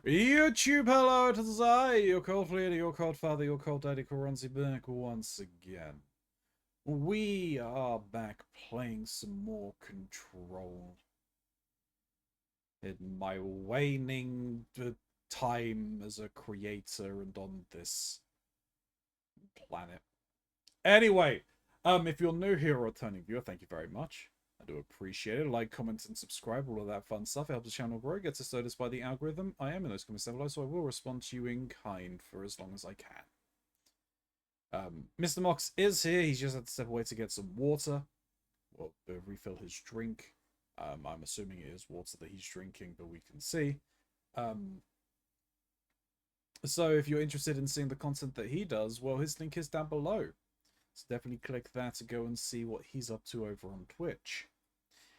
YouTube, hello, it is I, your cold leader, your cold father, your cold daddy, Keronzi, back once again. We are back playing some more Control. In my waning time as a creator and on this planet. Anyway, if you're new here or a returning viewer, thank you very much. I do appreciate it. Like, comment, and subscribe. All of that fun stuff. It helps the channel grow. Gets us noticed by the algorithm. I am in those comments below, so I will respond to you in kind for as long as I can. Mr. Mox is here. He's just had to step away to get some water. Well, refill his drink. I'm assuming it is water that he's drinking, but we can see. So if you're interested in seeing the content that he does, well, his link is down below. So definitely click that to go and see what he's up to over on Twitch.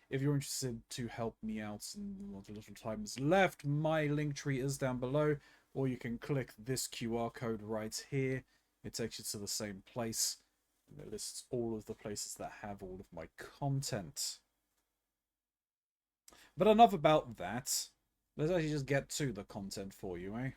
If you're interested to help me out and what little time is left, my link tree is down below, or you can click this QR code right here. It takes you to the same place, and it lists all of the places that have all of my content. But enough about that. Let's actually just get to the content for you, eh?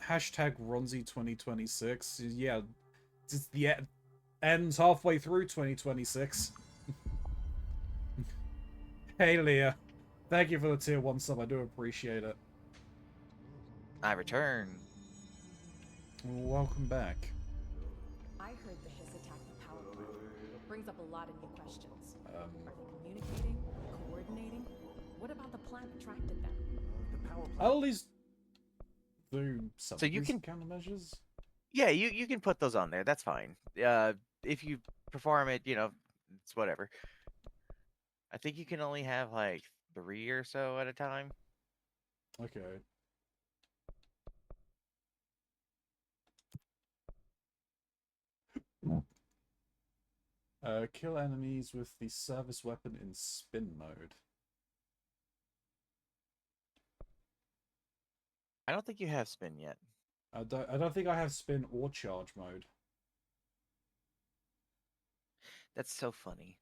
Hashtag Ronzi 2026. Yeah, it's the ends halfway through 2026. Hey, Leah. Thank you for the tier 1 sub. I do appreciate it. I return. Welcome back. I heard the Hiss attacked the power plant. Brings up a lot of new questions. Are they communicating? Coordinating? What about the plant attracted them? The power plant. I'll at least do some So you can countermeasures. Yeah, you can put those on there. That's fine. If you perform it, you know, it's whatever. I think you can only have like 3 or so at a time. Okay. Kill enemies with the service weapon in spin mode. I don't think you have spin yet. I don't think I have spin or charge mode. That's so funny.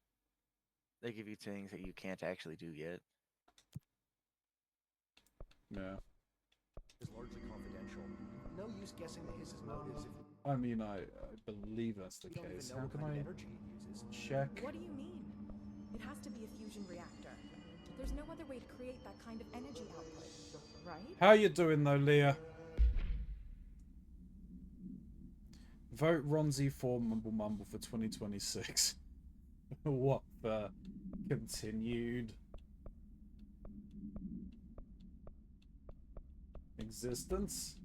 They give you things that you can't actually do yet. Yeah. Is largely confidential. No use guessing the Hiss's motives if I mean, I believe that's the we don't case. even know How what can kind I of energy it uses. check? What do you mean? It has to be a fusion reactor. There's no other way to create that kind of energy output, right? How you doing though, Leah? Vote Ronzi for Mumble Mumble for 2026. What the continued existence?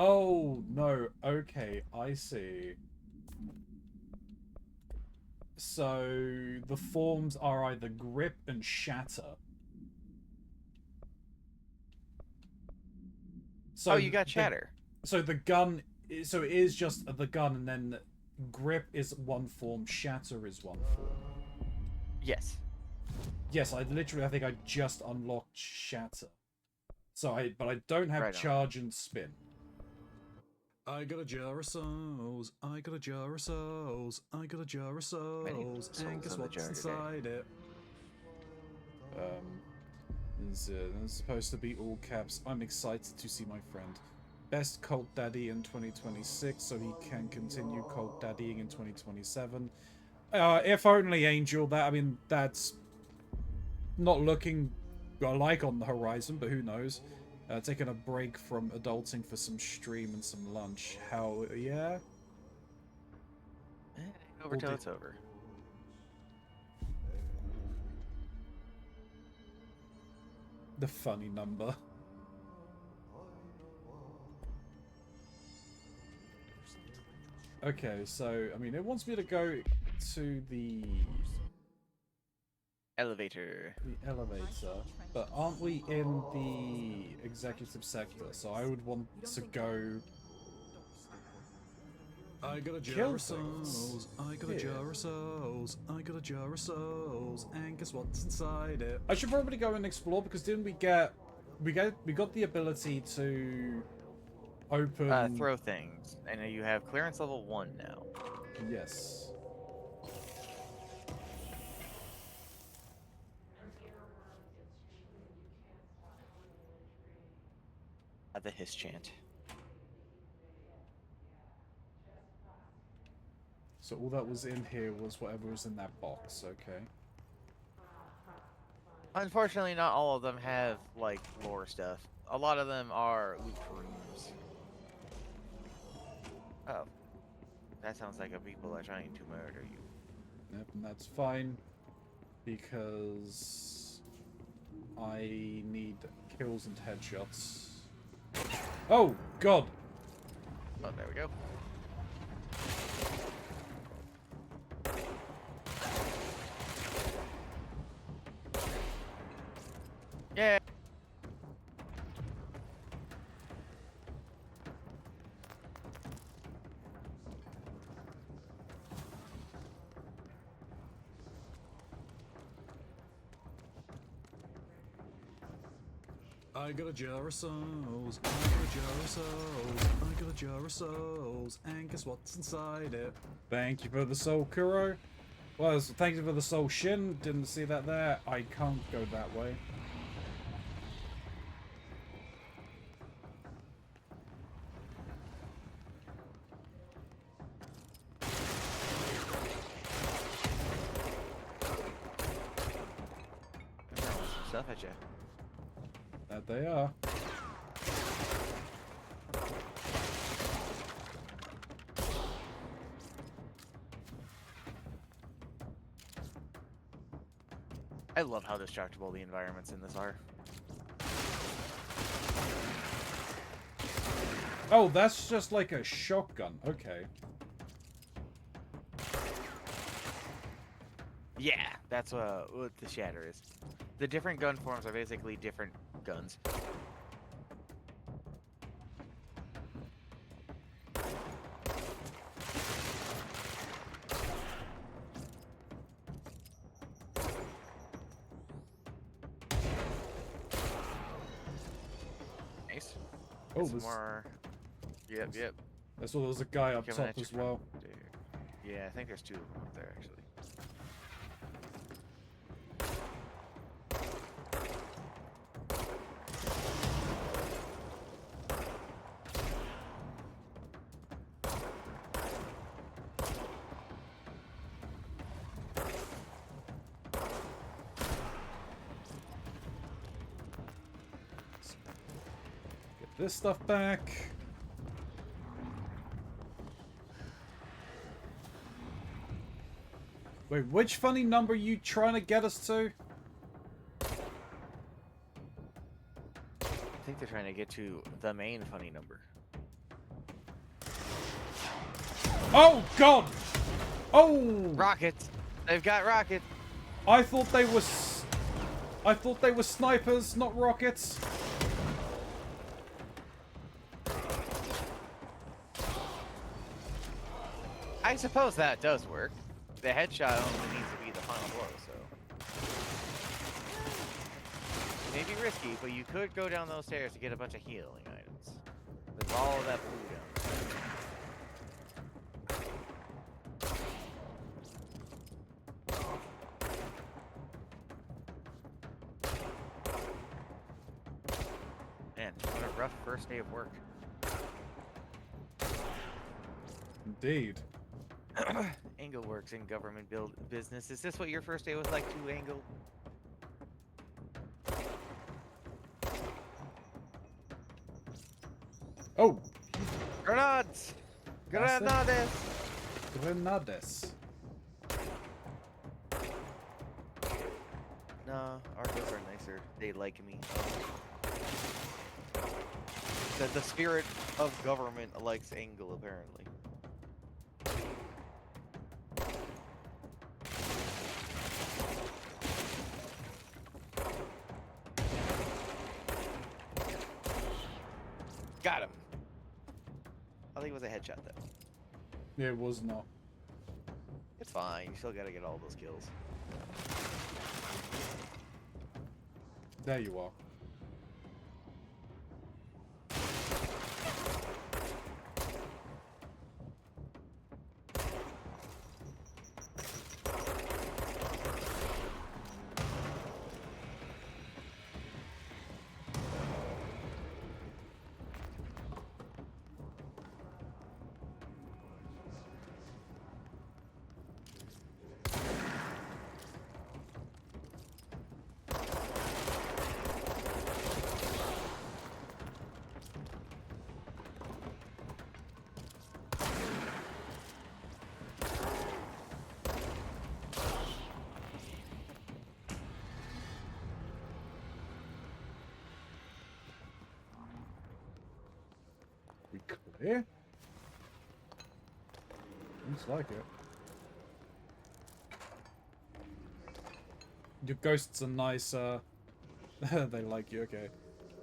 Oh, no. Okay, I see. So, the forms are either grip and shatter. So Oh, you got chatter. So the gun... So it is just the gun, and then grip is one form, shatter is one form. Yes. Yes, I think I just unlocked shatter. But I don't have Right on. charge and spin. I got a jar of souls. I got a jar of souls. I got a jar of souls. And guess what's inside it? It's supposed to be all caps. I'm excited to see my friend. Best cult daddy in 2026, so he can continue cult daddying in 2027. If only, Angel. That's not looking like on the horizon, but who knows? Taking a break from adulting for some stream and some lunch. How, yeah? Over till it's over. The funny number. Okay, so, I mean, it wants me to go to the Elevator. The elevator. But aren't we in the executive sector? So I would want to go... I got a Kill jar of things. souls. I got a Here. jar of souls. I got a jar of souls. And guess what's inside it? I should probably go and explore, because didn't we get... We got the ability to open... Throw things. And you have clearance level 1 now. Yes. The hiss chant. So all that was in here was whatever was in that box, okay. Unfortunately, not all of them have, like, lore stuff. A lot of them are loot rooms. Oh. That sounds like a people are trying to murder you. Yep, and that's fine, because I need kills and headshots. Oh, God! Oh, there we go. Yeah. I got a jar of souls. I got a jar of souls. I got a jar of souls. And guess what's inside it? Thank you for the soul, Kuro. Well, thank you for the soul, Shin. Didn't see that there. I can't go that way. I'm throwing some stuff at you. That they are. I love how destructible the environments in this are. Oh, that's just like a shotgun. Okay. Yeah, that's what the shatter is. The different gun forms are basically different guns. Nice. Oh, Some there's, more. Yep, yep. I saw there was a guy up Coming top at you as from well. there. Yeah, I think there's 2 of them up there actually. Get this stuff back. Wait, which funny number are you trying to get us to? I think they're trying to get to the main funny number. Oh, God! Oh! Rockets! They've got rockets! I thought they were... I thought they were snipers, not rockets. I suppose that does work. The headshot only needs to be the final blow, so... It may be risky, but you could go down those stairs to get a bunch of healing items. There's all of that blue down there. Man, what a rough first day of work. Indeed. Angle works in government business. Is this what your first day was like too, Angle? Oh! Grenades! That's it. Grenades! Grenades. No, our guys are nicer. They like me. The spirit of government likes Angle, apparently. I think it was a headshot though. It was not. It's fine. You still gotta get all those kills. There you are. We clear? Looks like it. Your ghosts are nice, they like you, okay.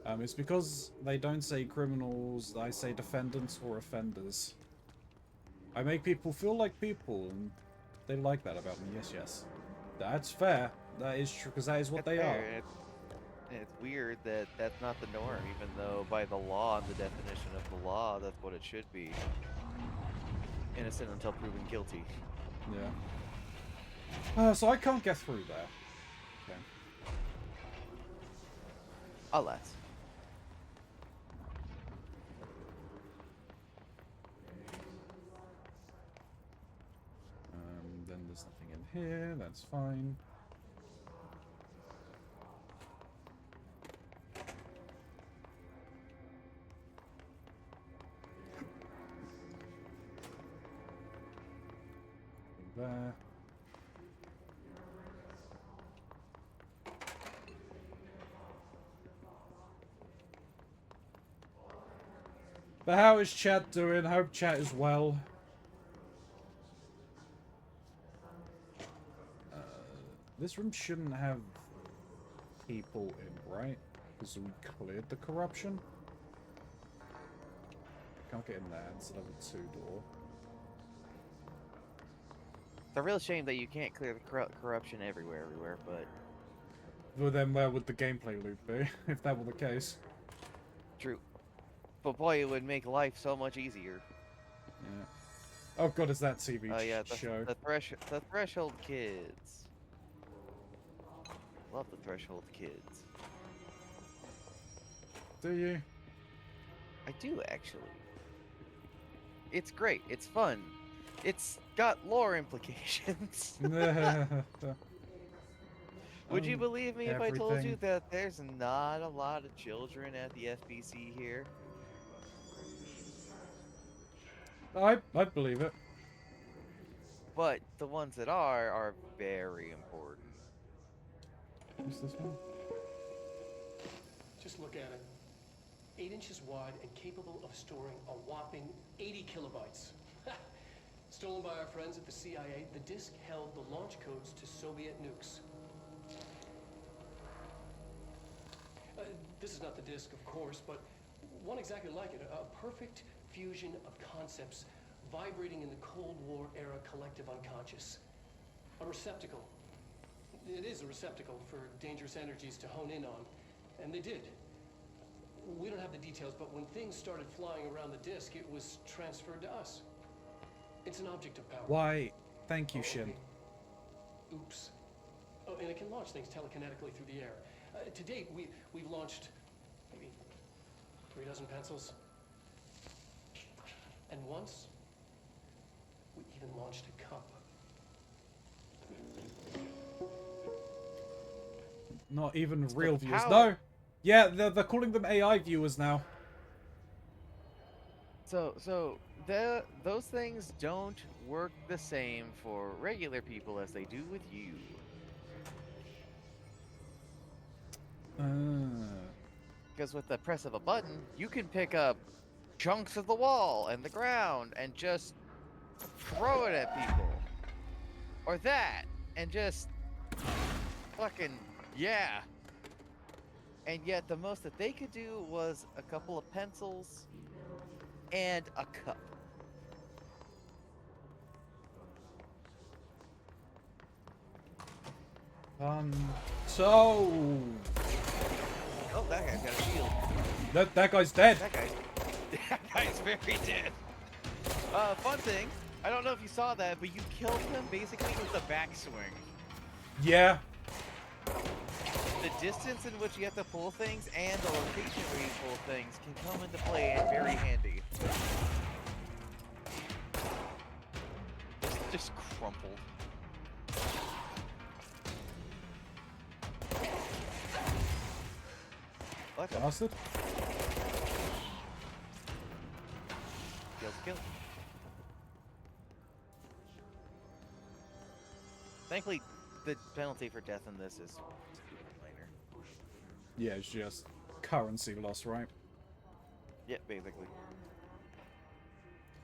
It's because they don't say criminals, I say defendants or offenders. I make people feel like people, and they like that about me, yes, yes. That's fair. That is true, because that is what That's they fair. are. It's weird that that's not the norm, even though by the law and the definition of the law, that's what it should be. Innocent until proven guilty. Yeah. So I can't get through there. Okay. Alas. Then there's nothing in here, that's fine. There. But how is chat doing? Hope chat is well. This room shouldn't have people in, right? Because we cleared the corruption. Can't get in there instead of a 2-door. It's a real shame that you can't clear the corruption everywhere, but Well, then where would the gameplay loop be, if that were the case? true. But boy, it would make life so much easier. Yeah. Oh god, is that TV Oh yeah, show? the Threshold Kids. Love the Threshold Kids. Do you? I do actually. It's great. It's fun. It's got lore implications. Would you believe me if I told you everything. that there's not a lot of children at the FBC here? I believe it. But the ones that are very important. What's this one? Just look at it. 8 inches wide and capable of storing a whopping 80 kilobytes. Stolen by our friends at the CIA, the disk held the launch codes to Soviet nukes. This is not the disk, of course, but one exactly like it. A perfect fusion of concepts vibrating in the Cold War era collective unconscious. A receptacle. It is a receptacle for dangerous energies to hone in on. And they did. We don't have the details, but when things started flying around the disk, it was transferred to us. It's an object of power. Why? Thank you, Oh, Shin. okay. Oops. Oh, and it can launch things telekinetically through the air. To date, we've launched maybe 3 dozen pencils. And once, we even launched a cup. Not even real viewers. power. No! Yeah, they're calling them AI viewers now. So those things don't work the same for regular people as they do with you. Because with the press of a button, you can pick up chunks of the wall and the ground and just throw it at people. Or that, and just fucking, yeah. And yet the most that they could do was a couple of pencils and a cup. So Oh, that guy's got a shield. that guy's dead. That guy's very dead. Fun thing, I don't know if you saw that, but you killed him basically with a backswing. Yeah. The distance in which you have to pull things and the location where you pull things can come into play and very handy. Just crumpled. What? Bastard. Kills kill. Thankfully, the penalty for death in this is minor. Yeah, it's just currency loss, right? Yeah, basically.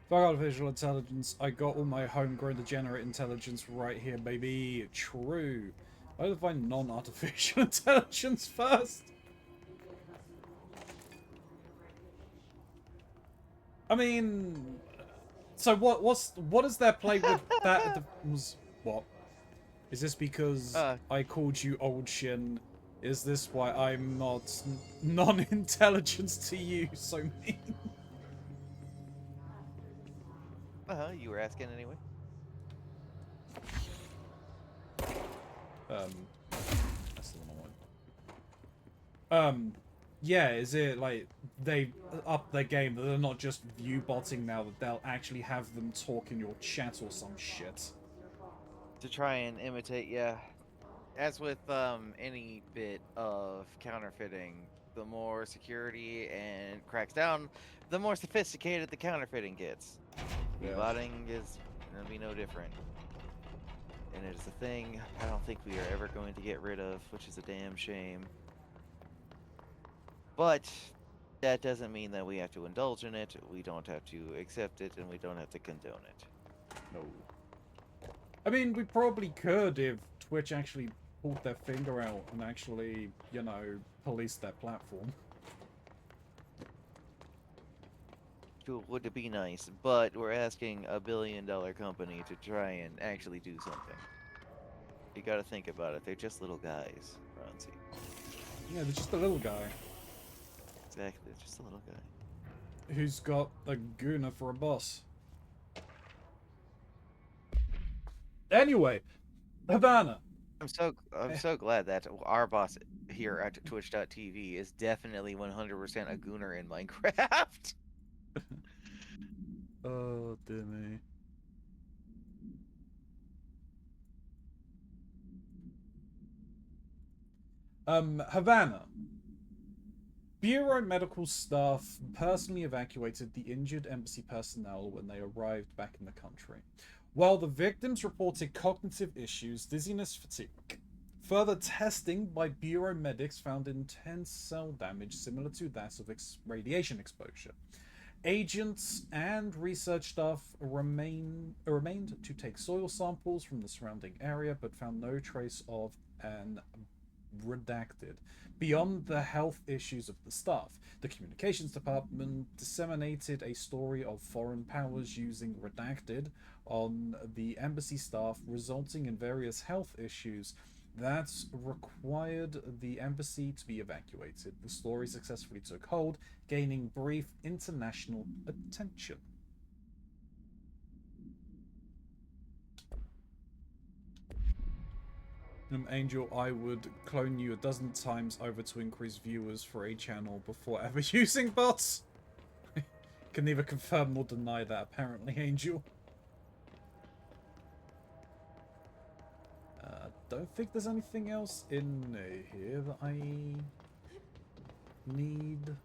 Fuck artificial intelligence. I got all my homegrown degenerate intelligence right here, baby. True. I would find non-artificial intelligence first. I mean, so what is their play with that? What? Is this because I called you old shin? Is this why I'm not non-intelligence to you? So mean. You were asking anyway. That's the one I want. Yeah, is it like they up their game that they're not just view botting now, that they'll actually have them talk in your chat or some shit? To try and imitate, yeah. As with any bit of counterfeiting, the more security and cracks down, the more sophisticated the counterfeiting gets. Yeah. Botting is gonna be no different. And it is a thing I don't think we are ever going to get rid of, which is a damn shame. But that doesn't mean that we have to indulge in it, we don't have to accept it, and we don't have to condone it. No. I mean, we probably could if Twitch actually pulled their finger out and actually, you know, policed their platform. It would be nice, but we're asking a billion-dollar company to try and actually do something. You gotta think about it. They're just little guys, Keronzi. Yeah, they're just a little guy Exactly, they're just a little guy. who's got a gooner for a boss. Anyway, Havana. I'm so glad that our boss here at Twitch.tv is definitely 100% a gooner in Minecraft. Oh, dear me. Havana. Bureau medical staff personally evacuated the injured embassy personnel when they arrived back in the country, while the victims reported cognitive issues, dizziness, fatigue. Further testing by Bureau medics found intense cell damage similar to that of radiation exposure. Agents and research staff remained to take soil samples from the surrounding area, but found no trace of an redacted. Beyond the health issues of the staff, the communications department disseminated a story of foreign powers using redacted on the embassy staff, resulting in various health issues that required the embassy to be evacuated. The story successfully took hold, gaining brief international attention. Angel, I would clone you 12 times over to increase viewers for a channel before ever using bots. Can neither confirm nor deny that, apparently, Angel. Don't think there's anything else in here that I need.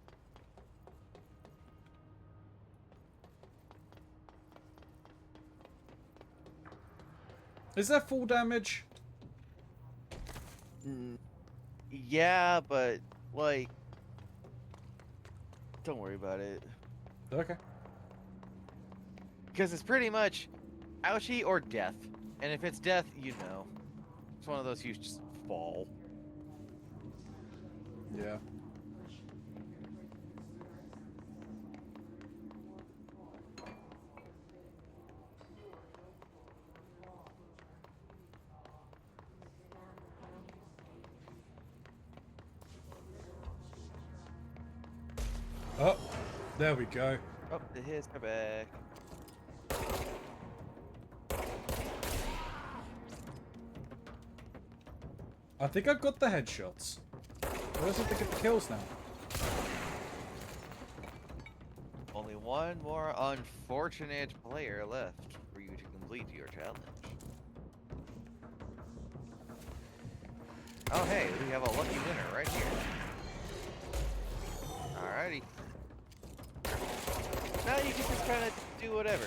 Is that full damage? Yeah, but, like, don't worry about it. Okay. Because it's pretty much ouchie or death. And if it's death, you know. It's one of those you just fall. Yeah. There we go. Oh, the hits are back. I think I've got the headshots. I just have to get the kills now. Only one more unfortunate player left for you to complete your challenge. Oh hey, we have a lucky winner right here. Alrighty. Now you can just kind of do whatever.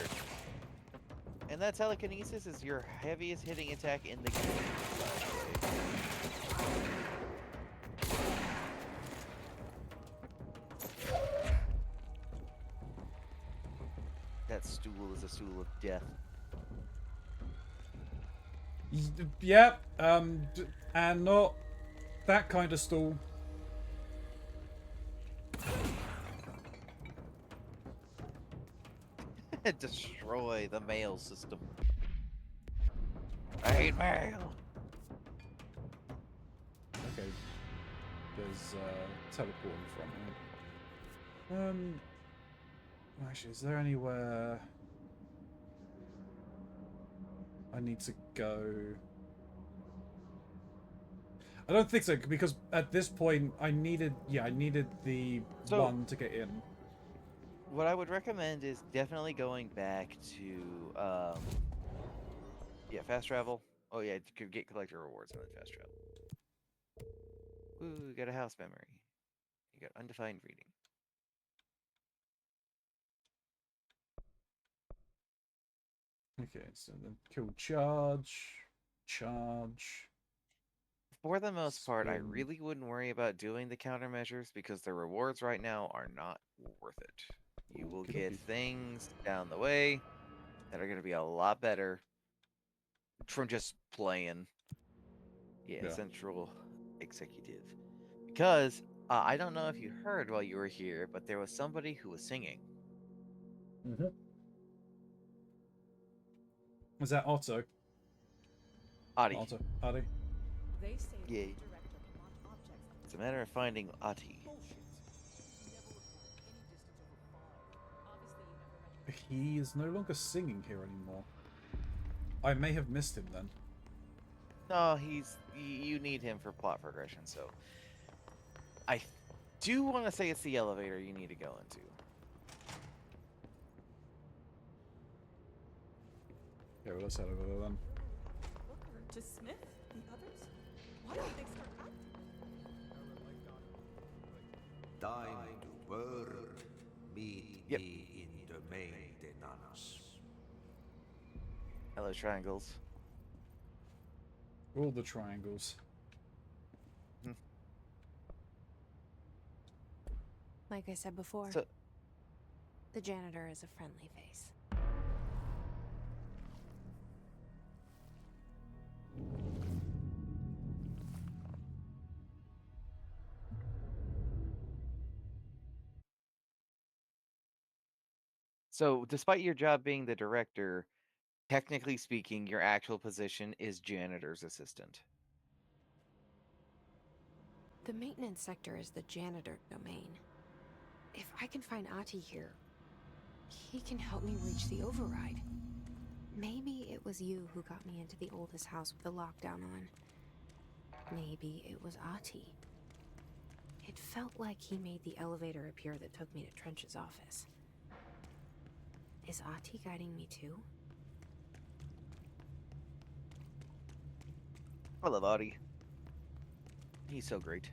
And that telekinesis is your heaviest hitting attack in the game. That stool is a stool of death. Yep, and not that kind of stool. Destroy the mail system. I hate mail. Okay. There's teleporting from here. Actually, is there anywhere I need to go? I don't think so, because at this point I needed the one to get in. What I would recommend is definitely going back to yeah, fast travel. Oh yeah, you could get collector rewards and then fast travel. Ooh, you got a house memory. You got undefined reading. Okay, so then kill charge. For the most part, I Spin. really wouldn't worry about doing the countermeasures because the rewards right now are not worth it. You will get things down the way that are going to be a lot better from just playing. Yeah, Central Executive. Because I don't know if you heard while you were here, but there was somebody who was singing. Was that Otto? Adi. Adi. They say the Yeah. director can launch objects up It's a matter of finding Ati. He is no longer singing here anymore. I may have missed him then. No, you need him for plot progression, so I do want to say it's the elevator you need to go into. Yeah, well, let's head over there then. to Smith, the others? Why did they start acting? Time to work. Meet me in the maintenance. Hello, triangles. All the triangles. Like I said before, So, the janitor is a friendly face. so despite your job being the director, technically speaking, your actual position is janitor's assistant. The maintenance sector is the janitor domain. If I can find Ati here, he can help me reach the override. Maybe it was you who got me into the oldest house with the lockdown on. Maybe it was Ati. It felt like he made the elevator appear that took me to Trench's office. Is Ati guiding me too? I love Adi. He's so great.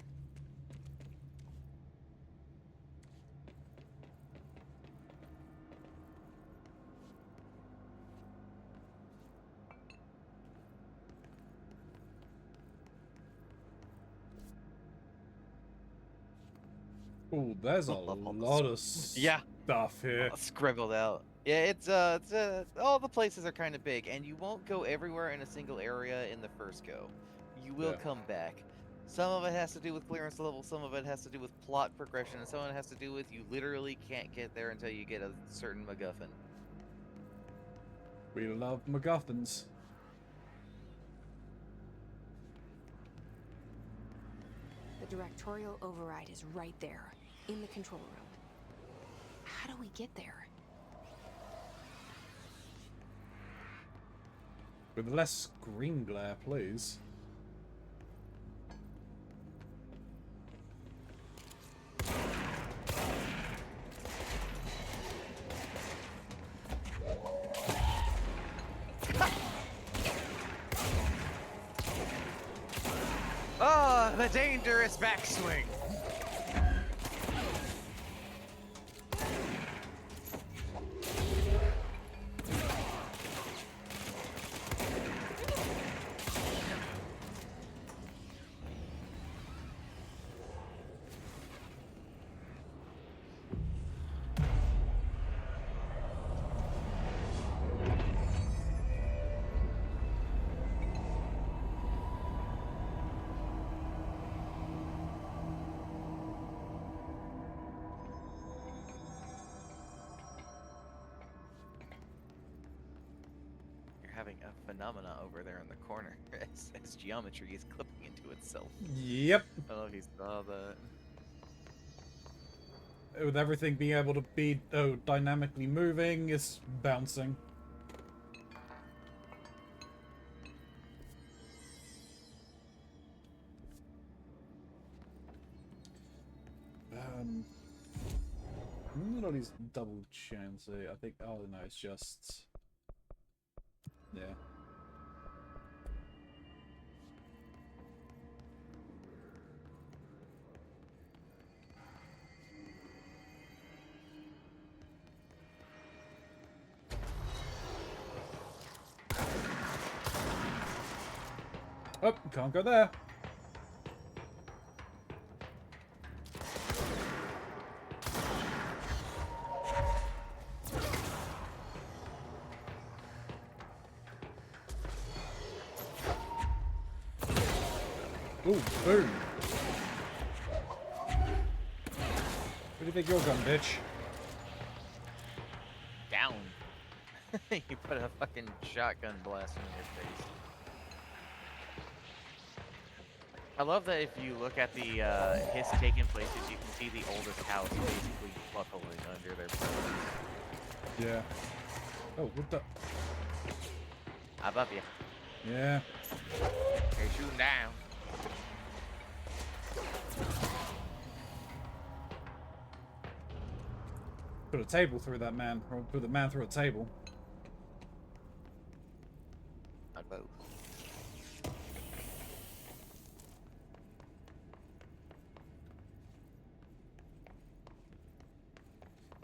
Oh, there's a lot of stuff here. Scribbled out. Yeah, it's all the places are kind of big, and you won't go everywhere in a single area in the first go. You will come back. Some of it has to do with clearance level, some of it has to do with plot progression, and some of it has to do with you literally can't get there until you get a certain MacGuffin. We love MacGuffins. The directorial override is right there, in the control room. How do we get there? With less green glare, please. Oh, the dangerous backswing. Having a phenomena over there in the corner as geometry is clipping into itself. Yep. I don't know if you saw that. With everything being able to be dynamically moving, it's bouncing. Look at all these double chins. I think. Oh no, it's just. Yeah. Oh, can't go there. Ooh, boom. Where do you think you're going, bitch? Down. You put a fucking shotgun blast in your face. I love that if you look at the hits taking places, you can see the oldest house basically buckling under their presence. Yeah. Oh, what the? Above you. Yeah. They're shooting down. Put a table through that man. Or put the man through a table. Not both.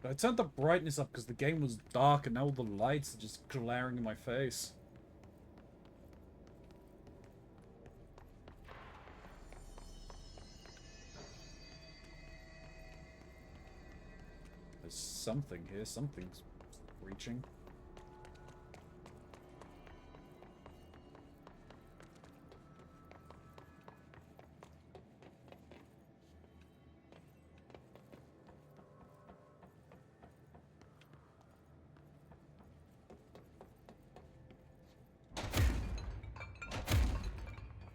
I turned the brightness up because the game was dark and now all the lights are just glaring in my face. There's something here. Something's reaching.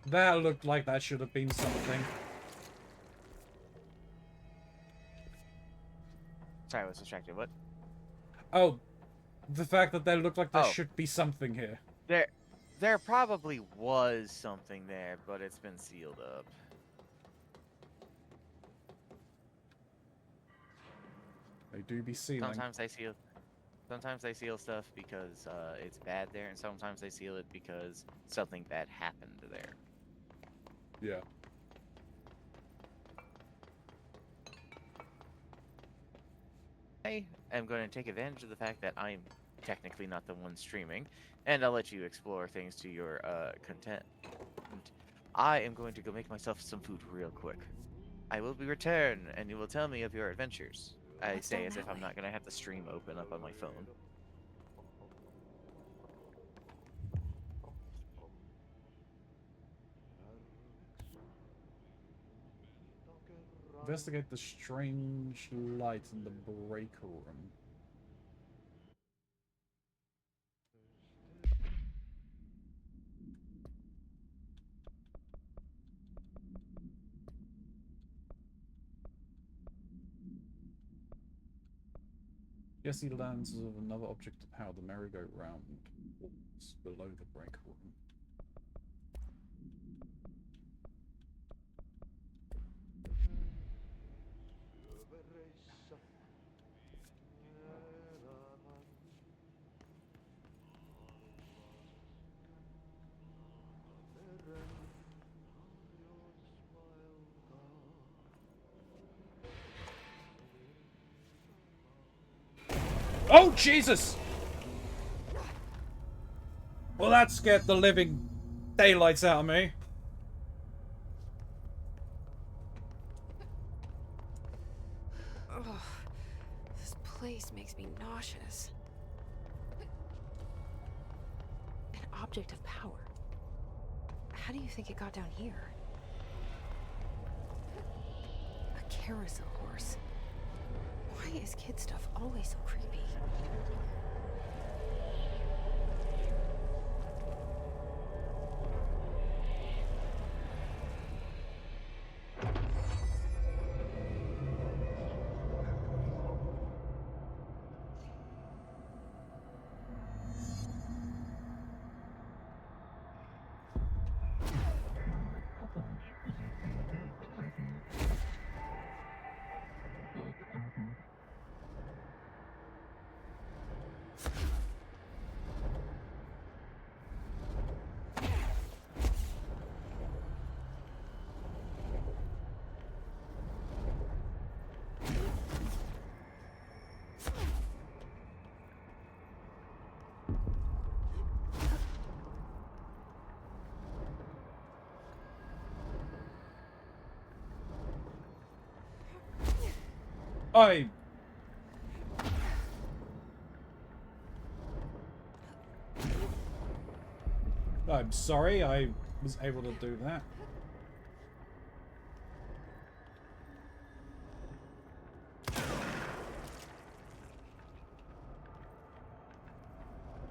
That looked like that should have been something. Sorry, I was distracted. What? Oh, the fact that there looked like there Oh. should be something here. There probably was something there, but it's been sealed up. They do be sealing. Sometimes they seal stuff because it's bad there, and sometimes they seal it because something bad happened there. Yeah. I am going to take advantage of the fact that I'm technically not the one streaming, and I'll let you explore things to your content. I am going to go make myself some food real quick. I will be return, and you will tell me of your adventures. I What's say down as that if I'm way? not going to have the stream open up on my phone. Investigate the strange light in the break room. Jesse lands with another object to power the merry-go-round below the break room. Oh, Jesus! Well, that scared the living daylights out of me. Ugh, this place makes me nauseous. An object of power. How do you think it got down here? A carousel horse. Why is kid stuff always so creepy? I'm sorry, I was able to do that.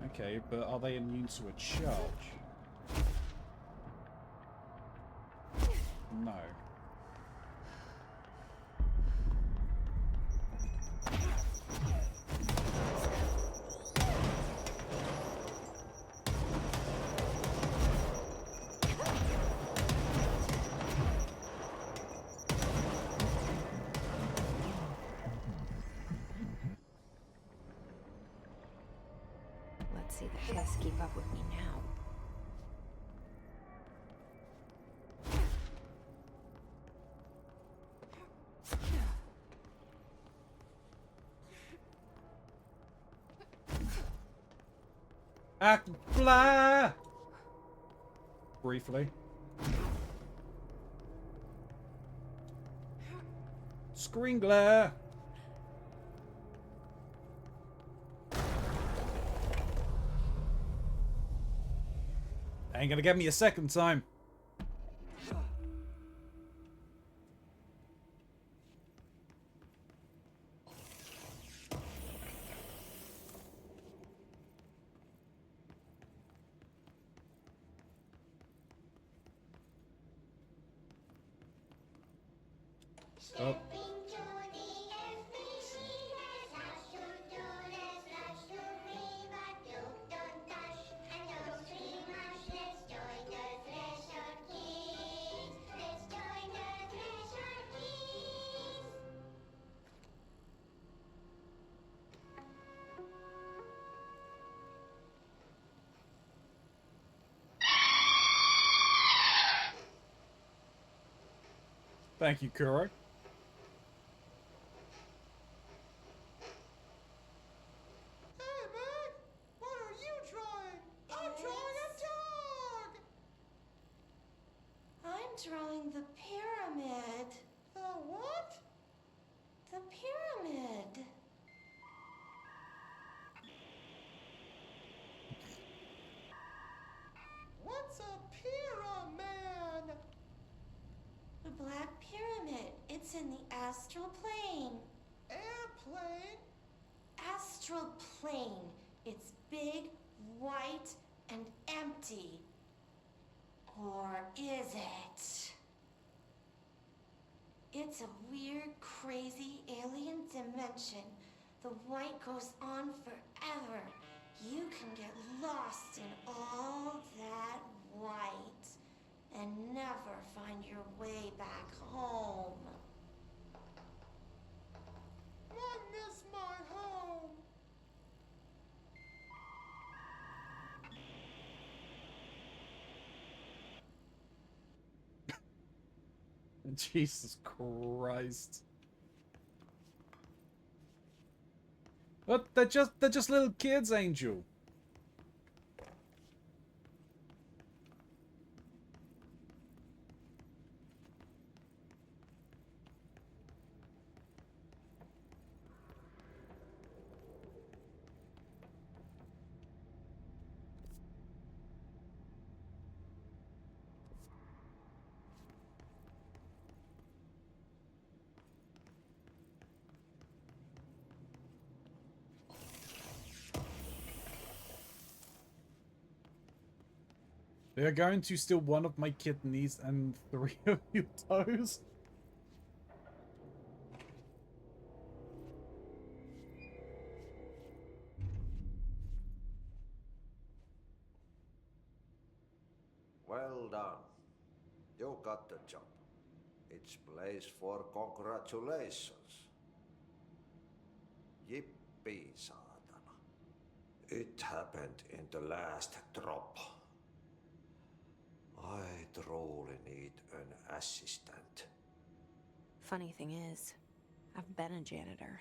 Okay, but are they immune to a charge? No. Let's see the hiss keep up with me now. Act blah! Briefly. Screen glare! Ain't gonna get me a second time. Oh. Thank you, Kuro. Drawing the pyramid. The what? The pyramid. What's a pyramid? The Black Pyramid. It's in the astral plane. Airplane? Astral plane. It's big, white, and empty. Or is it? It's a weird, crazy alien dimension The white goes on forever. You can get lost in all that white and never find your way back home. I miss my home. Jesus Christ. But they're just little kids, Angel. They are going to steal one of my kidneys and 3 of your toes. Well done. You got the job. It's place for congratulations. Yippee, saatana. It happened in the last drop. I truly need an assistant. Funny thing is, I've been a janitor.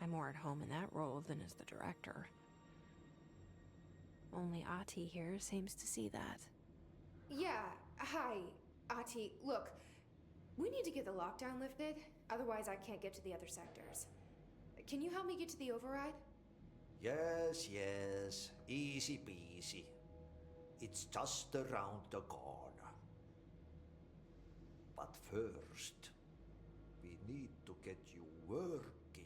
I'm more at home in that role than as the director. Only Ati here seems to see that. Yeah, hi, Ati. Look, we need to get the lockdown lifted, otherwise I can't get to the other sectors. Can you help me get to the override? Yes, yes. Easy peasy. It's just around the corner. But first, we need to get you working.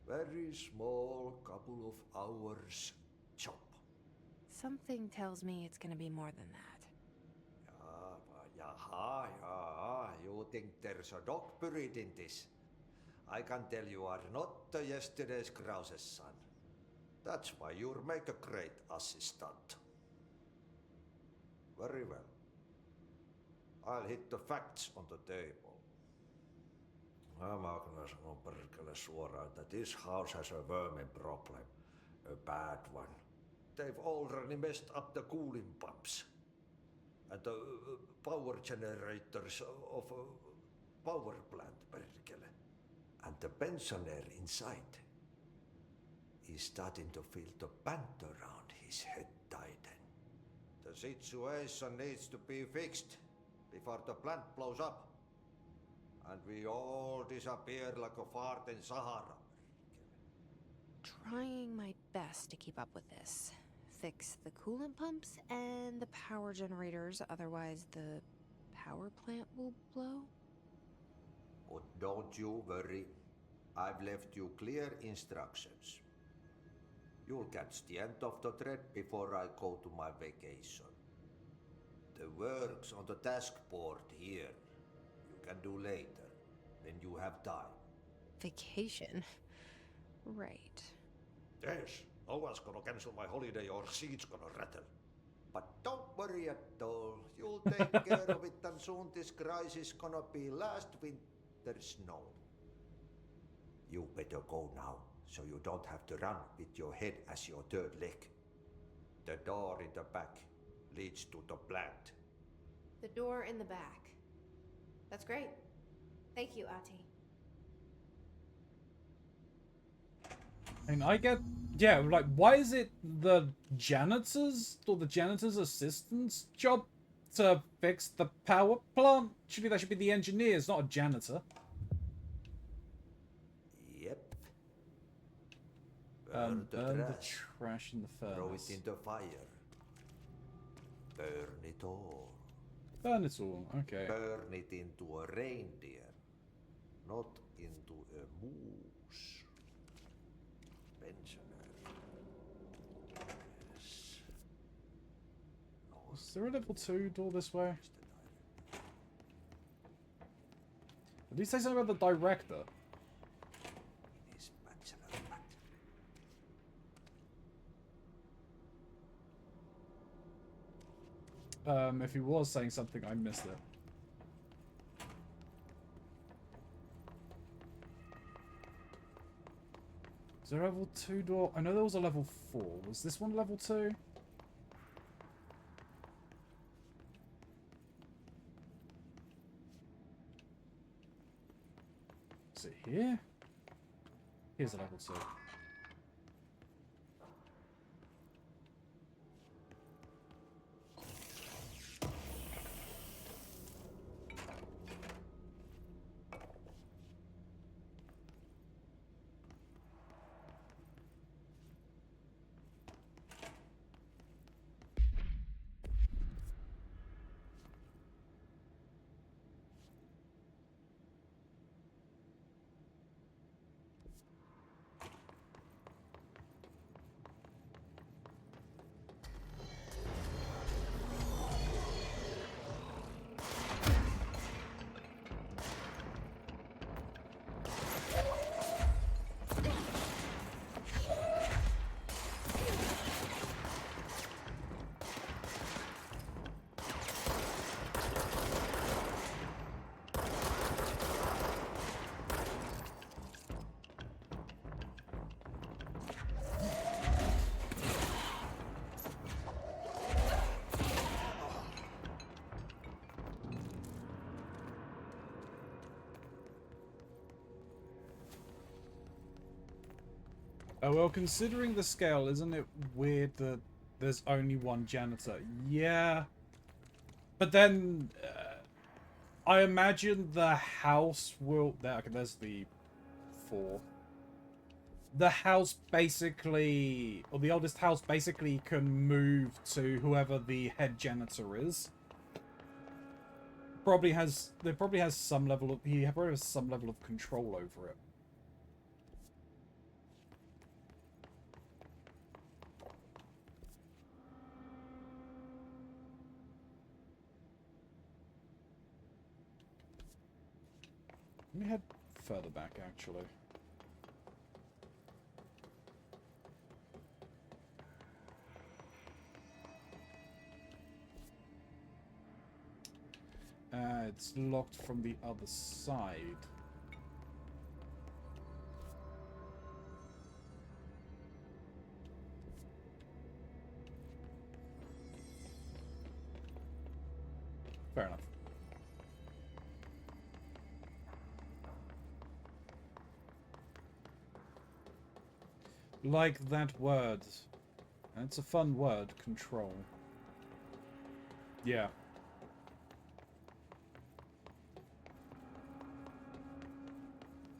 Very small, couple of hours job. Something tells me it's gonna be more than that. Yeah. You think there's a dog buried in this? I can tell you are not the yesterday's Krause's son. That's why you'll make a great assistant. Very well. I'll hit the facts on the table. Mä kyllä sanon perkele suoraan, that this house has a vermin problem. A bad one. They've already messed up the cooling pumps. And the power generators of a power plant, perkele. And the pensioner inside is starting to feel the band around his head tighten. The situation needs to be fixed before the plant blows up. And we all disappear like a fart in Sahara. Trying my best to keep up with this. Fix the coolant pumps and the power generators, otherwise the power plant will blow? But don't you worry. I've left you clear instructions. You'll catch the end of the thread before I go to my vacation. The work's on the task board here. You can do later, when you have time. Vacation? Right. Yes, no one's gonna cancel my holiday or seat's gonna rattle. But don't worry at all. You'll take care of it, and soon this crisis gonna be last winter's snow. You better go now, so you don't have to run with your head as your third leg. The door in the back leads to the plant. The door in the back. That's great. Thank you, Ati. And I get, yeah, like, why is it the janitor's or the janitor's assistant's job to fix the power plant? Surely that should be the engineers, not a janitor. Yep. Burn the trash. trash in the Throw it furnace. in the fire. Burn it all. Burn it all, okay. Burn it into a reindeer, not into a moose. Pensioner. Yes. No, Is there a level 2 door this way? Did he say something about the director? If he was saying something, I missed it. Is there a level 2 door? I know there was a level 4. Was this one level 2? Is it here? Here's a level 2. Oh, well, considering the scale, isn't it weird that there's only one janitor? Yeah. But then, I imagine the house will... There, okay, there's the 4. The house basically... Or the oldest house basically can move to whoever the head janitor is. Probably has... There probably has some level of... He probably has some level of control over it. Let me head further back, actually. It's locked from the other side. Fair enough. Like that word. It's a fun word, control. Yeah.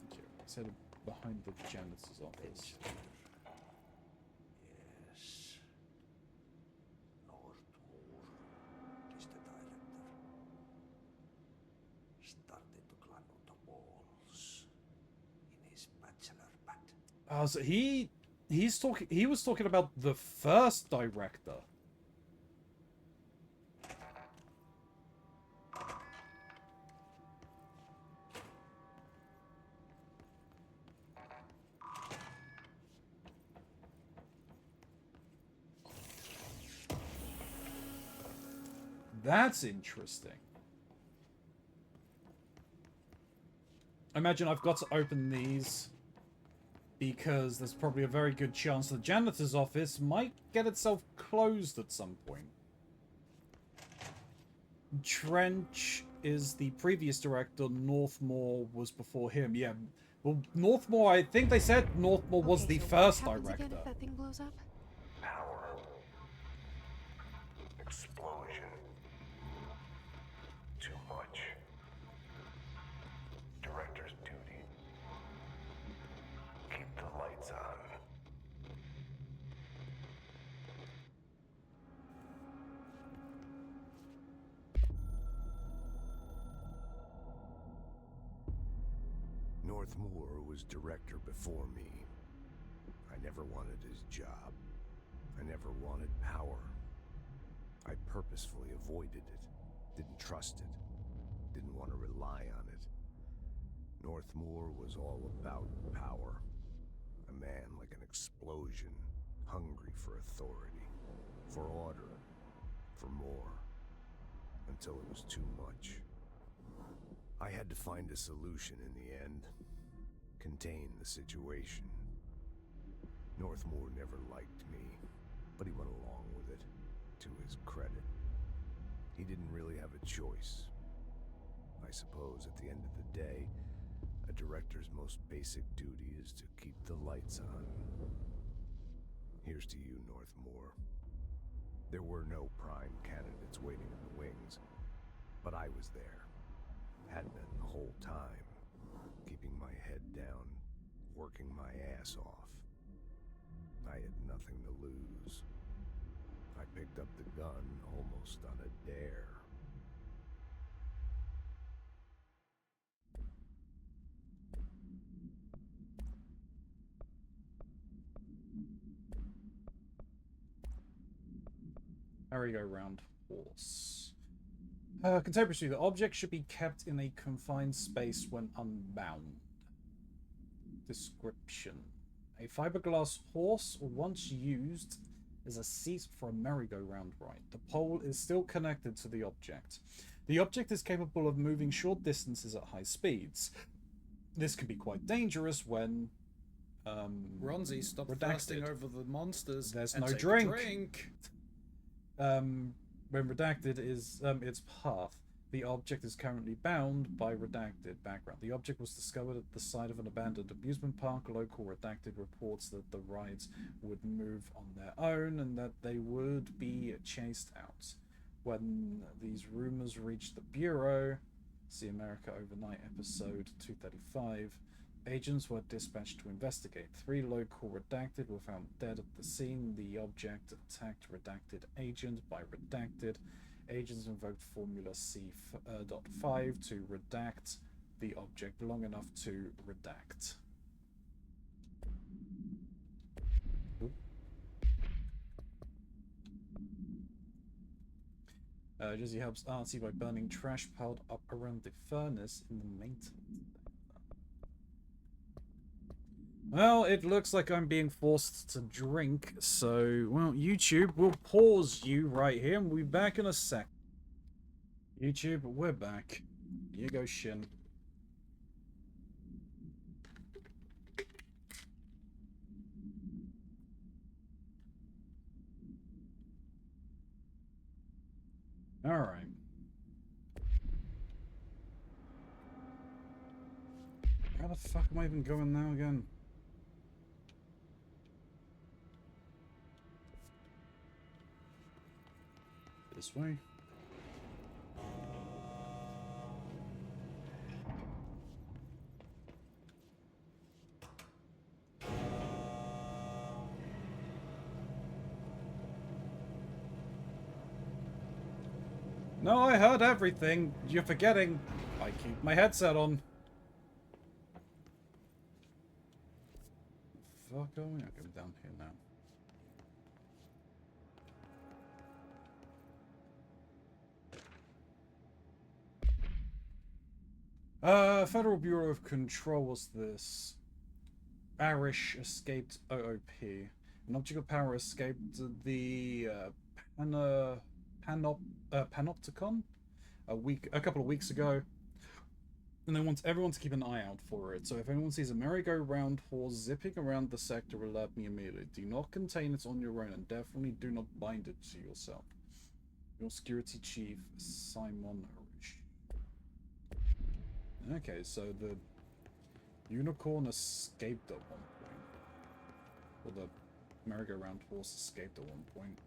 Okay, let's head behind the janitor's office. Yes. Northmoor is the director. Started to climb on the walls in his bachelor pad. Oh, so he was talking about the first director. That's interesting. I imagine I've got to open these because there's probably a very good chance the janitor's office might get itself closed at some point. Trench is the previous director. Northmoor was before him. Yeah. Well, Northmoor, I think they said Northmoor was the first director. Again if that thing blows up? Power. Explosion. Too much. Director's duty. Keep the lights on. Northmoor was director before me. I never wanted his job. I never wanted power. I purposefully avoided it. Didn't trust it. Didn't want to rely on it. Northmoor was all about power. A man like an explosion, hungry for authority, for order, for more. until it was too much. I had to find a solution in the end. Contain the situation. Northmore never liked me, but he went along with it, to his credit. He didn't really have a choice. I suppose at the end of the day, a director's most basic duty is to keep the lights on. Here's to you, Northmore. There were no prime candidates waiting in the wings, but I was there. Had been the whole time, keeping my head down, working my ass off. I had nothing to lose. I picked up the gun almost on a dare. Merry-go-round horse. Contemporary, the object should be kept in a confined space when unbound. Description. A fiberglass horse, once used, is a seat for a merry-go-round ride. The pole is still connected to the object. The object is capable of moving short distances at high speeds. This can be quite dangerous when Keronzi, stop redacted. fasting over the monsters. There's and no take a drink. When redacted is its path. The object is currently bound by redacted background. The object was discovered at the side of an abandoned amusement park. Local redacted reports that the rides would move on their own and that they would be chased out. When these rumors reached the Bureau, see America Overnight episode 235, agents were dispatched to investigate. 3 local redacted were found dead at the scene. The object attacked redacted agent by redacted. Agents invoked Formula C.5 to redact the object long enough to redact. Jesse helps Artie by burning trash piled up around the furnace in the maintenance. Well, it looks like I'm being forced to drink, so, well, YouTube, we'll pause you right here, and we'll be back in a sec. YouTube, we're back. Here you go, Shin. Alright. Where the fuck am I even going now again? This way. No, I heard everything. You're forgetting. I keep my headset on. Fuck, oh, yeah, I'm down here now. Federal Bureau of Control was this. Arish escaped OOP. An object of power escaped the Panopticon a couple of weeks ago. And they want everyone to keep an eye out for it. So if anyone sees a merry-go-round horse zipping around the sector, alert me immediately. Do not contain it on your own, and definitely do not bind it to yourself. Your security chief, Simon Arish. Okay, so the unicorn escaped at one point. Or the merry-go-round horse escaped at one point.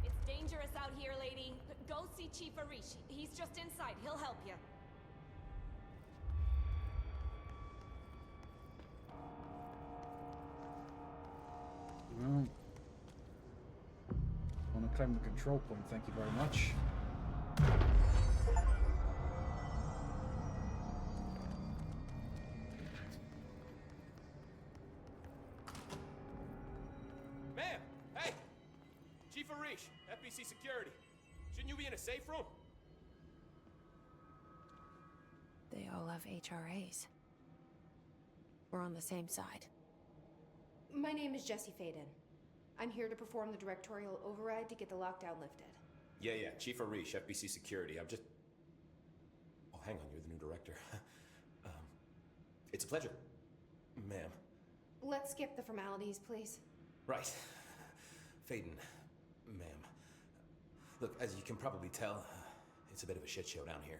It's dangerous out here, lady. Go see Chief Arish. He's just inside. He'll help you. Well, I want to claim the control point, thank you very much. Ma'am! Hey! Arish, FBC security. Shouldn't you be in a safe room? They all have HRAs. We're on the same side. My name is Jesse Faden. I'm here to perform the directorial override to get the lockdown lifted. Yeah, Chief Arish, FBC security. I'm just... Oh, hang on, you're the new director. It's a pleasure, ma'am. Let's skip the formalities, please. Right. Faden, ma'am. Look, as you can probably tell, it's a bit of a shit show down here.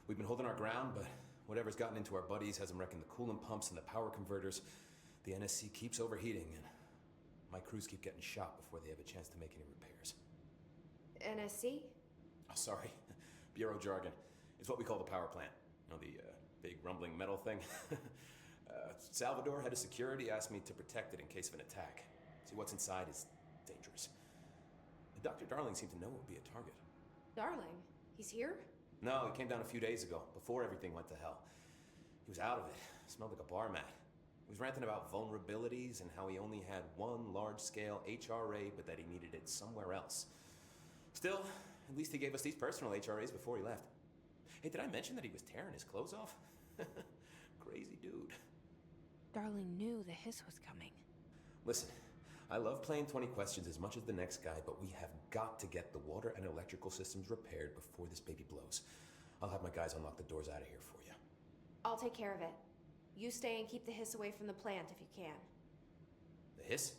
We've been holding our ground, but whatever's gotten into our buddies has them wrecking the coolant pumps and the power converters. The NSC keeps overheating, and my crews keep getting shot before they have a chance to make any repairs. NSC? Oh, sorry. Bureau jargon. It's what we call the power plant. You know, the big rumbling metal thing? Salvador, head of security, asked me to protect it in case of an attack. See, what's inside is dangerous. Dr. Darling seemed to know it would be a target. Darling? He's here? No, he came down a few days ago, before everything went to hell. He was out of it. Smelled like a bar mat. He was ranting about vulnerabilities and how he only had one large-scale HRA, but that he needed it somewhere else. Still, at least he gave us these personal HRAs before he left. Hey, did I mention that he was tearing his clothes off? Crazy dude. Darling knew the hiss was coming. Listen, I love playing 20 questions as much as the next guy, but we have got to get the water and electrical systems repaired before this baby blows. I'll have my guys unlock the doors out of here for you. I'll take care of it. You stay and keep the hiss away from the plant if you can. The hiss?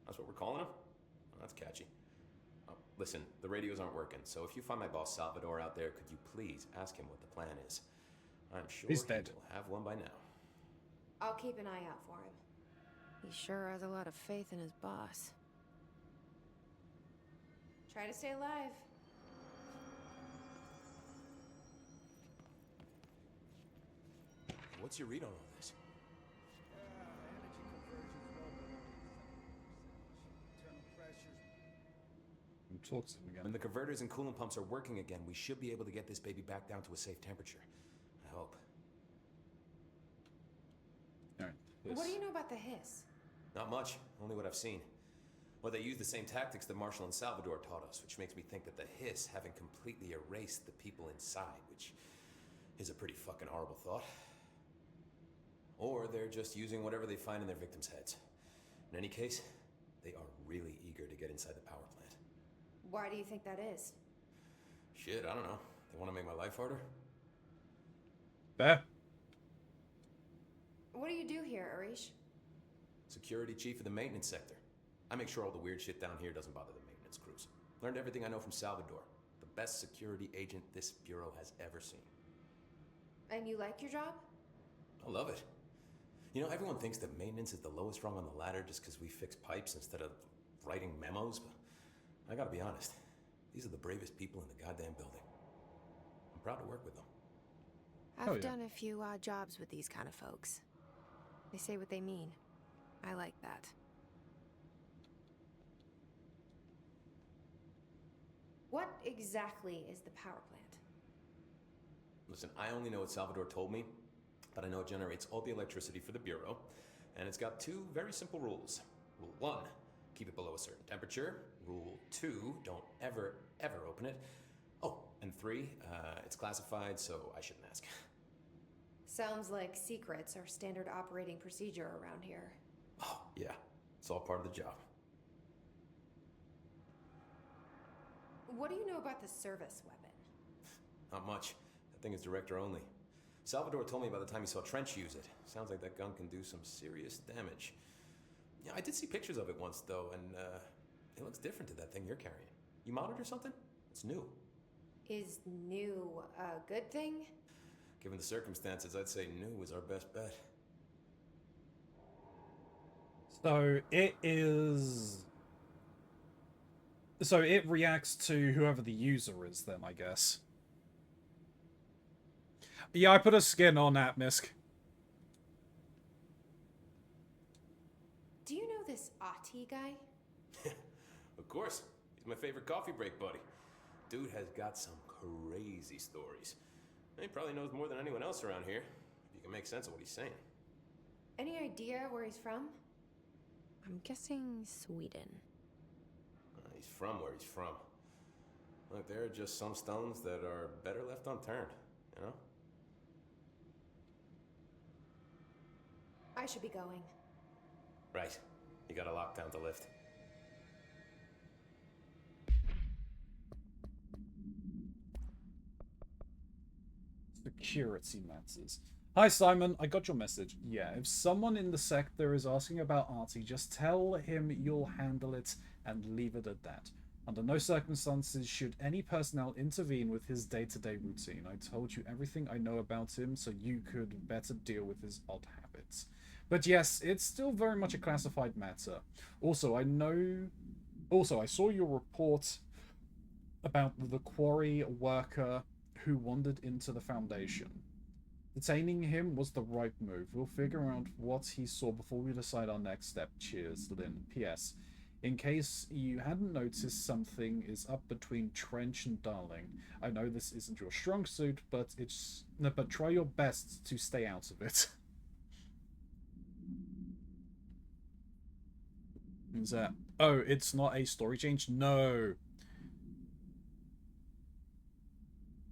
That's what we're calling him? Oh, that's catchy. Oh, listen, the radios aren't working, so if you find my boss Salvador out there, could you please ask him what the plan is? I'm sure He's he dead. will have one by now. I'll keep an eye out for him. He sure has a lot of faith in his boss. Try to stay alive. What's your read on all this? Talk to him again. When the converters and coolant pumps are working again, we should be able to get this baby back down to a safe temperature. I hope. Alright. What do you know about the hiss? Not much, only what I've seen. Well, they use the same tactics that Marshall and Salvador taught us, which makes me think that the hiss haven't completely erased the people inside, which is a pretty fucking horrible thought. Or they're just using whatever they find in their victims' heads. In any case, they are really eager to get inside the power plant. Why do you think that is? Shit, I don't know. They want to make my life harder? Fair. What do you do here, Arish? Security chief of the maintenance sector. I make sure all the weird shit down here doesn't bother the maintenance crews. Learned everything I know from Salvador. The best security agent this bureau has ever seen. And you like your job? I love it. You know, everyone thinks that maintenance is the lowest rung on the ladder just because we fix pipes instead of writing memos, but I gotta be honest. These are the bravest people in the goddamn building. I'm proud to work with them. I've done a few odd jobs with these kind of folks. They say what they mean. I like that. What exactly is the power plant? Listen, I only know what Salvador told me, but I know it generates all the electricity for the Bureau, and it's got two very simple rules. Rule 1, keep it below a certain temperature. Rule 2, don't ever, ever open it. Oh, and 3, it's classified, so I shouldn't ask. Sounds like secrets are standard operating procedure around here. Oh, yeah. It's all part of the job. What do you know about the service weapon? Not much. That thing is director only. Salvador told me by the time he saw Trench use it. Sounds like that gun can do some serious damage. Yeah, I did see pictures of it once, though, and it looks different to that thing you're carrying. You modded or something? It's new. Is new a good thing? Given the circumstances, I'd say new is our best bet. So it is... So it reacts to whoever the user is then, I guess. Yeah, I put a skin on Atmisk. Do you know this Ati guy? Of course. He's my favorite coffee break buddy. Dude has got some crazy stories. He probably knows more than anyone else around here, if you can make sense of what he's saying. Any idea where he's from? I'm guessing Sweden. he's from where he's from. Look, there are just some stones that are better left unturned, you know? I should be going. Right. You got a lockdown to lift. Security matters. Hi Simon, I got your message. Yeah, if someone in the sector is asking about Artie, just tell him you'll handle it and leave it at that. Under no circumstances should any personnel intervene with his day-to-day routine. I told you everything I know about him so you could better deal with his odd habits. But yes, it's still very much a classified matter. Also, I saw your report about the quarry worker who wandered into the Foundation. Detaining him was the right move. We'll figure out what he saw before we decide our next step. Cheers, Lynn. P.S. In case you hadn't noticed, something is up between Trench and Darling. I know this isn't your strong suit, but try your best to stay out of it. Is that... Oh, it's not a story change? No.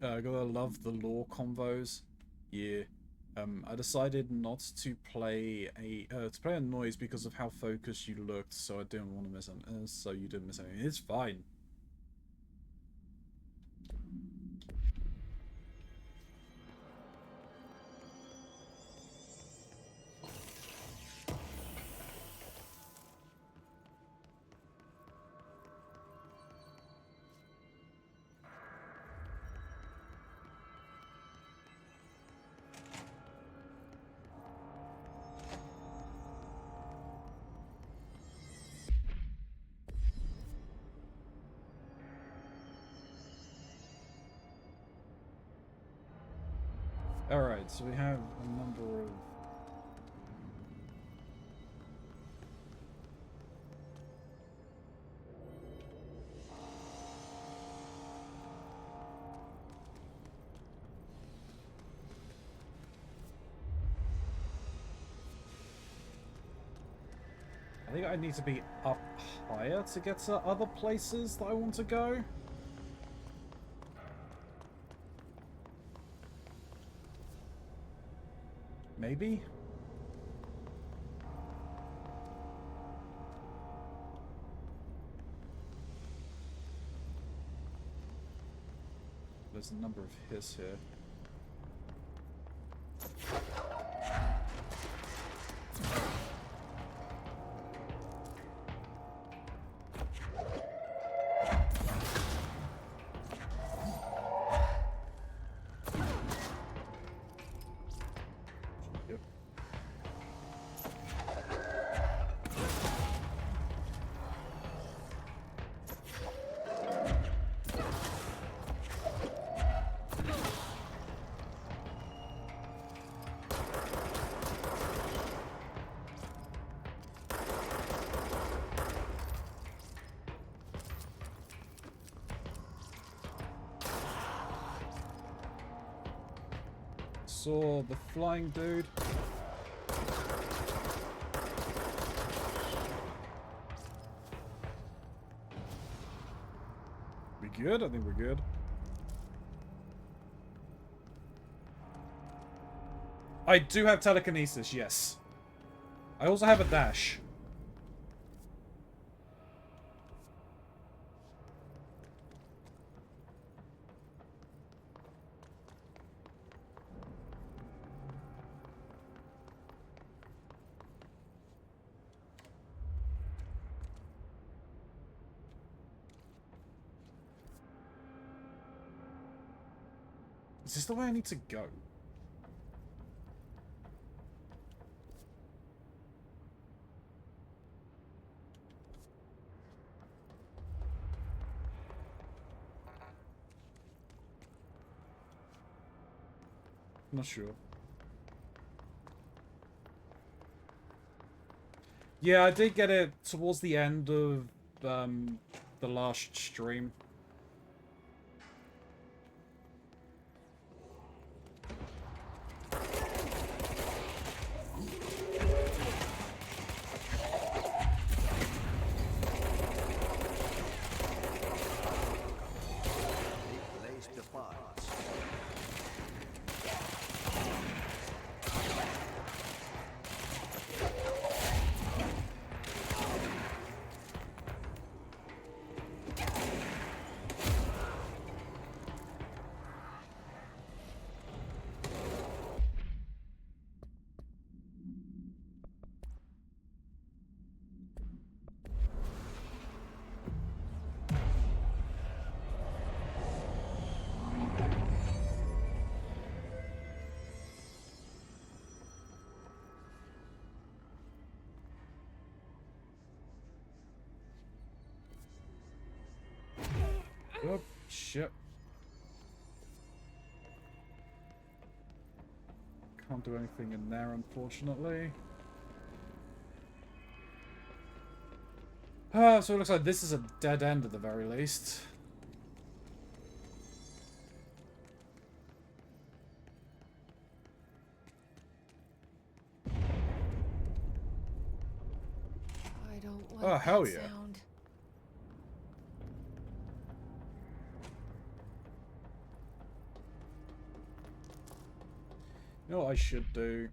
Gotta love the lore convos. Yeah. I decided not to play a noise because of how focused you looked, so I didn't want to miss anything. So you didn't miss anything. It's fine. Alright, so we have a number of... I think I need to be up higher to get to other places that I want to go. Maybe? There's a number of hiss here. Saw the flying dude. We good? I think we're good. I do have telekinesis, yes. I also have a dash. Is this the way I need to go? Not sure. Yeah, I did get it towards the end of the last stream. Shit. Can't do anything in there, unfortunately. So it looks like this is a dead end at the very least. I don't like Oh, hell that yeah. sound. You know what I should do?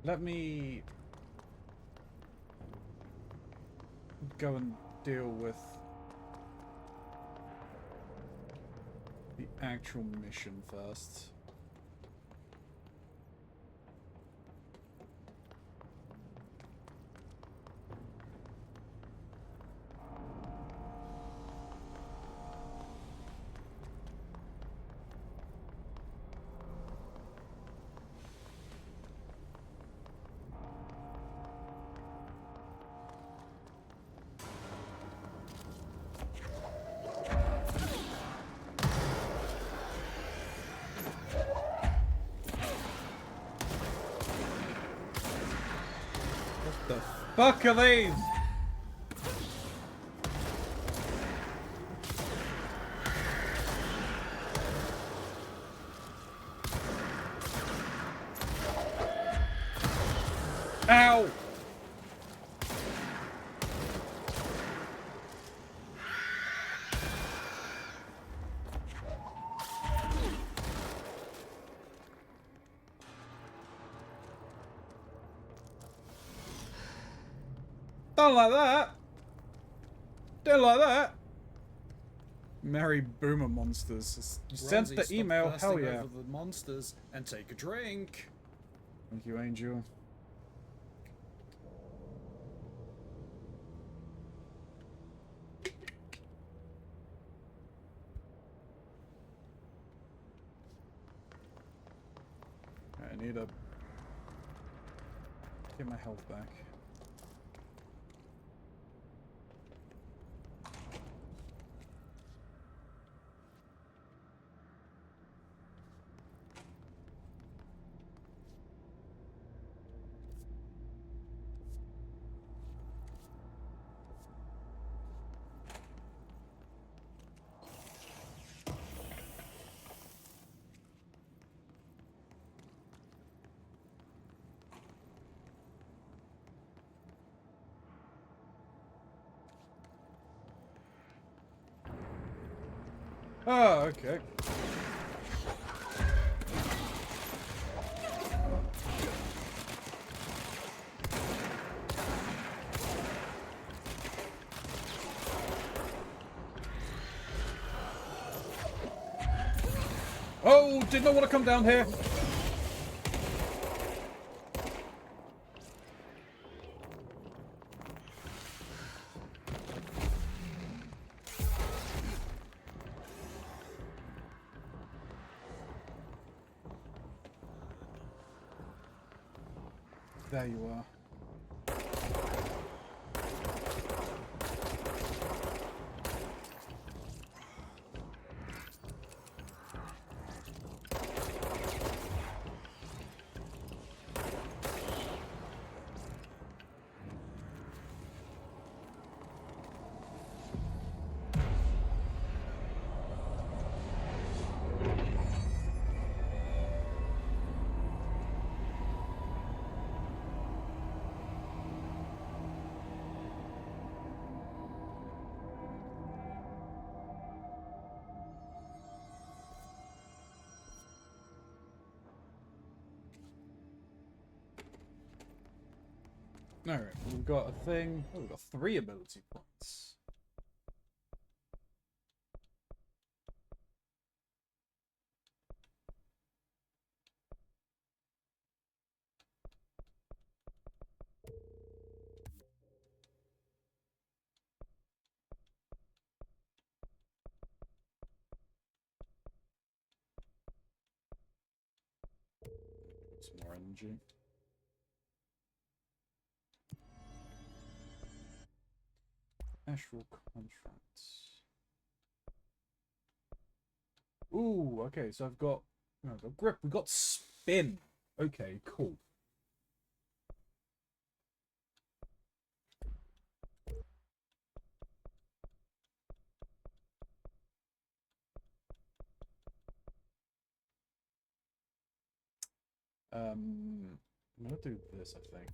Let me go and deal with the actual mission first. What the fuck are these? Ow! Don't like that. Don't like that. Merry Boomer Monsters. You sent Keronzi, the stop email, hell fasting yeah. over the monsters and take a drink. Thank you, Angel. I need to get my health back. Oh, okay. Oh, did not want to come down here. There you are. Alright, we've got a thing. Oh, we've got 3 ability points. Keronzi. Astral contracts. Ooh, okay, so I've got grip, we've got spin. Okay, cool. I'm gonna do this, I think.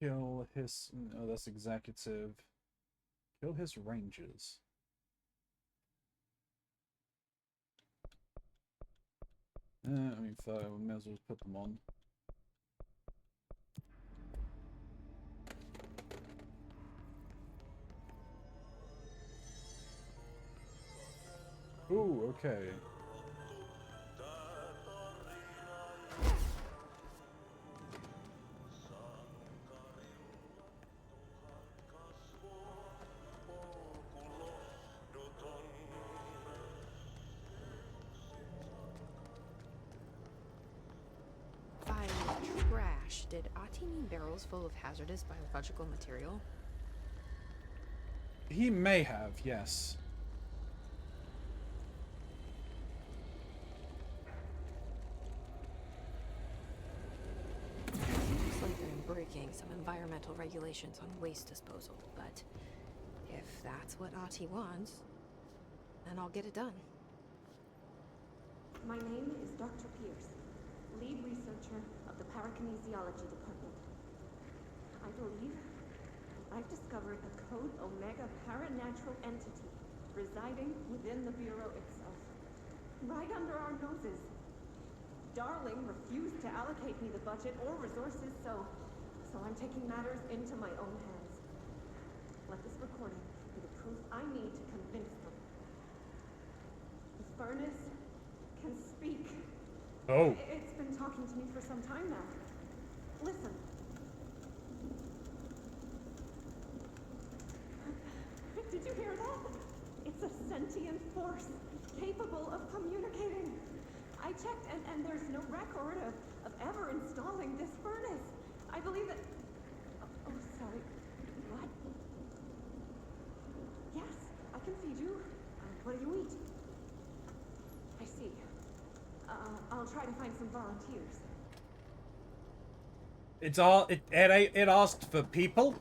Kill his... Oh, that's executive. Kill his rangers. I mean, we may as well put them on. Ooh, okay. By trash, did Ati mean barrels full of hazardous biological material? He may have, yes. Looks like they're breaking some environmental regulations on waste disposal, but if that's what Ati wants, then I'll get it done. My name is Dr. Pierce, lead researcher of the Parakinesiology Department. I believe I've discovered a Code Omega paranatural entity residing within the Bureau itself, right under our noses. Darling refused to allocate me the budget or resources, so I'm taking matters into my own hands. Let this recording be the proof I need to convince them. The furnace can speak. Oh. It's been talking to me for some time now. Listen. Did you hear that? It's a sentient force capable of communicating. I checked and there's no record of ever installing this furnace. I believe that... Oh, sorry. What? Yes, I can feed you. What do you eat? I see. I'll try to find some volunteers. It's all it asked for people.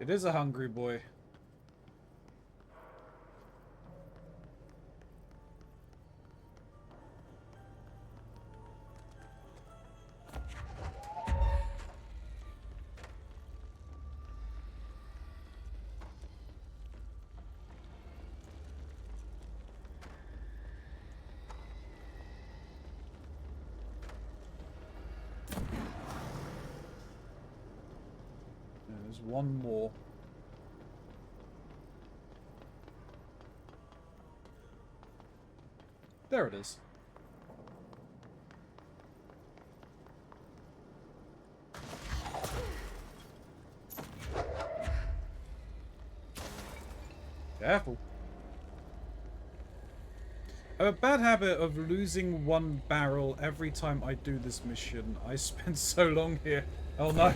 It is a hungry boy. There's one more. There it is. Careful. I have a bad habit of losing one barrel every time I do this mission. I spent so long here. Oh no.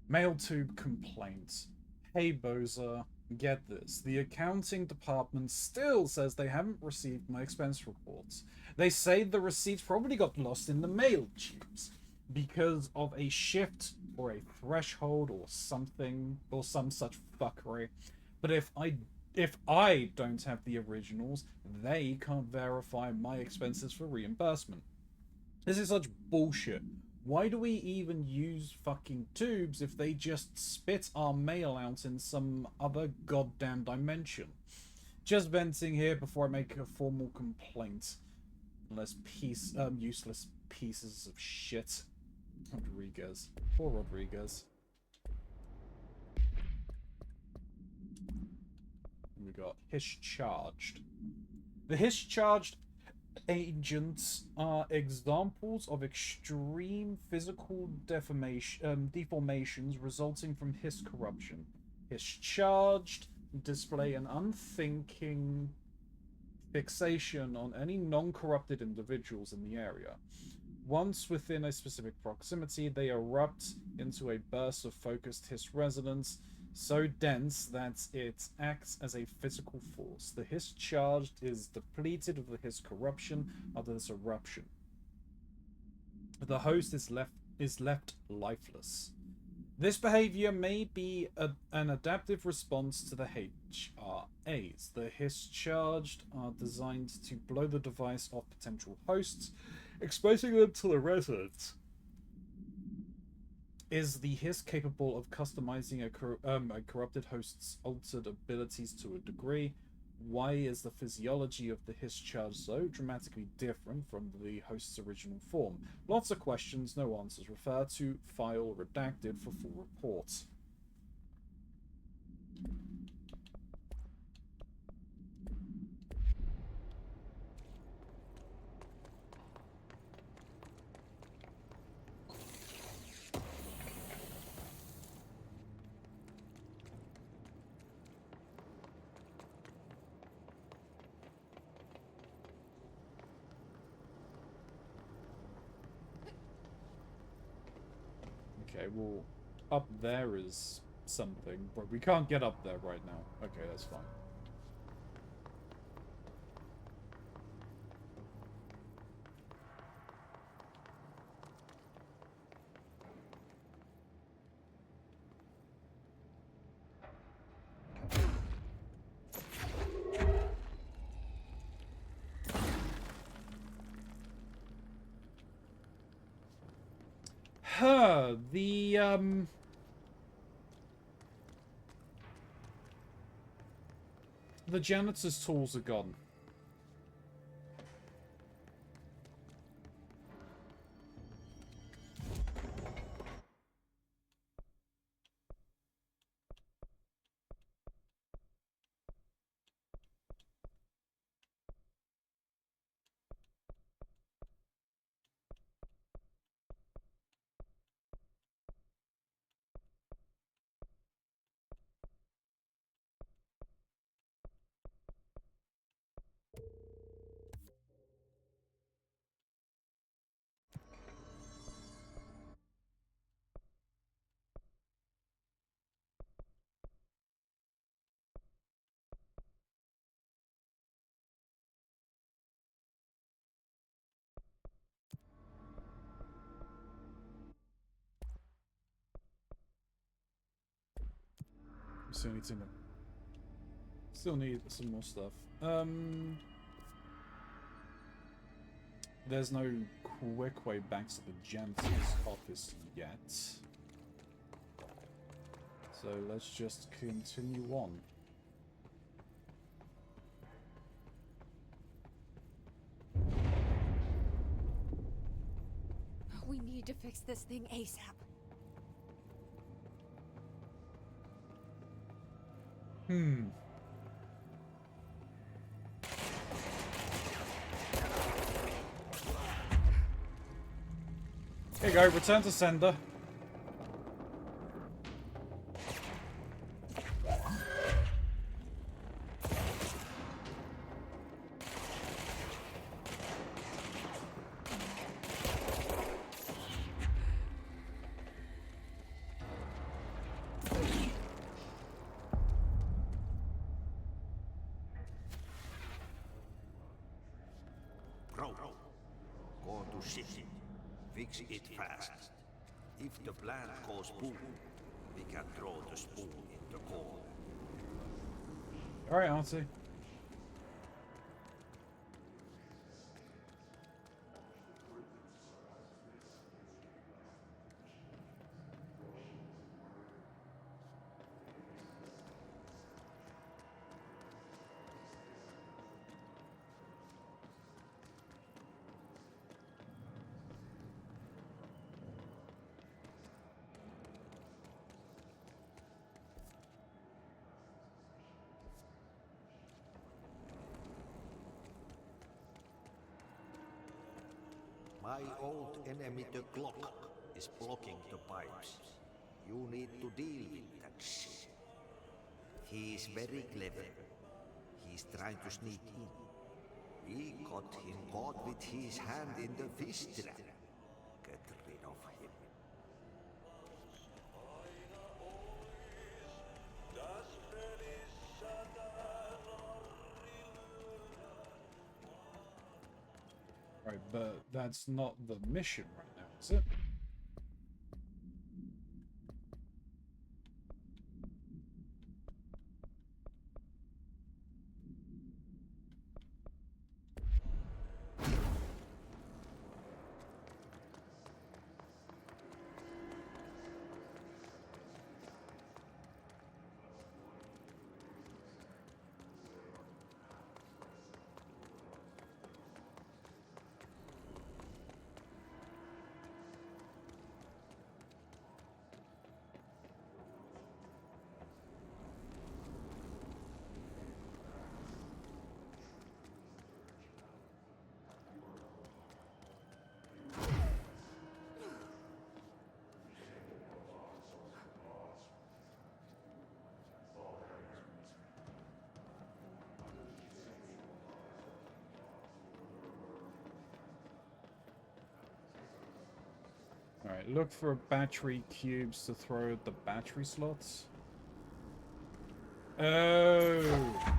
Mail tube complaints. Hey Boza, get this. The accounting department still says they haven't received my expense reports. They say the receipts probably got lost in the mail tubes because of a shift or a threshold or something or some such fuckery. But if I don't have the originals, they can't verify my expenses for reimbursement. This is such bullshit. Why do we even use fucking tubes if they just spit our mail out in some other goddamn dimension? Just venting here before I make a formal complaint. Useless pieces of shit. Rodriguez. Poor Rodriguez. We got discharged. The discharged agents are examples of extreme physical deformations resulting from his corruption. Discharged display an unthinking fixation on any non-corrupted individuals in the area. Once within a specific proximity, they erupt into a burst of focused Hiss resonance, so dense that it acts as a physical force. The Hiss charged is depleted of the Hiss corruption after this eruption. The host is left lifeless. This behavior may be an adaptive response to the HRAs. The Hiss charged are designed to blow the device off potential hosts, exposing them to the resonance. Is the Hiss capable of customizing a corrupted host's altered abilities to a degree? Why is the physiology of the Hiss charge so dramatically different from the host's original form? Lots of questions, no answers. Refer to file redacted for full report. Okay, well, up there is something, but we can't get up there right now. Okay, that's fine. The janitor's tools are gone. Still need some more stuff. There's no quick way back to the janitor's office yet. So let's just continue on. We need to fix this thing ASAP. Here you go, return to sender. broke. Go to city. Fix it fast. If the plant goes boom, we can throw the spoon in the corner. Alright, Auntie. My old enemy, the clock, is blocking the pipes. You need to deal with that shit. He is very clever. He's trying to sneak in. We got him caught with his hand in the fish trap. Get rid of him. Right, but that's not the mission right now, is it? Alright, look for battery cubes to throw at the battery slots. Oh!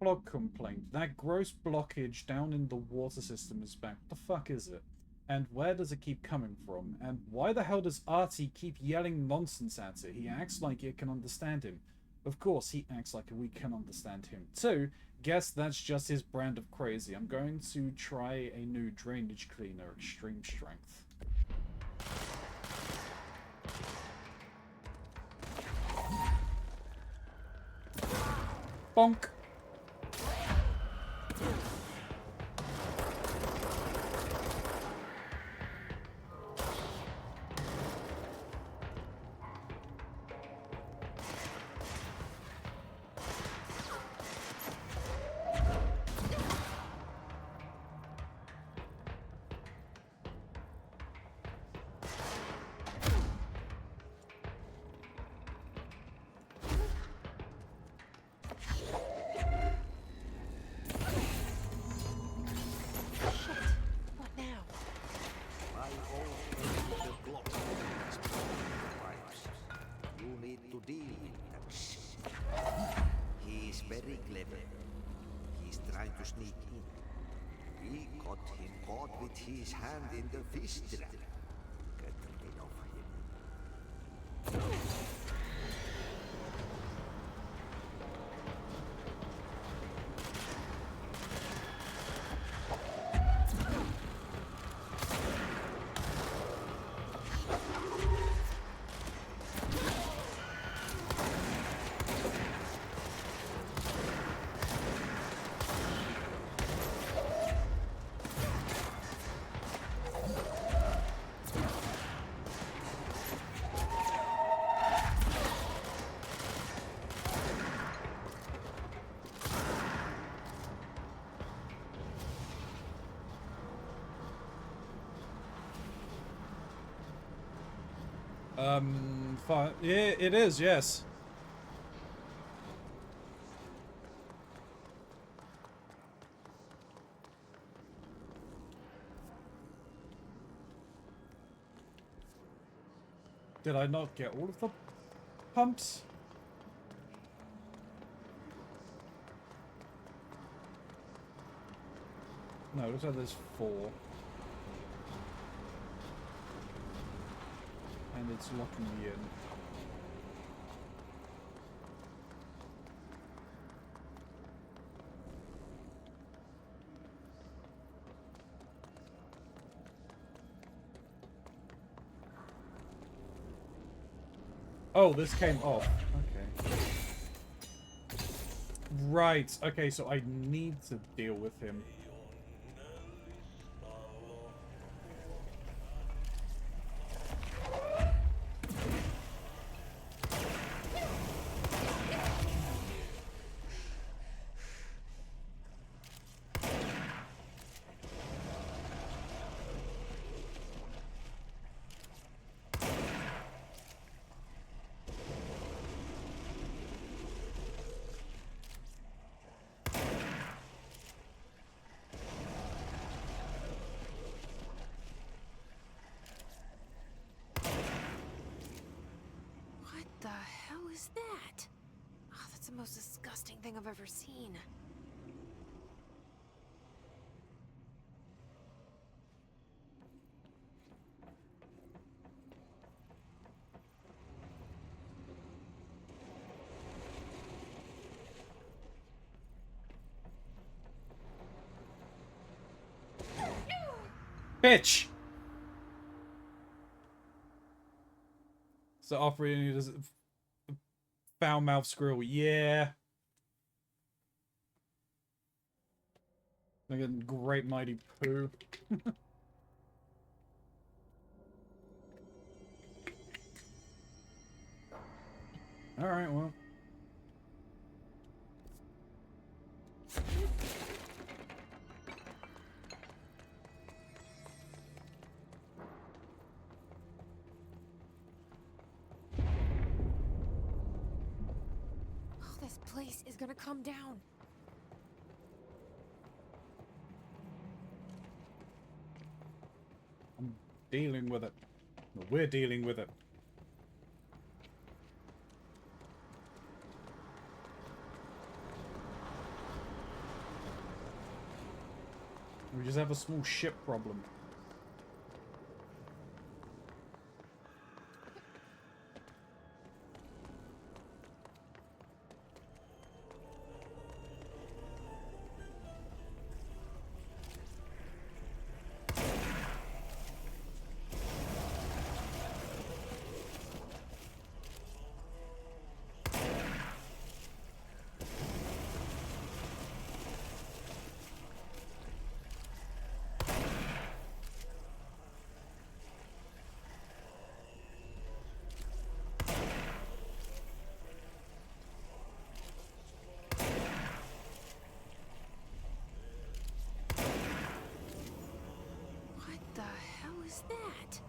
Clog complaint. That gross blockage down in the water system is back. What the fuck is it? And where does it keep coming from? And why the hell does Artie keep yelling nonsense at it? He acts like it can understand him. Of course, he acts like we can understand him too. Guess that's just his brand of crazy. I'm going to try a new drainage cleaner, extreme strength. Bonk! His hand in the fish trap. Get rid of him. Yeah, it is, yes. Did I not get all of the pumps? No, it looks like there's 4. And it's locking me in. Oh, this came off. Okay. Right. Okay, so I need to deal with him. The hell is that? Oh, that's the most disgusting thing I've ever seen. Bitch! So operating does foul mouth squirrel, yeah. Like a great mighty poo. Alright, well. Oh, this place is gonna come down. I'm dealing with it. We're dealing with it. We just have a small ship problem. That?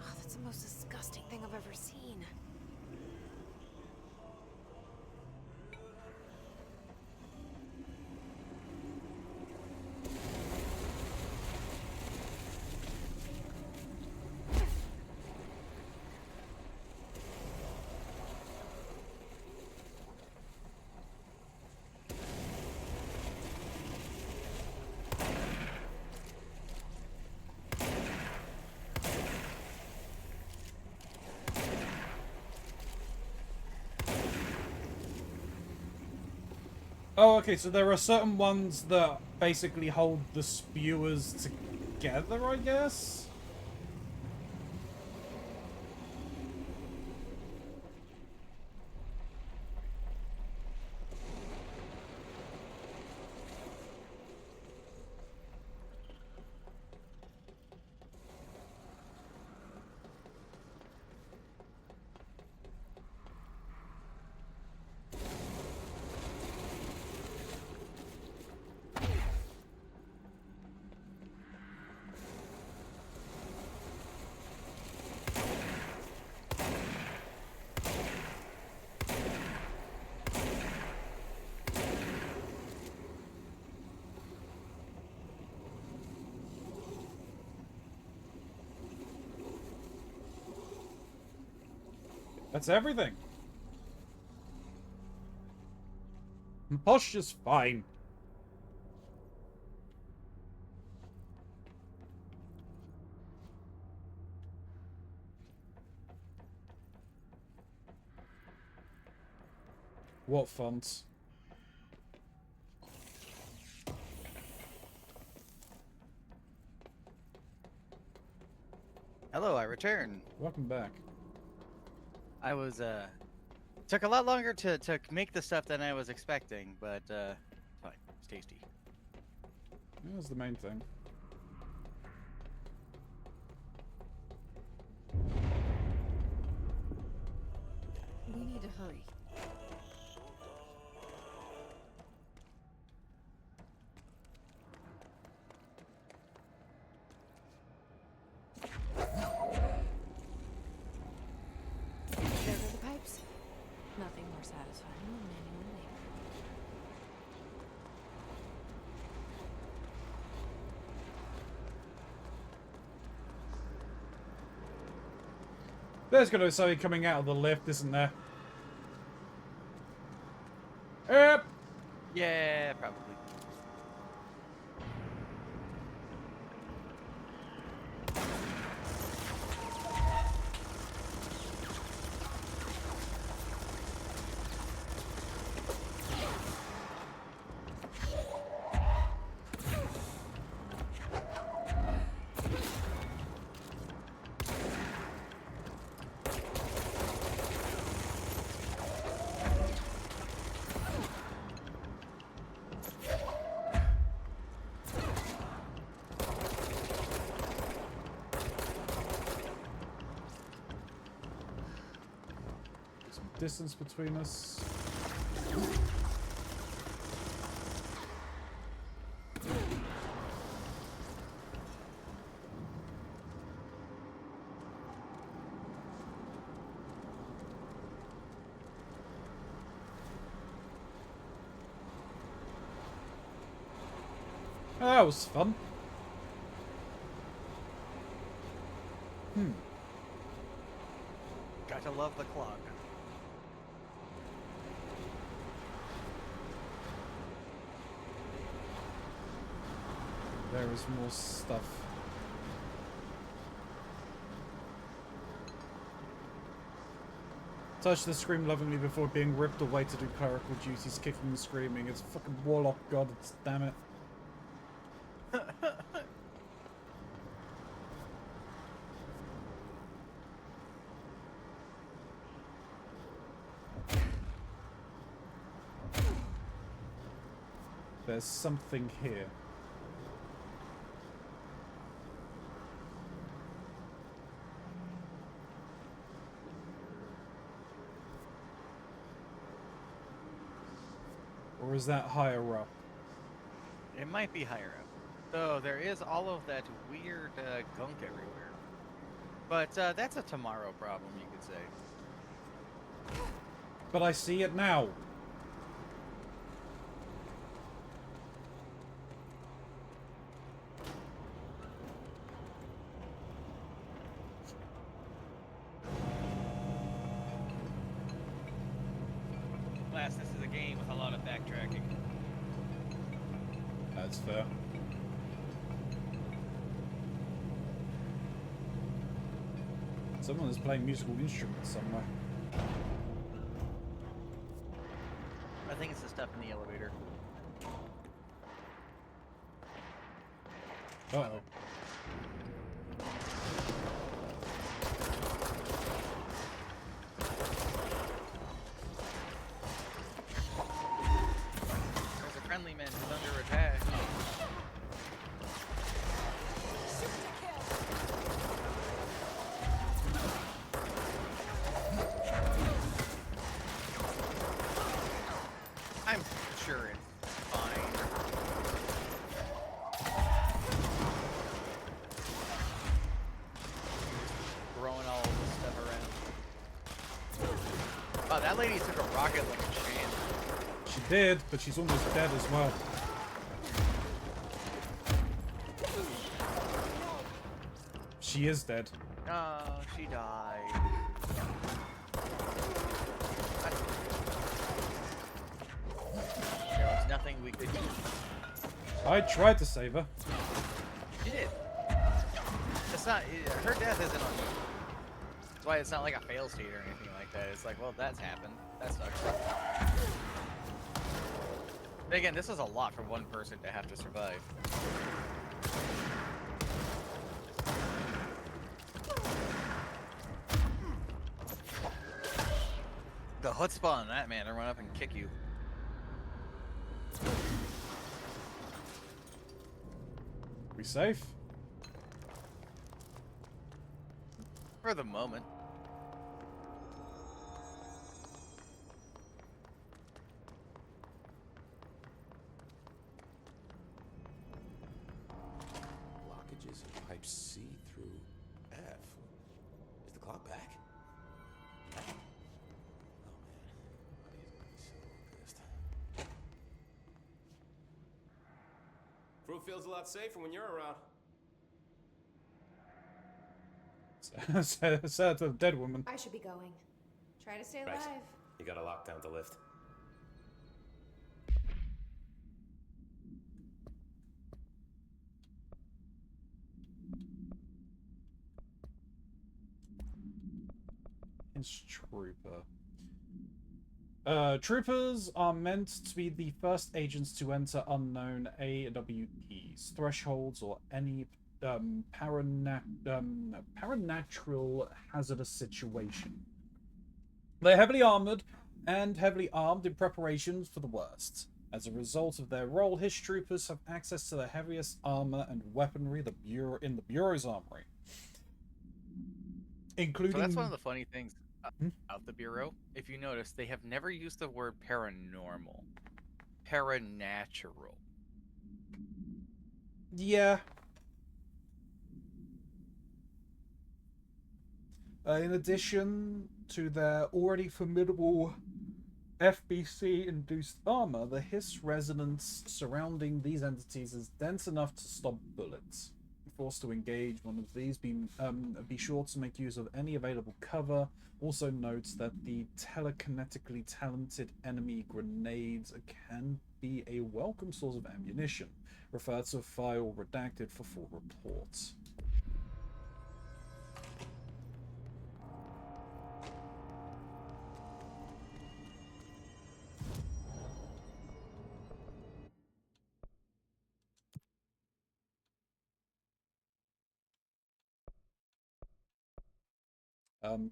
Oh, that's the most disgusting thing I've ever seen. Oh, okay, so there are certain ones that basically hold the spewers together, I guess? That's everything. Posture's fine. What fonts? Hello, I return. Welcome back. I was, took a lot longer to make the stuff than I was expecting, but, fine. It's tasty. That was the main thing. We need to hurry. There go the pipes. Nothing more satisfying than manual labor. There's gonna be something coming out of the lift, isn't there? Yep. Yeah, probably. Some distance between us. That was fun. Gotta love the clock. There is more stuff. Touch the scream lovingly before being ripped away to do clerical duties, kicking and screaming. It's fucking warlock gods, damn it. There's something here. Or is that higher up? It might be higher up. Though there is all of that weird gunk everywhere. But that's a tomorrow problem, you could say. But I see it now. Alas, this is a game with a lot of backtracking. That's fair. Someone is playing musical instruments somewhere. I think it's the stuff in the elevator. Uh-oh. There's a friendly man who's under attack. I'm sure it's fine. Throwing all this stuff around. Oh, that lady took a rocket like a champ. She did, but she's almost dead as well. She is dead. Oh, she died. They do. I tried to save her. She did. It's not. Her death isn't on you. That's why it's not like a fail state or anything like that. It's like, well, that's happened. That sucks. But again, this is a lot for one person to have to survive. The chutzpah on that man to run up and kick you. We safe? For the moment. Blockages in pipe C through F. Is the clock back? Oh man, Buddy's gonna be so pissed. Fruit feels a lot safer when you're around. Sad to the dead woman. I should be going. Try to stay alive. Right. You gotta lock down the lift. It's Trooper. Troopers are meant to be the first agents to enter unknown AWEs, thresholds, or any paranatural hazardous situation. They're heavily armored and heavily armed in preparation for the worst. As a result of their role, his troopers have access to the heaviest armor and weaponry in the Bureau's armory. Including... So that's one of the funny things about the Bureau. If you notice, they have never used the word paranormal. Paranatural. Yeah. In addition to their already formidable FBC-induced armor, the hiss resonance surrounding these entities is dense enough to stop bullets. Forced to engage one of these, be sure to make use of any available cover. Also notes that the telekinetically talented enemy grenades can be a welcome source of ammunition. Refer to file redacted for full reports.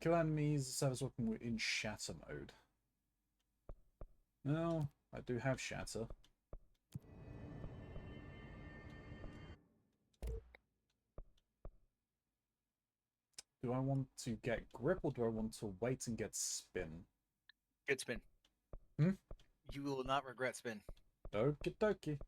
Kill enemies, service weapon in shatter mode. No, I do have shatter. Do I want to get grip or do I want to wait and get spin? Get spin. Hmm? You will not regret spin. Okie dokie.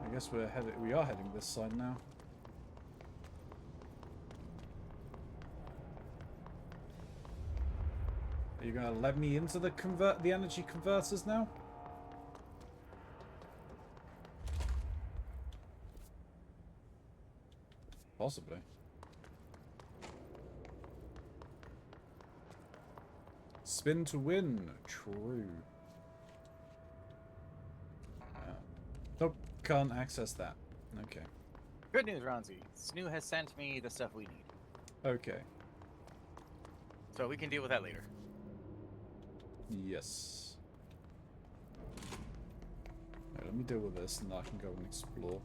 I guess we are heading this side now. Are you gonna let me into the energy converters now? Possibly. Spin to win. True. Nope, can't access that. Okay. Good news, Ronzi. Snoo has sent me the stuff we need. Okay. So we can deal with that later. Yes. Right, let me deal with this and then I can go and explore.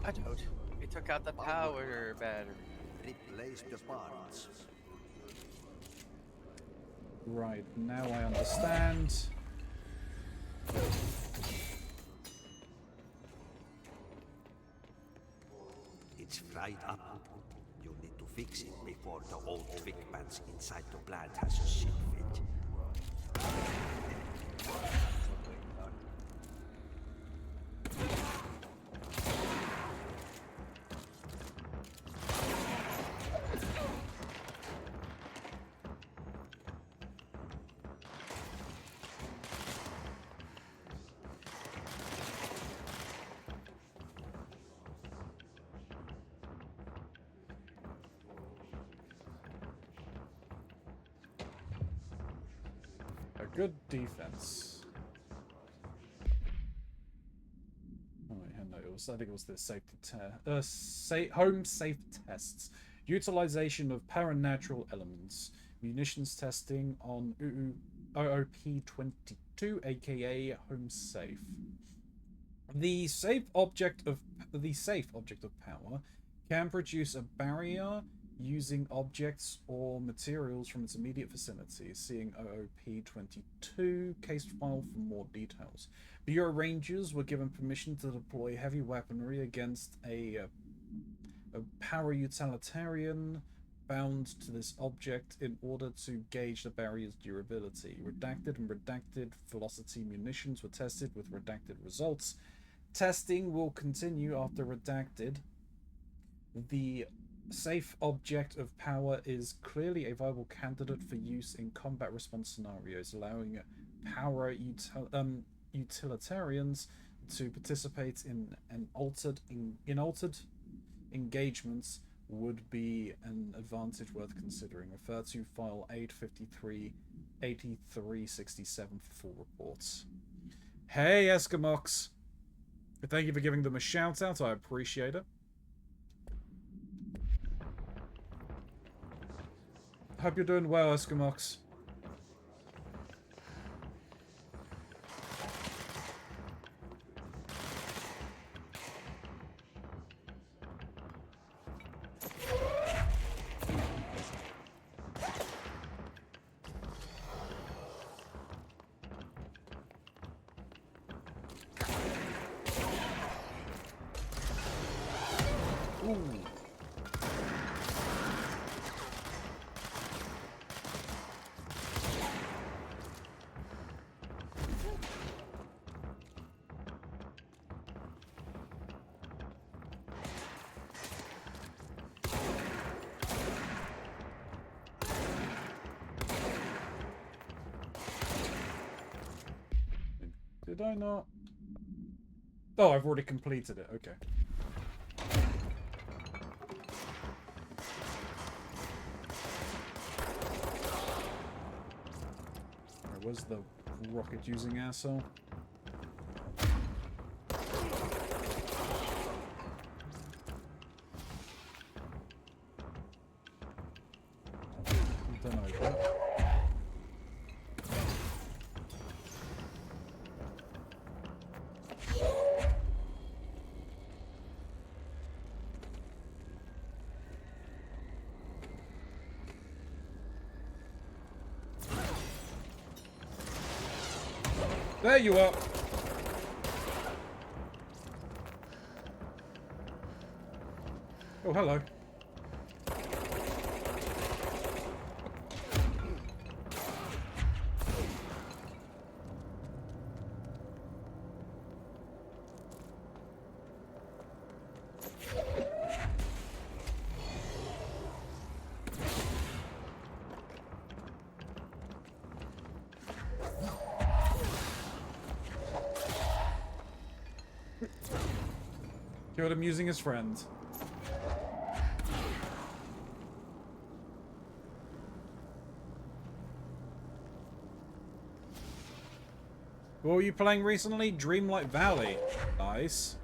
I don't. It took out the power battery. Replace the parts. Right, now I understand. It's fried up. You need to fix it before the old Vic pants inside the plant has a shit fit. Good defense. Oh wait, no, I think it was the safety home safe tests. Utilization of paranatural elements. Munitions testing on OOP-22, aka home safe. The safe object of power can produce a barrier using objects or materials from its immediate vicinity. Seeing OOP-22 case file for more details. Bureau Rangers were given permission to deploy heavy weaponry against a power utilitarian bound to this object in order to gauge the barrier's durability. Redacted and redacted velocity munitions were tested with redacted results. Testing will continue after redacted. The safe object of power is clearly a viable candidate for use in combat response scenarios, allowing power utilitarians to participate in altered engagements would be an advantage worth considering. Refer to file 853-8367 for full reports. Hey, Eskimox! Thank you for giving them a shout out. I appreciate it. Hope you're doing well, Eskimox. Did I not? Oh, I've already completed it. Okay. Where was the rocket using asshole? Don't know. There you are. Oh, hello. Killed him using his friend. What were you playing recently? Dreamlight Valley. Nice.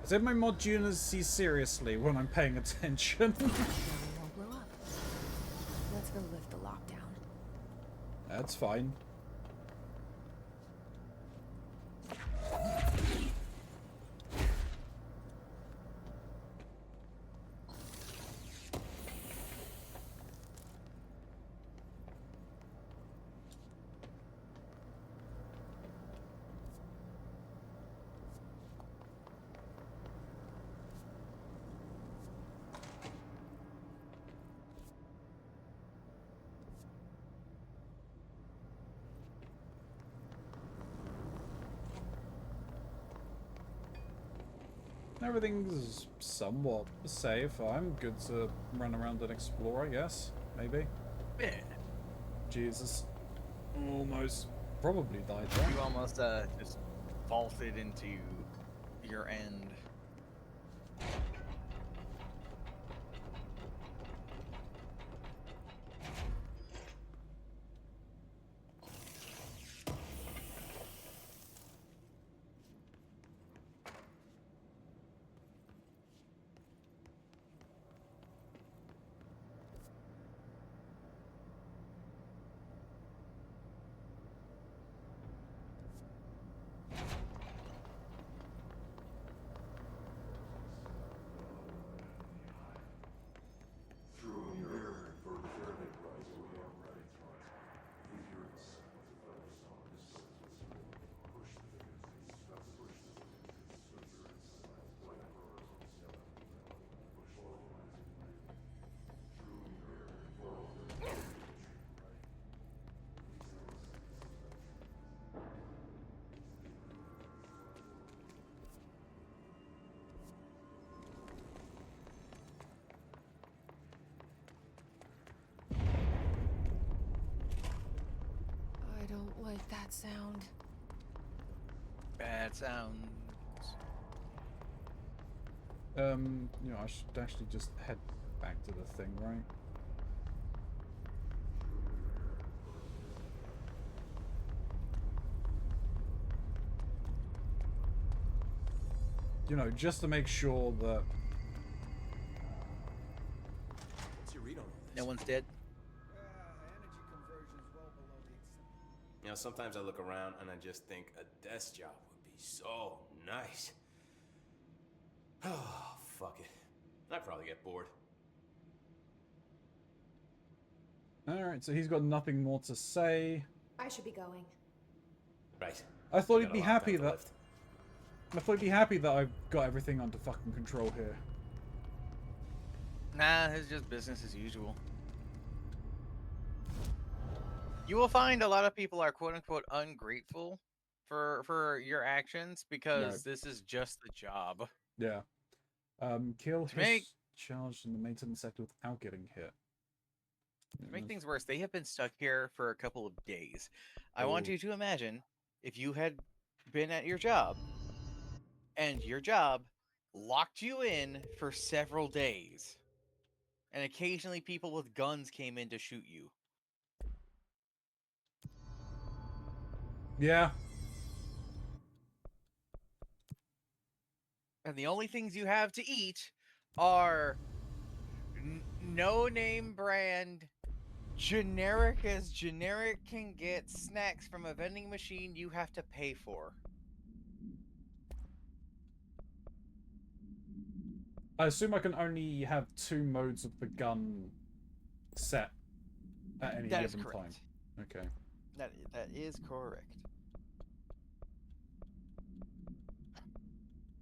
I said my mod tuners see seriously when I'm paying attention. Won't blow up. Let's go lift the lockdown. That's fine. Everything's somewhat safe. I'm good to run around and explore, I guess. Maybe. Yeah. Jesus. Almost. Probably died there. You almost just vaulted into your end. that sound? Bad sounds. You know, I should actually just head back to the thing, right? You know, just to make sure that... What's your read on all this? No one's dead. You know, sometimes I look around and I just think a desk job would be so nice. Oh, fuck it. I'd probably get bored. Alright, so he's got nothing more to say. I should be going. Right. I thought We he'd got be a lot happy down to that... lift. I thought he'd be happy that I've got everything under fucking control here. Nah, it's just business as usual. You will find a lot of people are quote unquote ungrateful for your actions because this is just the job. Yeah. Kill To make- his charged in the maintenance sector without getting hit. To make things worse, they have been stuck here for a couple of days. I want you to imagine if you had been at your job and your job locked you in for several days and occasionally people with guns came in to shoot you. Yeah. And the only things you have to eat are no-name brand, generic as generic can get snacks from a vending machine you have to pay for. I assume I can only have 2 modes of the gun set at any That is given time. correct. Okay. That is correct.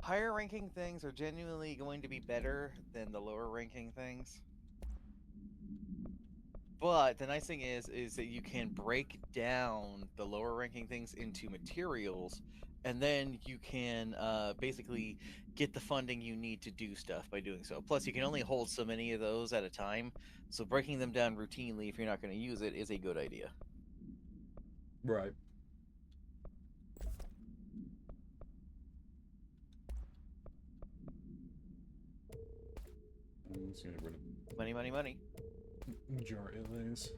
Higher ranking things are genuinely going to be better than the lower ranking things. But the nice thing is that you can break down the lower ranking things into materials, and then you can basically get the funding you need to do stuff by doing so. Plus, you can only hold so many of those at a time, so breaking them down routinely if you're not going to use it is a good idea. Right. I'm just gonna get rid of Money, money, money. majority of these.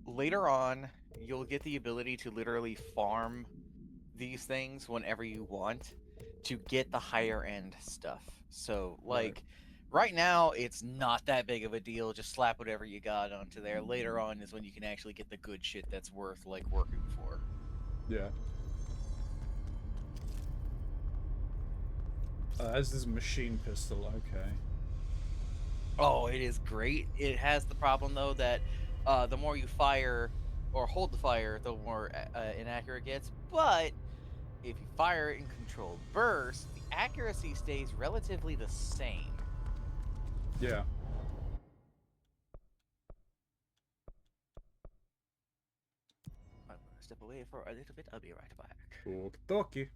Later on, you'll get the ability to literally farm these things whenever you want to get the higher end stuff. So, like, right now, it's not that big of a deal. Just slap whatever you got onto there. Later on is when you can actually get the good shit that's worth, like, working for. Yeah. As this machine pistol, okay. Oh, it is great. It has the problem, though, that the more you fire or hold the fire, the more inaccurate it gets. But if you fire it in controlled bursts, the accuracy stays relatively the same. Yeah. I'm going to step away for a little bit. I'll be right back. Okie-dokie.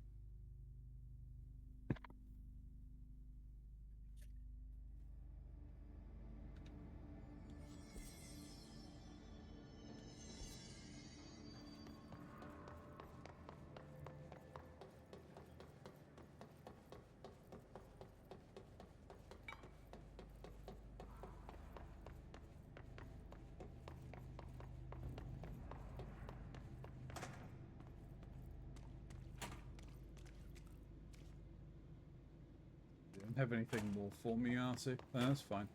Don't have anything more for me, Artie. That's fine.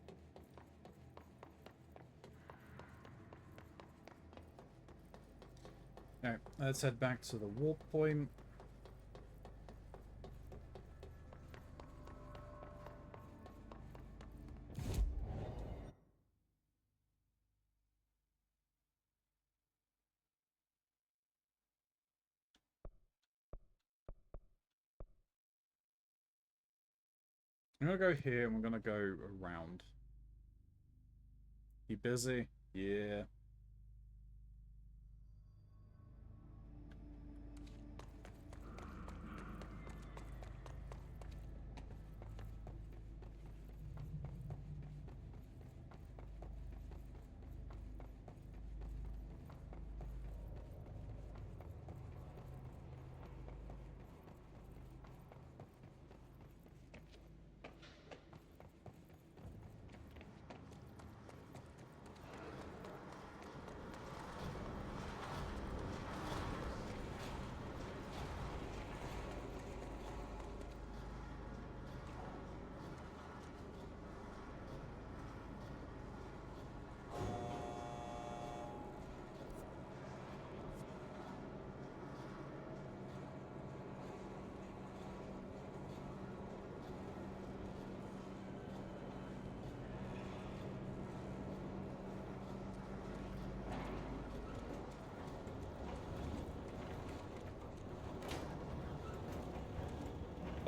Alright, let's head back to the warp point. I'm gonna go here and we're gonna go around. You busy? Yeah.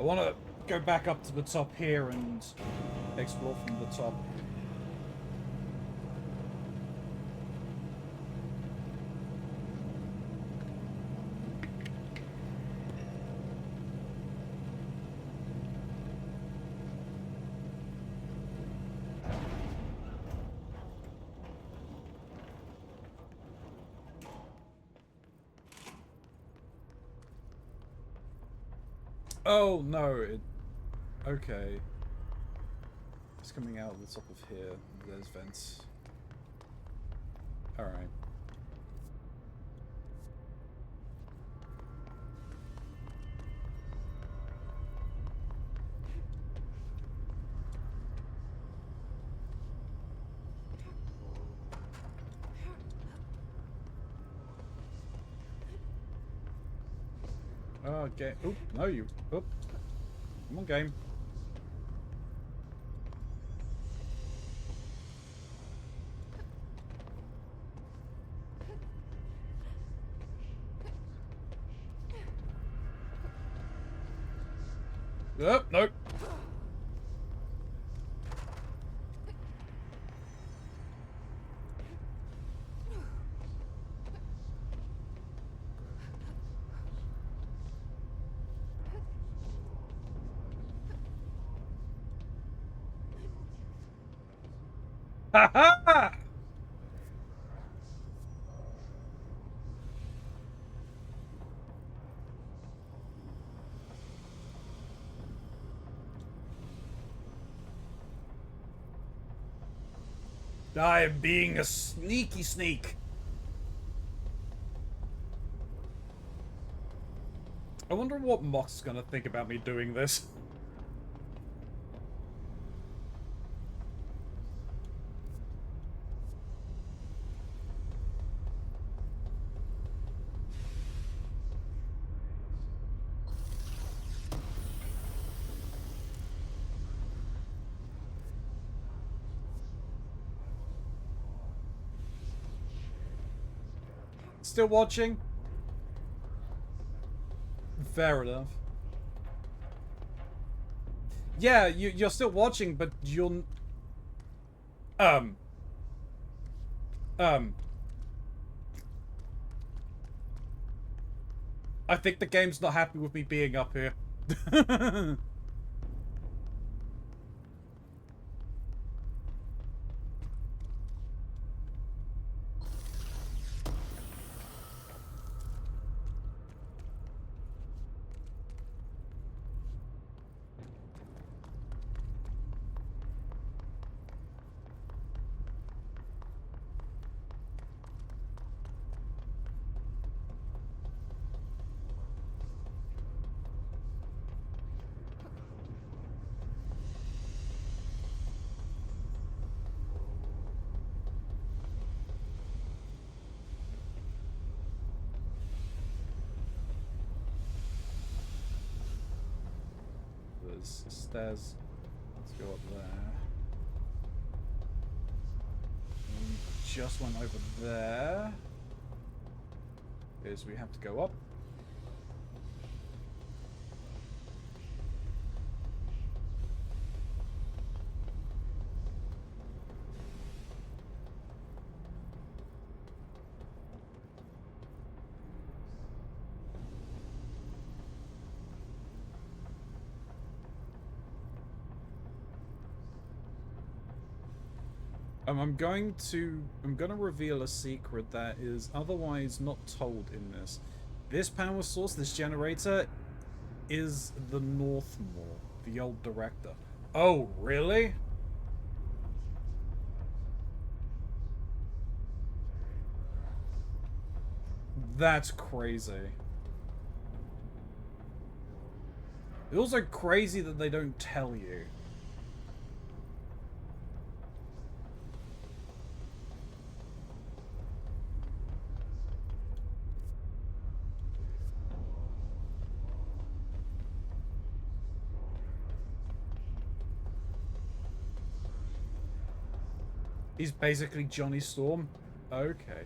I want to go back up to the top here and explore from the top. Oh, no. Okay. It's coming out of the top of here. There's vents. Alright. Okay. Oop, no, you. Oop. Come on, game. Nope. Ha ha! I am being a sneaky sneak. I wonder what Mock's gonna think about me doing this. Still watching? Fair enough. Yeah, you're still watching, but you're... I think the game's not happy with me being up here. There's stairs. Let's go up there. And just went over there. Is we have to go up. I'm gonna reveal a secret that is otherwise not told in this. This power source, this generator, is the Northmore, the old director. Oh, really? That's crazy. It's also crazy that they don't tell you. He's basically Johnny Storm? Okay.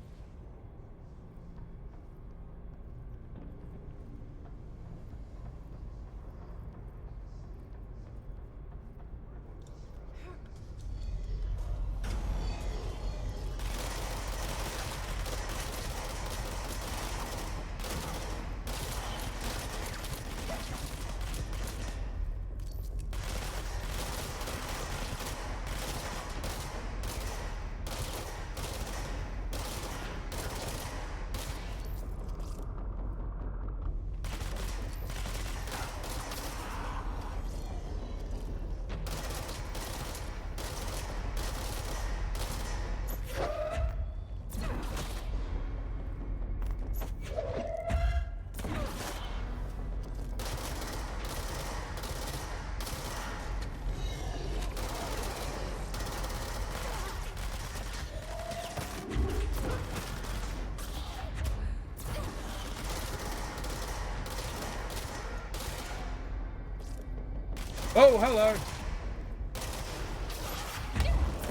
Oh, hello.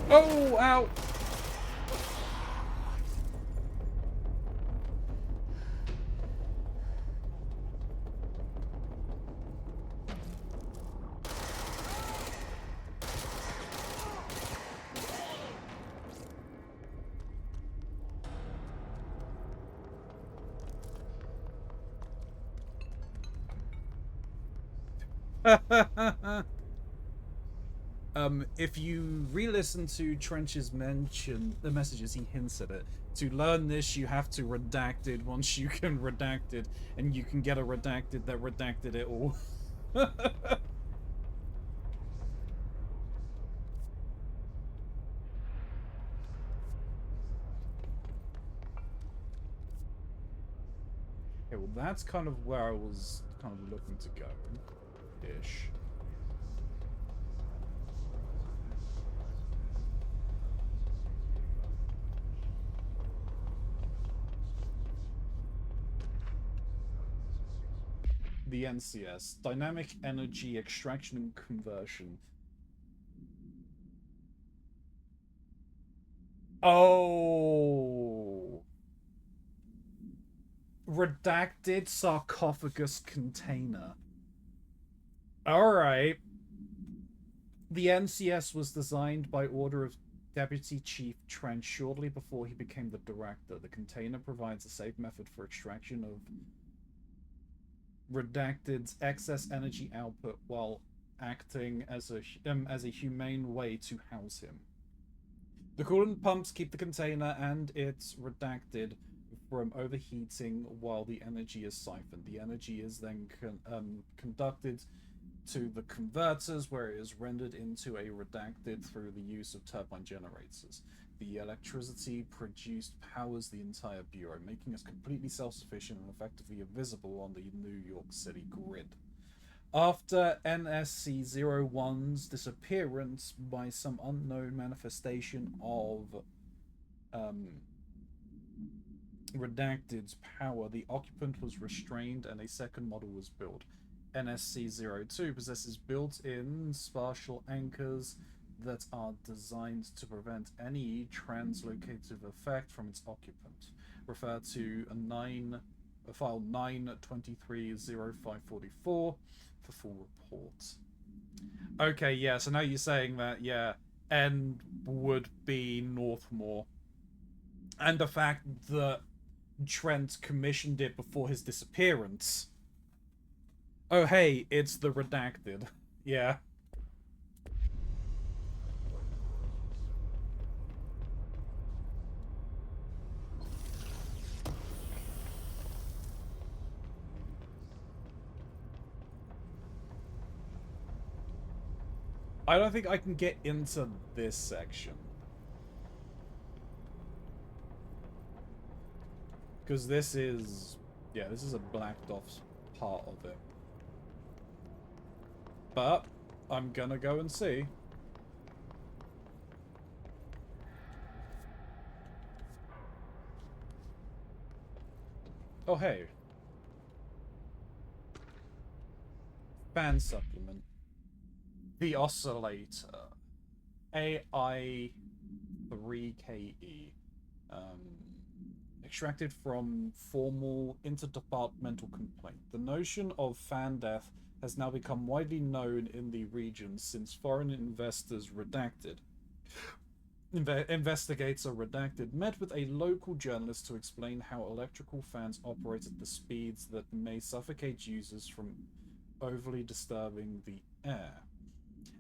Oh, ow. If you re-listen to Trench's the messages, he hints at it. To learn this, you have to redacted. Once you can redacted, and you can get a redacted that redacted it all. Okay, well that's kind of where I was kind of looking to go, ish. The NCS, Dynamic Energy Extraction and Conversion. Oh. Redacted sarcophagus container. Alright. The NCS was designed by order of Deputy Chief Trench shortly before he became the director. The container provides a safe method for extraction of Redacted's excess energy output while acting as a humane way to house him. The coolant pumps keep the container and its Redacted from overheating while the energy is siphoned. The energy is then conducted to the converters, where it is rendered into a Redacted through the use of turbine generators. The electricity produced powers the entire bureau, making us completely self-sufficient and effectively invisible on the New York City grid. After NSC-01's disappearance by some unknown manifestation of Redacted's power, the occupant was restrained and a second model was built. NSC-02 possesses built-in spatial anchors that are designed to prevent any translocative effect from its occupant. Refer to file 9230544 for full report. Okay, yeah, so now you're saying that, yeah, N would be Northmore. And the fact that Trent commissioned it before his disappearance. Oh, hey, it's the Redacted. Yeah. I don't think I can get into this section. Because this is... yeah, this is a blacked off part of it. But I'm gonna go and see. Oh, hey. Fan supplement. The oscillator. AI3KE. Extracted from formal interdepartmental complaint. The notion of fan death has now become widely known in the region since foreign investigators Redacted met with a local journalist to explain how electrical fans operate at the speeds that may suffocate users from overly disturbing the air.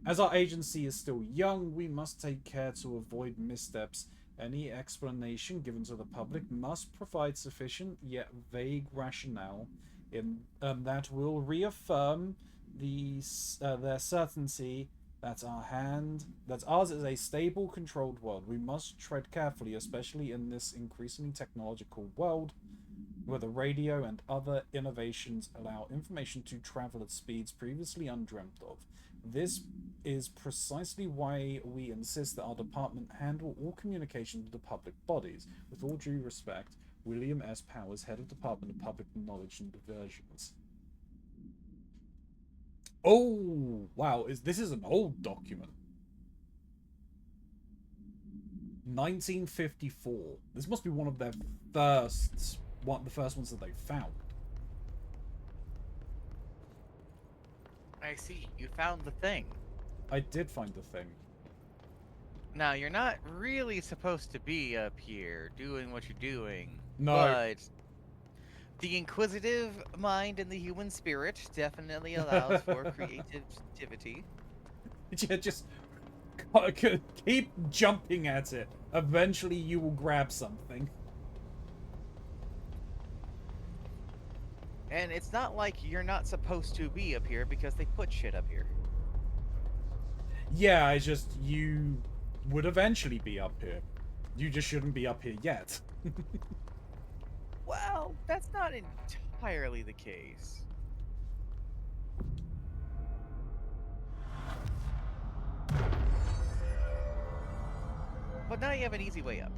As our agency is still young, we must take care to avoid missteps. Any explanation given to the public must provide sufficient yet vague rationale that will reaffirm their certainty that ours is a stable, controlled world. We must tread carefully, especially in this increasingly technological world, where the radio and other innovations allow information to travel at speeds previously undreamt of. This is precisely why we insist that our department handle all communication with the public bodies. With all due respect, William S. Powers, Head of Department of Public Knowledge and Diversions. Oh! Wow, this is an old document. 1954. This must be one of their the first ones that they found. I see. You found the thing. I did find the thing. Now, you're not really supposed to be up here doing what you're doing. No. But the inquisitive mind and the human spirit definitely allows for creativity. Yeah, just keep jumping at it. Eventually you will grab something. And it's not like you're not supposed to be up here because they put shit up here. Yeah, it's just you would eventually be up here. You just shouldn't be up here yet. Well, that's not entirely the case. But now you have an easy way up.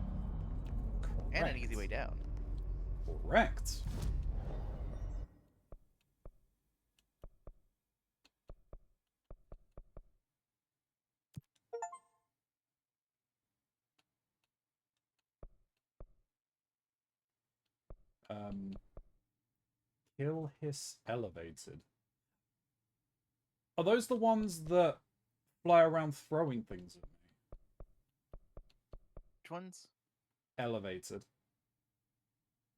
Correct. And an easy way down. Correct. Kill hiss elevated. Are those the ones that fly around throwing things at me? Which ones? Elevated.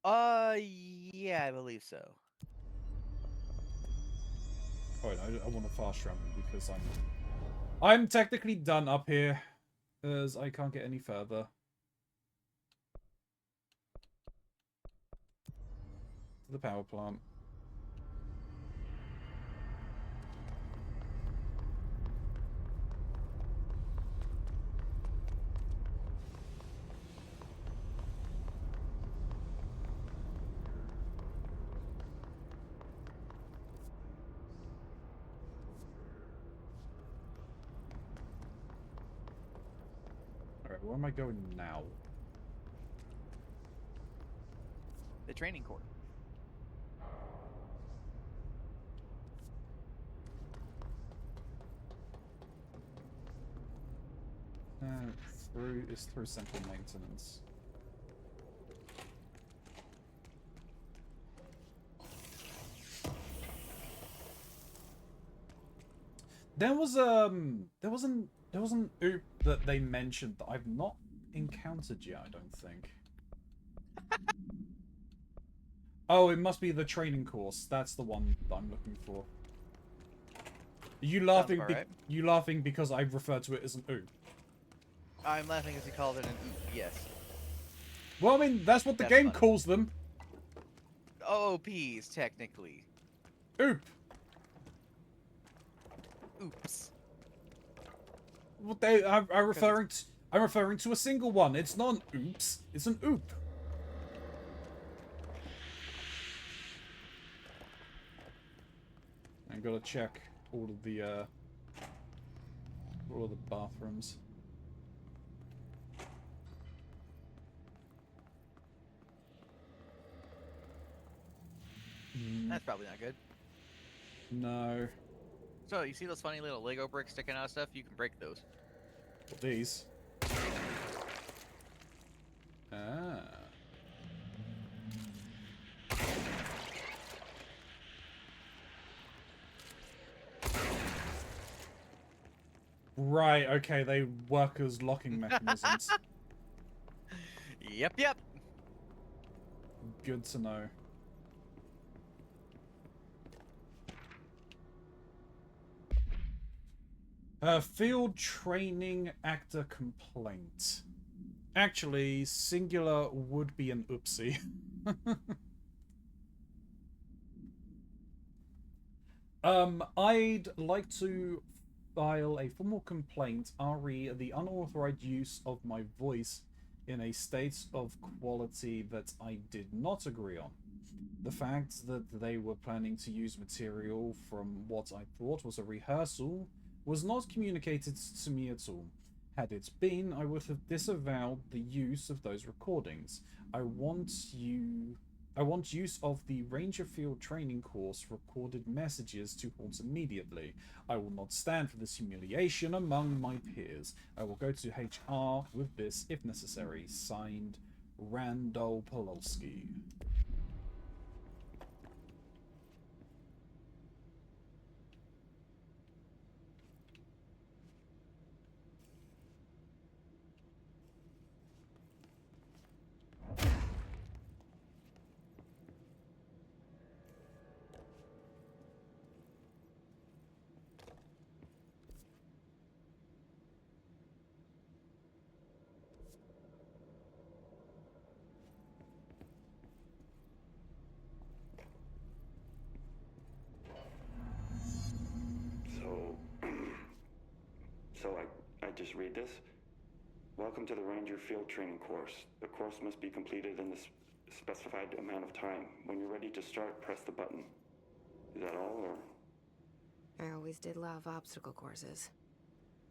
Yeah, I believe so. Alright, I want to fast travel because I'm technically done up here, as I can't get any further. To the power plant. Alright, where am I going now? The training court. Through central maintenance. There was an oop that they mentioned that I've not encountered yet, I don't think. Oh, it must be the training course. That's the one that I'm looking for. You laughing? You laughing because I refer to it as an oop? I'm laughing as he called it an oop. Yes. Well, I mean that's what the game calls them. OOPs, technically. Oop. Oops. Well, I'm referring to a single one. It's not an oops. It's an oop. I gotta check all of the bathrooms. That's probably not good. No. So, you see those funny little Lego bricks sticking out of stuff? You can break those. Well, these. Ah. Right, okay, they work as locking mechanisms. Yep. Good to know. Field training actor complaint. Actually, singular would be an oopsie. I'd like to file a formal complaint re the unauthorized use of my voice in a state of quality that I did not agree on. The fact that they were planning to use material from what I thought was a rehearsal was not communicated to me at all. Had it been, I would have disavowed the use of those recordings. I want you I want use of the Ranger Field training course recorded messages to halt immediately. I will not stand for this humiliation among my peers. I will go to HR with this if necessary. Signed, Randall Polowski. So I just read this. Welcome to the Ranger Field Training course. The course must be completed in the specified amount of time. When you're ready to start, press the button. Is that all, or? I always did love obstacle courses.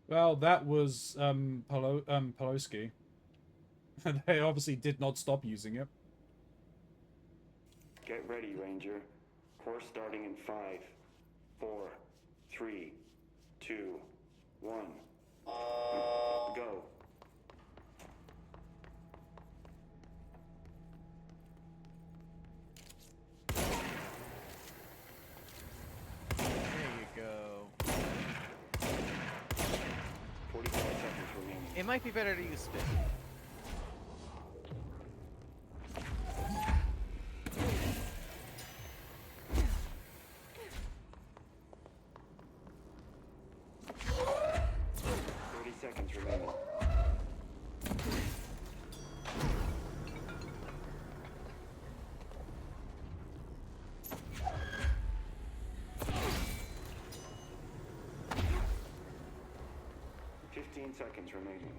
Well, that was Polowski. They obviously did not stop using it. Get ready, Ranger. Course starting in 5, 4, 3, 2, 1. Go. There you go. 45 seconds remaining. It might be better to use spin. Seconds remaining. Seconds remaining.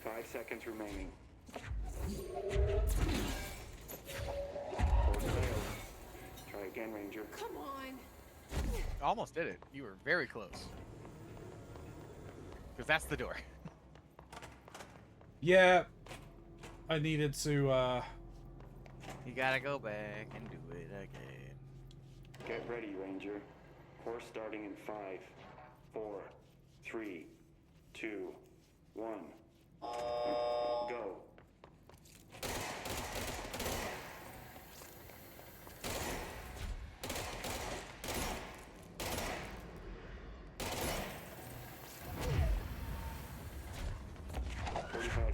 5 seconds remaining. Force failed. Try again, Ranger. Come on. Almost did it. You were very close. Because that's the door. Yeah. I needed to, You gotta go back and do it again. Get ready, Ranger. Course starting in 5, 4, 3, 2, 1. Go.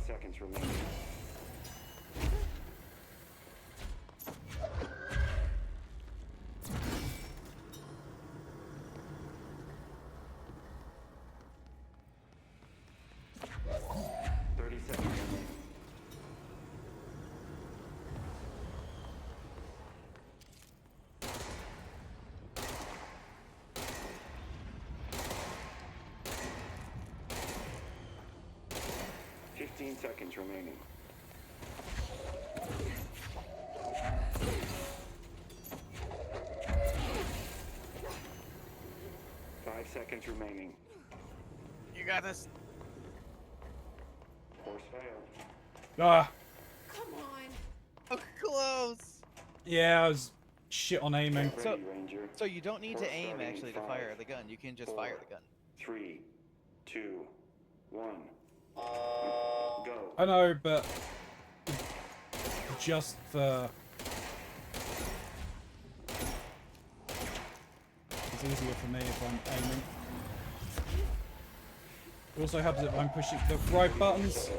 Seconds remaining. Seconds remaining. 5 seconds remaining. You got this. Course failed. Ah. Come on. Oh, close. Yeah, I was shit on aiming. So you don't need to aim actually to fire the gun. You can just fire the gun. 3, 2, 1. Go. I know, but just the... It's easier for me if I'm aiming. It also helps if I'm pushing the right buttons.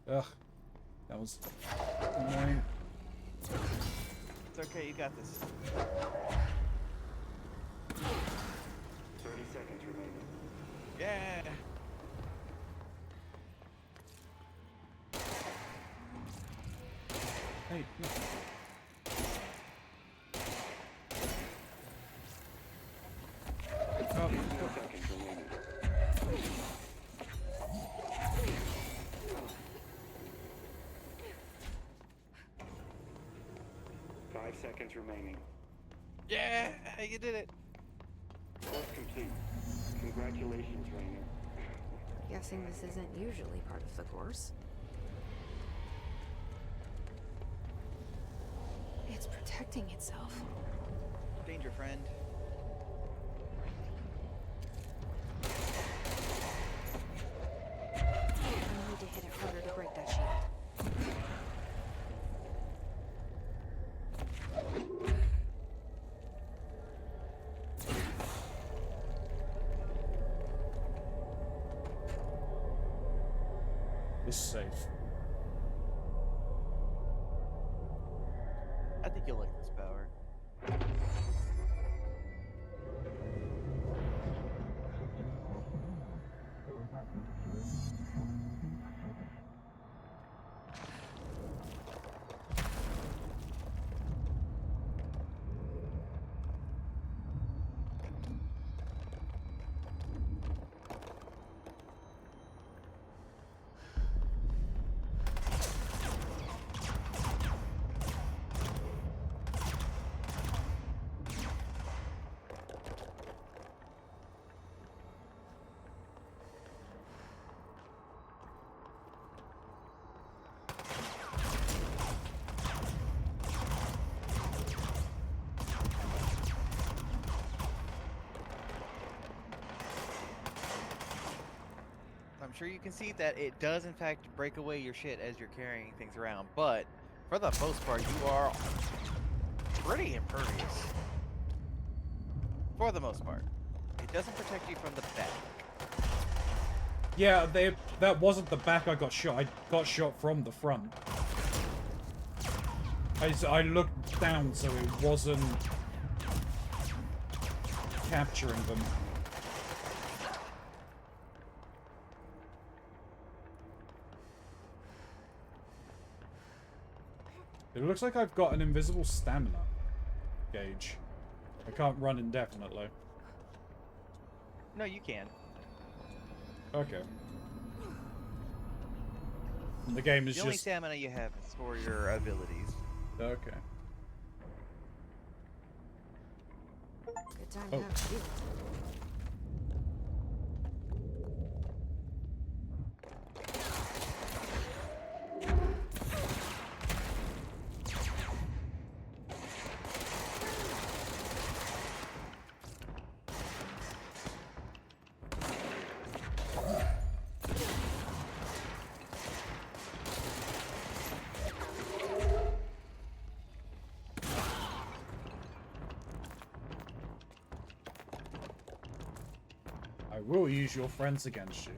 Ugh. That was annoying. It's okay, you got this. 30 seconds remaining. Yeah. Hey, no. Oh, 10 seconds remaining. Five seconds remaining. Yeah, you did it. Course complete. Congratulations, Rainer. Guessing this isn't usually part of the course. It's protecting itself. Danger, friend. I need to hit it harder to break that shield. It's safe. I think you'll like this power. I'm sure you can see that it does in fact break away your shit as you're carrying things around, but for the most part you are pretty impervious. For the most part. It doesn't protect you from the back. Yeah, that wasn't the back I got shot. I got shot from the front. I looked down so it wasn't capturing them. It looks like I've got an invisible stamina gauge. I can't run indefinitely. No, you can. Okay. And the game is The only just... stamina you have is for your abilities. Okay. Good time Oh. to have a shield. I will use your friends against you.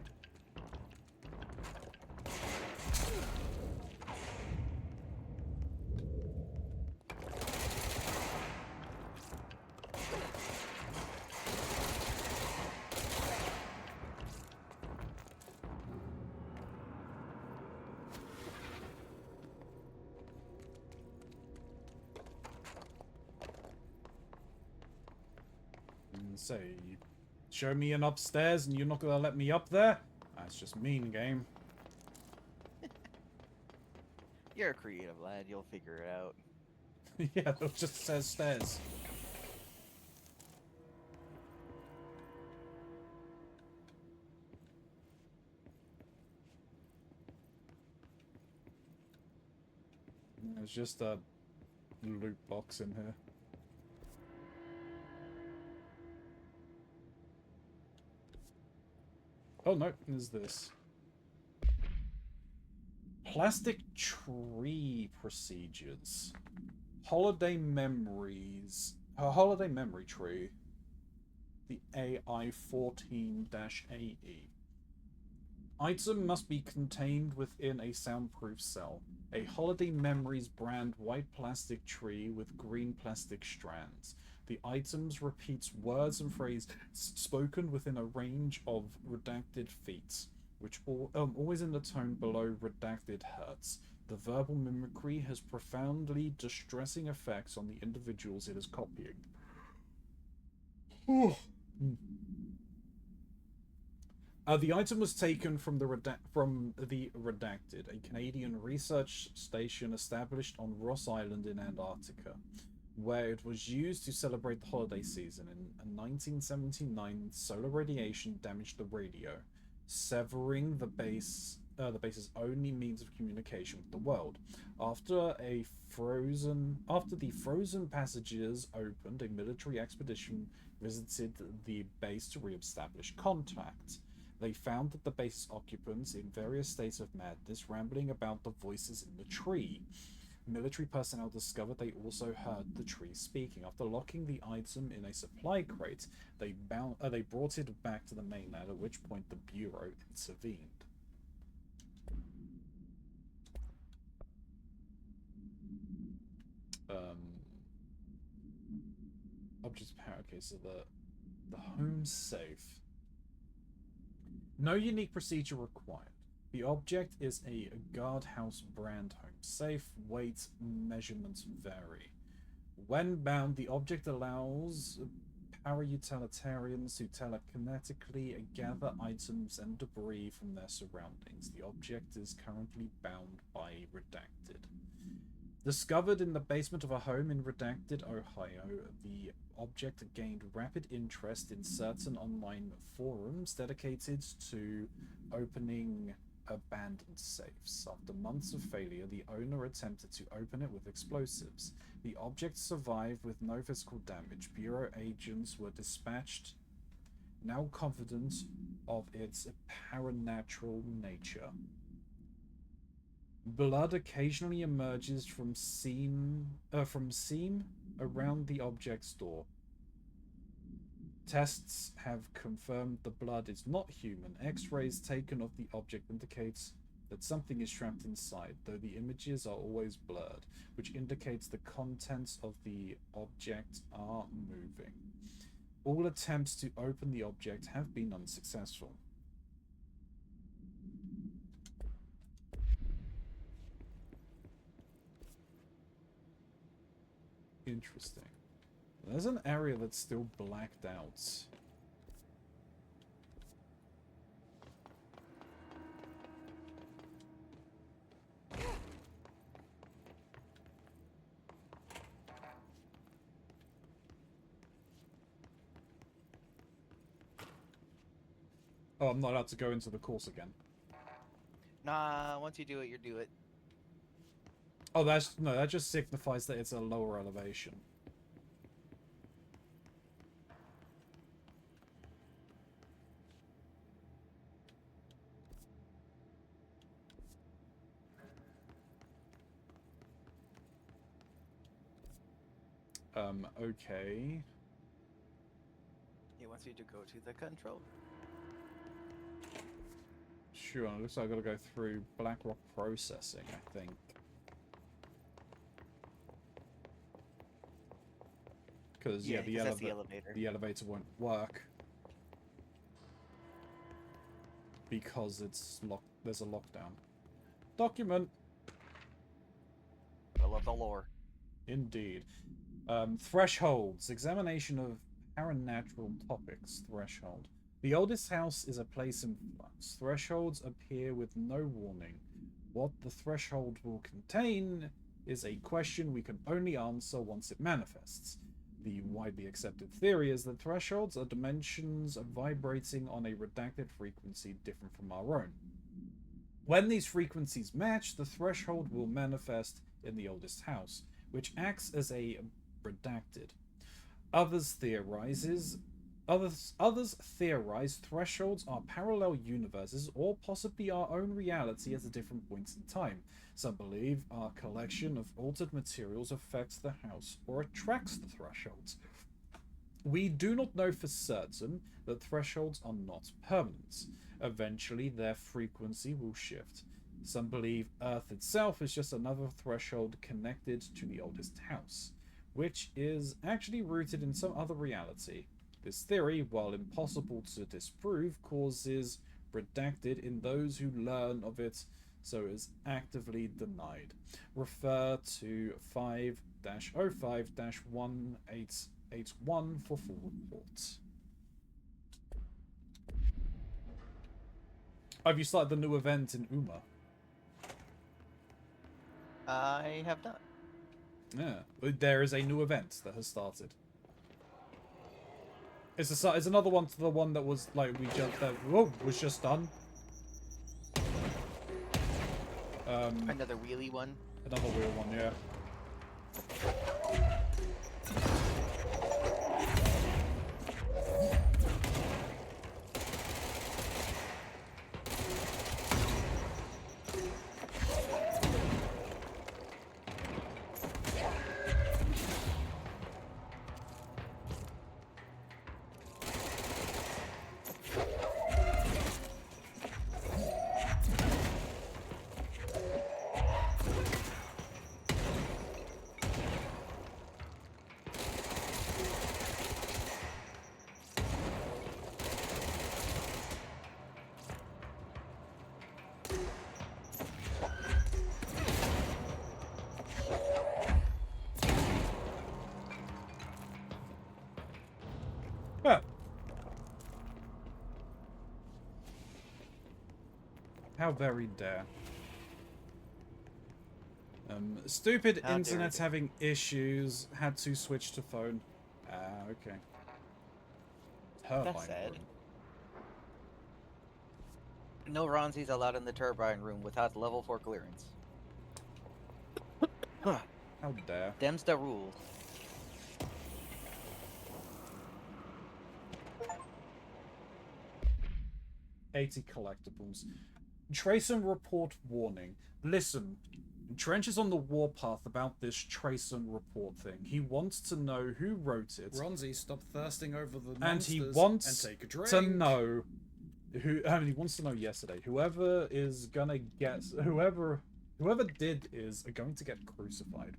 And say, you show me an upstairs and you're not gonna let me up there? That's just mean, game. You're a creative lad, you'll figure it out. Yeah, it just says stairs. There's just a loot box in here. Oh no, there's this. Plastic tree procedures. Holiday memories. A holiday memory tree. The AI-14-AE. Item must be contained within a soundproof cell. A Holiday Memories brand white plastic tree with green plastic strands. The items repeats words and phrases spoken within a range of redacted feet, which always in the tone below redacted hertz. The verbal mimicry has profoundly distressing effects on the individuals it is copying. The item was taken from the Redacted, a Canadian research station established on Ross Island in Antarctica. where it was used to celebrate the holiday season. In 1979, solar radiation damaged the radio, severing the base's only means of communication with the world. After the frozen passages opened, a military expedition visited the base to re-establish contact. They found that the base's occupants, in various states of madness, rambling about the voices in the tree. Military personnel discovered they also heard the tree speaking. After locking the item in a supply crate, they brought it back to the mainland, at which point the Bureau intervened. Objects power. Okay, so the home's safe. No unique procedure required. The object is a guardhouse brand home safe. Weight measurements vary. When bound, the object allows para-utilitarians to telekinetically gather items and debris from their surroundings. The object is currently bound by Redacted. Discovered in the basement of a home in Redacted, Ohio, the object gained rapid interest in certain online forums dedicated to opening abandoned safes. After months of failure, the owner attempted to open it with explosives. The object survived with no physical damage. Bureau agents were dispatched, now confident of its paranatural nature. Blood occasionally emerges from seam around the object's door. Tests have confirmed the blood is not human. X-rays taken of the object indicates that something is trapped inside, though the images are always blurred, which indicates the contents of the object are moving. All attempts to open the object have been unsuccessful. Interesting. There's an area that's still blacked out. Oh, I'm not allowed to go into the course again. Nah, once you do it, you do it. Oh, that just signifies that it's a lower elevation. Okay. He wants you to go to the control. Sure, it looks like I've got to go through Blackrock processing, I think. Because, yeah, the elevator. The elevator won't work. Because it's locked. There's a lockdown. Document. I love the lore. Indeed. Thresholds. Examination of paranatural topics. Threshold. The oldest house is a place in flux. Thresholds appear with no warning. What the threshold will contain is a question we can only answer once it manifests. The widely accepted theory is that thresholds are dimensions vibrating on a redacted frequency different from our own. When these frequencies match, the threshold will manifest in the oldest house, which acts as a redacted. Others theorize thresholds are parallel universes or possibly our own reality at different points in time. Some believe our collection of altered materials affects the house or attracts the thresholds. We do not know for certain that thresholds are not permanent. Eventually, their frequency will shift. Some believe Earth itself is just another threshold connected to the oldest house, which is actually rooted in some other reality. This theory, while impossible to disprove, causes redacted in those who learn of it, so is actively denied. Refer to 5-05-1881 for full report. Have you started the new event in Uma? I have not. Yeah, but there is a new event that has started. It's another one to the one that was like was just done. Another wheelie one. Another wheel one, yeah. Huh. How very dare. Stupid How dare internet's you. having issues. Had to switch to phone. Okay. Turbine That's sad. room. No Ronzi's allowed in the turbine room without level 4 clearance. How dare. Them's the rule. $80 collectibles. Trace and report warning. Listen, Trench is on the warpath about this trace and report thing. He wants to know who wrote it. Ronzi, stop thirsting over the And monsters he wants and take a drink. to know who. I mean, he wants to know yesterday. Whoever is gonna get whoever did is going to get crucified.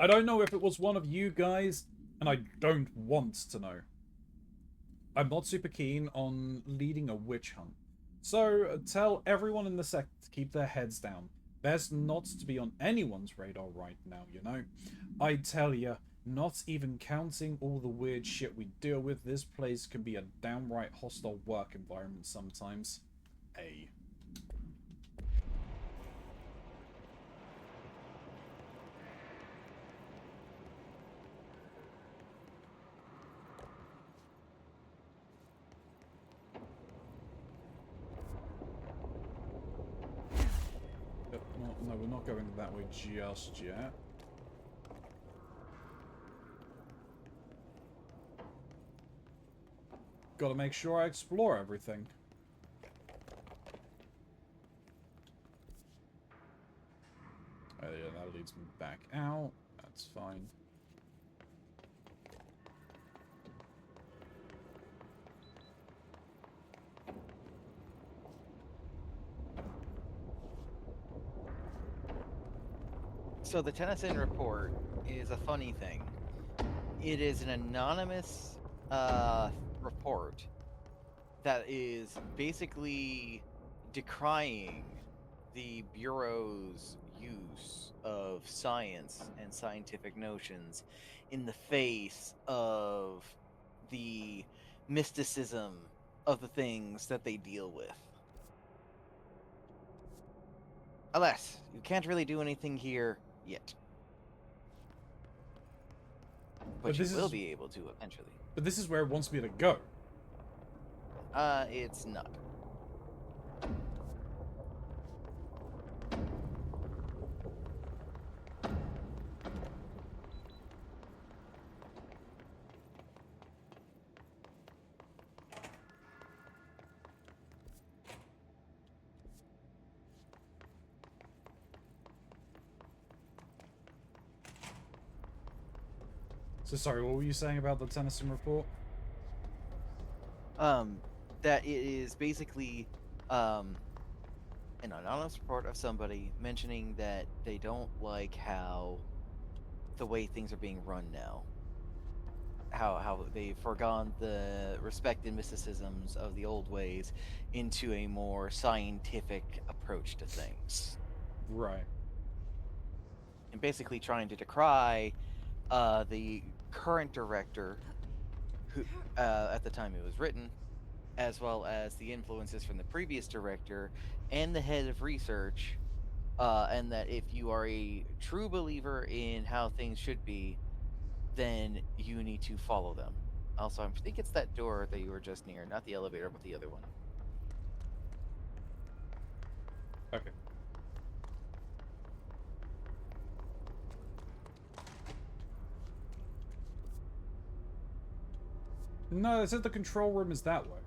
I don't know if it was one of you guys, and I don't want to know. I'm not super keen on leading a witch hunt. So tell everyone in the sect to keep their heads down. Best not to be on anyone's radar right now, you know? I tell ya, not even counting all the weird shit we deal with, this place can be a downright hostile work environment sometimes. No, we're not going that way just yet. Gotta make sure I explore everything. Oh yeah, that leads me back out. That's fine. So the Tennyson report is a funny thing. It is an anonymous report that is basically decrying the Bureau's use of science and scientific notions in the face of the mysticism of the things that they deal with. Alas, you can't really do anything here yet. But you will be able to eventually. But this is where it wants me to go. It's not. So sorry, what were you saying about the Tennyson report? That it is basically an anonymous report of somebody mentioning that they don't like how the way things are being run now. How they've forgone the respect and mysticisms of the old ways into a more scientific approach to things. Right. And basically trying to decry the current director, who at the time it was written, as well as the influences from the previous director and the head of research And that if you are a true believer in how things should be, then you need to follow them. Also, I think it's that door that you were just near, not the elevator, but the other one. Okay. No, it said the control room is that way.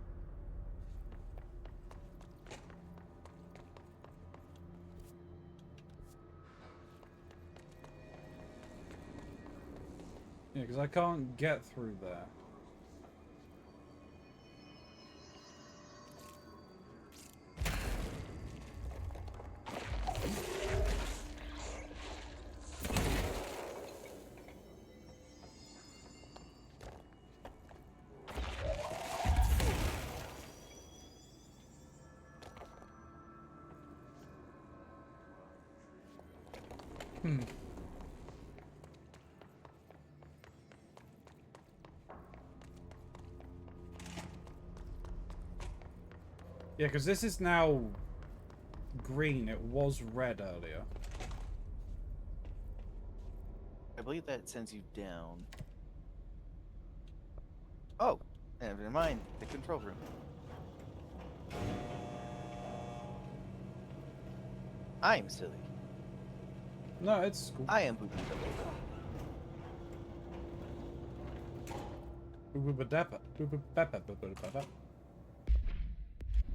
Yeah, because I can't get through there. Yeah, because this is now green. It was red earlier. I believe that sends you down. Oh, never mind. The control room. I'm silly. No, it's cool. I am boo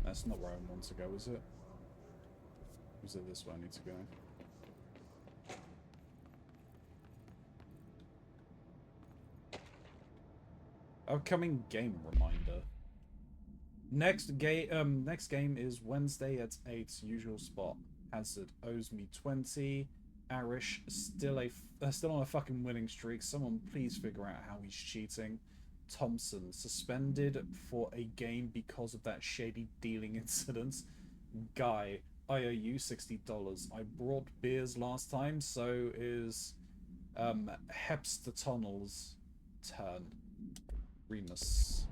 That's not where I want to go, is it? Or is it this way I need to go? Upcoming game reminder. Next game is Wednesday at 8, usual spot. Hazard owes me 20. Arish still on a fucking winning streak. Someone please figure out how he's cheating. Thompson suspended for a game because of that shady dealing incident. Guy, I owe you $60. I brought beers last time, so is Hepster Tunnel's turn. Remus.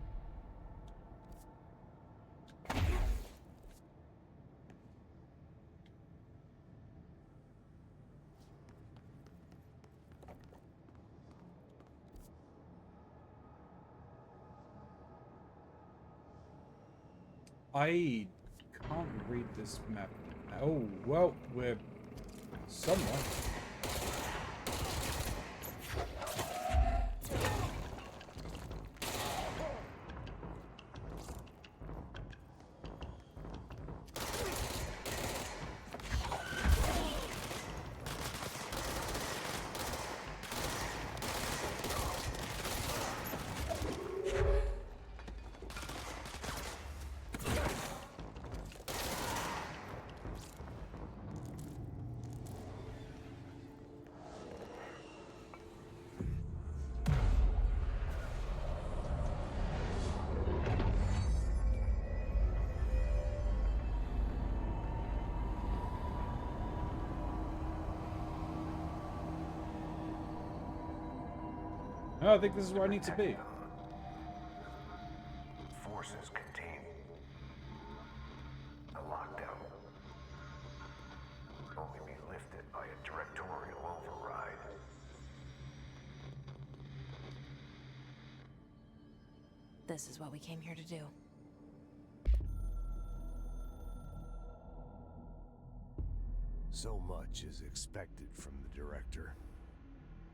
I can't read this map. Oh, well, we're somewhere. I think this is where I need to be. Forces contain a lockdown. Only be lifted by a directorial override. This is what we came here to do. So much is expected from the director.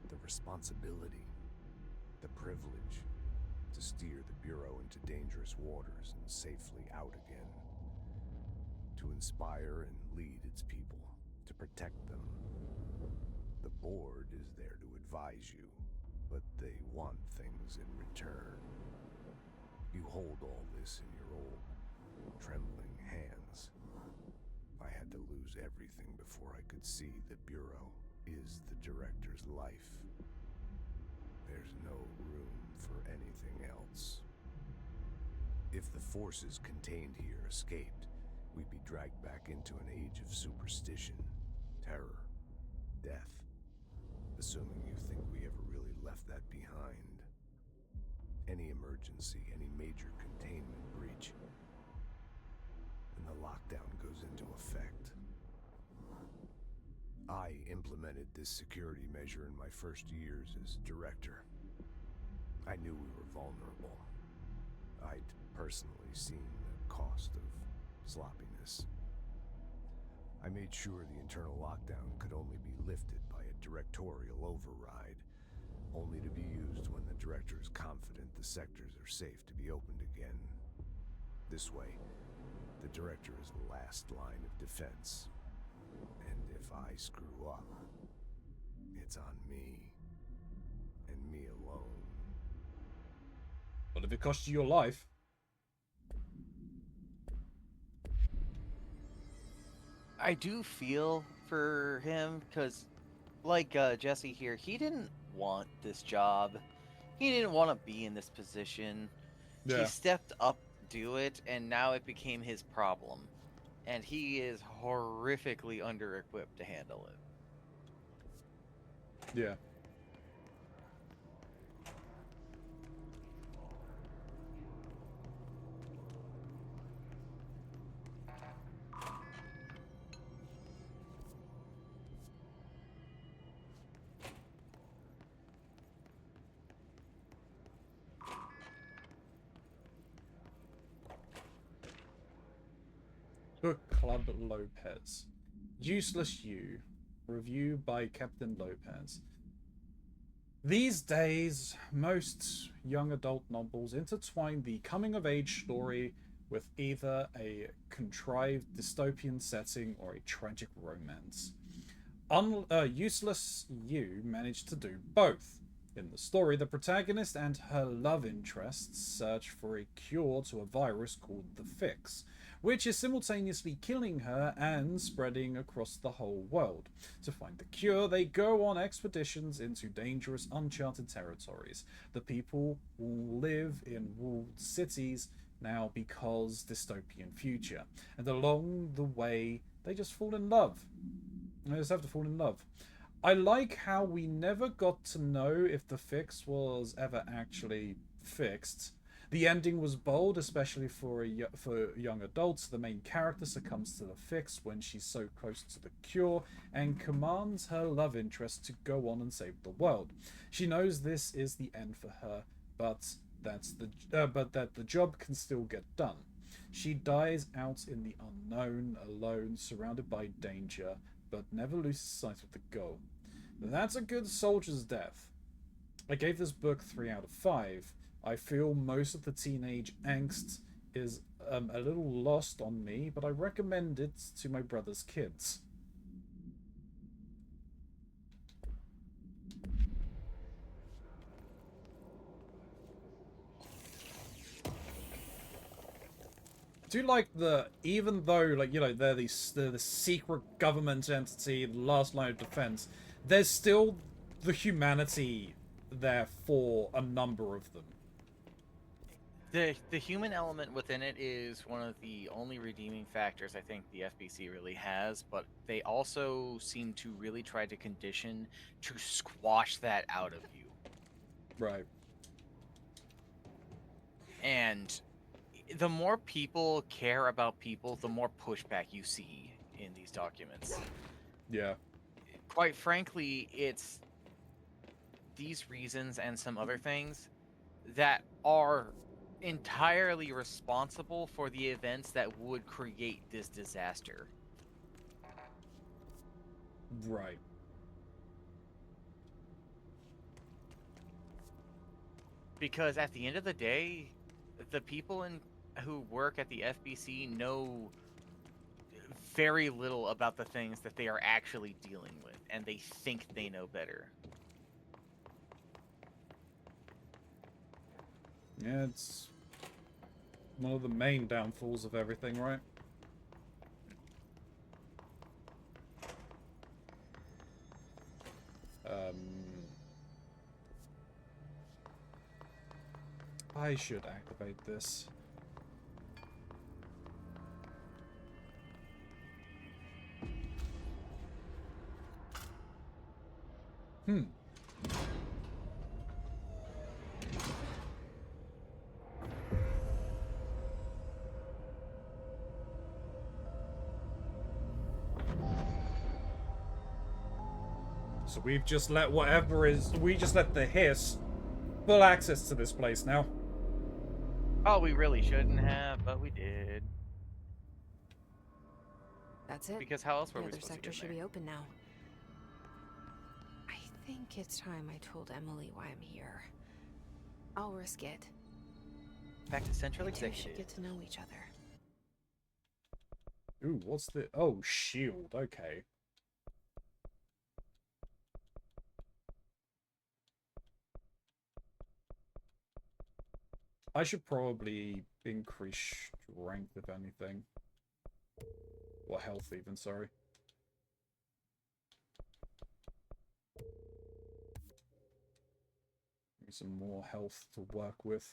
The responsibility, the privilege to steer the Bureau into dangerous waters and safely out again. To inspire and lead its people, to protect them. The board is there to advise you, but they want things in return. You hold all this in your old, trembling hands. I had to lose everything before I could see the Bureau is the director's life. There's no room for anything else. If the forces contained here escaped, we'd be dragged back into an age of superstition, terror, death. Assuming you think we ever really left that behind. Any emergency, any major containment breach, and the lockdown goes into effect. I implemented this security measure in my first years as director. I knew we were vulnerable. I'd personally seen the cost of sloppiness. I made sure the internal lockdown could only be lifted by a directorial override, only to be used when the director is confident the sectors are safe to be opened again. This way, the director is the last line of defense. And if I screw up, it's on me. And me alone. But if it costs you your life... I do feel for him, because, like Jesse here, he didn't want this job. He didn't want to be in this position. Yeah. He stepped up to do it, and now it became his problem. And he is horrifically under-equipped to handle it. Yeah. Book Club Lopez. Useless You. Review by Captain Lopez. These days, most young adult novels intertwine the coming-of-age story with either a contrived dystopian setting or a tragic romance. Useless You managed to do both. In the story, the protagonist and her love interest search for a cure to a virus called the Fix, which is simultaneously killing her and spreading across the whole world. To find the cure, they go on expeditions into dangerous, uncharted territories. The people will live in walled cities now because dystopian future, and along the way, they just fall in love. They just have to fall in love. I like how we never got to know if the Fix was ever actually fixed. The ending was bold, especially for young adults. The main character succumbs to the Fix when she's so close to the cure and commands her love interest to go on and save the world. She knows this is the end for her, but that the job can still get done. She dies out in the unknown, alone, surrounded by danger, but never loses sight of the goal. That's a good soldier's death. I gave this book 3 out of 5. I feel most of the teenage angst is a little lost on me, but I recommend it to my brother's kids. I do like even though, like, you know, they're the secret government entity, the last line of defense, there's still the humanity there for a number of them. The human element within it is one of the only redeeming factors I think the FBC really has, but they also seem to really try to condition to squash that out of you. Right. And the more people care about people, the more pushback you see in these documents. Yeah. Quite frankly, it's these reasons and some other things that are entirely responsible for the events that would create this disaster. Right. Because at the end of the day, the people who work at the FBC know very little about the things that they are actually dealing with, and they think they know better. Yeah, it's one of the main downfalls of everything, right? I should activate this. So we've just let whatever is... We just let the Hiss full access to this place now. Oh, we really shouldn't have, but we did. That's it. Because how else were the we other supposed sector to get should in there? be open now. I think it's time I told Emily why I'm here. I'll risk it. Back to Central You two Executive. should get to know each other. Ooh, what's the... Oh, shield. Okay. I should probably increase strength, if anything. Or health, even, sorry. Give me some more health to work with.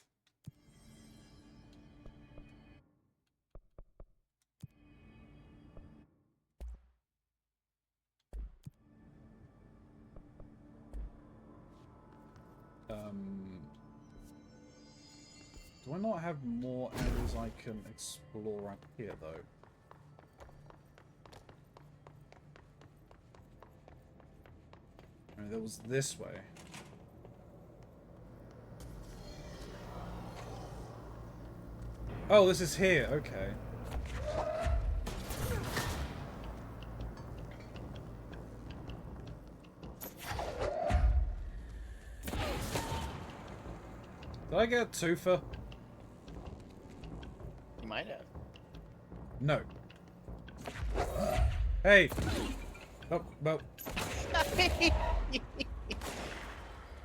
Do I not have more areas I can explore right here, though? I mean, there was this way. Oh, this is here. Okay. Did I get a twofer? You might have. No. Hey! Oh, well.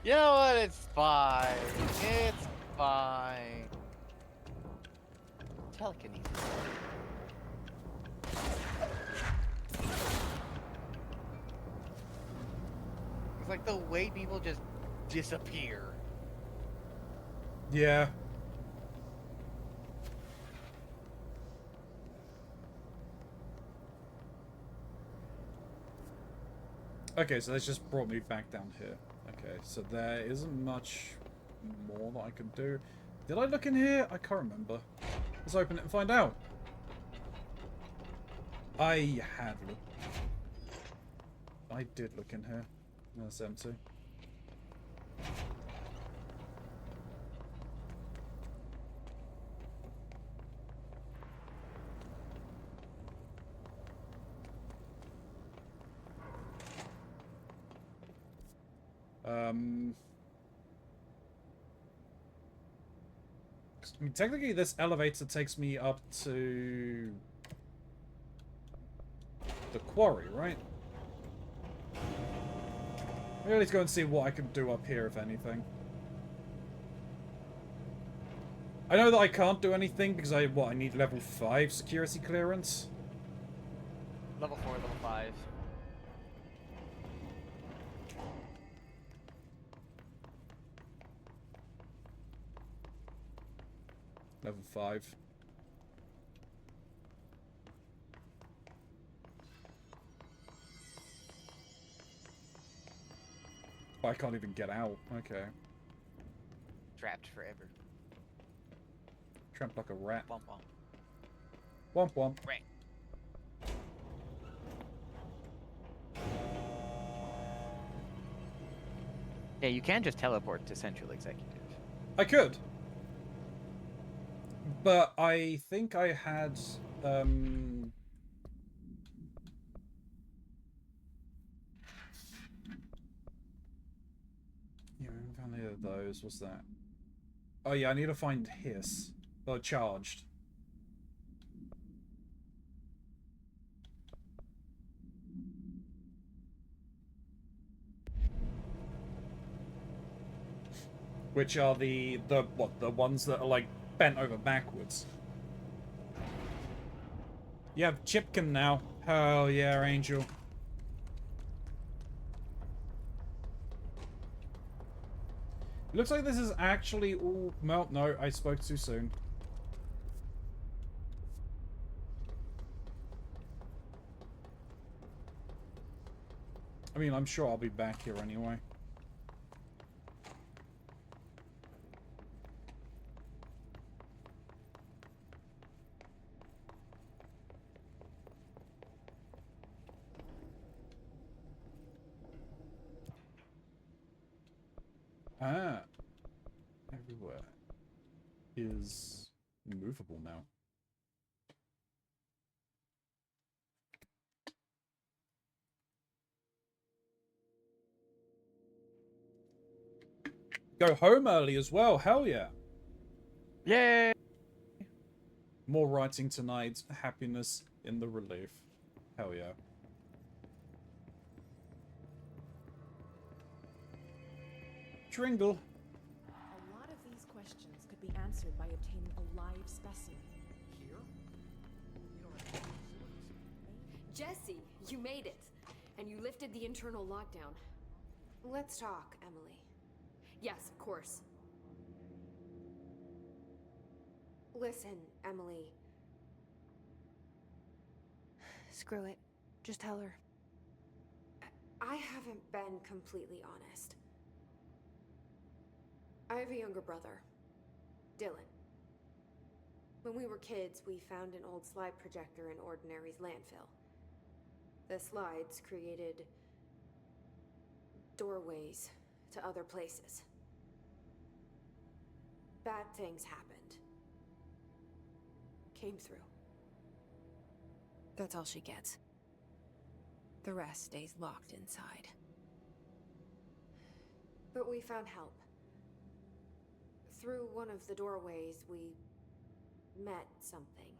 You know what? It's fine. It's fine. Telekinesis. It's like the way people just disappear. Yeah. Okay, so that's just brought me back down here. Okay, so there isn't much more that I can do. Did I look in here? I can't remember. Let's open it and find out. I had looked. I did look in here. That's empty. I mean, technically this elevator takes me up to the quarry, right? Maybe let's go and see what I can do up here, if anything. I know that I can't do anything because I need level 5 security clearance. Level 4, level 5. Level 5. Oh, I can't even get out. Okay. Trapped forever. Trapped like a rat. Womp womp. Womp womp. Right. Yeah, you can just teleport to Central Executive. I could. But I think I had, yeah, I haven't found any of those. What's that? Oh yeah, I need to find Hiss. Oh, charged. Which are the ones that are like bent over backwards. You have Chipkin now. Hell yeah, Angel. It looks like this is actually all... Well, no, I spoke too soon. I mean, I'm sure I'll be back here anyway. is movable now. Go home early as well. Hell yeah. Yay! More writing tonight. Happiness in the relief. Hell yeah. Tringle. A lot of these questions could be answered by obtaining a live specimen. Here? Jesse, you made it. And you lifted the internal lockdown. Let's talk, Emily. Yes, of course. Listen, Emily. Screw it. Just tell her. I haven't been completely honest. I have a younger brother, Dylan. When we were kids, we found an old slide projector in Ordinary's landfill. The slides created doorways to other places. Bad things happened. Came through. That's all she gets. The rest stays locked inside. But we found help. Through one of the doorways, we met something.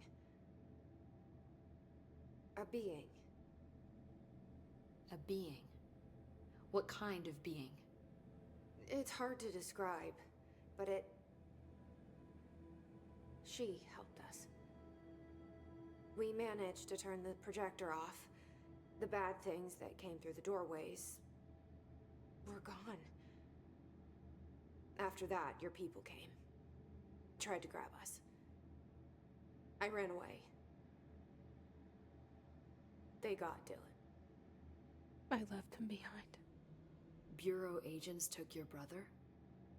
A being. A being? What kind of being? It's hard to describe, but she helped us. We managed to turn the projector off. The bad things that came through the doorways were gone. After that, your people came. Tried to grab us. I ran away. They got Dylan. I left him behind. Bureau agents took your brother?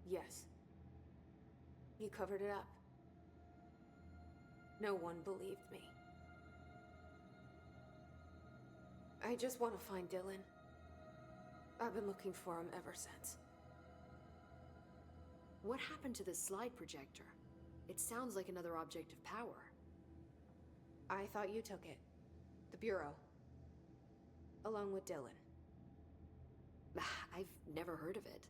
Yes. You covered it up. No one believed me. I just want to find Dylan. I've been looking for him ever since. What happened to the slide projector? It sounds like another object of power. I thought you took it. The Bureau. Along with Dylan. I've never heard of it.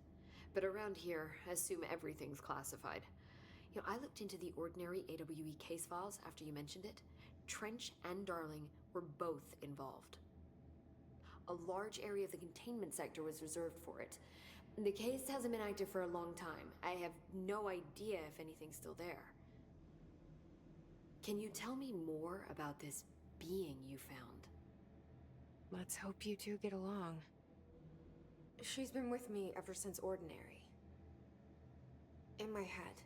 But around here, assume everything's classified. You know, I looked into the Ordinary AWE case files after you mentioned it. Trench and Darling were both involved. A large area of the containment sector was reserved for it. The case hasn't been active for a long time. I have no idea if anything's still there. Can you tell me more about this being you found? Let's hope you two get along. She's been with me ever since Ordinary. In my head.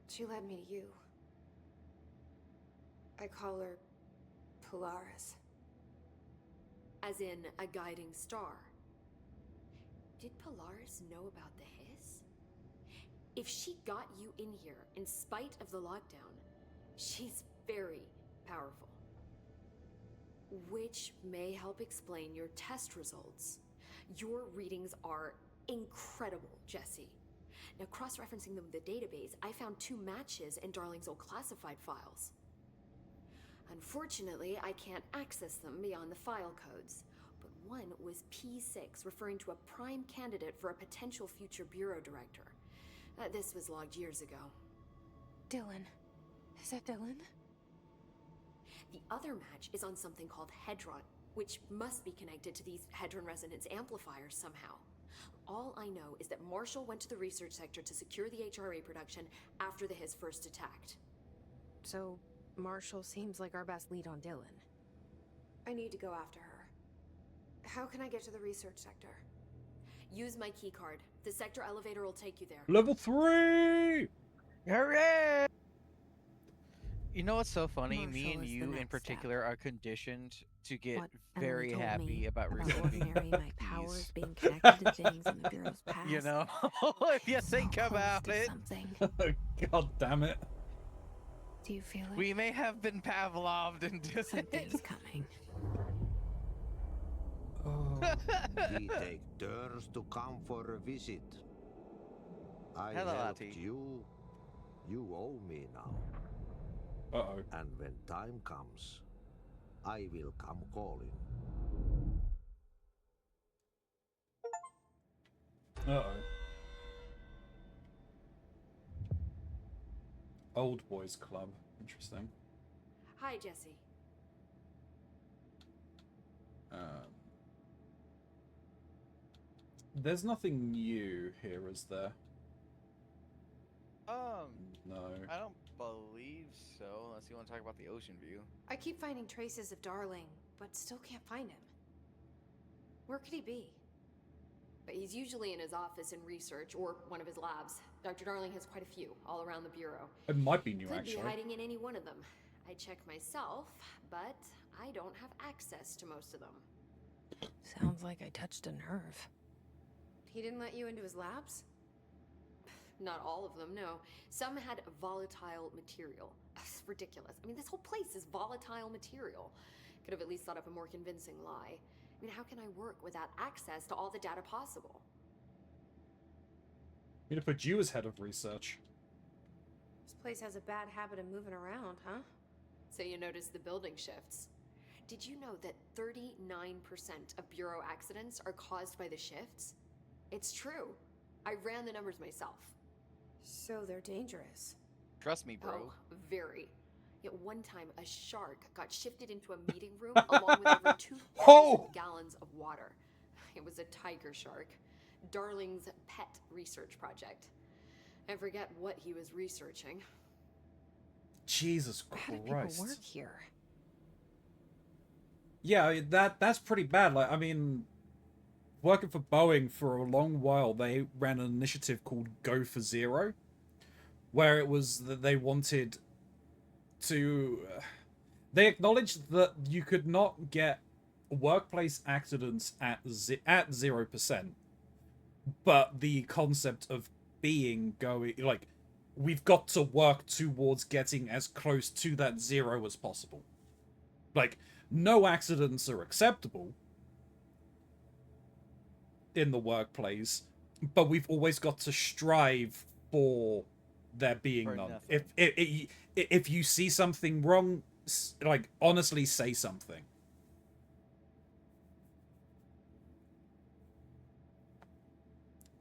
She led me to you. I call her Polaris. As in a guiding star. Did Polaris know about the hiss? If she got you in here in spite of the lockdown, she's very powerful. Which may help explain your test results. Your readings are incredible, Jesse. Now, cross-referencing them with the database, I found 2 matches in Darling's old classified files. Unfortunately, I can't access them beyond the file codes. But one was P6, referring to a prime candidate for a potential future bureau director. This was logged years ago. Dylan. Is that Dylan? The other match is on something called Hedron, which must be connected to these Hedron resonance amplifiers somehow. All I know is that Marshall went to the research sector to secure the HRA production after the Hiss first attacked. So, Marshall seems like our best lead on Dylan. I need to go after her. How can I get to the research sector? Use my keycard. The sector elevator will take you there. Level 3! Hooray! You know what's so funny? Marshall Me and is the you in next particular are conditioned to get What very Emily told happy me about about receiving Ordinary, my these. powers being connected to things in the Bureau's past. You know, if you think So close about to it, something. God damn it. Do you feel it? we may have been Pavloved into Something's coming. We take turns to come for a visit. I Hello, helped Ati. you, You owe me now. Uh-oh. And when time comes, I will come calling. Uh-oh. Old Boys Club. Interesting. Hi, Jesse. There's nothing new here, is there? No. I don't believe so, unless you want to talk about the ocean view. I keep finding traces of Darling, but still can't find him. Where could he be? But he's usually in his office in research or one of his labs. Dr. Darling has quite a few all around the bureau. It might be new, Could actually. be hiding in any one of them. I check myself, but I don't have access to most of them. Sounds like I touched a nerve. He didn't let you into his labs? Not all of them, no. Some had volatile material. That's ridiculous. I mean, this whole place is volatile material. Could have at least thought up a more convincing lie. I mean, how can I work without access to all the data possible? I'm gonna put you as head of research. This place has a bad habit of moving around, huh? So you notice the building shifts. Did you know that 39% of Bureau accidents are caused by the shifts? It's true. I ran the numbers myself. So they're dangerous. Trust me, bro. Oh, very. Yet one time, a shark got shifted into a meeting room along with over 2,000 gallons of water. It was a tiger shark. Darling's pet research project. I forget what he was researching. Jesus How do Christ. people work here? Yeah, that's pretty bad. Like, I mean, working for Boeing for a long while, they ran an initiative called Go for Zero, where it was that they wanted to... they acknowledged that you could not get workplace accidents at 0%, but the concept of like, we've got to work towards getting as close to that 0 as possible. Like, no accidents are acceptable in the workplace, but we've always got to strive for there being none. If you see something wrong, like, honestly say something.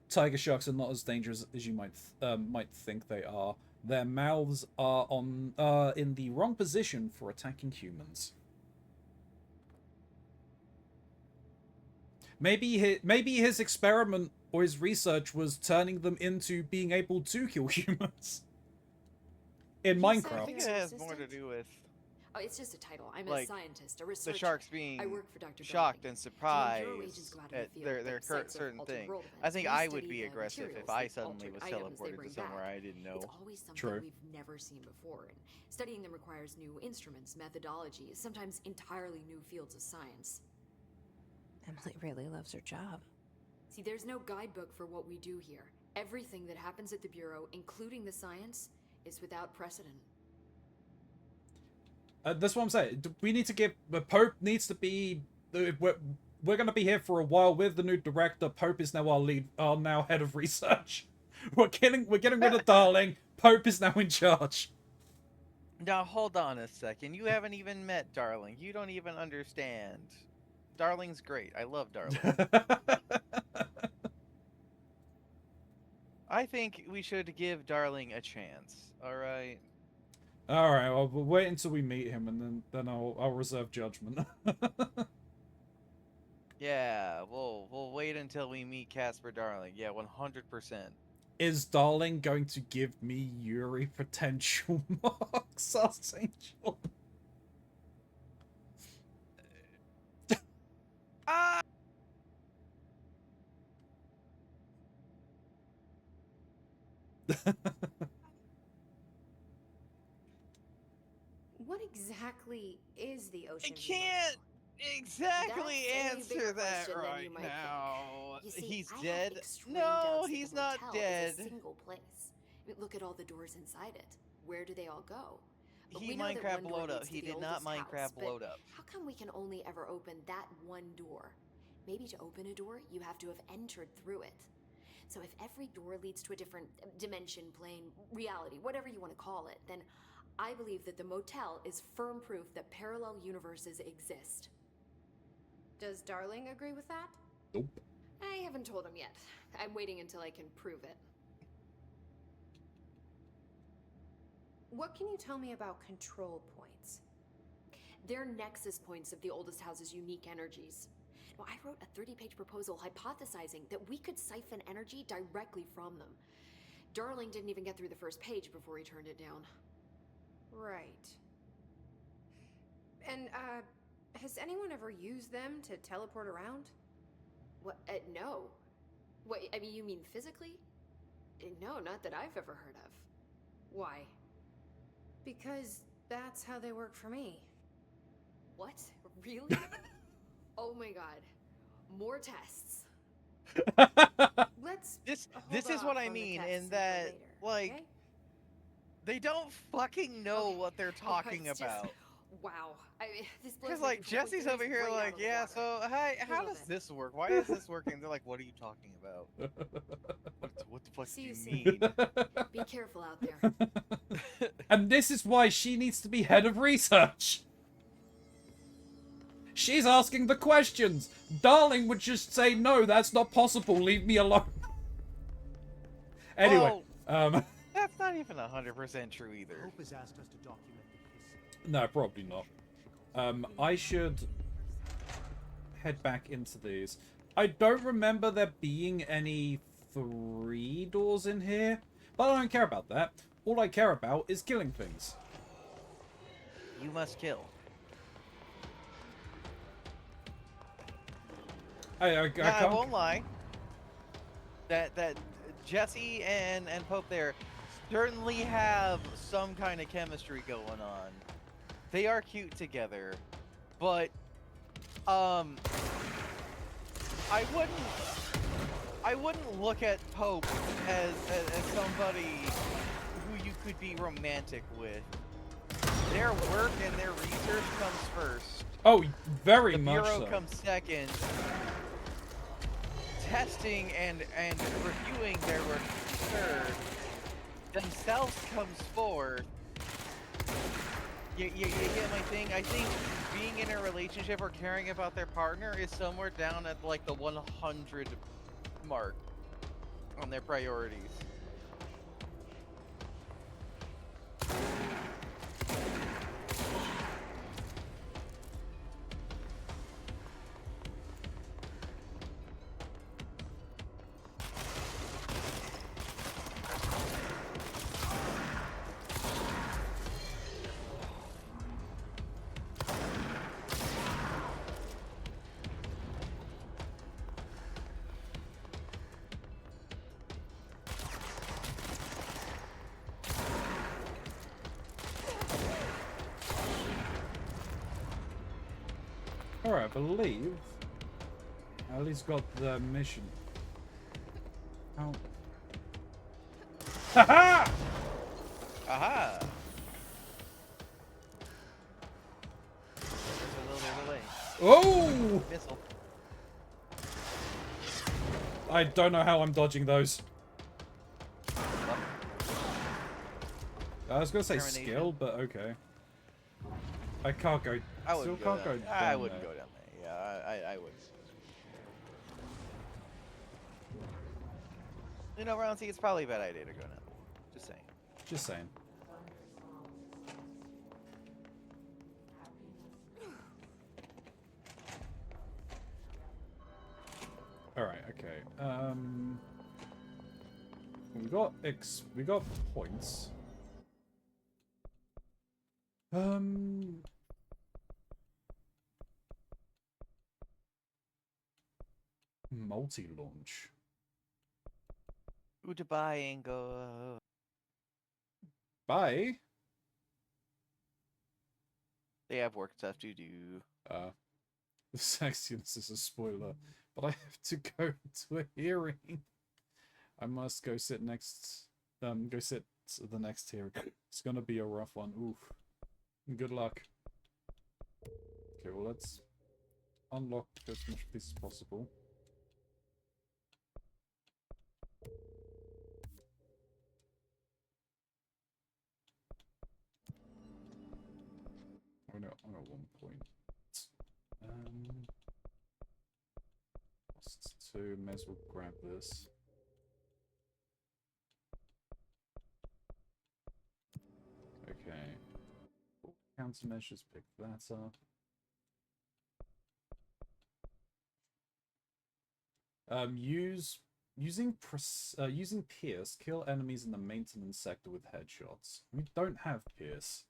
Tiger sharks are not as dangerous as you might think they are. Their mouths are in the wrong position for attacking humans. Maybe his experiment or his research was turning them into being able to kill humans. In Minecraft. I think it has more to do with... Oh, it's just a title. I'm like, a scientist, a researcher. the sharks being I work for Dr. shocked Darling. and surprised So at their certain thing. I think I would be aggressive if I suddenly was teleported to somewhere I didn't know. It's always something we've never seen before, and studying them requires new instruments, methodologies, sometimes entirely new fields of science. Emily really loves her job. See, there's no guidebook for what we do here. Everything that happens at the Bureau, including the science, is without precedent. That's what I'm saying. We need to give... The Pope needs to be... We're going to be here for a while with the new director. Pope is now our now head of research. We're getting rid of Darling. Pope is now in charge. Now, hold on a second. You haven't even met Darling. You don't even understand. Darling's great. I love Darling. I think we should give Darling a chance. All right. All right. Well, we'll wait until we meet him, and then I'll reserve judgment. Yeah, we'll wait until we meet Casper Darling. Yeah, 100%. Is Darling going to give me Yuri potential marks, Archangel? What exactly is the ocean? I can't exactly answer that right now. He's dead. No, he's not dead. It's a single place. I mean, look at all the doors inside it. Where do they all go? But He we know that Minecraft one door blowed up. leads to He the did not oldest house, Minecraft but blowed up. How come we can only ever open that one door? Maybe to open a door, you have to have entered through it. So if every door leads to a different dimension, plane, reality, whatever you want to call it, then I believe that the motel is firm proof that parallel universes exist. Does Darling agree with that? Nope. I haven't told him yet. I'm waiting until I can prove it. What can you tell me about control points? They're nexus points of the oldest house's unique energies. Well, I wrote a 30-page proposal hypothesizing that we could siphon energy directly from them. Darling didn't even get through the first page before he turned it down. Right. And, has anyone ever used them to teleport around? What? No. What, I mean, you mean physically? No, not that I've ever heard of. Why? Because that's how they work for me. What? Really? Oh my god. More tests. Let's This hold is what off I on the mean tests in until that, later, like, okay? they don't fucking know what they're talking It's just- about. Wow. I mean, this blows Because, my like, Jesse's performance over here right out like, of the yeah, water. so, hey, how love does it. this work? Why is this working? They're like, what are you talking about? What the fuck See do you you soon. mean? Be careful out there. And this is why she needs to be head of research. She's asking the questions. Darling would just say, no, that's not possible. Leave me alone. Anyway, That's not even 100% true either. Hope has asked us to document the history. no, probably not. I should head back into these. I don't remember there being any 3 doors in here, but I don't care about that. All I care about is killing things. You must kill. I I won't lie. That Jesse and Pope there certainly have some kind of chemistry going on. They are cute together, but I wouldn't look at Pope as somebody who you could be romantic with. Their work and their research comes first. Oh, very the much Bureau so. comes second. Testing and reviewing their work third. Themselves comes fourth. You get my thing? I think being in a relationship or caring about their partner is somewhere down at like the 100 mark on their priorities. Alright, I believe at least got the mission. How? Haha! Aha! There's a little Oh! missile. I don't know how I'm dodging those. I was gonna say skill, but okay. I can't go. I Still wouldn't go can't go down. down I wouldn't there. go down there. Yeah, I wouldn't. You know, Rouncy, it's probably a bad idea to go down. Just saying. Just saying. Alright, okay. We got points. Multi-launch. Goodbye and go. Bye. They have work stuff to do. The sexiness is a spoiler, but I have to go to a hearing. I must go sit next. Go sit at the next hearing. It's gonna be a rough one. Oof. Good luck. Okay, well let's unlock as much of this as possible. Oh no, I'm at 1 point. Costs 2, may as well grab this. Okay. Countermeasures, pick that up. Using Pierce, kill enemies in the maintenance sector with headshots. We don't have Pierce.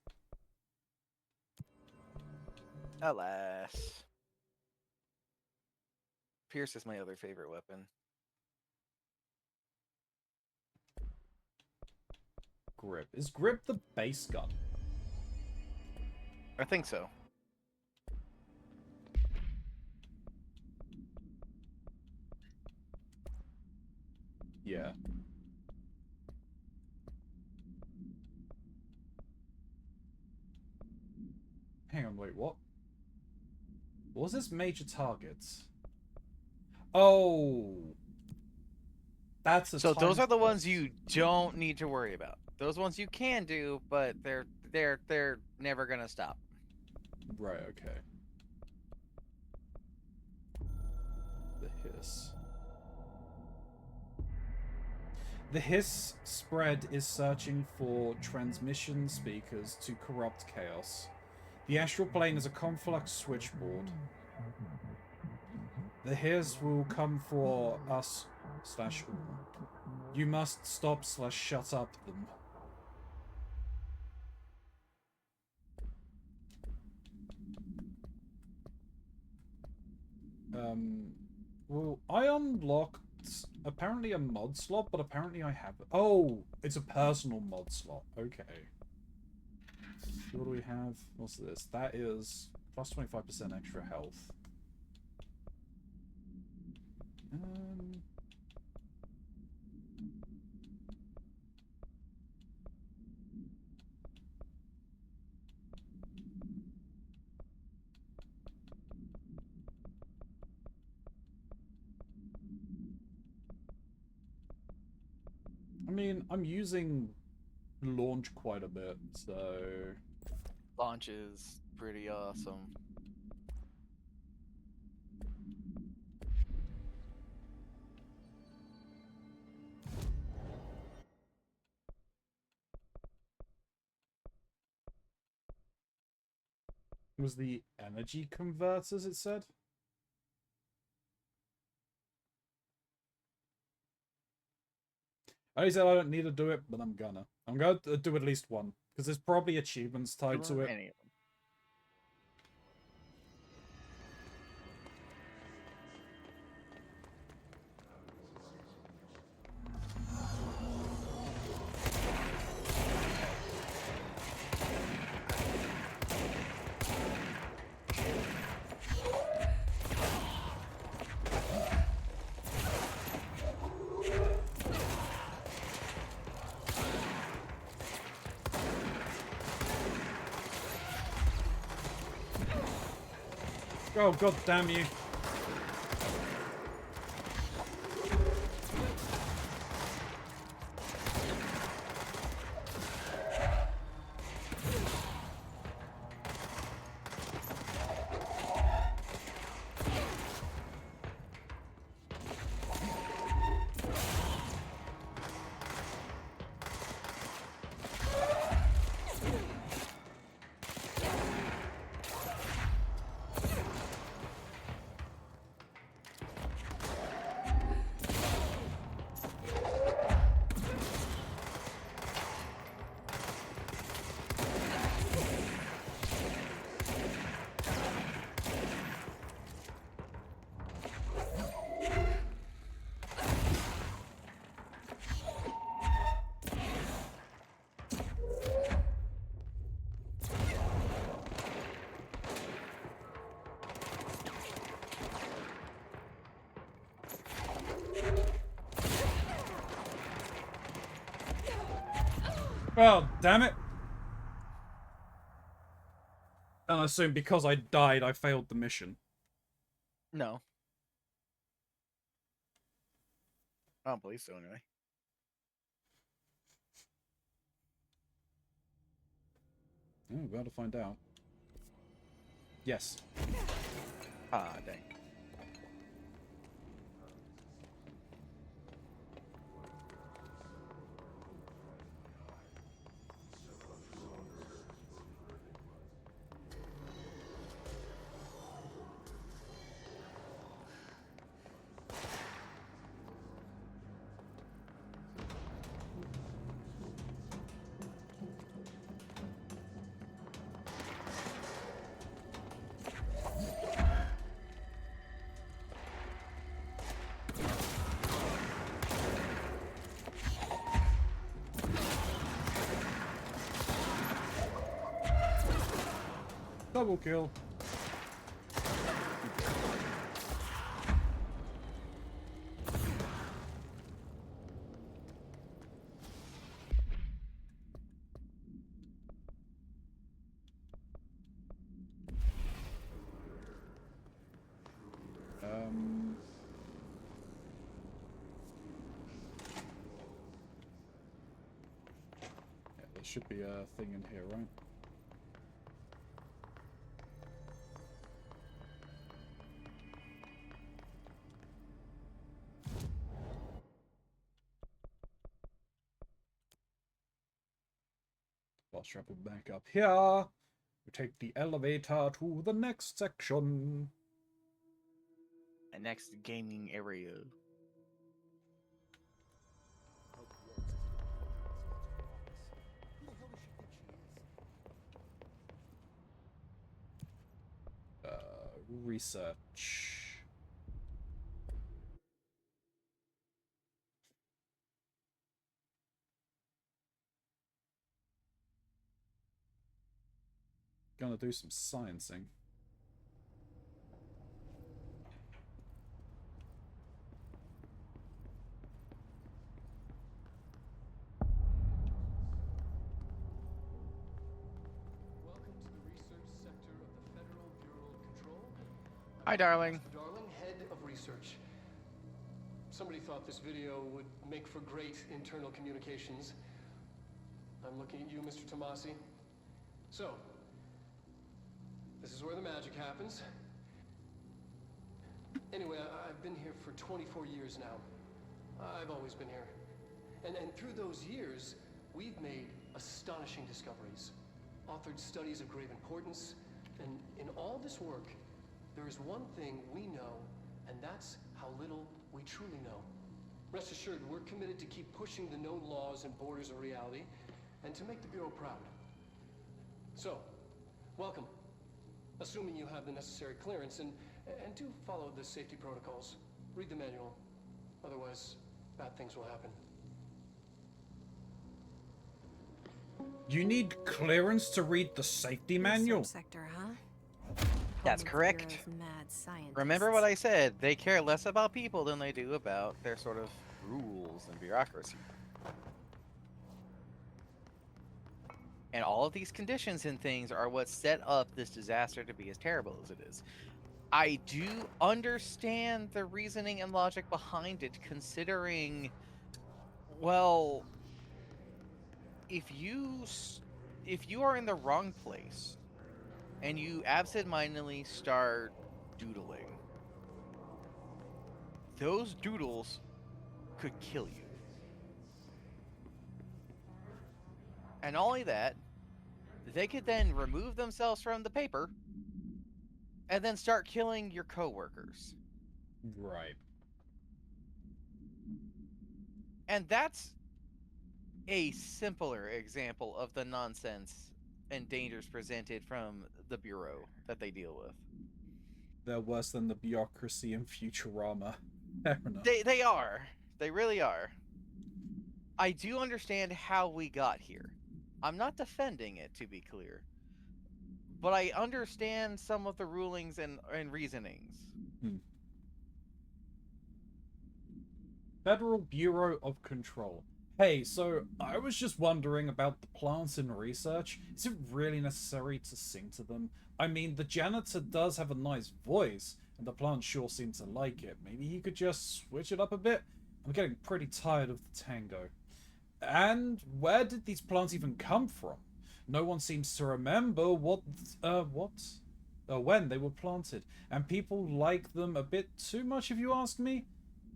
Alas. Pierce is my other favorite weapon. Grip. Is Grip the base gun? I think so. Yeah. Hang on, wait, what? What was this major targets? Oh. That's a So those are the ones cost. you don't need to worry about. Those ones you can do, but they're never gonna stop. Right, okay. The hiss. The hiss spread is searching for transmission speakers to corrupt chaos. The astral plane is a conflux switchboard. The hiss will come for us / you must stop / shut up them. Well, I unlocked apparently a mod slot, but apparently I have... Oh, it's a personal mod slot. Okay. So what do we have? What's this? That is plus 25% extra health. I mean, I'm using launch quite a bit, so... Launch is pretty awesome. Was the energy converters, it said? I said I don't need to do it, but I'm gonna. I'm gonna do at least one, because there's probably achievements tied to it. Any of them. Oh, god damn you. Oh, damn it. And I assume because I died, I failed the mission. No. I don't believe so, anyway. Oh, about to find out. Yes. Ah, dang. Double kill. Yeah, there should be a thing in here, right? Boss travel back up here. We take the elevator to the next section. The next gaming area. Research. Gonna do some sciencing. Hi, darling. Darling, head of research. Somebody thought this video would make for great internal communications. I'm looking at you, Mr. Tomasi. So, this is where the magic happens. Anyway, I've been here for 24 years now. I've always been here. And through those years, we've made astonishing discoveries, authored studies of grave importance, and in all this work, there is one thing we know, and that's how little we truly know. Rest assured, we're committed to keep pushing the known laws and borders of reality, and to make the Bureau proud. So, welcome. Assuming you have the necessary clearance, and do follow the safety protocols. Read the manual. Otherwise, bad things will happen. You need clearance to read the safety manual? Research sector, huh? That's correct. Mad scientists. Remember what I said. They care less about people than they do about their sort of rules and bureaucracy. And all of these conditions and things are what set up this disaster to be as terrible as it is. I do understand the reasoning and logic behind it, considering, well, if you are in the wrong place and you absentmindedly start doodling, those doodles could kill you. And not only that, they could then remove themselves from the paper and then start killing your coworkers. Right. And that's a simpler example of the nonsense and dangers presented from the Bureau that they deal with. They're worse than the bureaucracy in Futurama. Fair enough. They are. They really are. I do understand how we got here. I'm not defending it, to be clear. But I understand some of the rulings and reasonings. Federal Bureau of Control. Hey, so I was just wondering about the plants in research. Is it really necessary to sing to them? I mean, the janitor does have a nice voice, and the plants sure seem to like it. Maybe he could just switch it up a bit? I'm getting pretty tired of the tango. And where did these plants even come from? No one seems to remember what? when they were planted, and people like them a bit too much if you ask me.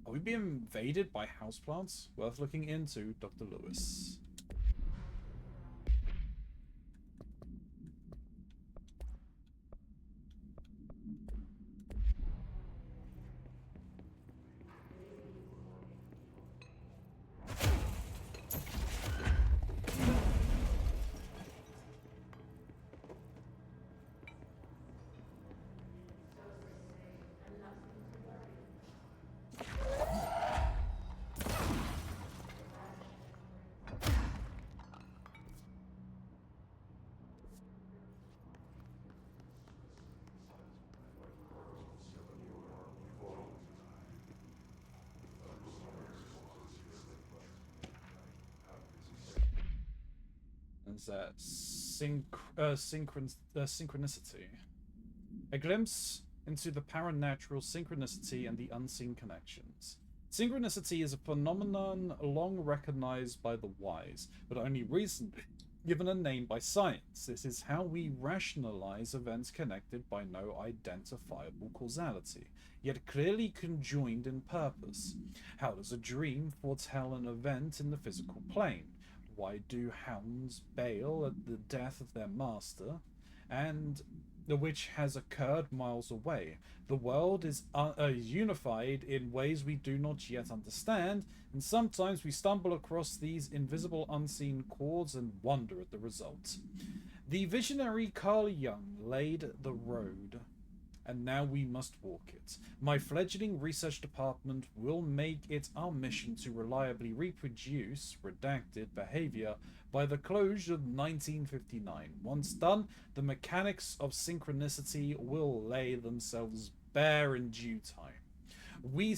Are we being invaded by houseplants? Worth looking into, Dr. Lewis. Is that synchronicity? A glimpse into the paranatural, synchronicity, and the unseen connections. Synchronicity is a phenomenon long recognized by the wise, but only recently given a name by science. This is how we rationalize events connected by no identifiable causality, yet clearly conjoined in purpose. How does a dream foretell an event in the physical plane? Why do hounds bail at the death of their master, and which has occurred miles away? The world is unified in ways we do not yet understand, and sometimes we stumble across these invisible unseen chords and wonder at the result. The visionary Carl Jung laid the road, and now we must walk it. My fledgling research department will make it our mission to reliably reproduce redacted behavior by the close of 1959. Once done, the mechanics of synchronicity will lay themselves bare in due time. We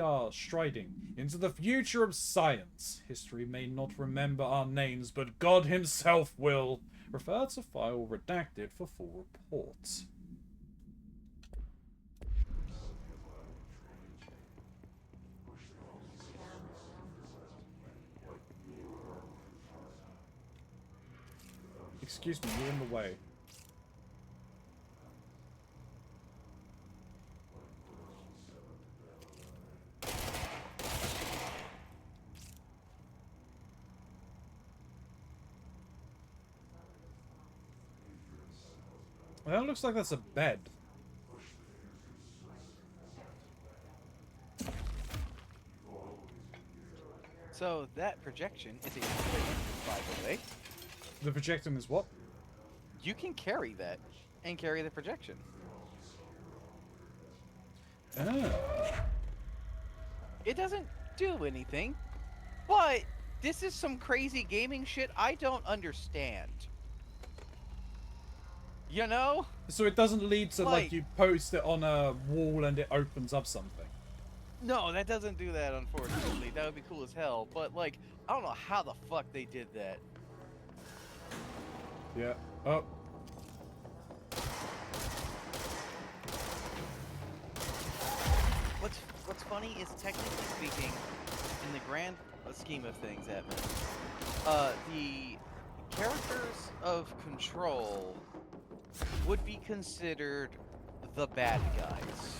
are striding into the future of science. History may not remember our names, but God himself will. Refer to file redacted for full reports. Excuse me, you're in the way. Well, that looks like that's a bed. So that projection is a by the way. The projectum is what? You can carry that and carry the projection. Ah. It doesn't do anything, but this is some crazy gaming shit I don't understand. You know? So it doesn't lead to like you post it on a wall and it opens up something. No, that doesn't do that, unfortunately. That would be cool as hell. But like, I don't know how the fuck they did that. Yeah. Oh. What's funny is, technically speaking, in the grand scheme of things, Edmund, the characters of Control would be considered the bad guys.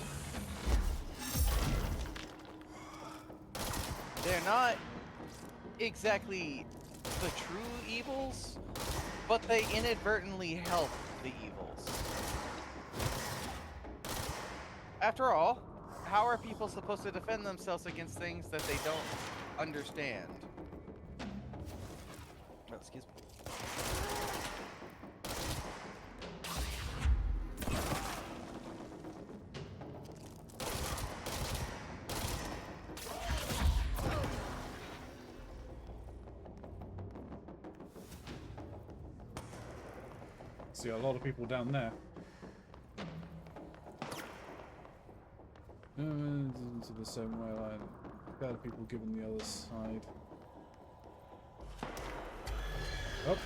They're not exactly the true evils, but they inadvertently help the evils. After all, how are people supposed to defend themselves against things that they don't understand? Oh, excuse me. See a lot of people down there. Into the same way line. Better people given the other side. Oh.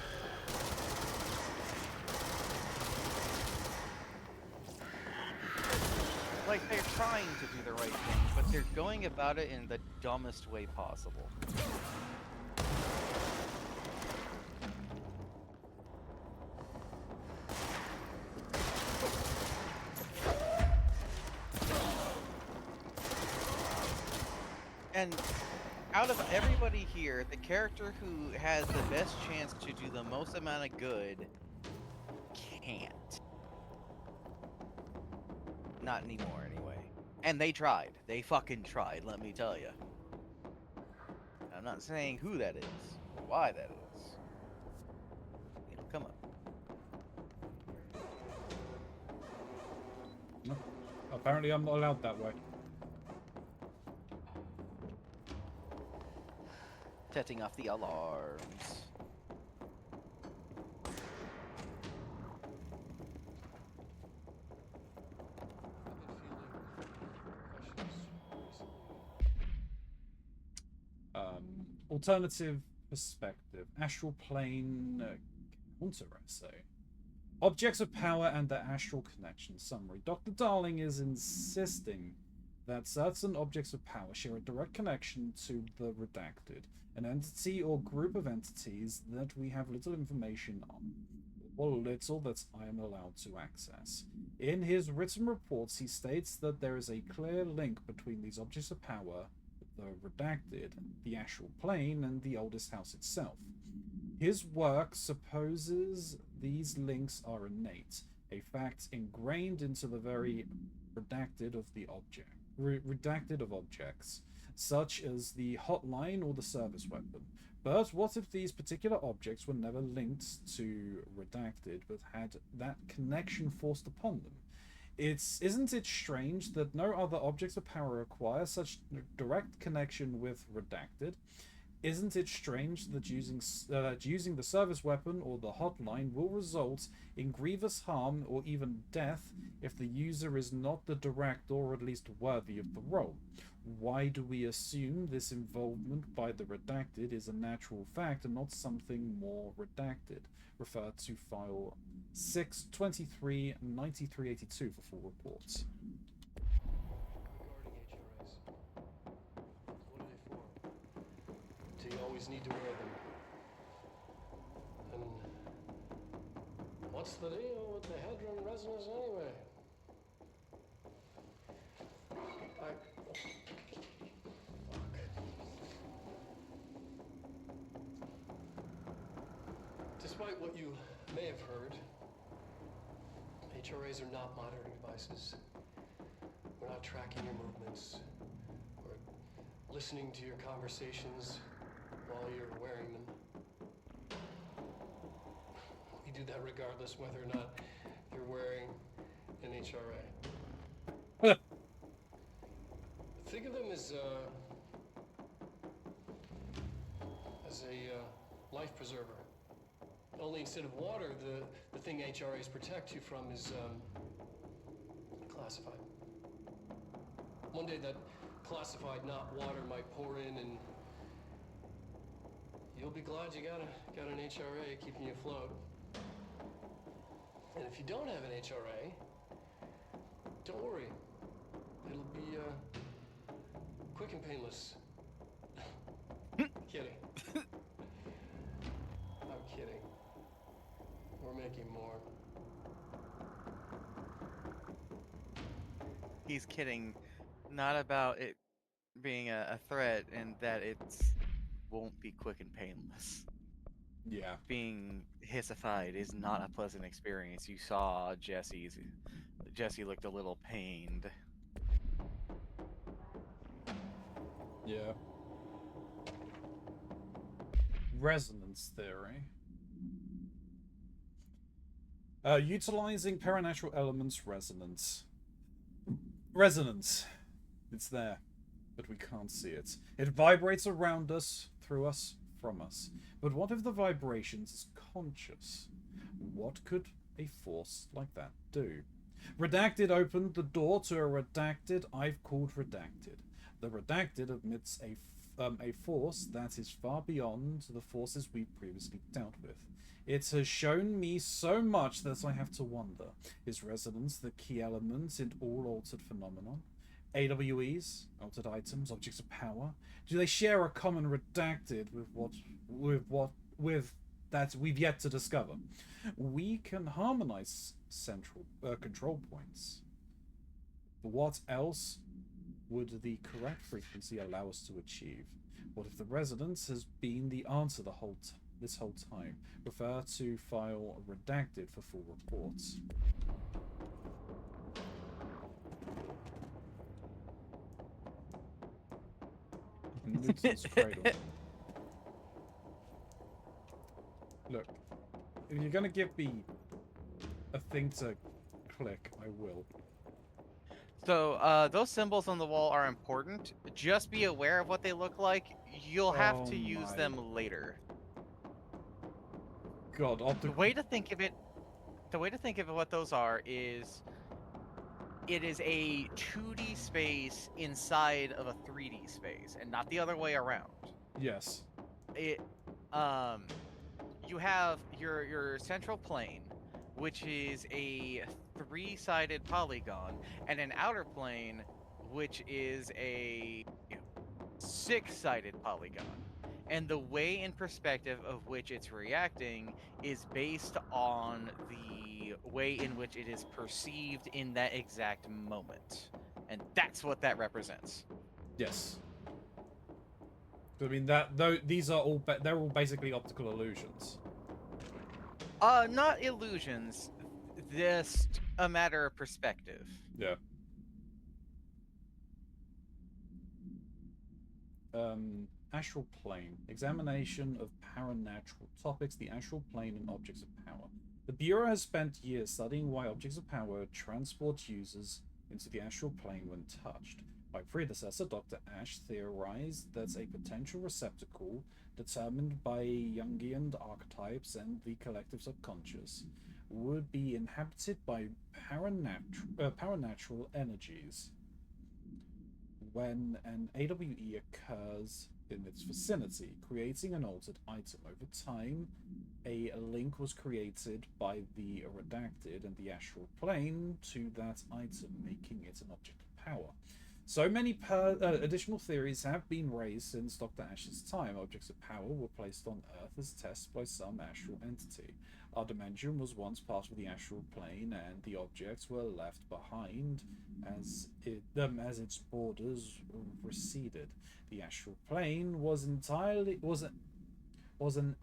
Like, they're trying to do the right thing, but they're going about it in the dumbest way possible. And out of everybody here, the character who has the best chance to do the most amount of good can't. Not anymore, anyway. And they tried. They fucking tried, let me tell you. I'm not saying who that is, or why that is. It'll come up. No. Apparently I'm not allowed that way. Setting off the alarms. Alternative perspective. Astral plane counter-essay. Objects of power and their astral connection. Summary. Dr. Darling is insisting that certain objects of power share a direct connection to the redacted, an entity or group of entities that we have little information on, or little that I am allowed to access. In his written reports, he states that there is a clear link between these objects of power, the redacted, the astral plane, and the oldest house itself. His work supposes these links are innate, a fact ingrained into the very redacted of the object. Redacted of objects, such as the hotline or the service weapon. But what if these particular objects were never linked to redacted, but had that connection forced upon them? Isn't it strange that no other objects of power require such direct connection with redacted? Isn't it strange that using the service weapon or the hotline will result in grievous harm or even death if the user is not the direct or at least worthy of the role? Why do we assume this involvement by the redacted is a natural fact and not something more redacted? Refer to file 623-9382 for full reports. Do you always need to wear them? And what's the deal with the Hedron resonance anyway? Fuck. Despite what you may have heard, HRAs are not monitoring devices. We're not tracking your movements. We're listening to your conversations while you're wearing them. We do that regardless whether or not you're wearing an HRA. Think of them as a life preserver. Only instead of water, the thing HRAs protect you from is classified. One day that classified, not water, might pour in, and you'll be glad you got an HRA keeping you afloat. And if you don't have an HRA, don't worry. It'll be quick and painless. Kidding. I'm kidding. We're making more. He's kidding. Not about it being a threat and that it won't be quick and painless. Yeah. Being hissified is not a pleasant experience. You saw Jesse looked a little pained. Yeah. Resonance theory. Utilizing paranatural elements resonance. Resonance. It's there, but we can't see it. It vibrates around us, through us, from us. But what if the vibrations is conscious? What could a force like that do? Redacted opened the door to a redacted I've called redacted. The redacted admits a force that is far beyond the forces we've previously dealt with. It has shown me so much that I have to wonder. Is resonance the key element in all altered phenomenon? AWEs, altered items, objects of power, do they share a common redacted with that we've yet to discover? We can harmonize central control points. But what else would the correct frequency allow us to achieve? What if the resonance has been the answer this whole time? Refer to file redacted for full reports. Newton's cradle. Look, if you're gonna give me a thing to click, I will. So, those symbols on the wall are important. Just be aware of what they look like. You'll have to use them later. God, the way to think of it, what those are is, it is a 2D space inside of a 3D space, and not the other way around. Yes. You have your central plane, which is a 3-sided polygon, and an outer plane, which is a 6-sided polygon. And the way in perspective of which it's reacting is based on the way in which it is perceived in that exact moment. And that's what that represents. Yes. I mean, these are all they're all basically optical illusions. Not illusions. Just a matter of perspective. Yeah. Astral plane. Examination of paranatural topics, the astral plane and objects of power. The Bureau has spent years studying why objects of power transport users into the astral plane when touched. My predecessor, Dr. Ash, theorized that a potential receptacle determined by Jungian archetypes and the collective subconscious would be inhabited by paranatural energies. When an AWE occurs in its vicinity, creating an altered item. Over time, a link was created by the redacted and the astral plane to that item, making it an object of power. So many additional theories have been raised since Dr. Ash's time. Objects of power were placed on Earth as tests by some astral entity. Our dimension was once part of the astral plane, and the objects were left behind as its borders receded. The astral plane was an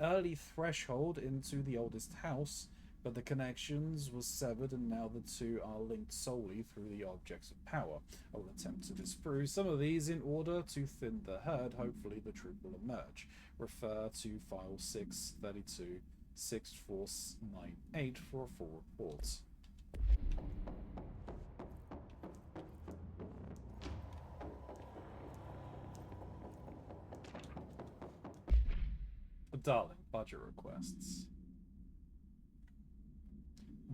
early threshold into the oldest house, but the connections was severed, and now the two are linked solely through the objects of power. I will attempt to disprove some of these in order to thin the herd. Hopefully the truth will emerge. Refer to file 632-6498 for a full report. Darling, budget requests.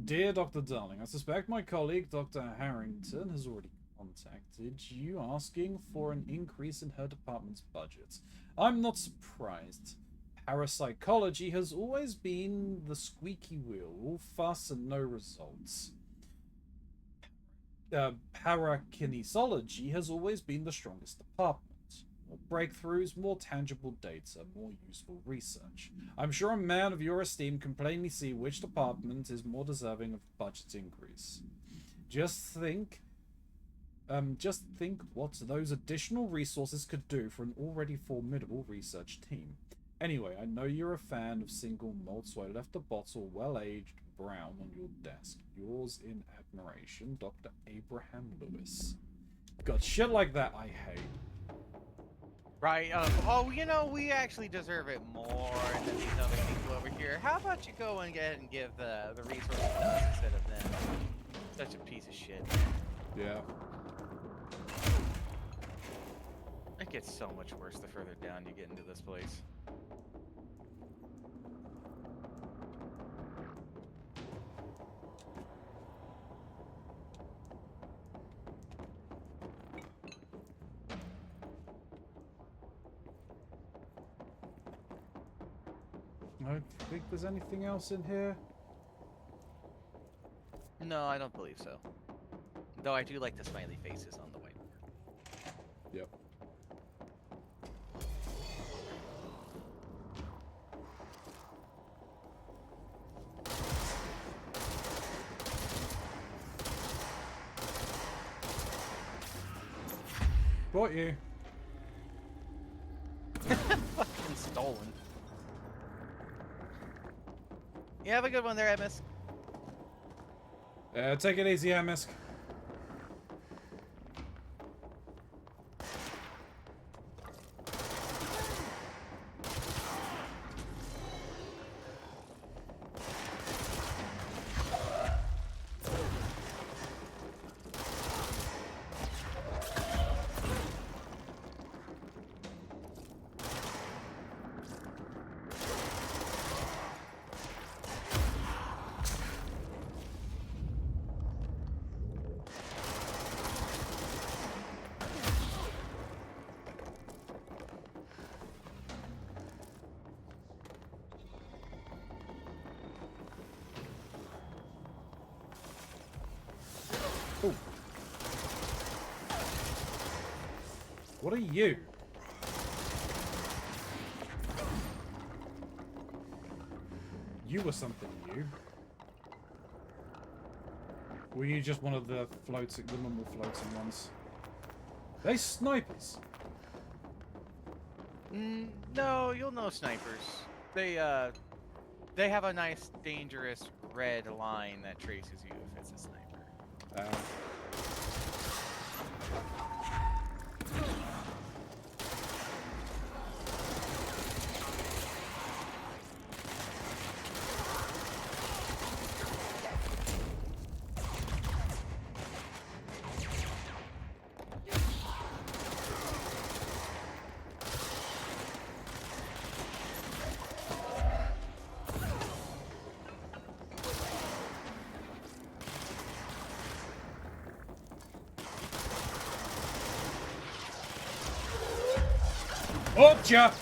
Dear Dr. Darling, I suspect my colleague Dr. Harrington has already contacted you asking for an increase in her department's budget. I'm not surprised. Parapsychology has always been the squeaky wheel, all fuss and no results. Parakinesiology has always been the strongest department. More breakthroughs, more tangible data, more useful research. I'm sure a man of your esteem can plainly see which department is more deserving of budget increase. Just think what those additional resources could do for an already formidable research team. Anyway, I know you're a fan of single malt, so I left a bottle well-aged brown on your desk. Yours in admiration, Dr. Abraham Lewis. God, shit like that I hate. Right, oh, you know, we actually deserve it more than these other people over here. How about you go and get and give the resources to us instead of them? Such a piece of shit. Yeah. It gets so much worse the further down you get into this place. I don't think there's anything else in here. No, I don't believe so. Though I do like the smiley faces on the whiteboard. Yep. Got you. Fucking stolen. You have a good one there, Emisk. Take it easy, Emisk. What are you? You were something new. Were you just one of the floating, the normal floating ones? They snipers. No, you'll know snipers. They have a nice, dangerous red line that traces you if it's a sniper. Gotcha!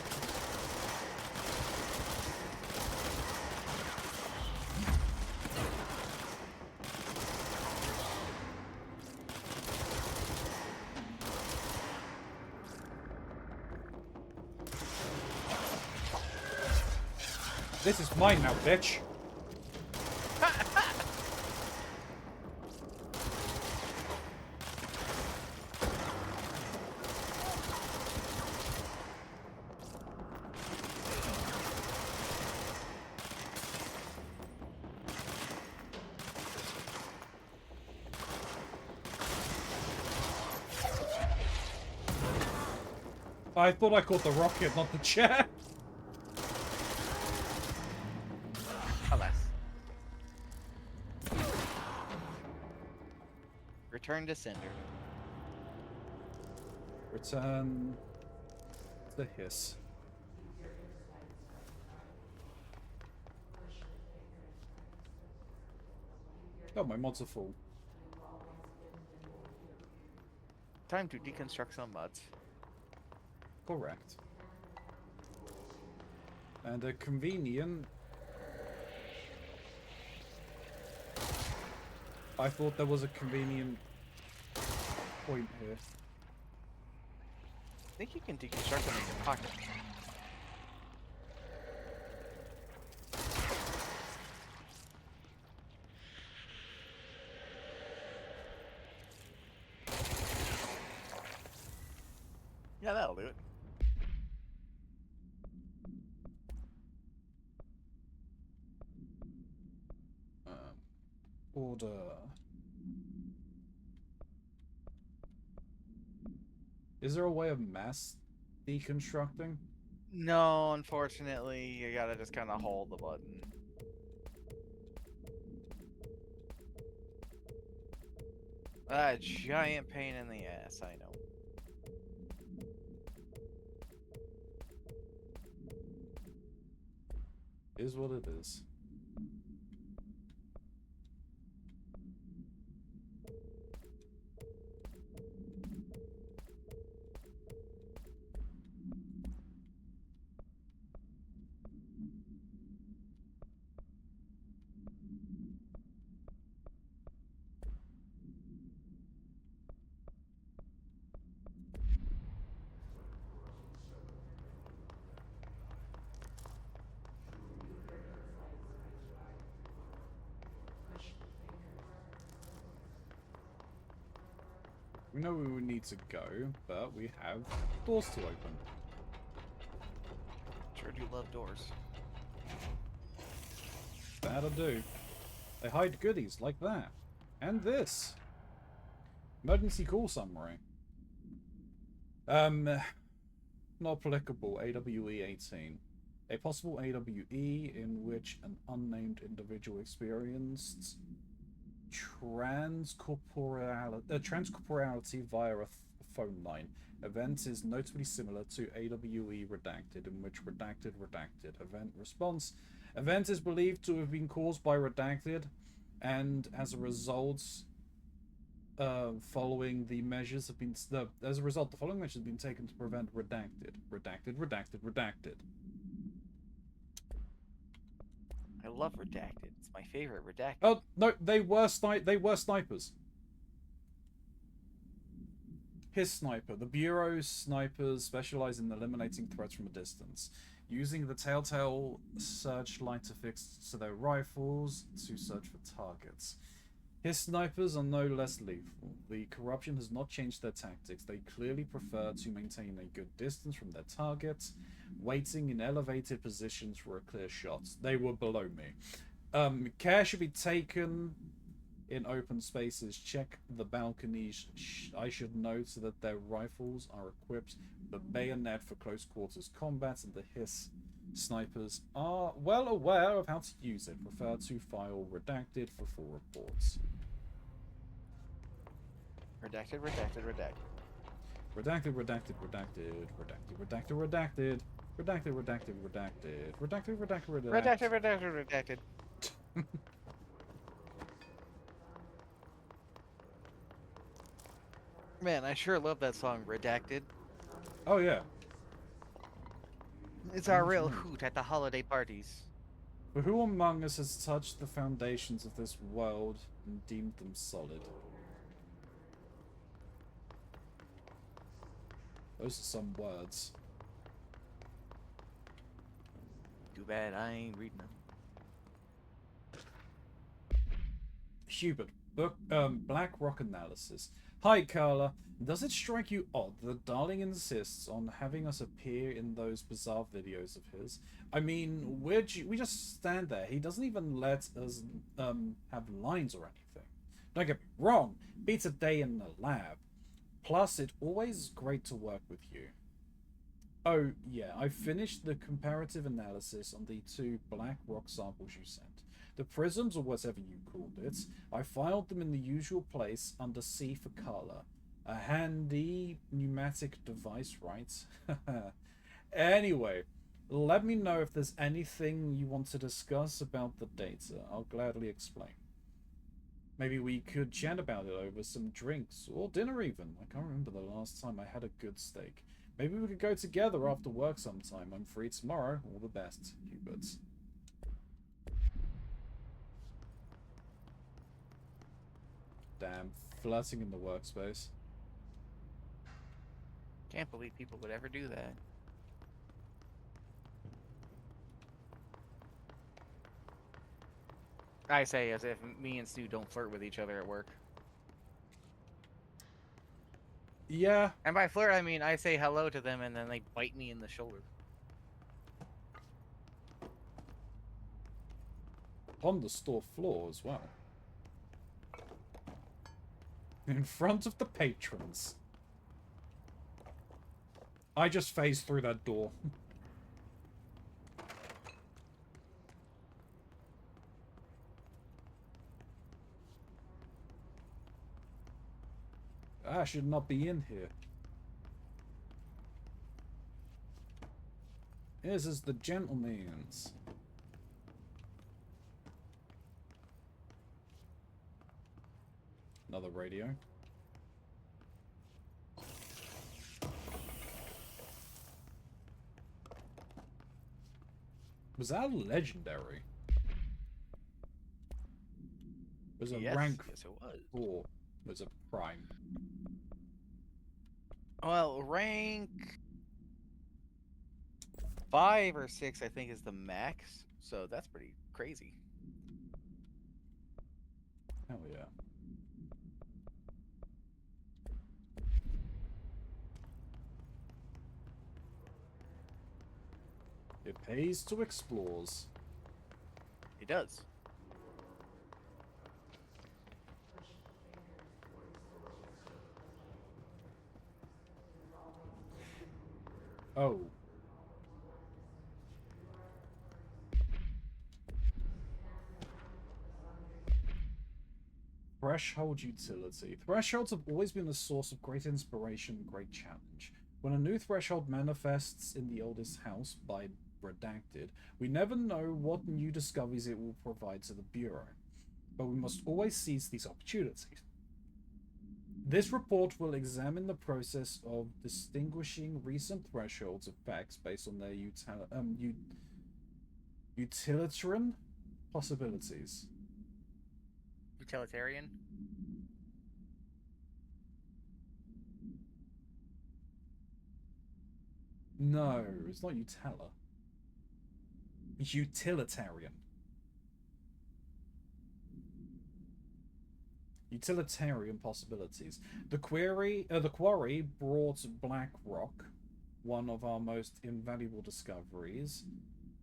This is mine now, bitch. I thought I caught the rocket, not the chair. Alas. Return to sender. Return the hiss. Oh, my mods are full. Time to deconstruct some mods. Correct. And a convenient... I thought there was a convenient point here. I think you can deconstruct them in your pocket. Yeah, that'll do it. Order. Is there a way of mass deconstructing? No, unfortunately, you gotta just kind of hold the button. A giant pain in the ass, I know. Is what it is. We know where we need to go, but we have doors to open. Sure do love doors. That I do. They hide goodies like that. And this. Emergency call summary. Not applicable. AWE 18. A possible AWE in which an unnamed individual experienced transcorporeality via a phone line. Event is notably similar to AWE Redacted, in which Redacted. Event response. Event is believed to have been caused by Redacted, and as a result, the following measures have been taken to prevent Redacted. I love Redacted. It's my favorite Redacted. Oh no, they were snipers. His sniper. The Bureau's snipers specialize in eliminating threats from a distance, using the telltale searchlight affixed to their rifles to search for targets. His snipers are no less lethal. The corruption has not changed their tactics. They clearly prefer to maintain a good distance from their targets, waiting in elevated positions for a clear shot. They were below me. Care should be taken in open spaces. Check the balconies. I should note that their rifles are equipped with a bayonet for close quarters combat, and the Hiss snipers are well aware of how to use it. Refer to file Redacted for full reports. Redacted. Redacted. Man, I sure love that song, Redacted. Oh yeah. It's our real hoot at the holiday parties. But who among us has touched the foundations of this world and deemed them solid? Those are some words. Too bad I ain't reading them. Hubert, Black Rock Analysis. Hi, Carla. Does it strike you odd that Darling insists on having us appear in those bizarre videos of his? I mean, we just stand there. He doesn't even let us have lines or anything. Don't get me wrong, beats a day in the lab. Plus, it's always great to work with you. Oh, yeah, I finished the comparative analysis on the 2 Black Rock samples you sent. The prisms, or whatever you called it, I filed them in the usual place under C for Carla. A handy pneumatic device, right? Anyway, let me know if there's anything you want to discuss about the data. I'll gladly explain. Maybe we could chat about it over some drinks, or dinner even. I can't remember the last time I had a good steak. Maybe we could go together after work sometime. I'm free tomorrow. All the best, Hubert. Damn, flirting in the workspace. Can't believe people would ever do that. I say as if me and Stu don't flirt with each other at work. Yeah. And by flirt, I mean I say hello to them and then they bite me in the shoulder. On the store floor as well. In front of the patrons. I just phased through that door. I should not be in here. This is the gentleman's. Another radio. Was that legendary? It was a rank 4. It was a prime. Well, rank 5 or 6, I think, is the max. So that's pretty crazy. Hell yeah. Pays to explores. It does. Oh. Threshold utility. Thresholds have always been a source of great inspiration and great challenge. When a new threshold manifests in the oldest house by redacted, we never know what new discoveries it will provide to the Bureau. But we must always seize these opportunities. This report will examine the process of distinguishing recent thresholds effects based on their utilitarian possibilities. Utilitarian? No, it's not Utella. It's utilitarian. Utilitarian possibilities. The quarry brought Black Rock, one of our most invaluable discoveries.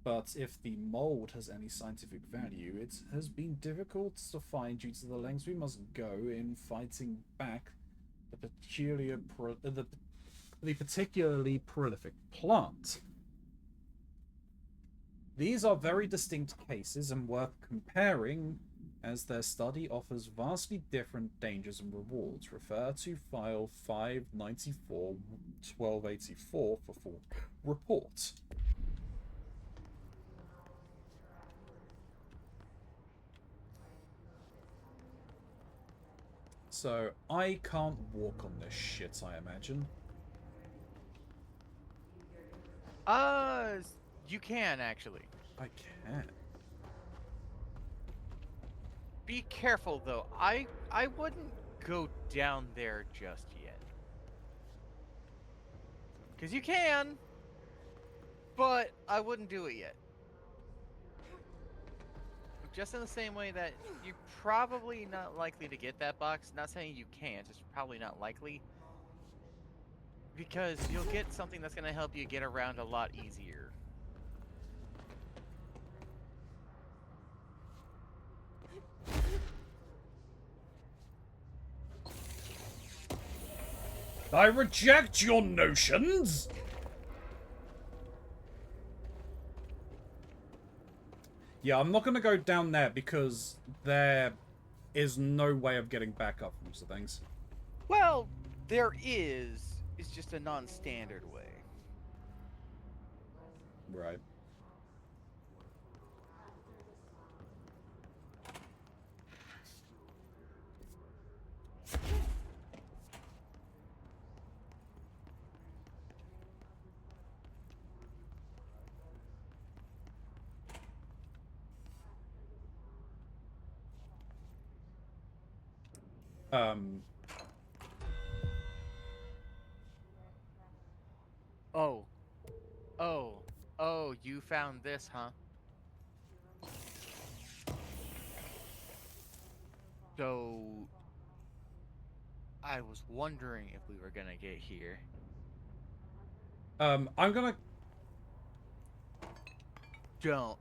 But if the mold has any scientific value, it has been difficult to find due to the lengths we must go in fighting back the particularly prolific plant. These are very distinct cases and worth comparing, as their study offers vastly different dangers and rewards. Refer to file 594-1284 for full report. So, I can't walk on this shit, I imagine. You can, actually. I can. Be careful, though. I wouldn't go down there just yet. Because you can, but I wouldn't do it yet. Just in the same way that you're probably not likely to get that box. Not saying you can't, it's probably not likely. Because you'll get something that's going to help you get around a lot easier. I reject your notions! Yeah, I'm not going to go down there because there is no way of getting back up from some things. Well, there is. It's just a non-standard way. Right. Oh, you found this, huh? So, I was wondering if we were gonna get here. I'm gonna... Don't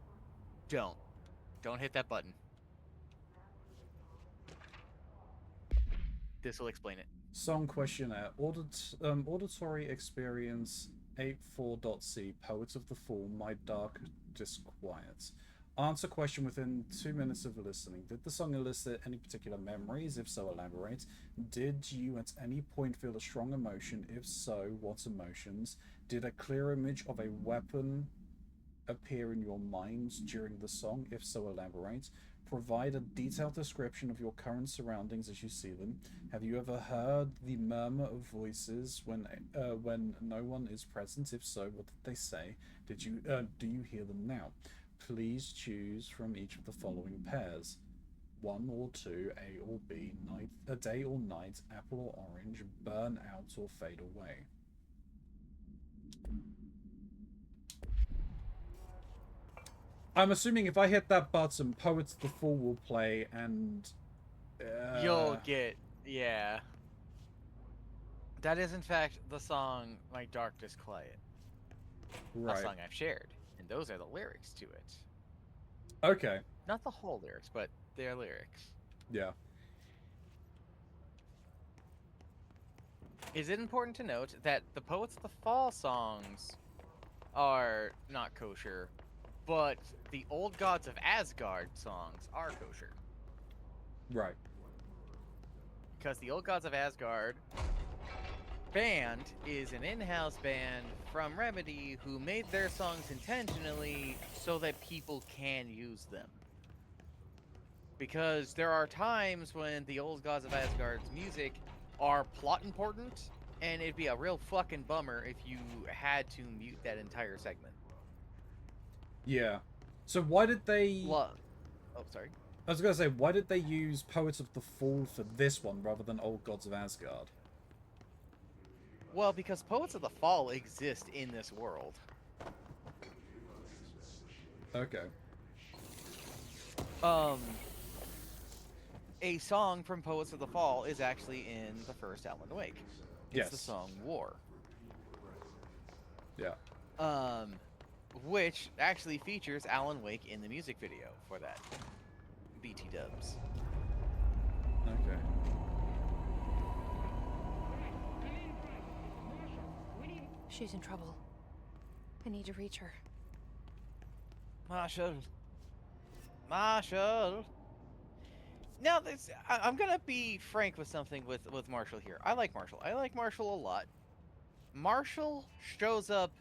hit that button. This will explain it. Song questionnaire. Auditory experience 84.c. Poets of the Fall. My dark disquiet. Answer question within 2 minutes of listening. Did the song elicit any particular memories? If so, elaborate. Did you at any point feel a strong emotion? If so, what emotions? Did a clear image of a weapon appear in your mind during the song? If so, elaborate. Provide a detailed description of your current surroundings as you see them. Have you ever heard the murmur of voices when no one is present? If so, what did they say? Do you hear them now? Please choose from each of the following pairs: 1 or 2, A or B, day or night, apple or orange, burn out or fade away. I'm assuming if I hit that button, Poets of the Fall will play, and... You'll get... yeah. That is, in fact, the song My Dark Disquiet. Right. A song I've shared in those are the lyrics to it. Okay. Not the whole lyrics, but their lyrics. Yeah. Is it important to note that the Poets of the Fall songs are not kosher, but the Old Gods of Asgard songs are kosher? Right. Because the Old Gods of Asgard band is an in-house band from Remedy who made their songs intentionally so that people can use them. Because there are times when the Old Gods of Asgard's music are plot important, and it'd be a real fucking bummer if you had to mute that entire segment. Yeah. So why did they... Oh, sorry. I was going to say, why did they use Poets of the Fall for this one rather than Old Gods of Asgard? Well, because Poets of the Fall exist in this world. Okay. A song from Poets of the Fall is actually in the first Alan Wake. It's the song War. Yeah. Which actually features Alan Wake in the music video for that. BT dubs. Okay. She's in trouble. I need to reach her. Marshall. Marshall. Now, I'm gonna be frank with something with Marshall here. I like Marshall. I like Marshall a lot. Marshall shows up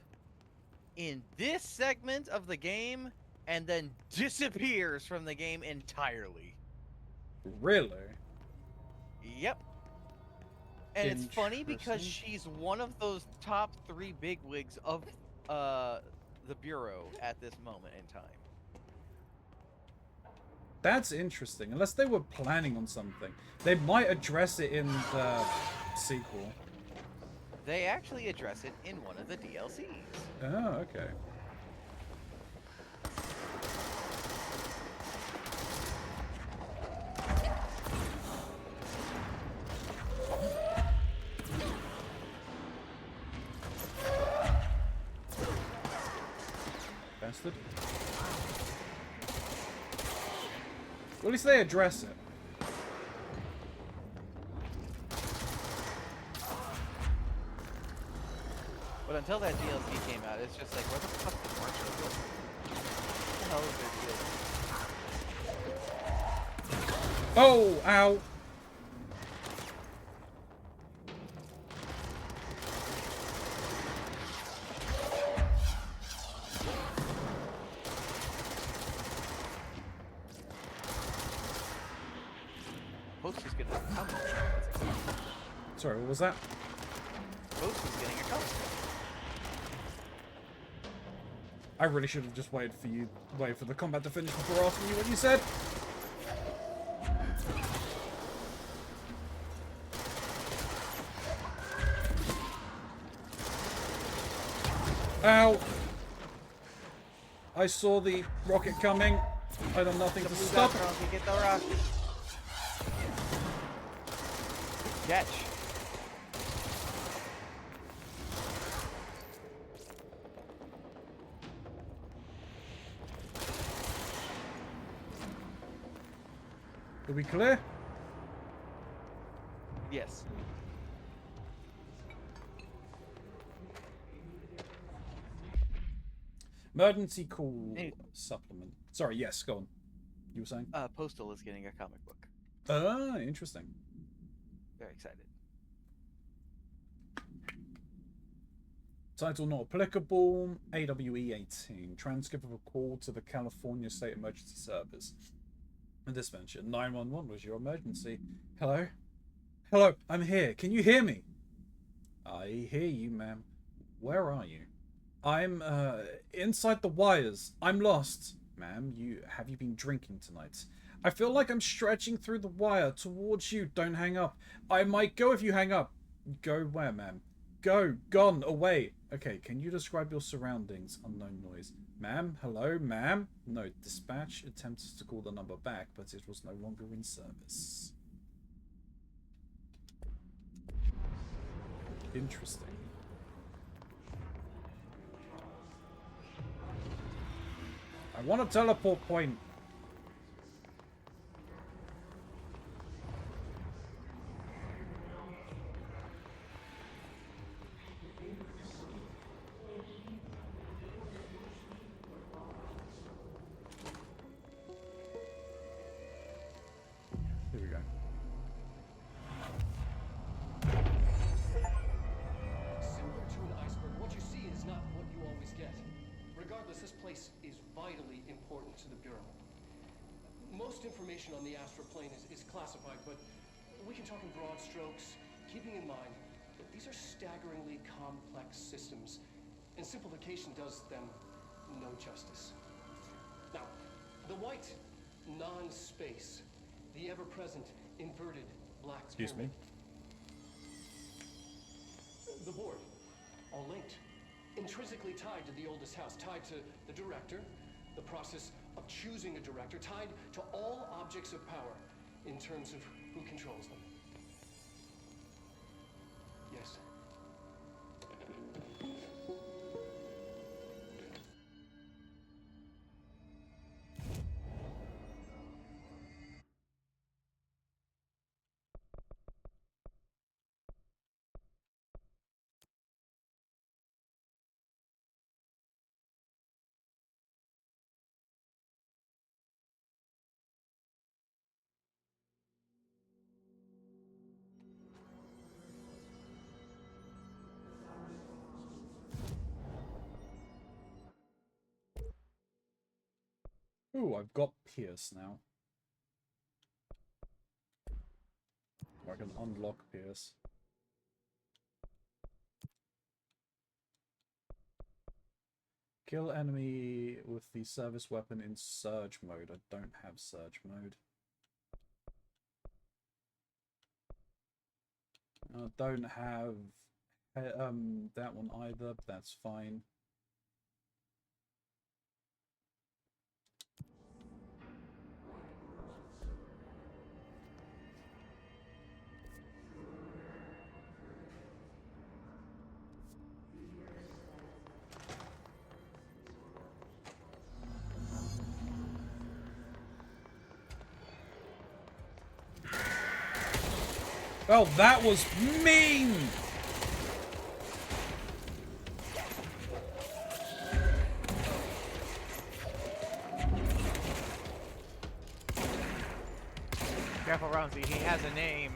in this segment of the game and then disappears from the game entirely. Really? Yep. And it's funny because she's one of those top 3 bigwigs of the Bureau at this moment in time. That's interesting. Unless they were planning on something. They might address it in the sequel. They actually address it in one of the DLCs. Oh, okay. Bastard. Well, at least they address it. But until that DLC came out, it's just like, where the fuck did Marshall go? What the hell is this? Oh, ow. Post is getting a comment. Sorry, what was that? Post is getting a comment. I really should have just waited for the combat to finish before asking you what you said. Ow! I saw the rocket coming. I done nothing to stop. Get the rock. Catch. Are we clear? Yes. Emergency call supplement. Sorry, yes, go on. You were saying? Postal is getting a comic book. Ah, interesting. Very excited. Title not applicable. AWE 18. Transcript of a call to the California State Emergency Service. And this venture. 911 was your emergency. Hello? Hello, I'm here. Can you hear me? I hear you, ma'am. Where are you? I'm, inside the wires. I'm lost. Ma'am, have you been drinking tonight? I feel like I'm stretching through the wire towards you. Don't hang up. I might go if you hang up. Go where, ma'am? Go. Gone. Away. Okay, can you describe your surroundings? Unknown noise. Ma'am? Hello, ma'am? No, dispatch attempted to call the number back, but it was no longer in service. Interesting. I want a teleport point. Here we go. Similar to an iceberg, what you see is not what you always get. Regardless, this place is vitally important to the Bureau. Most information on the astral plane is classified, but we can talk in broad strokes, keeping in mind that these are staggeringly complex systems, and simplification does them no justice. Now, the white non-space, the ever-present inverted black Excuse me. The board, all linked, intrinsically tied to the oldest house, tied to the director, the process of choosing a director, tied to all objects of power in terms of who controls them. Yes. Ooh, I've got Pierce now. Or I can unlock Pierce. Kill enemy with the service weapon in surge mode. I don't have surge mode. I don't have that one either, but that's fine. Well, that was mean! Careful, Keronzi, he has a name.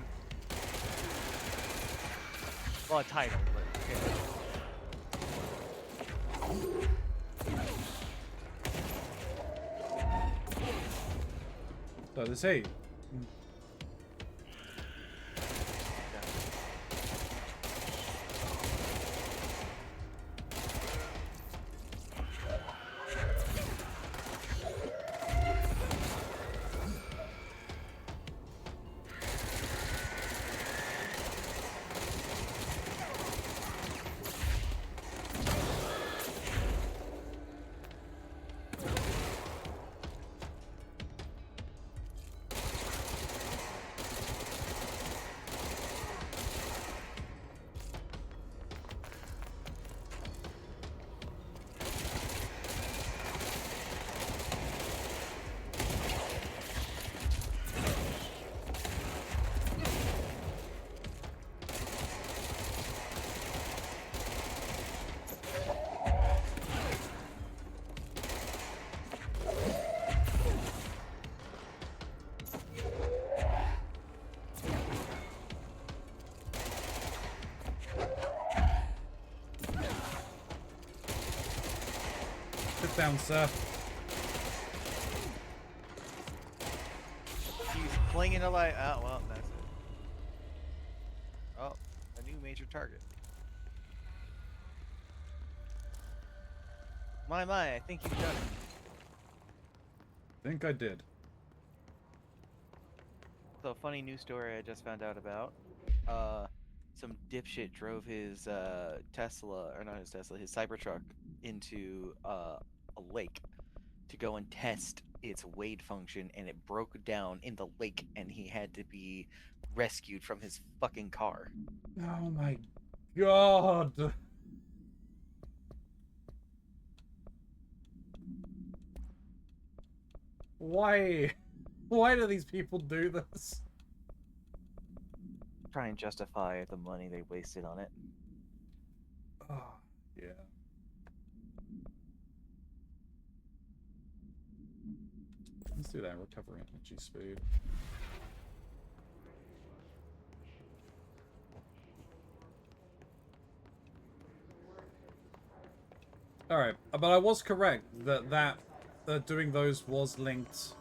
Well, a title, but okay. So they say. Sit down, sir. He's clinging to life. Oh, well, that's it. Oh, a new major target. My, I think you've done it. Think I did. So, a funny news story I just found out about. Some dipshit drove his Tesla, or not his Tesla, his Cybertruck into a lake to go and test its wade function, and it broke down in the lake, and he had to be rescued from his fucking car. Oh my god! Why? Why do these people do this? Try and justify the money they wasted on it. Oh, yeah. Let's do that. Recover energy speed. Alright, but I was correct that doing those was linked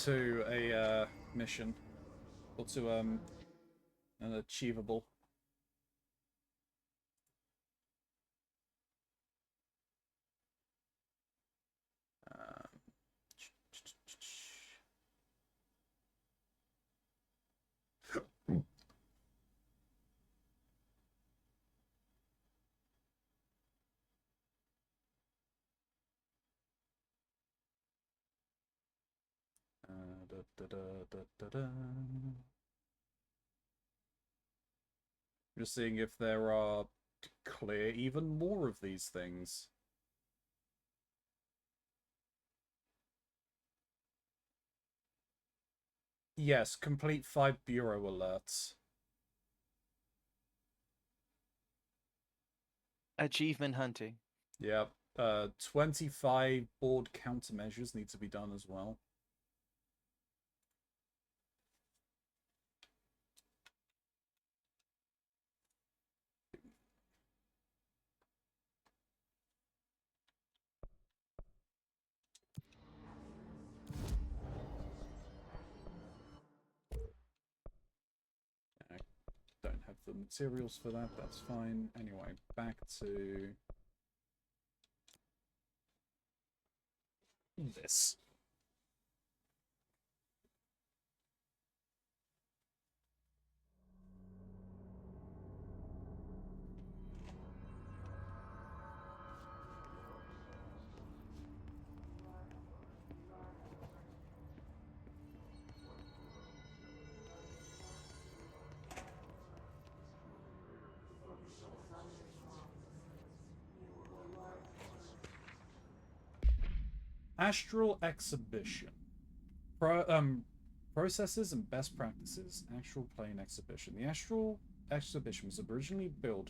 to a mission. Or to an achievable. Just seeing if there are clear even more of these things. Yes, complete 5 bureau alerts. Achievement hunting. Yep. 25 board countermeasures need to be done as well. I don't have the materials for that, that's fine. Anyway, back to this. Astral exhibition. Processes and best practices. Astral plane exhibition. The astral exhibition was originally built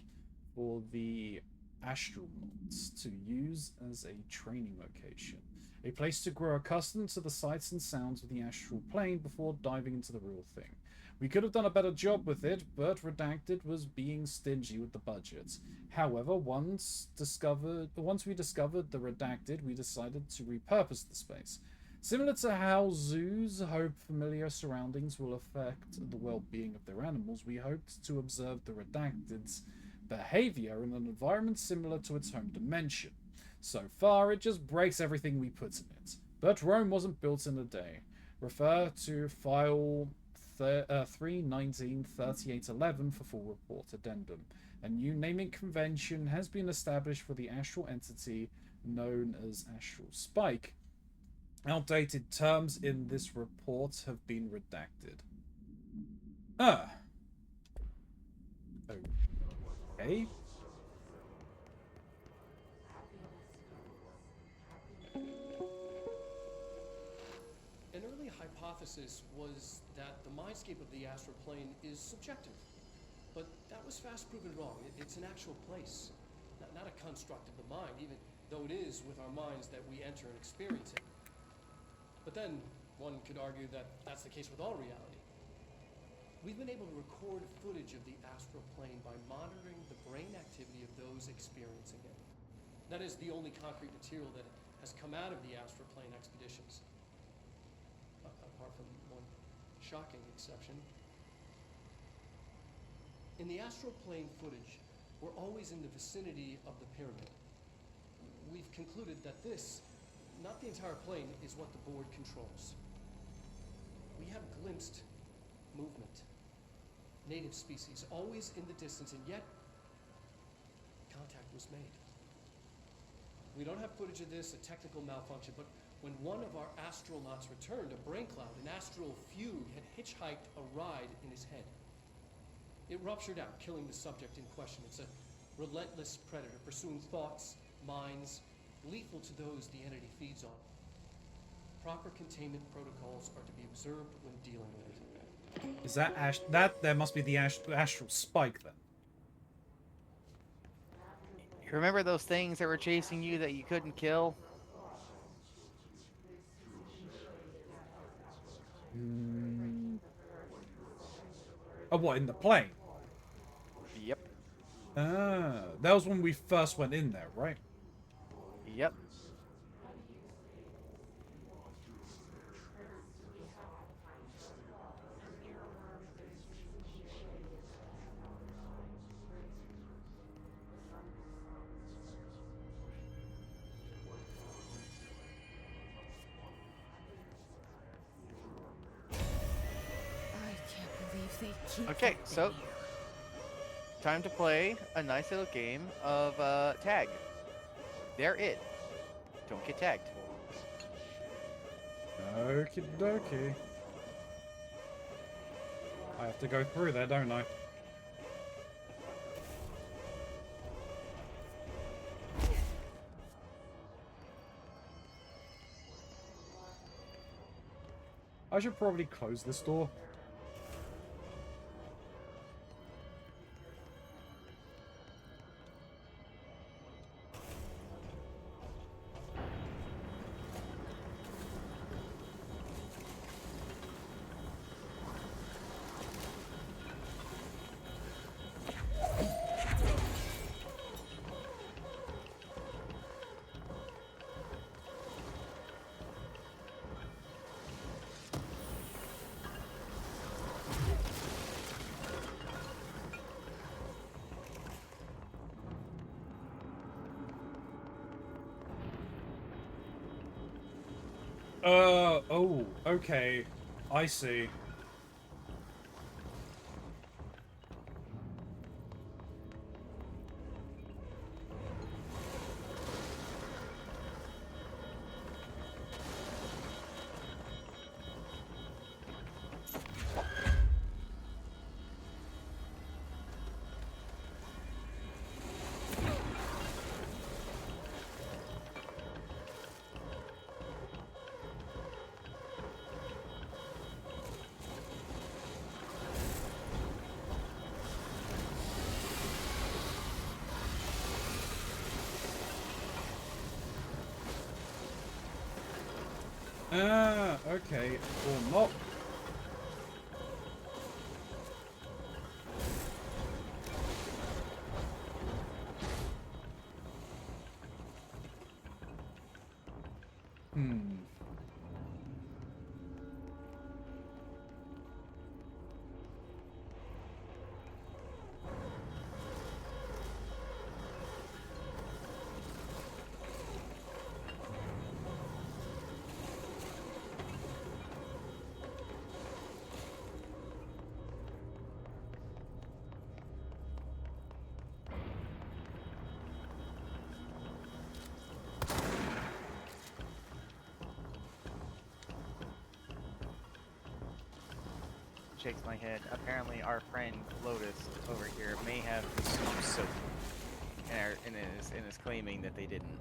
for the astronauts to use as a training location. A place to grow accustomed to the sights and sounds of the astral plane before diving into the real thing. We could have done a better job with it, but Redacted was being stingy with the budget. However, once we discovered the Redacted, we decided to repurpose the space. Similar to how zoos hope familiar surroundings will affect the well-being of their animals, we hoped to observe the Redacted's behavior in an environment similar to its home dimension. So far, it just breaks everything we put in it. But Rome wasn't built in a day. Refer to file 319-3811 for full report addendum. A new naming convention has been established for the astral entity known as Astral Spike. Outdated terms in this report have been redacted. Okay. An early hypothesis was that the mindscape of the astral plane is subjective. But that was fast proven wrong. It's an actual place, not a construct of the mind, even though it is with our minds that we enter and experience it. But then, one could argue that that's the case with all reality. We've been able to record footage of the astral plane by monitoring the brain activity of those experiencing it. That is the only concrete material that has come out of the astral plane expeditions. Apart from one shocking exception. In the astral plane footage, we're always in the vicinity of the pyramid. We've concluded that this, not the entire plane, is what the board controls. We have glimpsed movement, native species, always in the distance, and yet contact was made. We don't have footage of this, a technical malfunction, but when one of our astronauts returned, a brain cloud, an astral fugue, had hitchhiked a ride in his head. It ruptured out, killing the subject in question. It's a relentless predator, pursuing thoughts, minds, lethal to those the entity feeds on. Proper containment protocols are to be observed when dealing with it. Is that Ash? That there must be the astral spike then. You remember those things that were chasing you that you couldn't kill? Oh, what, in the plane? Yep. Ah, that was when we first went in there, right? Yep. I can't believe they keep Okay, that so thing here. time to play a nice little game of tag. They're it. Don't get tagged. Okie dokie. I have to go through there, don't I? I should probably close this door. Oh, okay. I see. Okay. Or not. Hmm. Shakes my head. Apparently, our friend Lotus over here may have consumed soap, and is claiming that they didn't.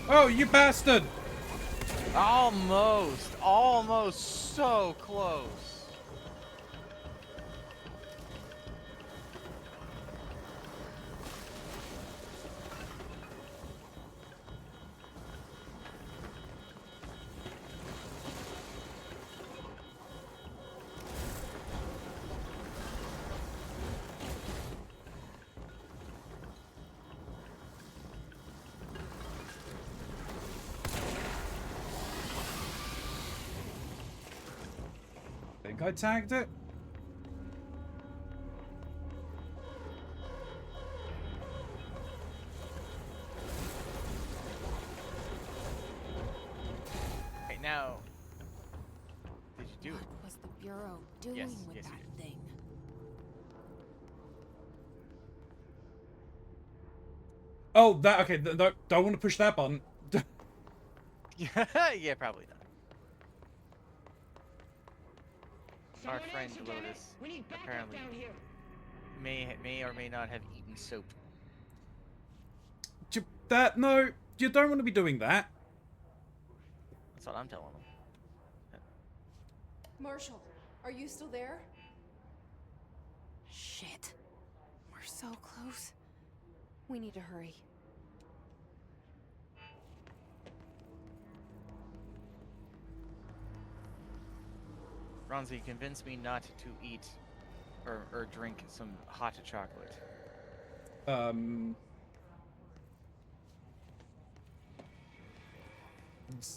Oh, you bastard! Almost so close. Think I tagged it? Right now, did you do it? What was the Bureau doing Yes, with yes, you that thing? Oh, that. Okay, don't want to push that button. Yeah, probably not. our friend Lotus apparently may or may not have eaten soap. No, you don't want to be doing that. That's what I'm telling them. Marshall, are you still there? Shit. We're so close. We need to hurry. Keronzi, convince me not to eat or drink some hot chocolate.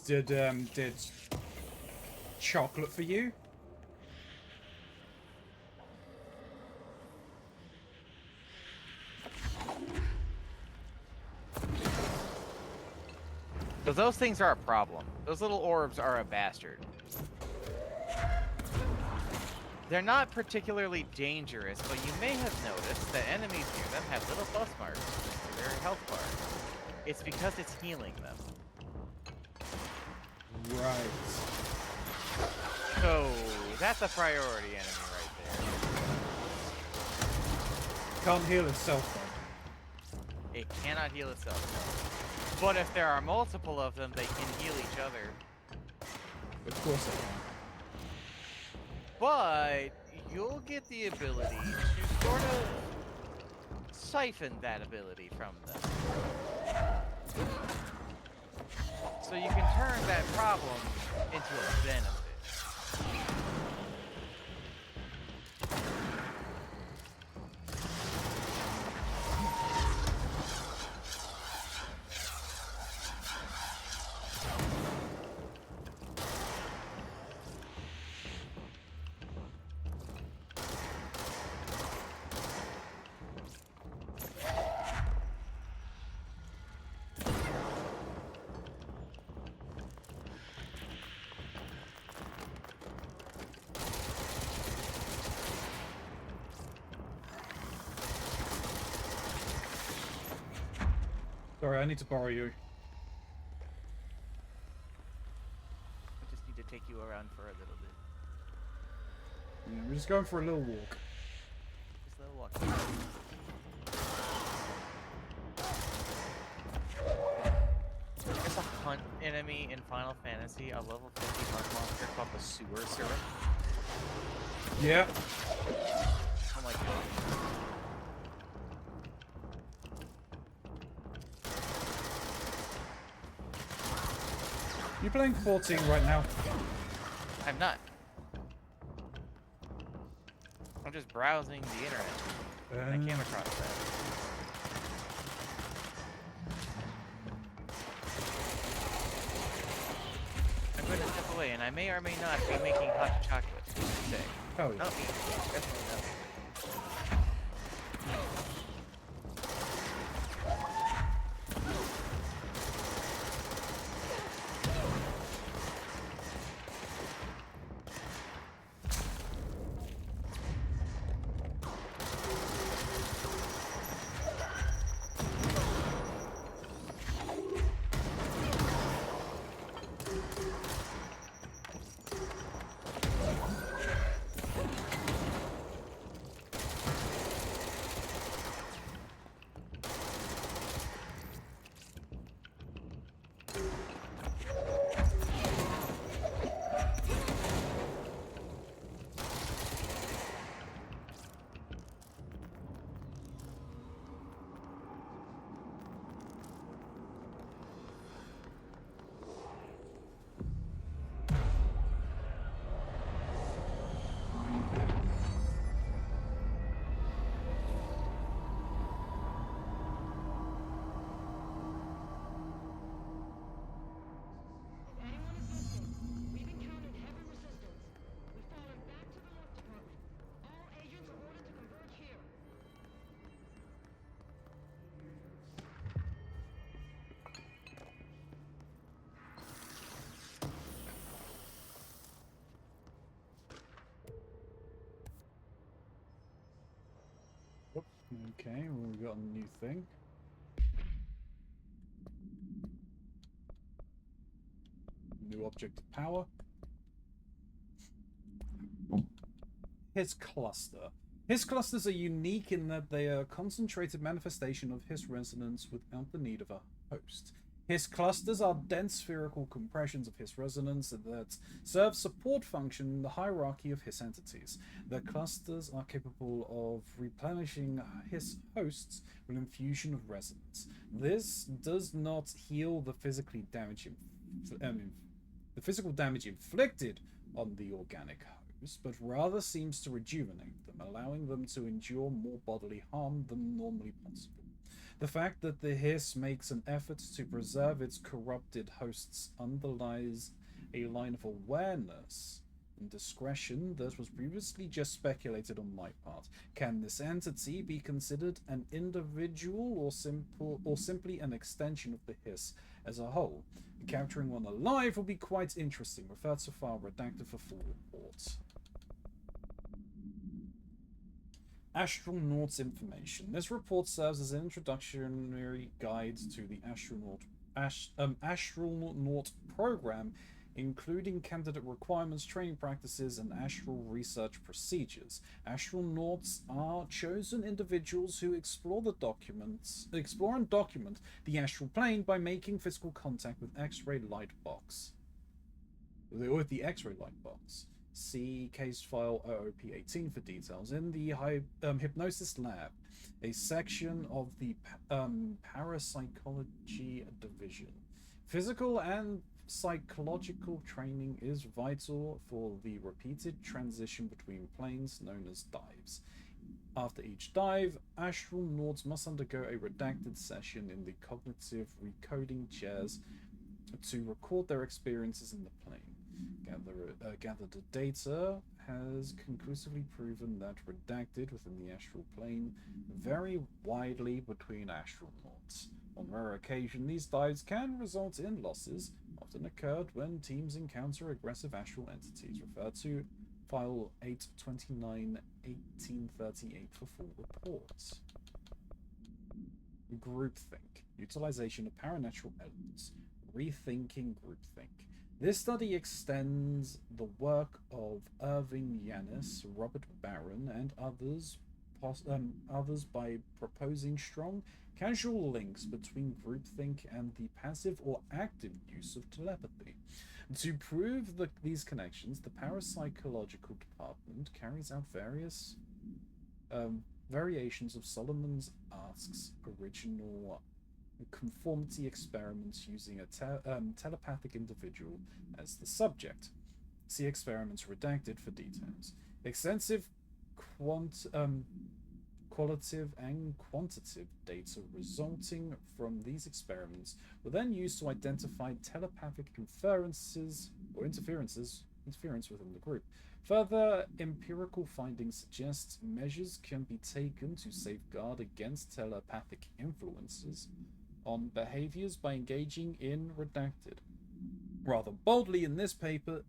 Did chocolate for you? So those things are a problem. Those little orbs are a bastard. They're not particularly dangerous, but you may have noticed that enemies near them have little bus marks in their health bar. It's because it's healing them. Right. So that's a priority enemy right there. Can't heal itself though. It cannot heal itself, no. But if there are multiple of them, they can heal each other. Of course they can. But you'll get the ability to sort of siphon that ability from them. So you can turn that problem into a benefit. Sorry, I need to borrow you. I just need to take you around for a little bit. Yeah, we're just going for a little walk. Just a little walk. There's a hunt enemy in Final Fantasy, a level 50 hunt monster called the Sewer Syrup. Yeah. Oh my god. You playing 14 right now? I'm not. I'm just browsing the internet. And I came across that. I'm going to step away, and I may or may not be making hot chocolate. Today. Oh, yeah. Not me. Definitely not me. Okay, well, we got a new thing. New object of power. Hiss cluster. Hiss clusters are unique in that they are a concentrated manifestation of Hiss resonance without the need of a host. Hiss clusters are dense spherical compressions of Hiss resonance that serve support function in the hierarchy of Hiss entities. The clusters are capable of replenishing Hiss hosts with infusion of resonance. This does not heal the physical damage inflicted on the organic host, but rather seems to rejuvenate them, allowing them to endure more bodily harm than normally possible. The fact that the Hiss makes an effort to preserve its corrupted hosts underlies a line of awareness and discretion that was previously just speculated on my part. Can this entity be considered an individual or simply an extension of the Hiss as a whole? Capturing one alive will be quite interesting. Refer to file redacted for full reports. Astronauts information. This report serves as an introductory guide to the astronaut program, including candidate requirements, training practices, and astral research procedures. Astronauts are chosen individuals who explore and document the astral plane by making physical contact with X-ray light box. With the X-ray light box. See case file OOP18 for details. In the hypnosis lab, a section of the parapsychology division. Physical and psychological training is vital for the repeated transition between planes known as dives. After each dive, astronauts must undergo a redacted session in the cognitive recoding chairs to record their experiences in the plane. Gathered data has conclusively proven that redacted within the astral plane vary widely between astronauts. On rare occasion, these dives can result in losses, often occurred when teams encounter aggressive astral entities. Refer to file 829-1838 for full reports. Groupthink. Utilization of paranatural elements. Rethinking groupthink. This study extends the work of Irving Yanis, Robert Barron, and others by proposing strong, casual links between groupthink and the passive or active use of telepathy. To prove these connections, the parapsychological department carries out various variations of Solomon Ask's original conformity experiments using a telepathic individual as the subject. See experiments redacted for details. Extensive qualitative and quantitative data resulting from these experiments were then used to identify telepathic interference within the group. Further empirical findings suggest measures can be taken to safeguard against telepathic influences on behaviors by engaging in redacted. Rather boldly, this paper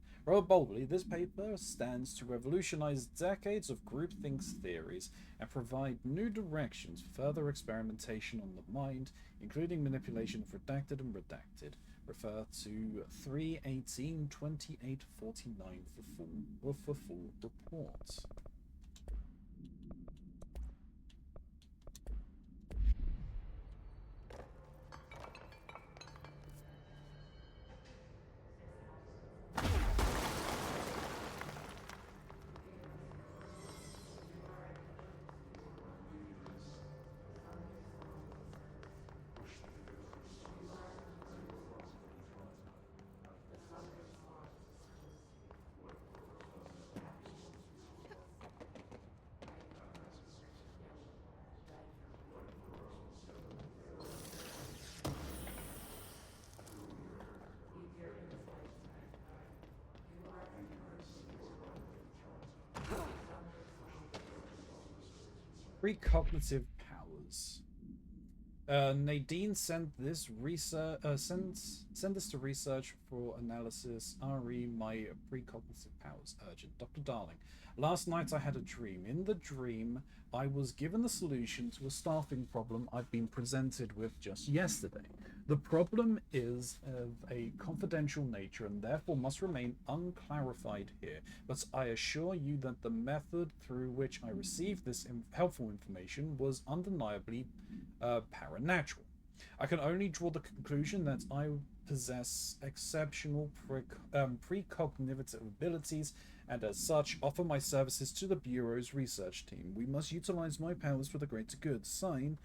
stands to revolutionize decades of groupthink theories and provide new directions for further experimentation on the mind, including manipulation of redacted and redacted. Refer to 318-2849 for full reports. Precognitive powers. Nadine sent this to research for analysis. RE, my precognitive powers. Urgent. Dr. Darling, last night I had a dream. In the dream, I was given the solution to a staffing problem I've been presented with just yesterday. The problem is of a confidential nature and therefore must remain unclarified here, but I assure you that the method through which I received this helpful information was undeniably paranatural. I can only draw the conclusion that I possess exceptional precognitive abilities and as such offer my services to the Bureau's research team. We must utilize my powers for the greater good. Signed,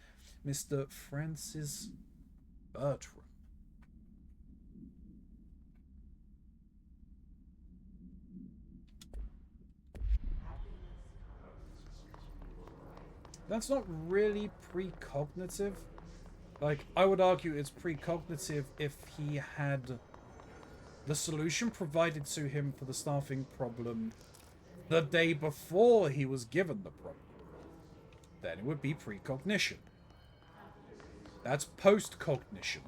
Mr. Francis Bertram. That's not really precognitive. Like, I would argue it's precognitive if he had the solution provided to him for the staffing problem the day before he was given the problem. Then it would be precognition. That's post-cognition.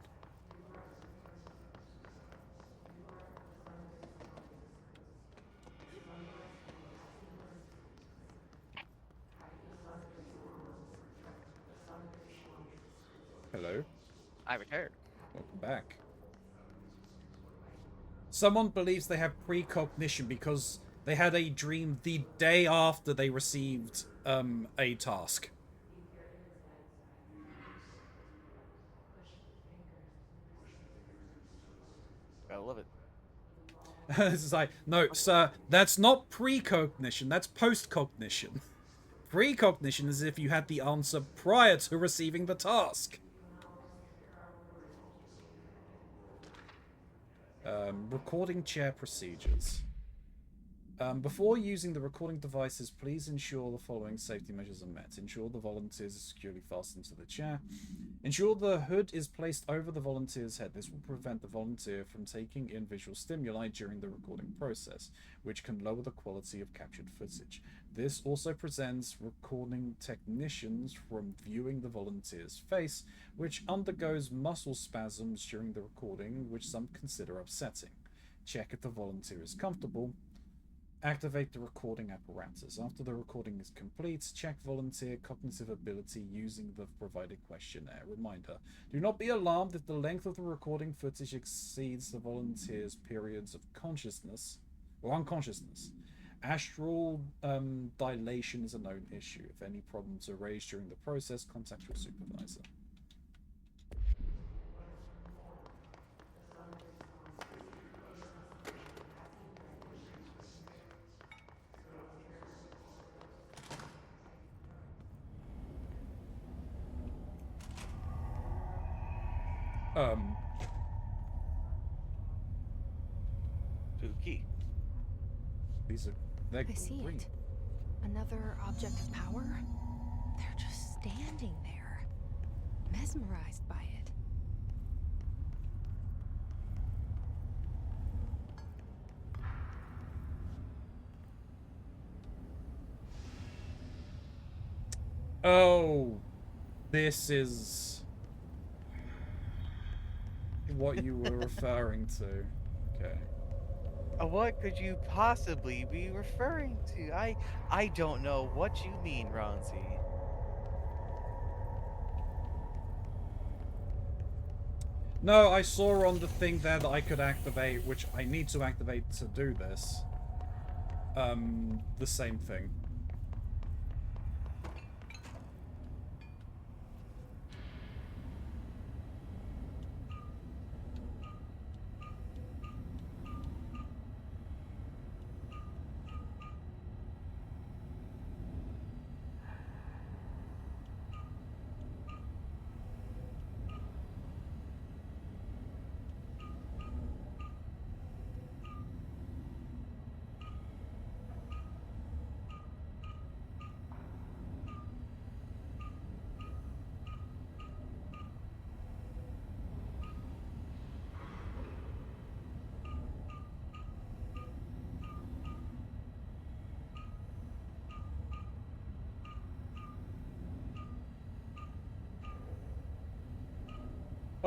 Hello. I returned. Welcome back. Someone believes they have precognition because they had a dream the day after they received a task. I love it. It's like, no, sir, that's not precognition, that's postcognition. Precognition is if you had the answer prior to receiving the task. Recording chair procedures. Before using the recording devices, please ensure the following safety measures are met. Ensure the volunteers are securely fastened to the chair. Ensure the hood is placed over the volunteer's head. This will prevent the volunteer from taking in visual stimuli during the recording process, which can lower the quality of captured footage. This also prevents recording technicians from viewing the volunteer's face, which undergoes muscle spasms during the recording, which some consider upsetting. Check if the volunteer is comfortable. Activate the recording apparatus. After the recording is complete, check volunteer cognitive ability using the provided questionnaire. Reminder, do not be alarmed if the length of the recording footage exceeds the volunteer's periods of consciousness or unconsciousness. Astral dilation is a known issue. If any problems are raised during the process, contact your supervisor. Spooky. I see it. Another object of power? They're just standing there, mesmerized by it. Oh, this is what you were referring to. Okay. What could you possibly be referring to? I don't know what you mean, Ronzi. No, I saw on the thing there that I could activate, which I need to activate to do this. The same thing.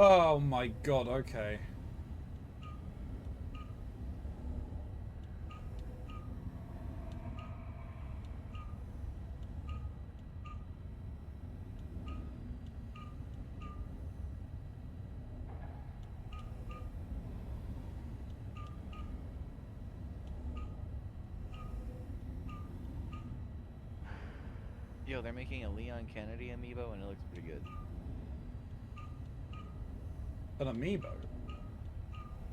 Oh my god, okay. Yo, they're making a Leon Kennedy amiibo, and it looks pretty good. An amiibo?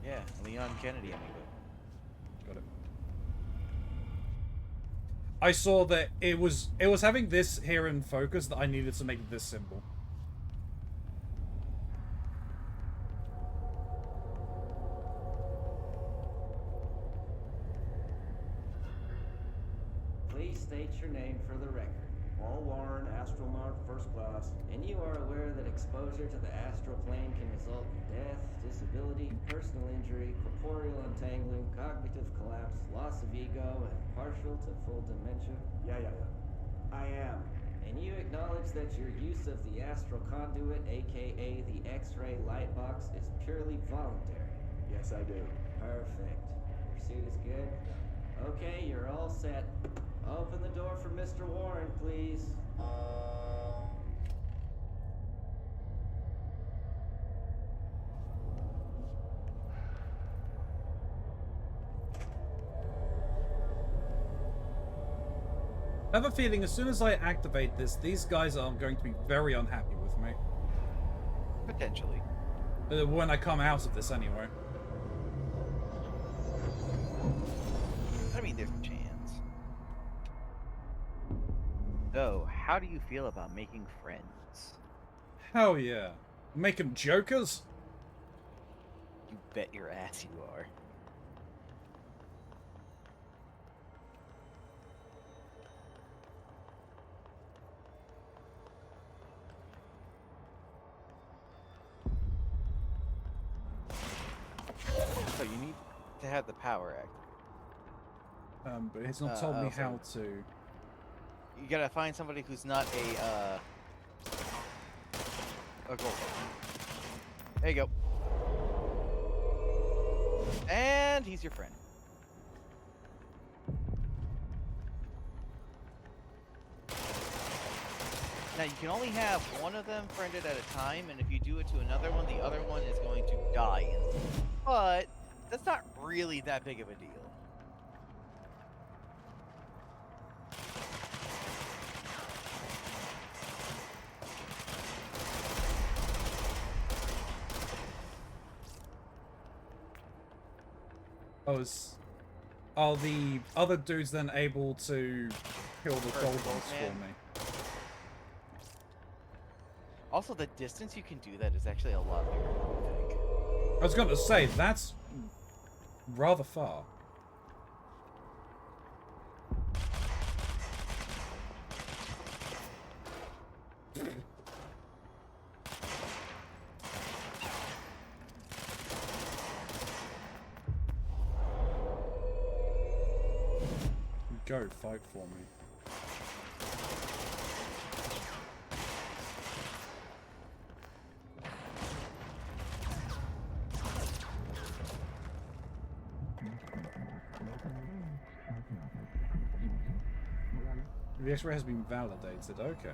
Yeah, Leon Kennedy amiibo. Got it. I saw that it was having this here in focus that I needed to make this symbol. Please state your name for the record. Paul Warren, astronaut first class. And you are aware that exposure to the astral plane can result in death, disability, personal injury, corporeal untangling, cognitive collapse, loss of ego, and partial to full dementia? Yeah. I am. And you acknowledge that your use of the astral conduit, aka the X-ray light box, is purely voluntary? Yes, I do. Perfect. Your suit is good? Okay, you're all set. Open the door for Mr. Warren, please. I have a feeling as soon as I activate this, these guys are going to be very unhappy with me. Potentially. When I come out of this, anyway. I mean, there's a chance. So, how do you feel about making friends? Hell yeah. Make them jokers? You bet your ass you are. So you need to have the power act. But he's not told me how to. You gotta find somebody who's not a gold. There you go. And he's your friend. Now you can only have one of them friended at a time, and if you do it to another one, the other one is going to die instantly. But that's not really that big of a deal. Are the other dudes then able to kill the gold ones for me? Also, the distance you can do that is actually a lot bigger than you think. I was going to say, that's rather far. Go fight for me. The X-ray has been validated. Okay.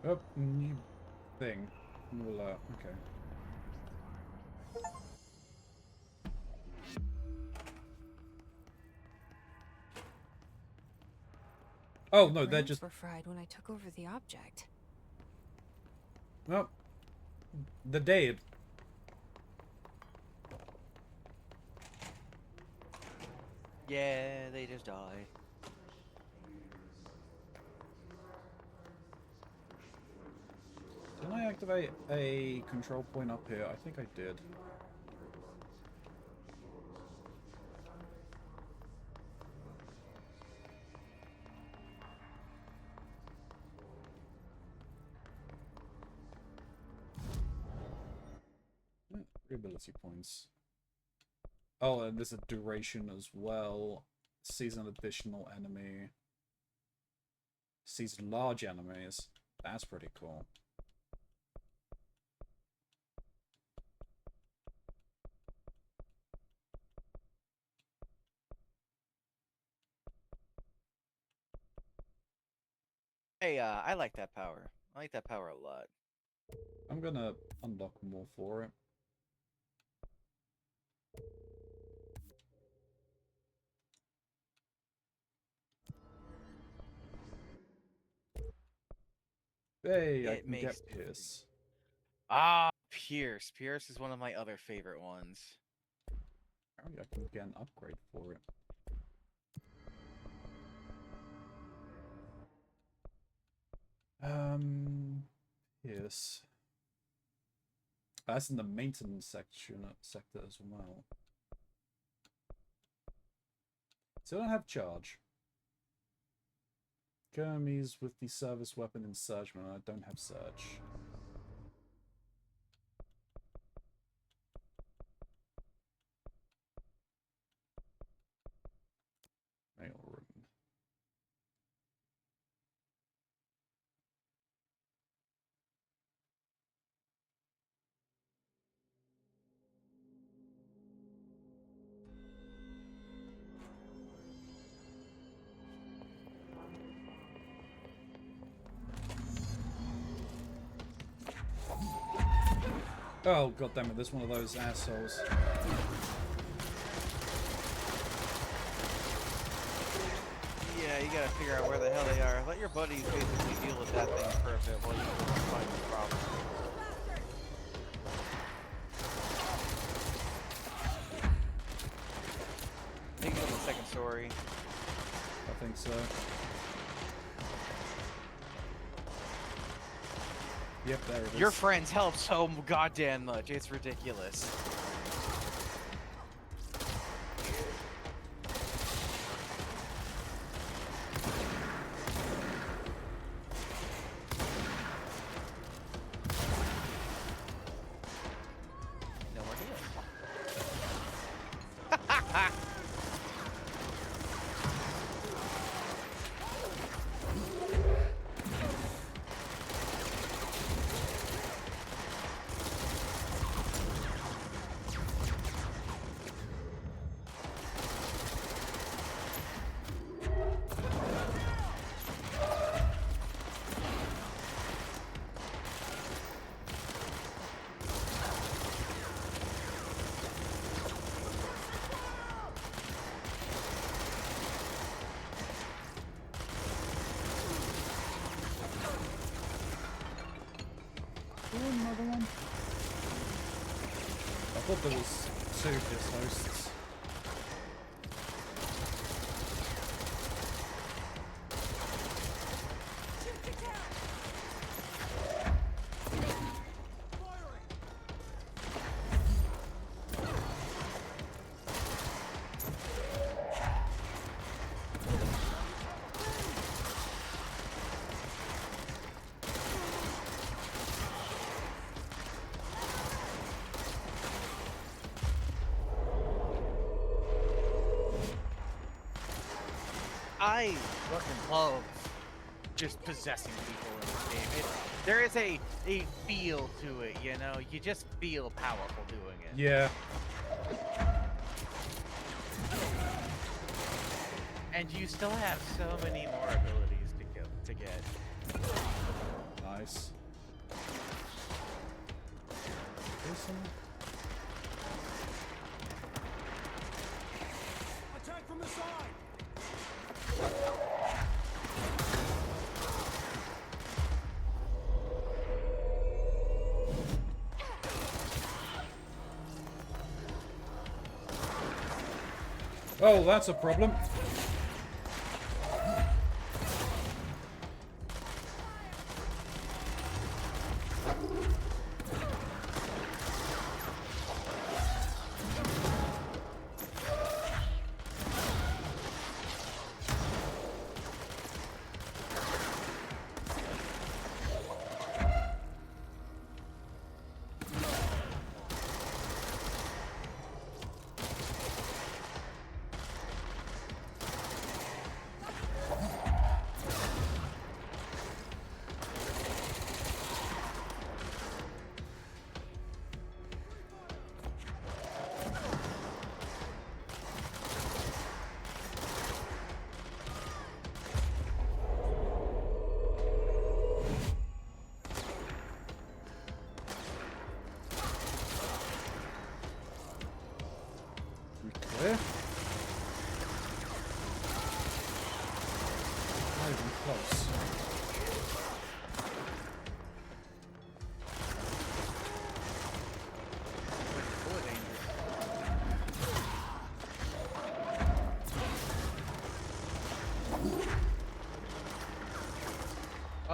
Oh, new thing. New alert. Okay. Oh no, they're just. Were fried when I took over the object. Well, they're dead. Yeah, they just die. Didn't I activate a control point up here? I think I did. Ability points. Oh, and there's a duration as well. Sees an additional enemy. Sees large enemies. That's pretty cool. Hey, I like that power. I like that power a lot. I'm gonna unlock more for it. Hey, I It can makes get Pierce. Ah, Pierce. Pierce is one of my other favorite ones. Apparently I can get an upgrade for it. Pierce. That's in the maintenance sector as well. So I don't have charge. Kermes with the service weapon in Surge, man. I don't have Surge. Mail room. Oh, goddammit, there's one of those assholes. Yeah, you gotta figure out where the hell they are. Let your buddies basically deal with that thing for a bit while you find the problem. I think it's on the second story. I think so. Yep, there it is. Your friends help so goddamn much. It's ridiculous. No more deals. Another one. I thought there was two just hosts. I fucking love just possessing people in this game. There is a feel to it, you know? You just feel powerful doing it. Yeah. And you still have so many more abilities to get. Nice. Attack from the side! Oh, that's a problem. Clear. Not even close.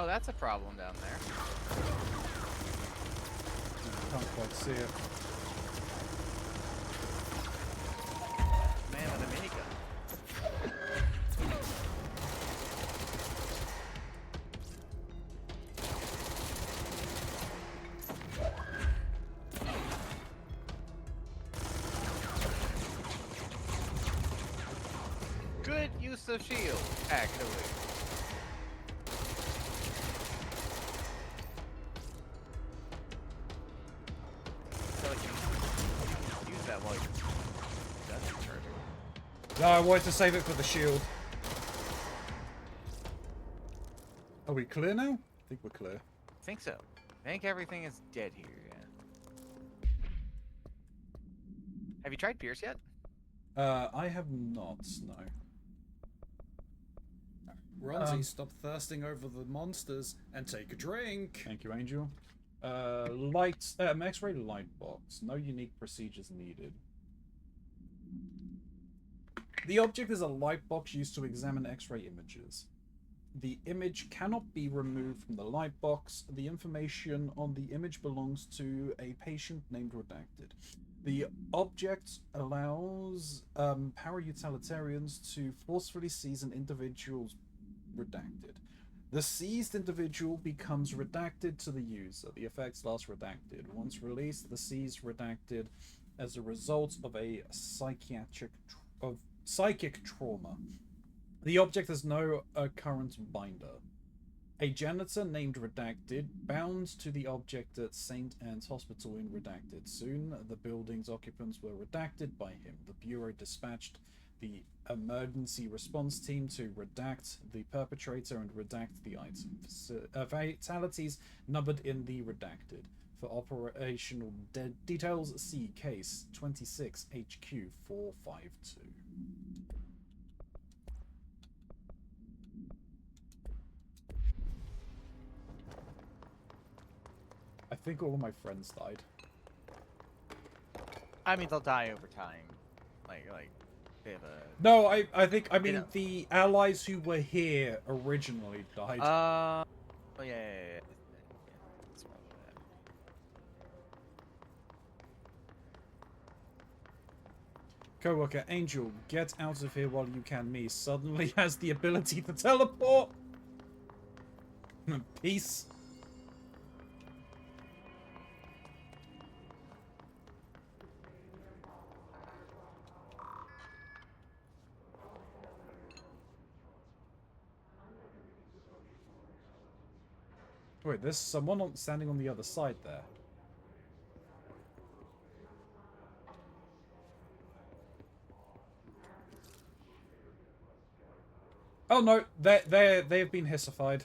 Oh, that's a problem down there. Can't quite see it. Man with a minigun. Good use of shield, actually. So like you use that while you're done charging. No, I wanted to save it for the shield. Are we clear now? I think we're clear. I think so. I think everything is dead here, yeah. Have you tried Pierce yet? I have not, no. Keronzi, stop thirsting over the monsters and take a drink. Thank you, Angel. X-ray light box. No unique procedures needed. The object is a light box used to examine X-ray images. The image cannot be removed from the light box. The information on the image belongs to a patient named Redacted. The object allows para-utilitarians to forcefully seize an individual's Redacted. The seized individual becomes redacted to the user. The effects last redacted. Once released, the seized redacted as a result of a psychic trauma. The object has no current binder. A janitor named Redacted bound to the object at St. Anne's Hospital in Redacted. Soon, the building's occupants were redacted by him. The Bureau dispatched the emergency response team to redact the perpetrator and redact the item. Fatalities numbered in the redacted. For operational details, see case 26 HQ 452. I think all of my friends died. I mean, they'll die over time. Like they have a... No, I think, I mean, the allies who were here originally died. Oh, yeah. That's wrong with that. Coworker Angel, get out of here while you can. Me suddenly has the ability to teleport. Peace. Wait, there's someone standing on the other side there. Oh no, they've been hissified.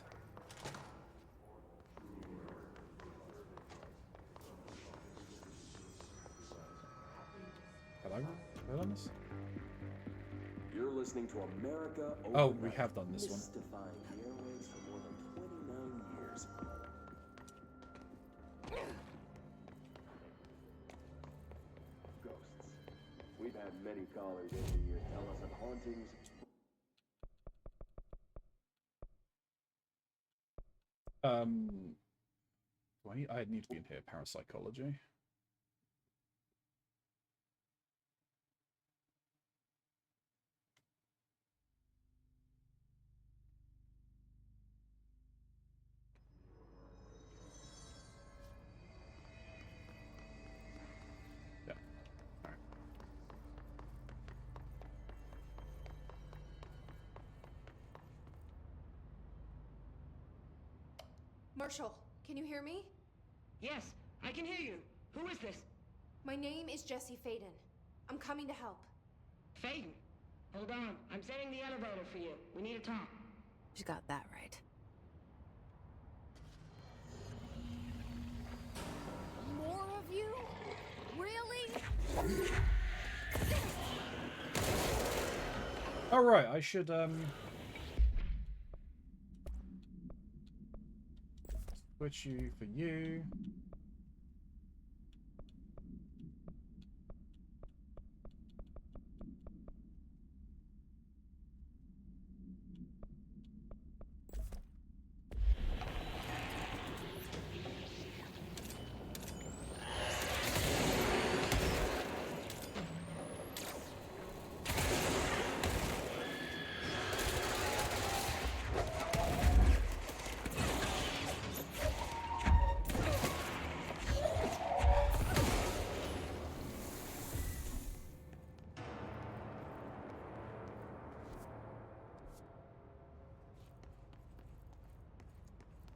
Hello? Villains? You're listening to America Oh, Overnight, we have done this one. mystifying the airwaves for more than 29 years. Ghosts. We've had many callers in the year tell us of hauntings. I need to be in here. Parapsychology. Yeah. All right. Marshall, can you hear me? Yes, I can hear you. Who is this? My name is Jesse Faden. I'm coming to help. Faden. Hold on. I'm setting the elevator for you. We need to talk. She's got that right. More of you? Really? All right, I should switch you for you.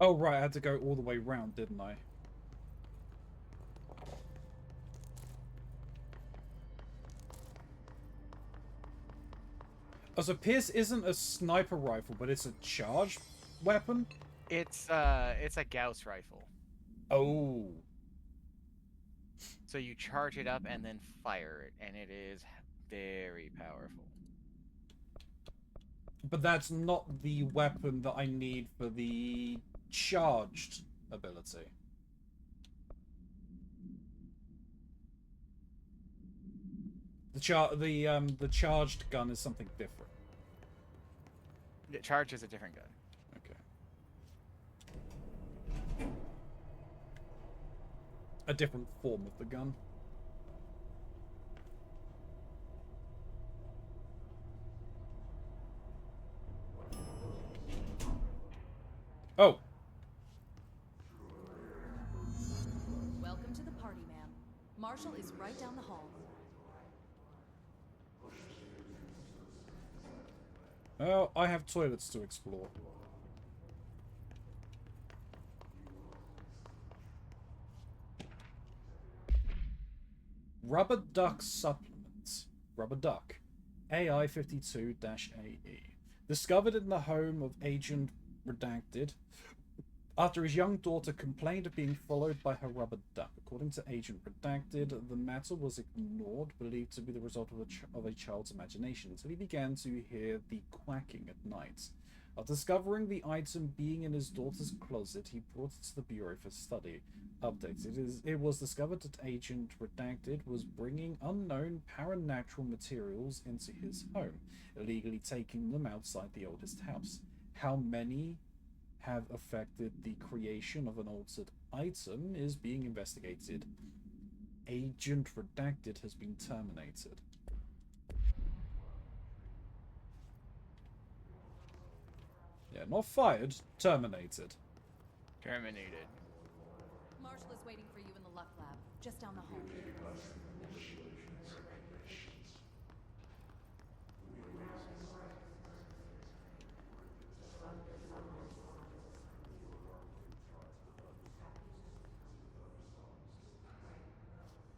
Oh, right, I had to go all the way round, didn't I? Oh, so Pierce isn't a sniper rifle, but it's a charged weapon? It's a Gauss rifle. Oh. So you charge it up and then fire it, and it is very powerful. But that's not the weapon that I need for the charged ability. The charged gun is something different. The charge is a different gun. Okay. A different form of the gun. Oh. Welcome to the party, ma'am. Marshall is right down the hall. Oh, I have toilets to explore. Rubber Duck Supplements. Rubber Duck. AI52-AE. Discovered in the home of Agent Redacted after his young daughter complained of being followed by her rubber duck. According to Agent Redacted, the matter was ignored, believed to be the result of a child's imagination, until he began to hear the quacking at night. After discovering the item being in his daughter's closet, he brought it to the Bureau for study. Updates. It was discovered that Agent Redacted was bringing unknown paranatural materials into his home, illegally taking them outside the oldest house. How many have affected the creation of an altered item is being investigated. Agent Redacted has been terminated. Yeah, not fired, terminated. Terminated. Marshall is waiting for you in the Luck Lab, just down the hall.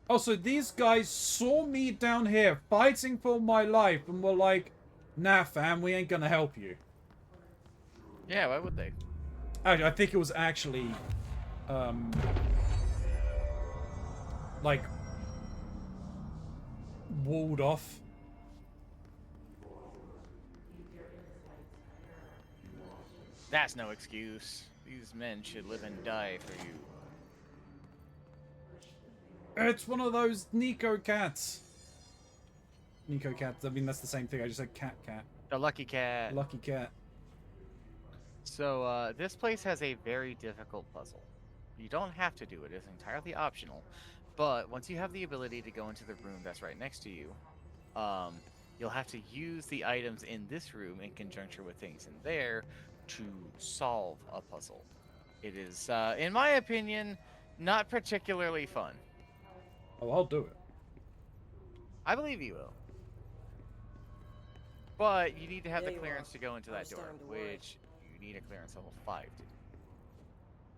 Oh, so these guys saw me down here fighting for my life and were like, nah, fam, we ain't gonna help you. Yeah, why would they? I think it was actually, like, walled off. That's no excuse. These men should live and die for you. It's one of those Nico cats. Nico cats, I mean, that's the same thing. I just said cat. The lucky cat. Lucky cat. So, this place has a very difficult puzzle. You don't have to do it. It's entirely optional. But once you have the ability to go into the room that's right next to you, you'll have to use the items in this room in conjunction with things in there to solve a puzzle. It is, in my opinion, not particularly fun. Oh, I'll do it. I believe you will. But you need to have the clearance to go into that door, which you need a clearance level 5 to do.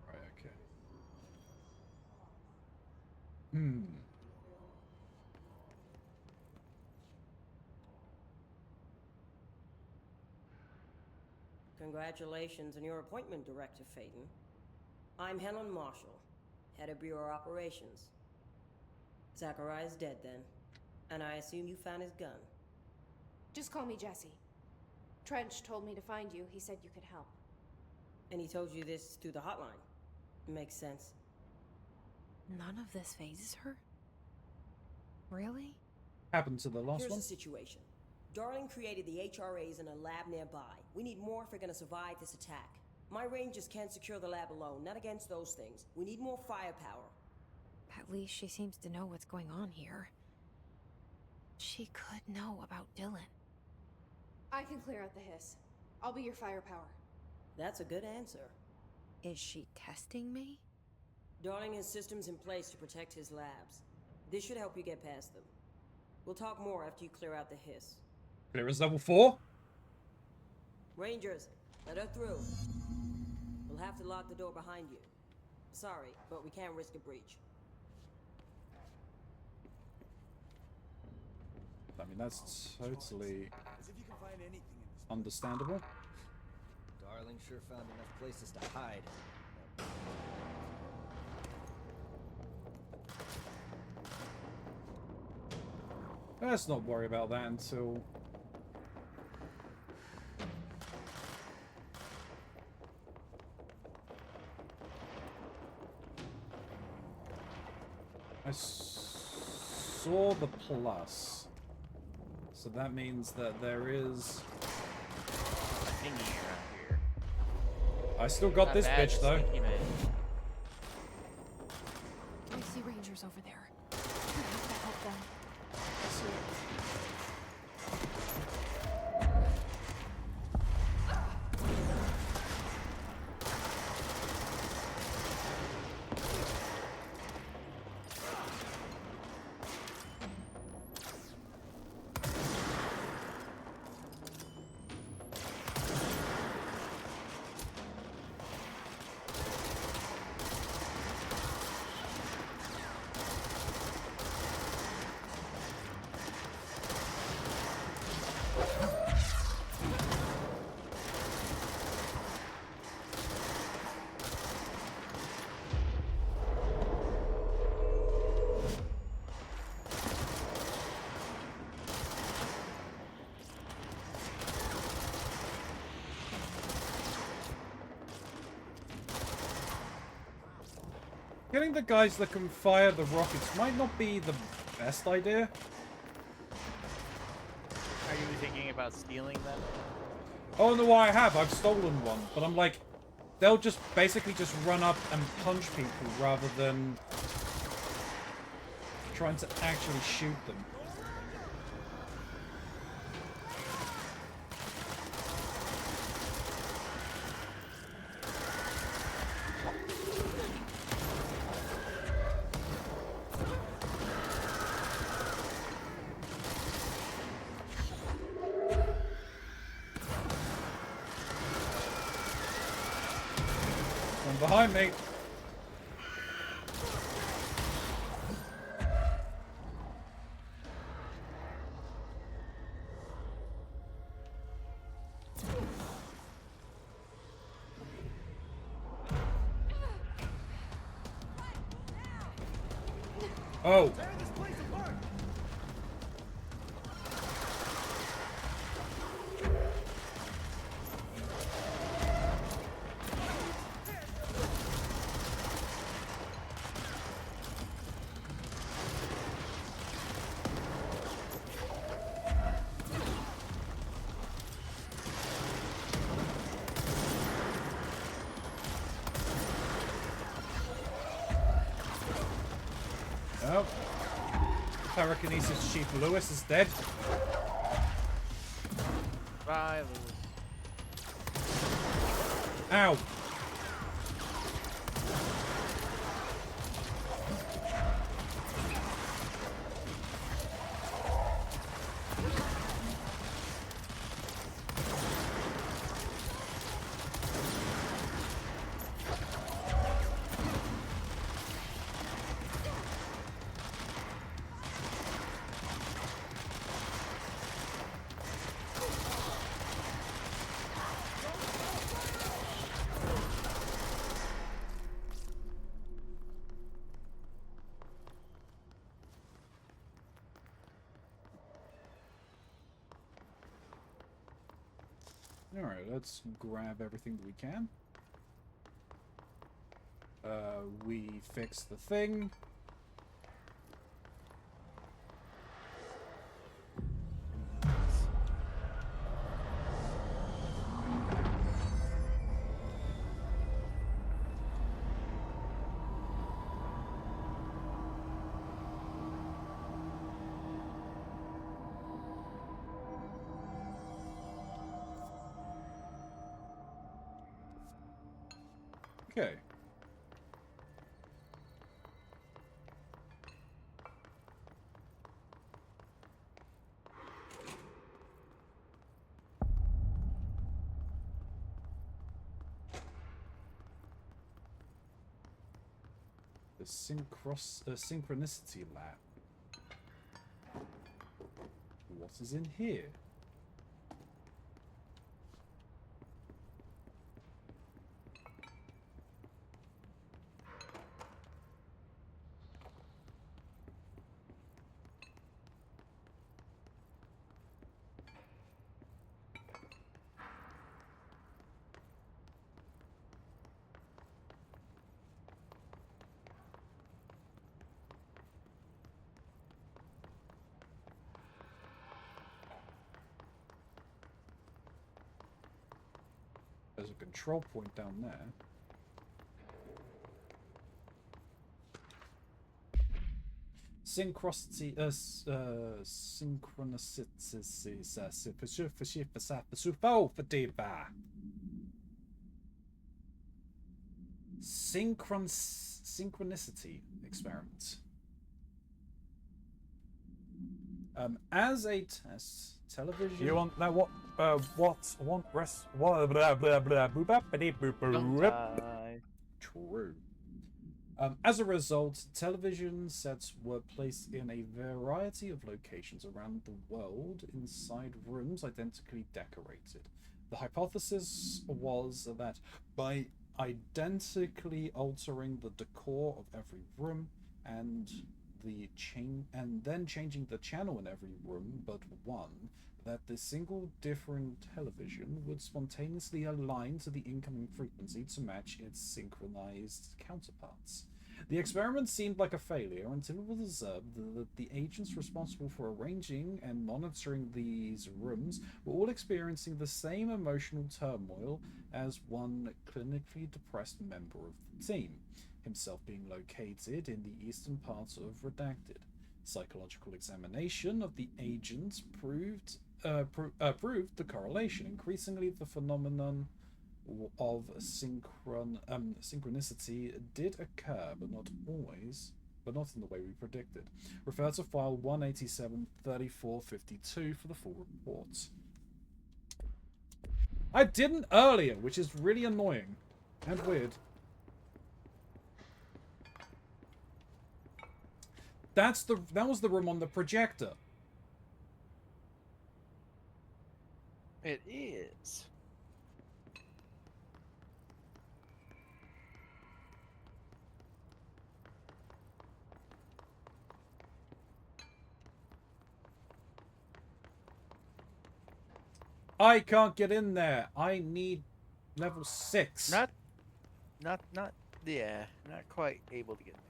Right, okay. Congratulations on your appointment, Director Phaeton. I'm Helen Marshall, head of Bureau Operations. Zachariah's dead then, and I assume you found his gun. Just call me Jesse. Trench told me to find you. He said you could help. And he told you this through the hotline. Makes sense. None of this phases her? Really? Happened to the last Here's one. the situation. Darling created the HRAs in a lab nearby. We need more if we're gonna survive this attack. My rangers can't secure the lab alone, not against those things. We need more firepower. At least she seems to know what's going on here. She could know about Dylan. I can clear out the hiss. I'll be your firepower. That's a good answer. Is she testing me? Darling has systems in place to protect his labs. This should help you get past them. We'll talk more after you clear out the hiss. Clearance level 4? Rangers, let her through. We'll have to lock the door behind you. Sorry, but we can't risk a breach. I mean, that's totally understandable. Darling sure found enough places to hide. Let's not worry about that until... I saw the plus. So that means that there is... a thingy around here. I still got this bitch, though. I see rangers over there. We have to help them. I see it. Getting the guys that can fire the rockets might not be the best idea. Are you thinking about stealing them? Oh no, I have. I've stolen one, but I'm like, they'll just basically just run up and punch people rather than trying to actually shoot them. Behind me. Oh. Oh. Pyrokinesis Chief Lewis is dead. Bye, Lewis. Ow. Alright, let's grab everything that we can. We fix the thing. Okay. synchronicity lab. What is in here? There's a control point down there. Synchronicity, synchronicity experiment. As a test, television. You want that? What? Want rest? What? Blah blah blah. Boop up. True. As a result, television sets were placed in a variety of locations around the world inside rooms identically decorated. The hypothesis was that by identically altering the decor of every room and then changing the channel in every room but one, that the single different television would spontaneously align to the incoming frequency to match its synchronized counterparts. The experiment seemed like a failure until it was observed that the agents responsible for arranging and monitoring these rooms were all experiencing the same emotional turmoil as one clinically depressed member of the team, himself being located in the eastern part of Redacted. Psychological examination of the agents proved the correlation. Increasingly, the phenomenon of synchronicity did occur, but not always, but not in the way we predicted. Refer to file 187-3452 for the full report. I didn't earlier, which is really annoying and weird. That was the room on the projector. It is. I can't get in there. I need level 6. Not, yeah, not quite able to get there.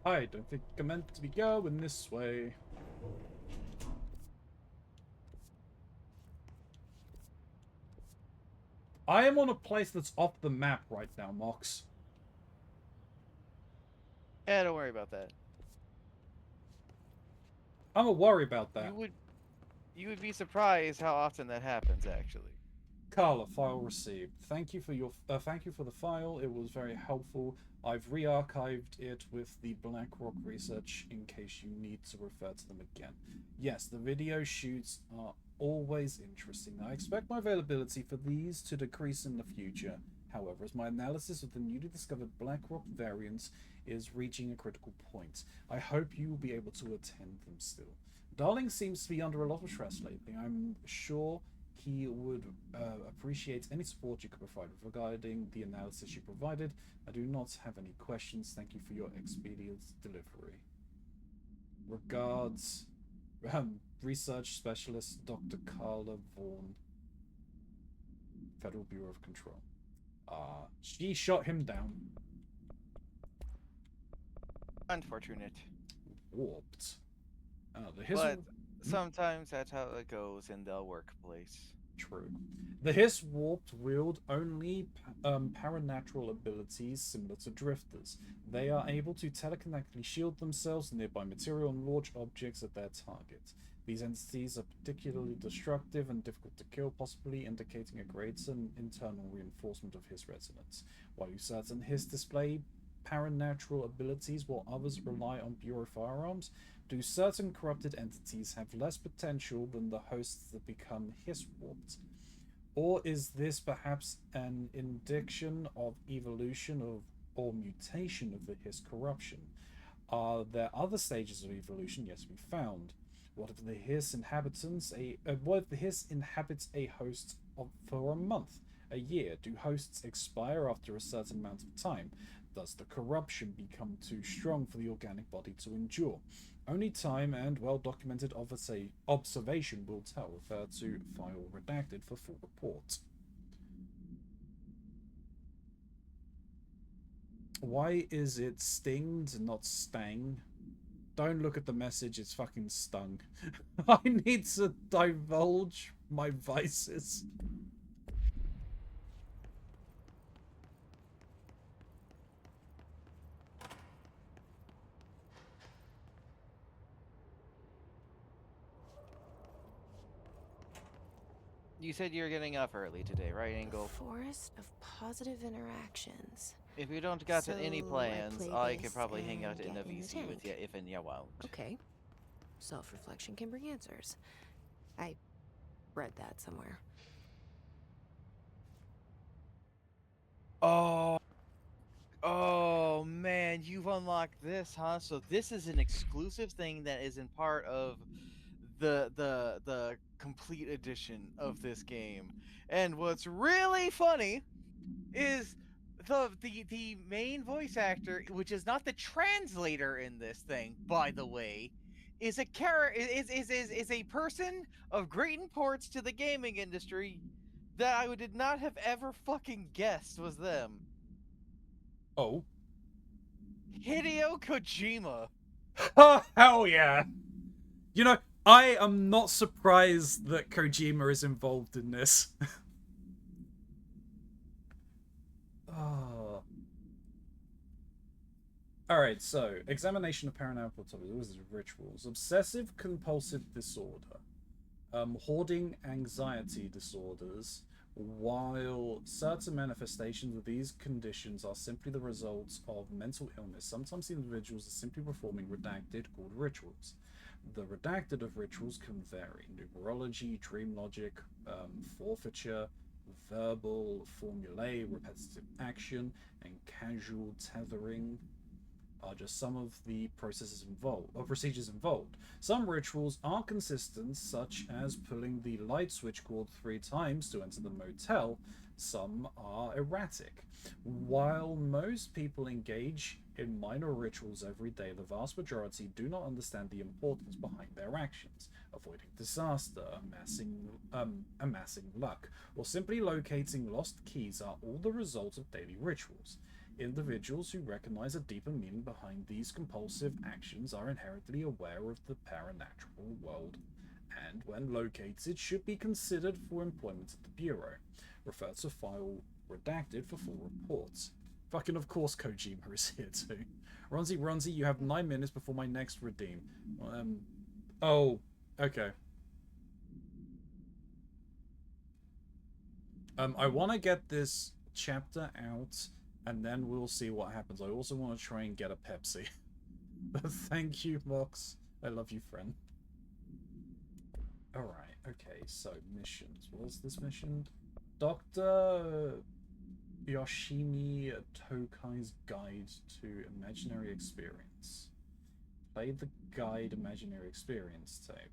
I don't think I'm meant to be going this way. I am on a place that's off the map right now, Mox. Yeah, don't worry about that. I'm a worry about that. You would be surprised how often that happens, actually. Carla, file received. Thank you for the file. It was very helpful. I've re-archived it with the BlackRock research in case you need to refer to them again. Yes, the video shoots are always interesting. I expect my availability for these to decrease in the future. However, as my analysis of the newly discovered BlackRock variants is reaching a critical point, I hope you will be able to attend them still. Darling seems to be under a lot of stress lately. I'm sure he would appreciate any support you could provide regarding the analysis you provided. I do not have any questions. Thank you for your expedient delivery. Regards, Research Specialist Dr. Carla Vaughn, Federal Bureau of Control. She shot him down. Unfortunate. Warped. But Sometimes that's how it goes in the workplace. True. The Hiss Warped wield only paranatural abilities similar to drifters. They are able to telekinetically shield themselves to nearby material and launch objects at their target. These entities are particularly destructive and difficult to kill, possibly indicating a greater internal reinforcement of Hiss resonance. While certain Hiss display paranatural abilities while others rely on Bureau firearms, do certain corrupted entities have less potential than the hosts that become Hiss warped? Or is this perhaps an indication of evolution of or mutation of the Hiss corruption? Are there other stages of evolution yet to be found? What if the Hiss inhabits a host for a month, a year? Do hosts expire after a certain amount of time? Does the corruption become too strong for the organic body to endure? Only time and well-documented observation will tell. Refer to file redacted for full report. Why is it stinged, not stang? Don't look at the message, it's fucking stung. I need to divulge my vices. You said you were getting up early today, right, Angle? Forest of positive interactions. If you don't got So any I plans, play I could this probably hang out and in a get in the VC with you tank. if and you won't. Okay. Self-reflection can bring answers. I read that somewhere. Oh man, you've unlocked this, huh? So this is an exclusive thing that isn't part of the complete edition of this game. And what's really funny is the main voice actor, which is not the translator in this thing, by the way, is a person of great importance to the gaming industry that I did not have ever fucking guessed was them. Oh. Hideo Kojima. Oh, hell yeah. You know, I am not surprised that Kojima is involved in this. Oh. Alright, so, examination of paranormal topics, rituals, obsessive compulsive disorder, hoarding anxiety disorders, while certain manifestations of these conditions are simply the results of mental illness, sometimes the individuals are simply performing redacted called rituals. The redacted of rituals can vary. Numerology, dream logic, forfeiture, verbal formulae, repetitive action, and casual tethering are just some of the processes involved, or procedures involved. Some rituals are consistent, such as pulling the light switch cord 3 times to enter the motel. Some are erratic. While most people engage in minor rituals every day, the vast majority do not understand the importance behind their actions. Avoiding disaster, amassing luck, or simply locating lost keys are all the result of daily rituals. Individuals who recognize a deeper meaning behind these compulsive actions are inherently aware of the paranatural world, and when located, should be considered for employment at the Bureau. Refer to file redacted for full reports. Fucking of course Kojima is here too. Ronzi, you have 9 minutes before my next redeem. Oh, okay. I want to get this chapter out, and then we'll see what happens. I also want to try and get a Pepsi. Thank you, Mox. I love you, friend. Alright, okay, so missions. What is this mission? Dr. Yoshimi Tokai's Guide to Imaginary Experience. Play the Guide Imaginary Experience tape.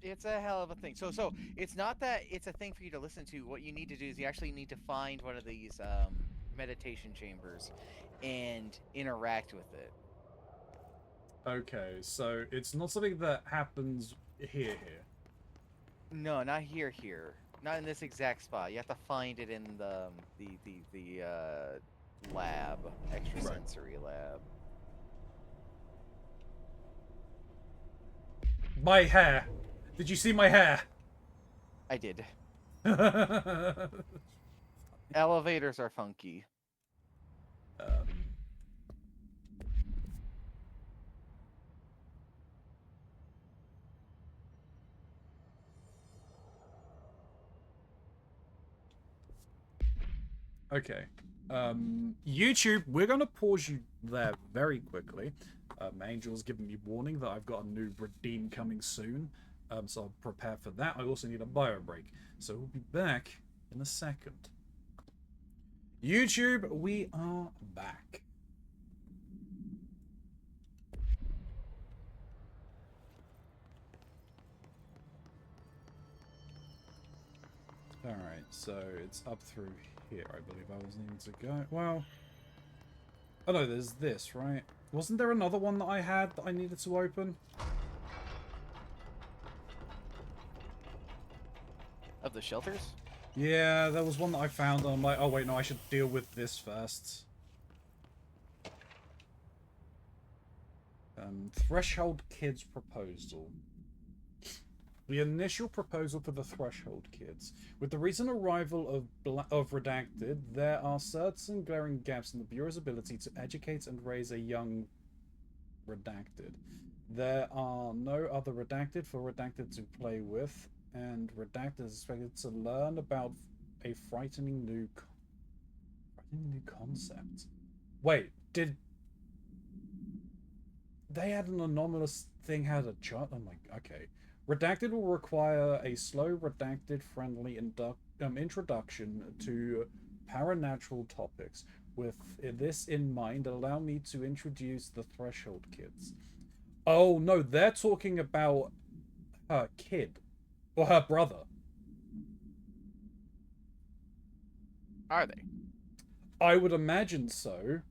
It's a hell of a thing. So it's not that it's a thing for you to listen to. What you need to do is you actually need to find one of these meditation chambers and interact with it. Okay, so it's not something that happens here. No, not here. Not in this exact spot. You have to find it in the lab, extrasensory lab. My hair. Did you see my hair? I did. Elevators are funky. Okay. YouTube, we're going to pause you there very quickly. Angel's giving me warning that I've got a new redeem coming soon. So I'll prepare for that. I also need a bio break. So we'll be back in a second. YouTube, we are back. Alright, so it's up through here, I believe I was needing to go. Well, oh no, there's this, right? Wasn't there another one that I had that I needed to open? Of the shelters? Yeah, there was one that I found and I'm like, oh wait, no, I should deal with this first. Threshold Kids proposal. The initial proposal for the Threshold Kids. With the recent arrival of Redacted, there are certain glaring gaps in the Bureau's ability to educate and raise a young Redacted. There are no other Redacted for Redacted to play with, and Redacted is expected to learn about a frightening new concept. Wait, did they had an anomalous thing had a child? Oh my, okay. Redacted will require a slow, redacted-friendly introduction to paranatural topics. With this in mind, allow me to introduce the Threshold Kids. Oh no, they're talking about her kid. Or her brother. Are they? I would imagine so.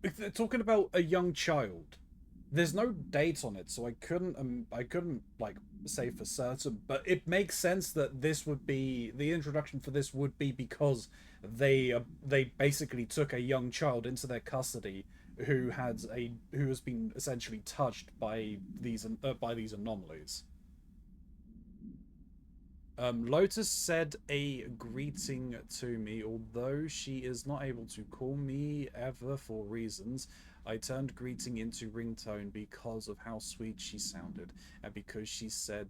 If they're talking about a young child. There's no date on it, so I couldn't like say for certain, but it makes sense that this would be the introduction for this would be because they basically took a young child into their custody who has been essentially touched by these anomalies. Lotus said a greeting to me, although she is not able to call me ever for reasons. I turned greeting into ringtone because of how sweet she sounded, and because she said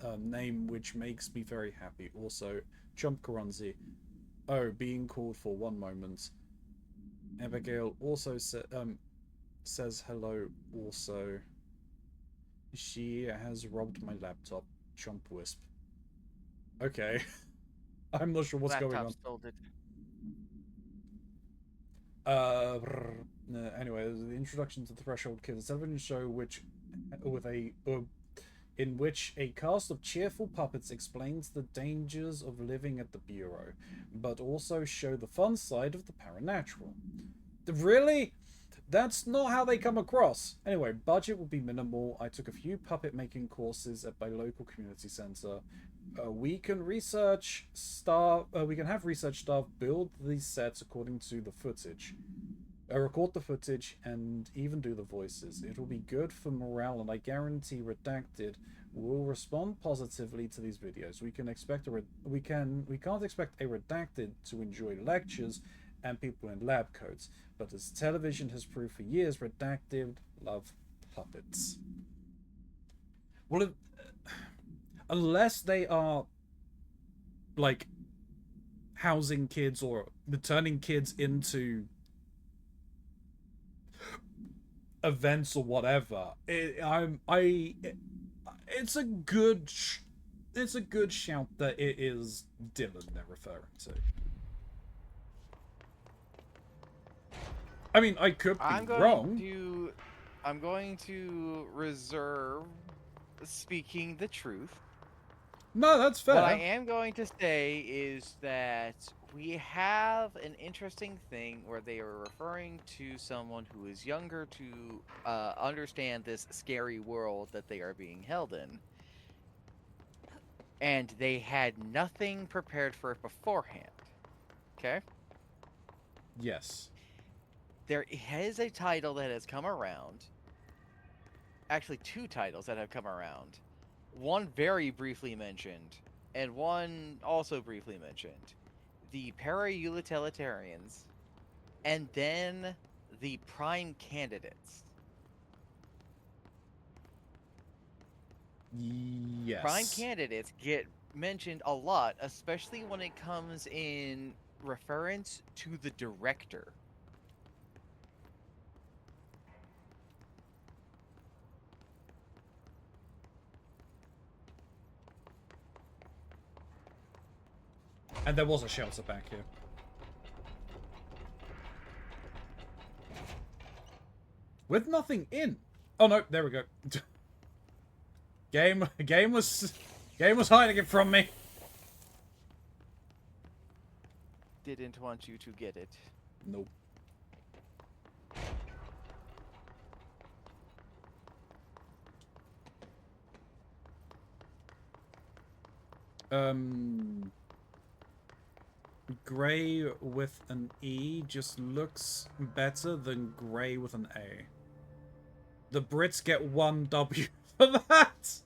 a name which makes me very happy. Also, Chump Keronzi. Oh, being called for one moment. Abigail also says hello also. She has robbed my laptop. Chump Wisp. Okay. I'm not sure what's going on. Stolen. Anyway, the introduction to Threshold Kids, a television show in which a cast of cheerful puppets explains the dangers of living at the Bureau, but also show the fun side of the paranatural. Really? That's not how they come across. Anyway, budget will be minimal. I took a few puppet making courses at my local community center. We can have research staff build these sets according to the footage. Record the footage and even do the voices. It will be good for morale, and I guarantee Redacted will respond positively to these videos. We can't expect a Redacted to enjoy lectures and people in lab coats, but as television has proved for years, Redacted love puppets. Well, unless they are like housing kids or turning kids into events or whatever, it's a good shout that it is Dylan they're referring to. I mean, I could be wrong. I'm going to reserve speaking the truth. No, that's fair. What I am going to say is that we have an interesting thing where they are referring to someone who is younger to understand this scary world that they are being held in. and they had nothing prepared for it beforehand. Okay? Yes. There is a title that has come around. Actually, two titles that have come around. One very briefly mentioned, and one also briefly mentioned. The para-utilitarians, and then the prime candidates. Yes. Prime candidates get mentioned a lot, especially when it comes in reference to the director. And there was a shelter back here. With nothing in. Oh no, there we go. Game was hiding it from me. Didn't want you to get it. Nope. Gray with an E just looks better than gray with an A. The Brits get 1 W for that.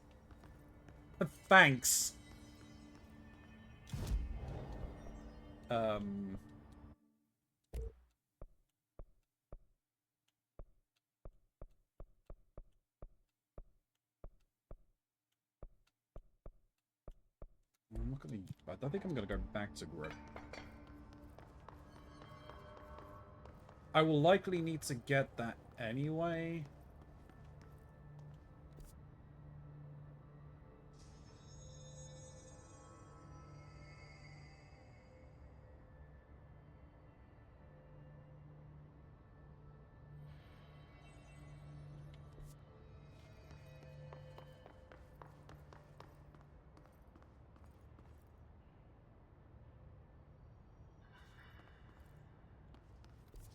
Thanks. I'm not gonna. I don't think I'm gonna go back to gray. I will likely need to get that anyway.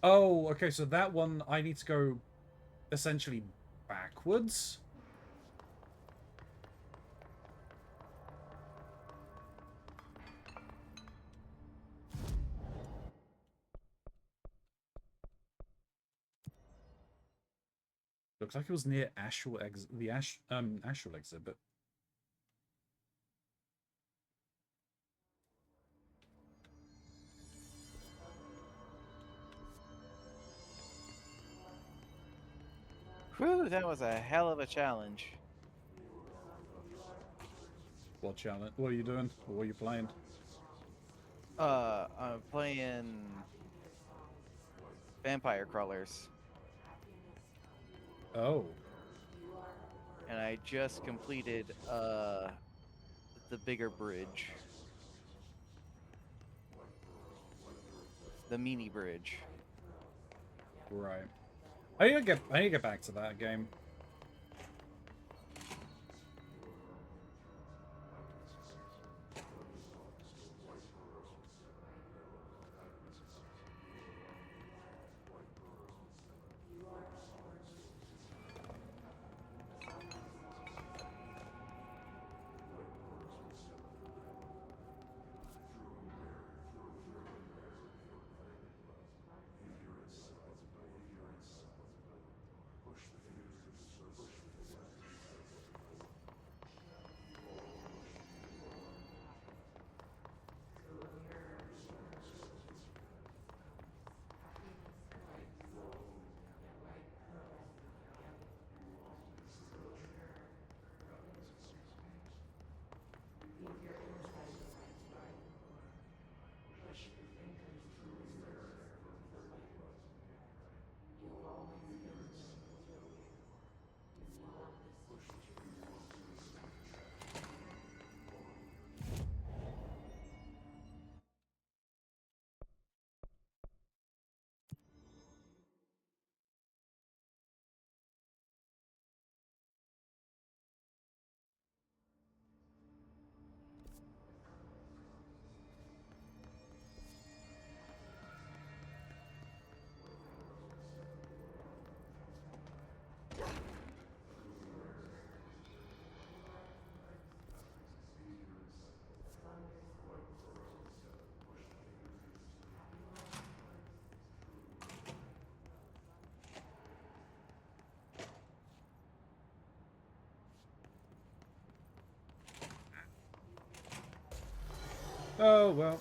Oh, okay, so that one I need to go essentially backwards. Looks like it was near Astral Astral exhibit. Whew, that was a hell of a challenge. What challenge? What are you doing? What are you playing? I'm playing Vampire Crawlers. Oh. And I just completed the bigger bridge. The mini bridge. Right. I need to get back to that game. Oh, well.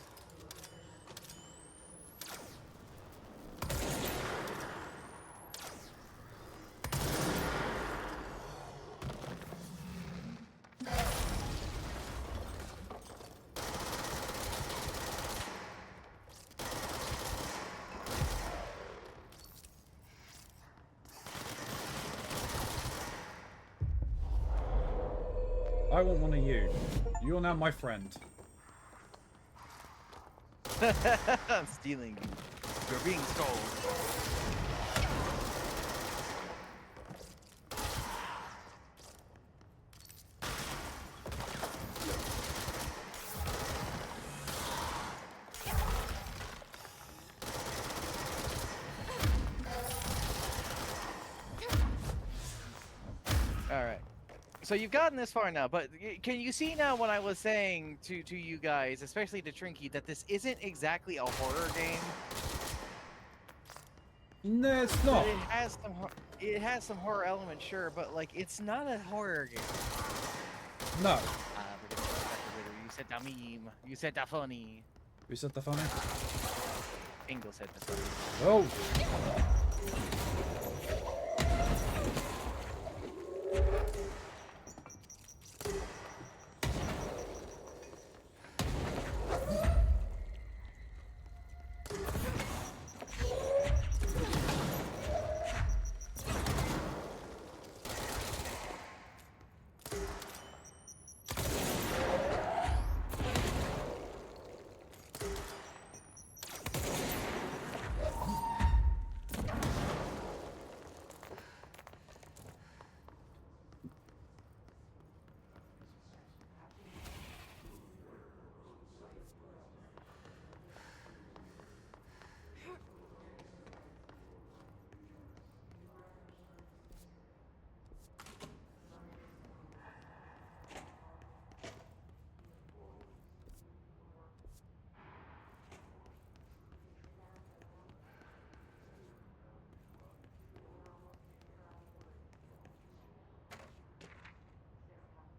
I want one of you. You're now my friend. I'm stealing you. You're being stolen. All right. So you've gotten this far now, but can you see now what I was saying to you guys, especially to Trinky, that this isn't exactly a horror game? No, it's not. But it has some horror elements, sure, but like it's not a horror game. No. You said the meme. You said the funny. Who said the funny? Engel said the funny. Oh.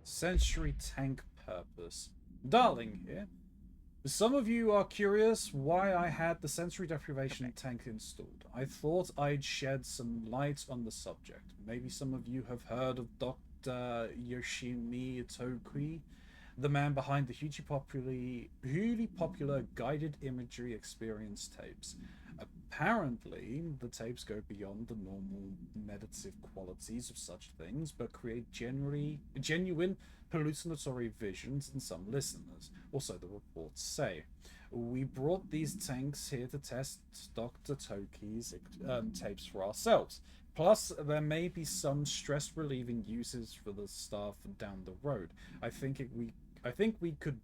Sentry tank purpose. Darling here. Some of you are curious why I had the sensory deprivation tank installed. I thought I'd shed some light on the subject. Maybe some of you have heard of Dr. Yoshimi Tokui, the man behind the hugely popular guided imagery experience tapes. Apparently, the tapes go beyond the normal meditative qualities of such things, but create genuine hallucinatory visions in some listeners, or so the reports say. We brought these tanks here to test Dr. Toki's tapes for ourselves. Plus, there may be some stress-relieving uses for the staff down the road. I think we could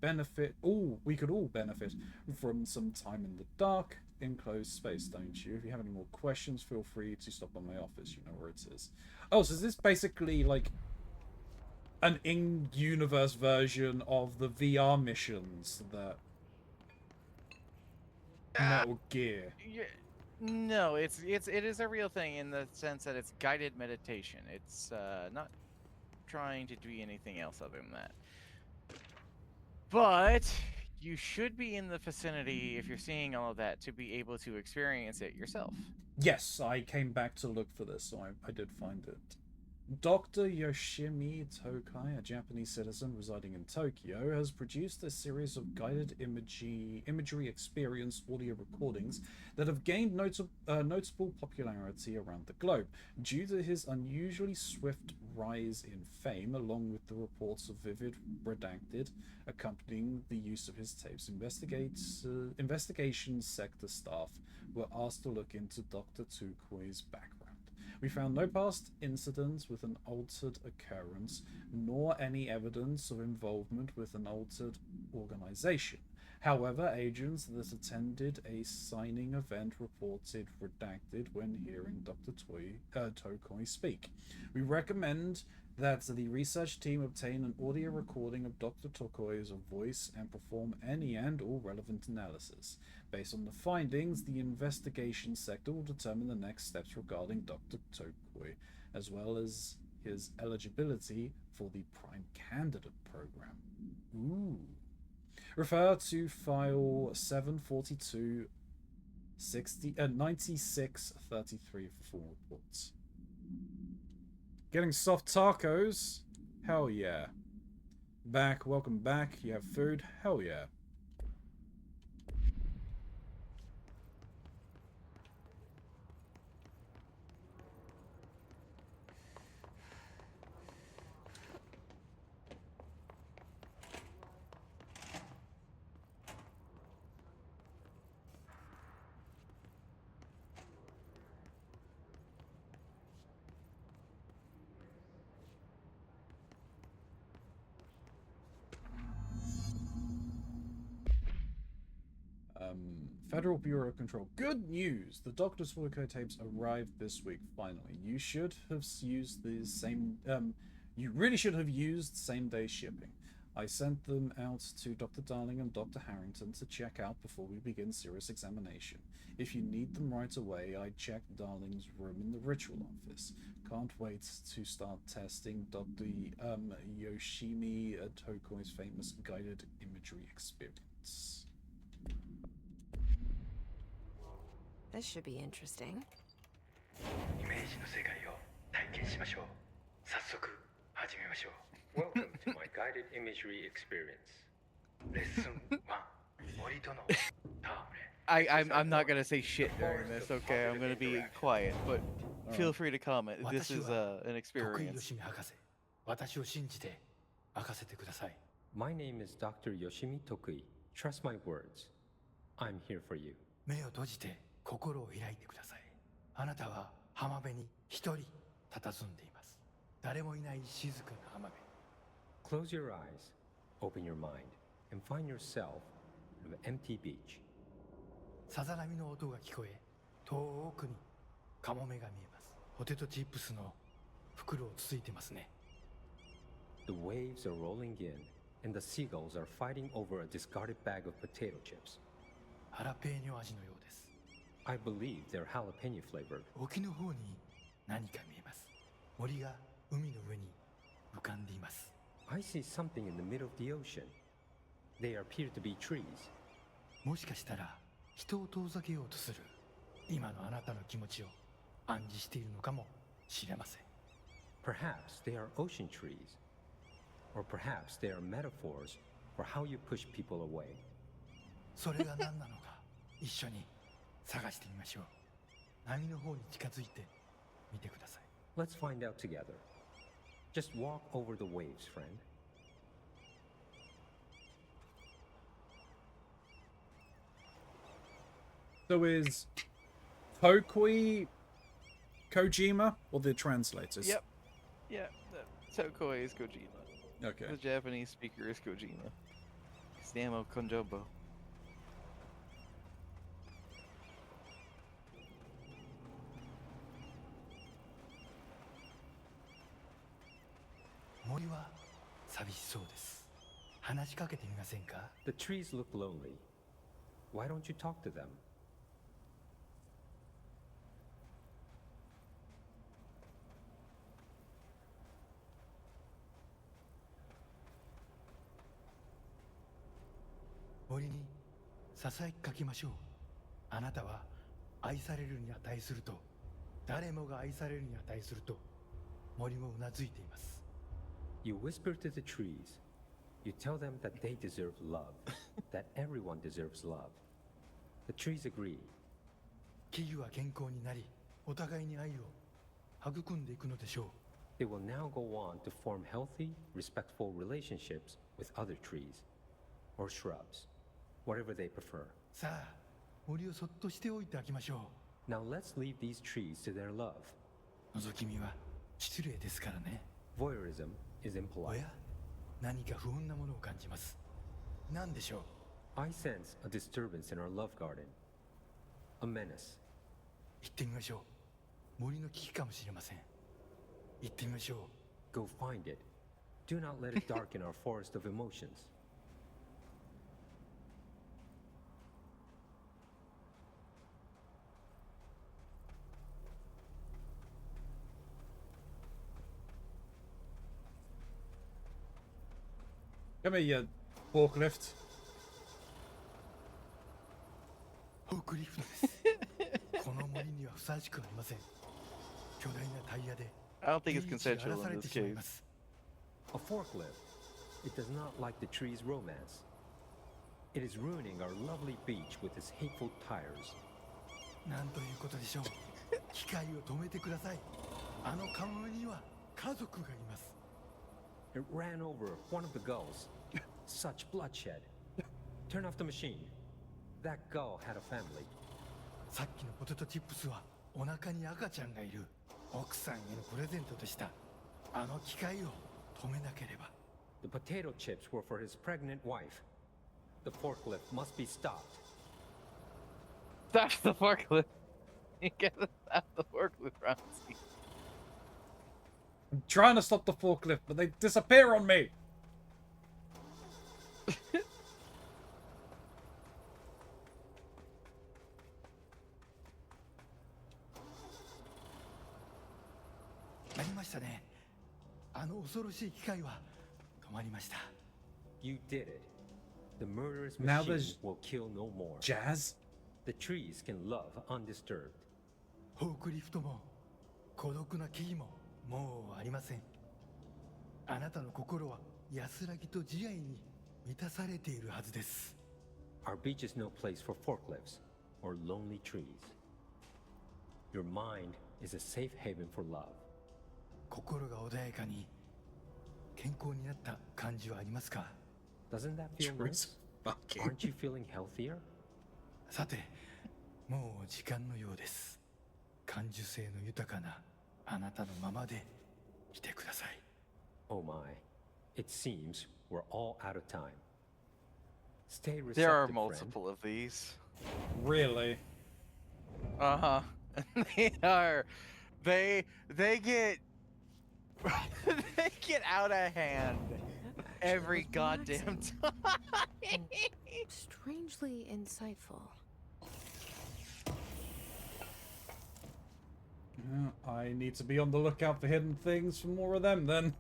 all benefit from some time in the dark, enclosed space, don't you? If you have any more questions, feel free to stop by my office. You know where it is. Oh, so is this basically like an in-universe version of the VR missions that Metal Gear? Yeah, no, it is a real thing in the sense that it's guided meditation. It's not trying to do anything else other than that. But you should be in the vicinity, if you're seeing all of that, to be able to experience it yourself. Yes, I came back to look for this, so I did find it. Dr. Yoshimi Tokai, a Japanese citizen residing in Tokyo, has produced a series of guided imagery experience audio recordings that have gained notable popularity around the globe. Due to his unusually swift rise in fame, along with the reports of vivid redacted accompanying the use of his tapes, investigation sector staff were asked to look into Dr. Tokoi's background. We found no past incidents with an altered occurrence, nor any evidence of involvement with an altered organization. However, agents that attended a signing event reported redacted when hearing Dr. Tokoi speak. We recommend that the research team obtain an audio recording of Dr. Tokoi's voice and perform any and all relevant analysis. Based on the findings, the investigation sector will determine the next steps regarding Dr. Tokoi, as well as his eligibility for the Prime Candidate program. Ooh. Refer to file 742 9633 for full reports. Getting soft tacos? Hell yeah. Back, welcome back. You have food? Hell yeah. Federal Bureau of Control. Good news! The Doctor's Photo tapes arrived this week, finally. You should have used the same... you really should have used same-day shipping. I sent them out to Dr. Darling and Dr. Harrington to check out before we begin serious examination. If you need them right away, I checked Darling's room in the ritual office. Can't wait to start testing Dr. Yoshimi Tokoi's famous guided imagery experience. This should be interesting. Welcome to my guided imagery experience. Lesson 1. I'm not gonna say shit during this, okay? I'm gonna be quiet, but feel free to comment. This is an experience. My name is Dr. Yoshimi Tokui. Trust my words. I'm here for you. 目を閉じて心を開いてください。あなたは浜辺に一人佇んでいます。誰もいない静かな浜辺。Close your eyes, open your mind, and find yourself on an empty beach. さざ波の音が聞こえ、遠くにカモメが見えます。ポテトチップスの袋をつついてますね。The waves are rolling in, and the seagulls are fighting over a discarded bag of potato chips. ハラペーニョ味のようです。I believe they're jalapeno flavored. 沖の方に何か見えます。森が海の上に浮かんでいます。I see something in the middle of the ocean. They appear to be trees. もしかしたら人を遠ざけようとする今のあなたの気持ちを暗示しているのかもしれません。Perhaps they are ocean trees. Or perhaps they are metaphors for how you push people away. それが何なのか一緒に探してみましょう。波の方に近づいてみてください。Let's find out together. Just walk over the waves, friend. So is Tokui Kojima or the translators? Yep. Yeah, Tokoi is Kojima. Okay. The Japanese speaker is Kojima. Samo Konjobo. The trees look lonely. Why don't you talk to them? You whisper to the trees. You tell them that they deserve love, that everyone deserves love. The trees agree. 木々は健康になり、お互いに愛を育んでいくのでしょう。They will now go on to form healthy, respectful relationships with other trees or shrubs, whatever they prefer. さあ、森をそっとしておいてあげましょう。Now let's leave these trees to their love. 覗き見は失礼ですからね。Voyeurism is impolite. おや、何か不穏なものを感じます。何でしょう。I sense a disturbance in our love garden. A menace. 行ってみましょう。森の危機かもしれません。行ってみましょう。Go find it. Do not let it darken our forest of emotions. Come here, you forklift. フォークリフトです。この森にはふさわしくありません。巨大なタイヤで I don't think it's consensual in this case. A forklift. It does not like the tree's romance. It is ruining our lovely beach with its hateful tires. なんということでしょう。機械を止めてください。あのカモメには家族がいます。It ran over one of the gulls. Such bloodshed. Turn off the machine. That gull had a family. さっきのポテトチップスはお腹に赤ちゃんがいる奥さんへのプレゼントでした。あの機械を止めなければ。The potato chips were for his pregnant wife. The forklift must be stopped. Stop the forklift. You gotta stop the forklift, Keronzi. I'm trying to stop the forklift, but they disappear on me. なりましたね。あの恐ろしい機械は止まりました。You did it. The murderous Now machine there's will kill no more. Jazz? The trees can love undisturbed. フォークリフトも孤独な木々ももうありません。あなたの心は安らぎと慈愛に満たされているはずです。Our beach is no place for forklifts or lonely trees. Your mind is a safe haven for love. 心が穏やかに健康になった感じはありますか？ Doesn't that feel nice? Aren't you feeling healthier? さて、もう時間のようです。感受性の豊かなあなたのままでいてください。Oh my. It seems we're all out of time. Stay receptive, There are friend. multiple of these. Really? Uh-huh. They are. They get they get out of hand every goddamn time. Strangely insightful. I need to be on the lookout for hidden things for more of them then.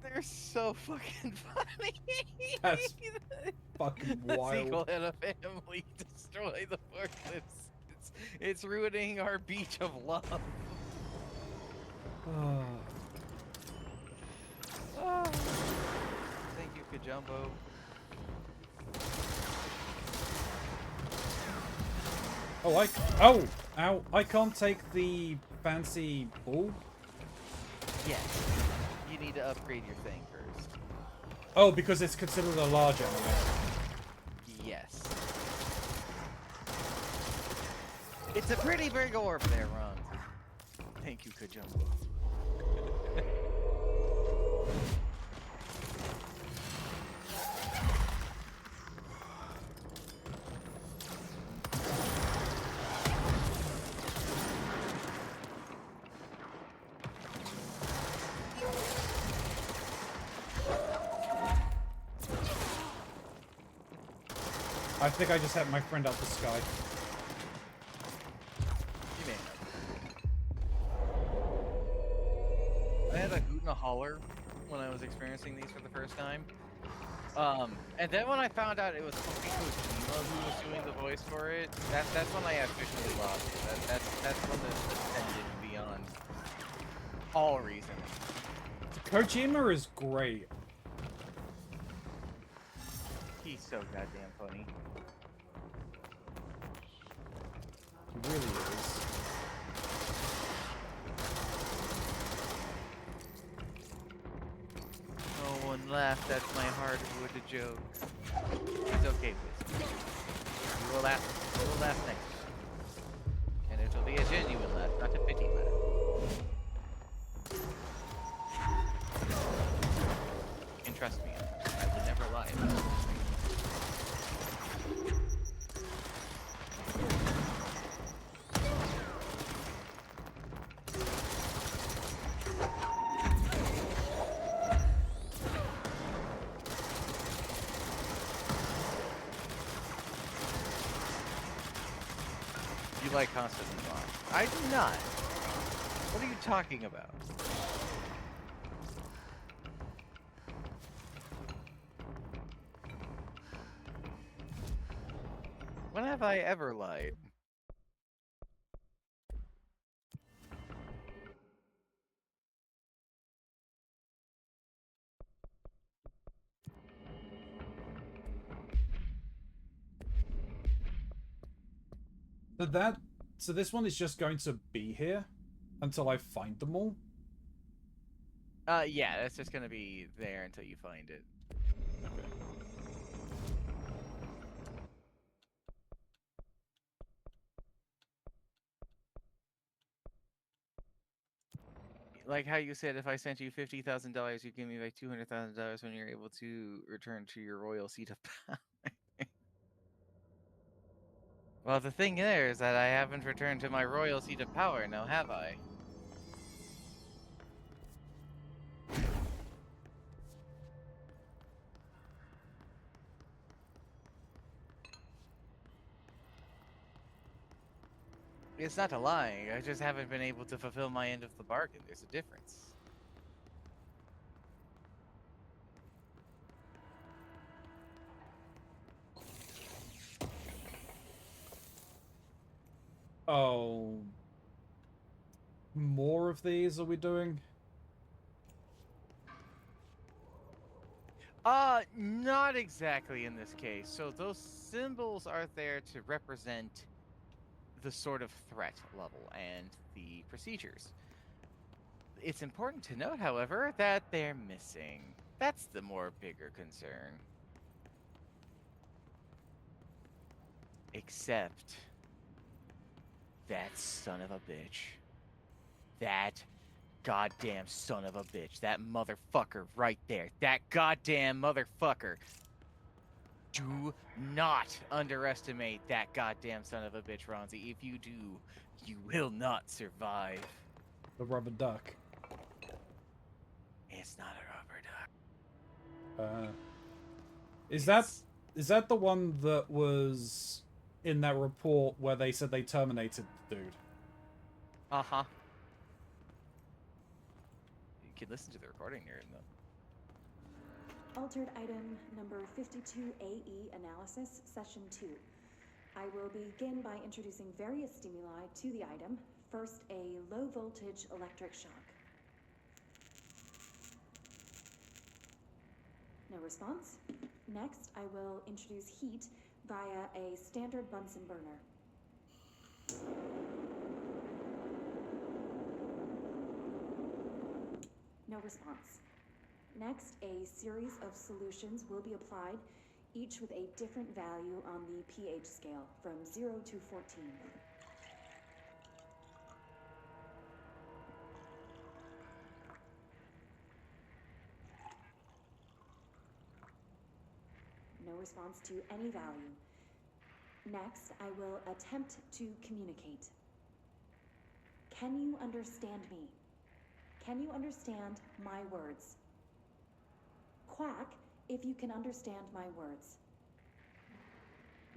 They're so fucking funny. That's fucking The wild. sequel and a family destroy the forklifts. It's ruining our beach of love. Thank you, Kajumbo. Ow, I can't take the fancy ball. Yes. You need to upgrade your thing first. Oh, because it's considered a large enemy. Yes. It's a pretty big orb there, Ron. Thank you, Kajumbo. I think I just had my friend out the sky. You may have. I had a hoot and a holler when I was experiencing these for the first time. And then when I found out it was fucking Kojima who was doing the voice for it, that's when I officially lost it. That's when this ended beyond all reason. Kojima is great. He's so goddamn funny. He really is. No one laughed at my hard-wood joke. It's okay, Wiz. We will laugh next time. And it'll be a genuine laugh, not a pity laugh. You can trust me, I would never lie about it. You like constantly wrong. I do not. What are you talking about? When have I ever lied? So this one is just going to be here until I find them all? Yeah, that's just gonna be there until you find it. Okay. Like how you said, if I sent you $50,000, you give me like $200,000 when you're able to return to your royal seat of power. Well, the thing there is that I haven't returned to my royal seat of power, now have I? It's not a lie, I just haven't been able to fulfill my end of the bargain. There's a difference. Oh. More of these are we doing? Not exactly in this case. So those symbols are there to represent the sort of threat level and the procedures. It's important to note, however, that they're missing. That's the more bigger concern. Except that son of a bitch. That goddamn son of a bitch. That motherfucker right there. That goddamn motherfucker. Do not underestimate that goddamn son of a bitch, Ronzi. If you do, you will not survive. The rubber duck. It's not a rubber duck. Is that the one that was in that report where they said they terminated the dude? Uh-huh. You can listen to the recording here, though. Altered item number 52AE analysis, session 2. I will begin by introducing various stimuli to the item. First, a low voltage electric shock. No response. Next, I will introduce heat via a standard Bunsen burner. No response. Next, a series of solutions will be applied, each with a different value on the pH scale, from 0 to 14. No response to any value. Next, I will attempt to communicate. Can you understand me? Can you understand my words? Quack if you can understand my words.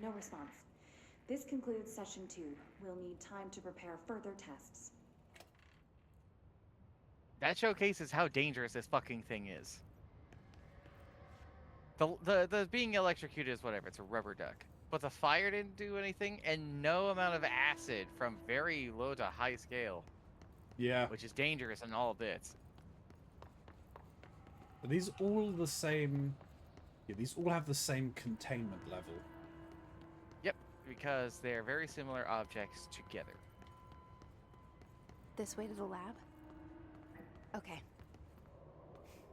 No response. This concludes session 2. We'll need time to prepare further tests. That showcases how dangerous this fucking thing is. The being electrocuted is whatever, it's a rubber duck. But the fire didn't do anything, and no amount of acid from very low to high scale. Yeah. Which is dangerous in all bits. Are these all the same? Yeah, these all have the same containment level. Yep, because they're very similar objects together. This way to the lab? Okay.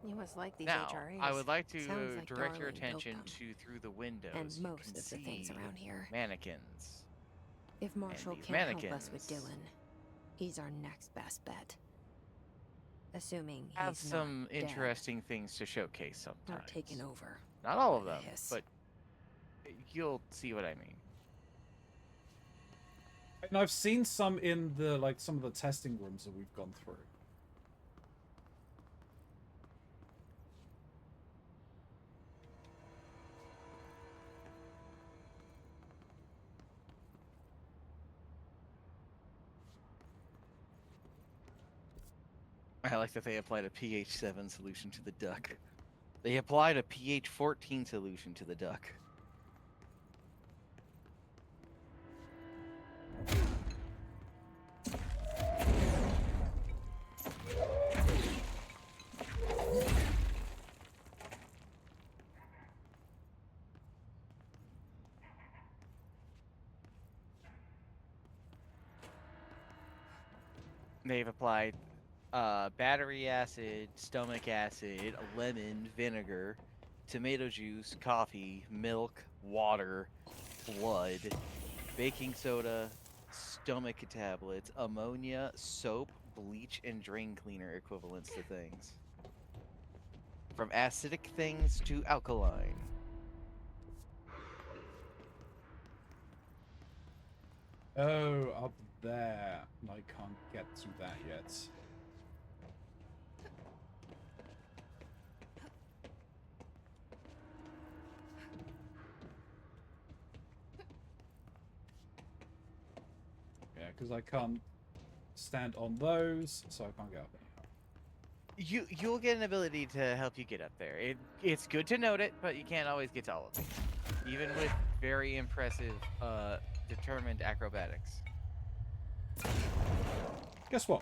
You must like these Now, HRAs. I would like to Sounds like direct your Darling built attention them. to through the windows. And you most can of the things see around here. mannequins. If Marshall these can't help us with Dylan, he's our next best bet. Assuming he's Have some not dead interesting things to showcase or sometimes. taken over. Not all of by the them, hiss. but you'll see what I mean. And I've seen some in the some of the testing rooms that we've gone through. I like that they applied a pH 7 solution to the duck. They applied a pH 14 solution to the duck. they've applied battery acid, stomach acid, lemon, vinegar, tomato juice, coffee, milk, water, blood, baking soda, stomach tablets, ammonia, soap, bleach, and drain cleaner equivalents to things. From acidic things to alkaline. Oh, up there. I can't get to that yet. Yeah, because I can't stand on those, so I can't get up anyhow. You'll get an ability to help you get up there. It's good to note it, but you can't always get to all of these. Even with very impressive, determined acrobatics. Guess what?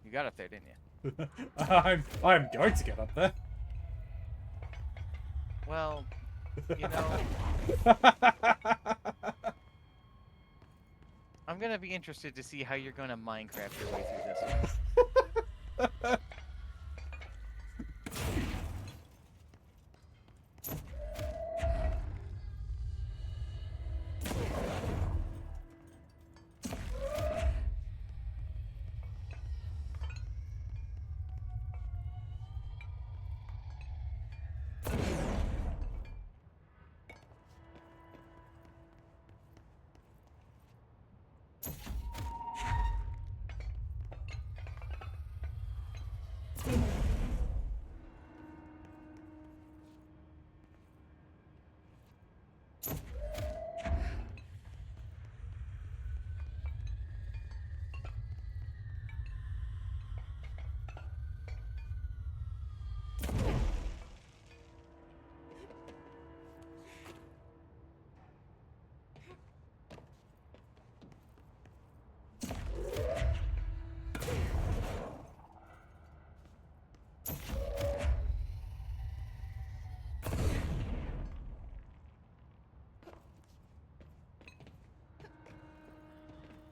You got up there, didn't you? I'm going to get up there. Well, you know, I'm gonna be interested to see how you're gonna Minecraft your way through this one.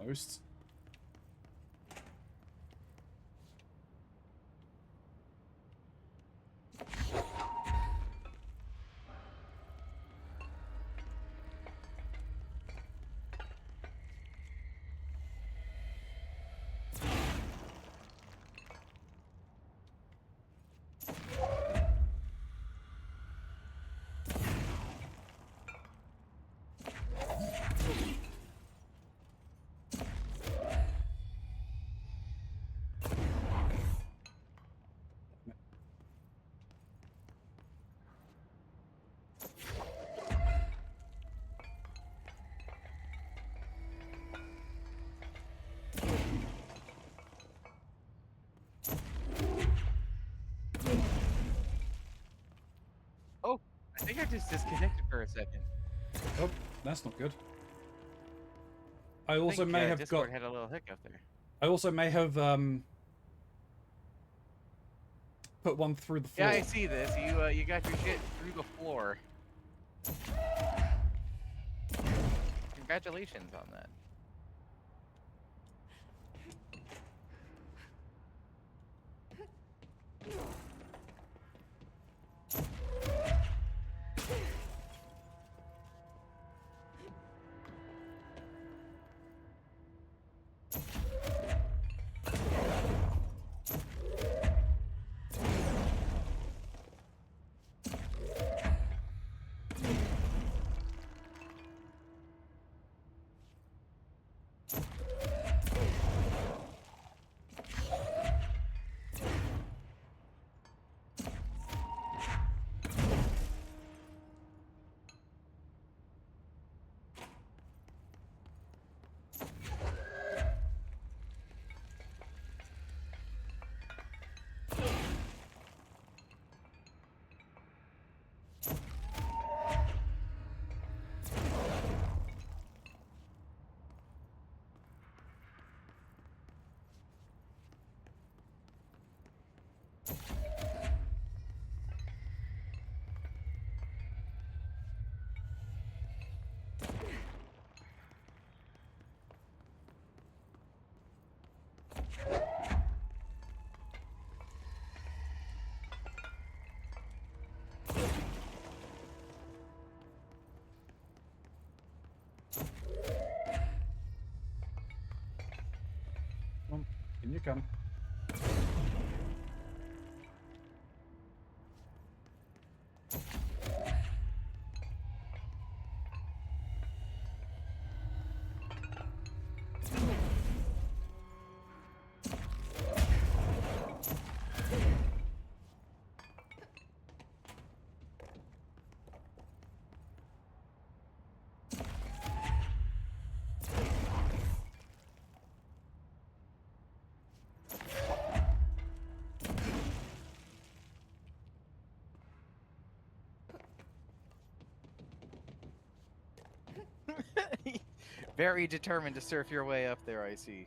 Most. Oh, I think I just disconnected for a second. Oh, that's not good. I also may have Discord got. had a little hiccup there. I also may have put one through the floor. Yeah, I see this. You got your shit through the floor. Congratulations on that. come. Very determined to surf your way up there, I see.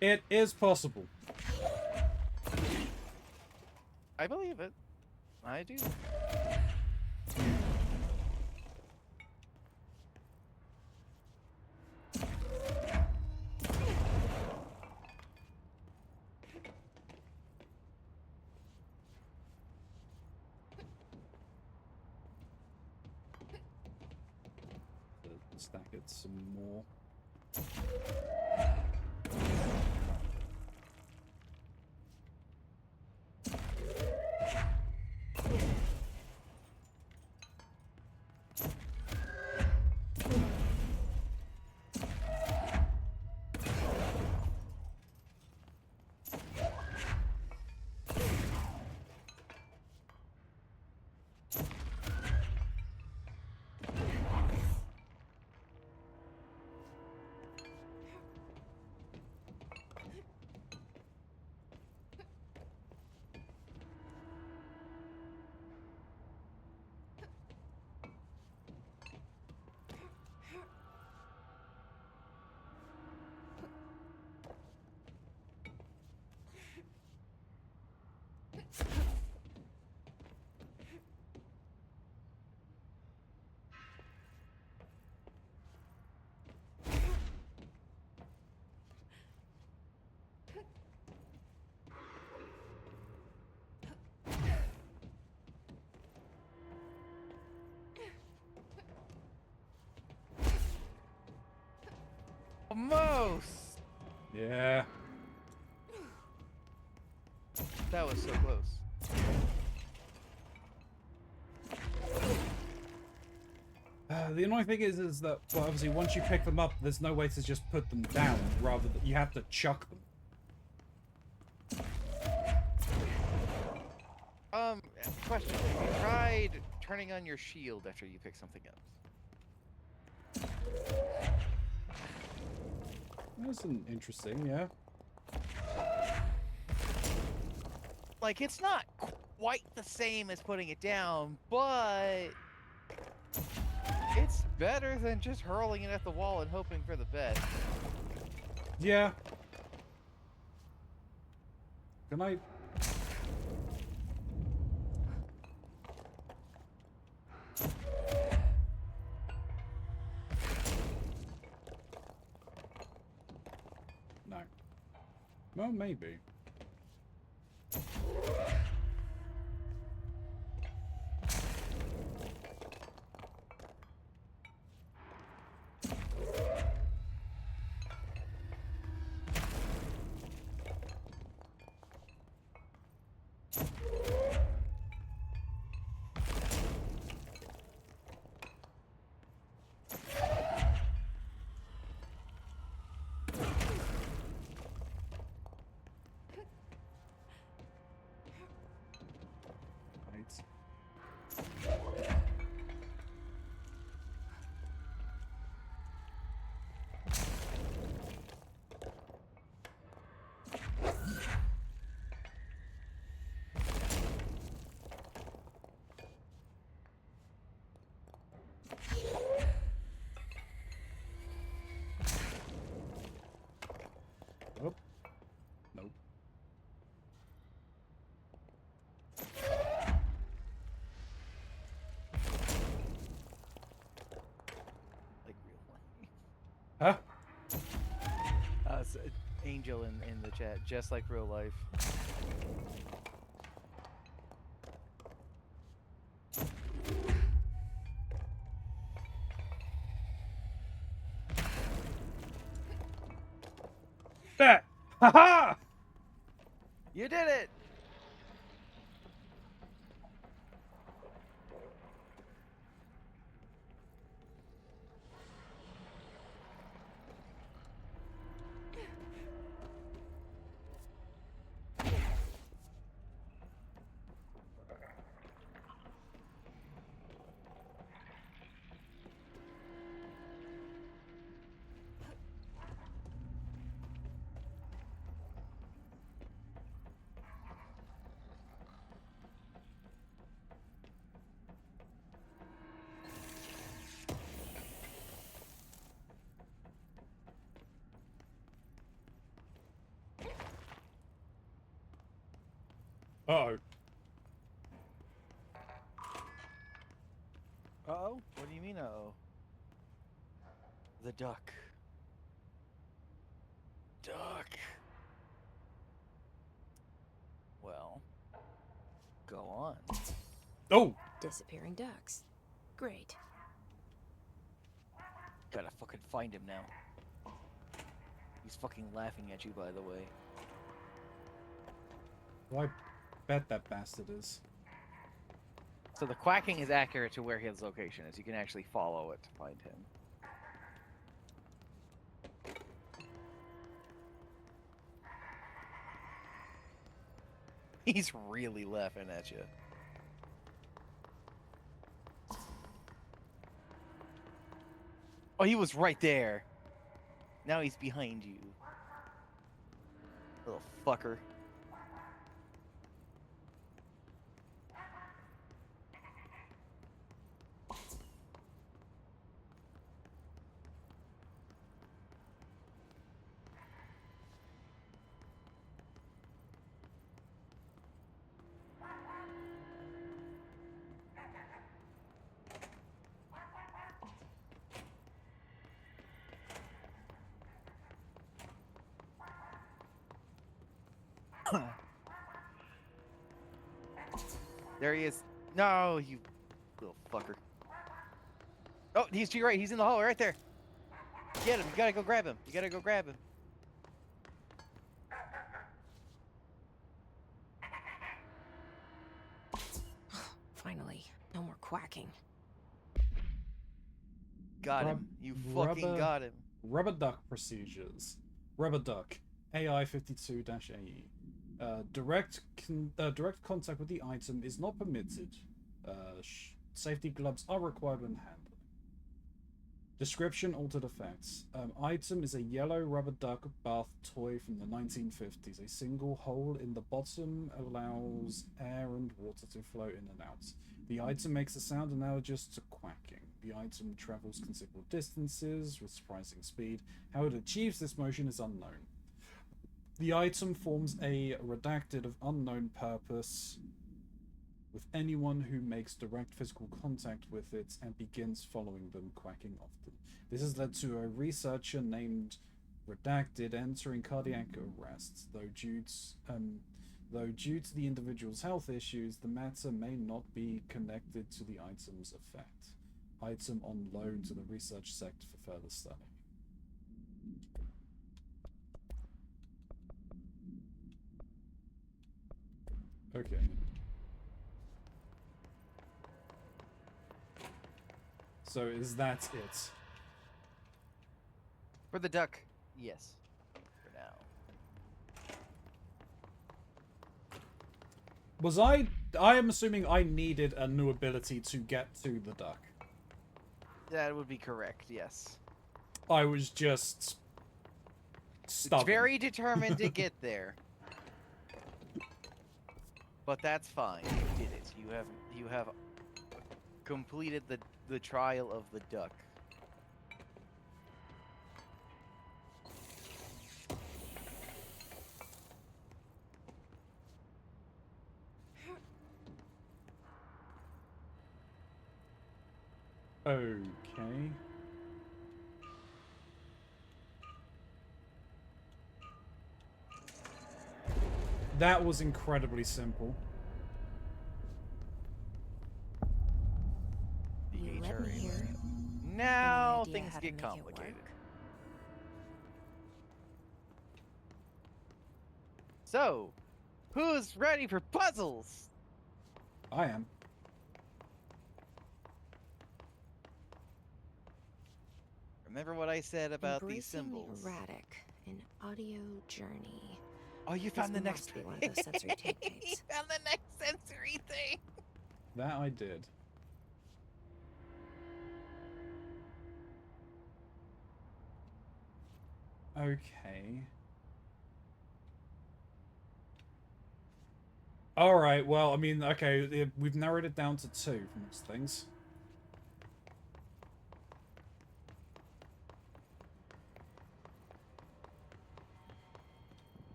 It is possible. I believe it. I do. Stack it some more. Almost! Yeah. That was so close. The annoying thing is that, well, obviously, once you pick them up, there's no way to just put them down. Rather, you have to chuck them. Question. Have you tried turning on your shield after you pick something up? That's an interesting, yeah. Like, it's not quite the same as putting it down, but it's better than just hurling it at the wall and hoping for the best. Yeah. Can I... No. Well, maybe. Oh. Nope. Like real life. Huh? Angel in the chat, just like real life. Haha! You did it! Uh-oh. Uh-oh? What do you mean, uh-oh? The duck. Duck. Well, go on. Oh! Disappearing ducks. Great. Gotta fucking find him now. He's fucking laughing at you, by the way. Well, I bet that bastard is. So the quacking is accurate to where his location is. You can actually follow it to find him. He's really laughing at you. Oh, he was right there. Now he's behind you. Little fucker. There he is. No, you little fucker. Oh, he's to your right. He's in the hall right there. Get him. You gotta go grab him. You gotta go grab him. Finally, no more quacking. Got him. You fucking got him. Rubber duck procedures. Rubber duck. AI 52-AE. Direct contact with the item is not permitted. Safety gloves are required when handling. Description: altered effects. Item is a yellow rubber duck bath toy from the 1950s. A single hole in the bottom allows air and water to flow in and out. The item makes a sound analogous to quacking. The item travels considerable distances with surprising speed. How it achieves this motion is unknown. The item forms a redacted of unknown purpose with anyone who makes direct physical contact with it and begins following them, quacking often. This has led to a researcher named Redacted entering cardiac arrest, though due to the individual's health issues, the matter may not be connected to the item's effect. Item on loan to the research sector for further study. Okay. So is that it? For the duck, yes. For now. Was I am assuming I needed a new ability to get to the duck. That would be correct, yes. I was just stubborn. It's very determined to get there. But that's fine. You did it. You have completed the trial of the duck. Okay. That was incredibly simple. The Let me hear. Now Any idea things how to get make it complicated. work? So, who's ready for puzzles? I am. Remember what I said about Embracing these symbols? the erratic, an audio journey. Oh, you found the next must be one of those sensory tape You tapes. found the next sensory thing. That I did. Okay. Alright, well, I mean, okay, we've narrowed it down to 2 from these things.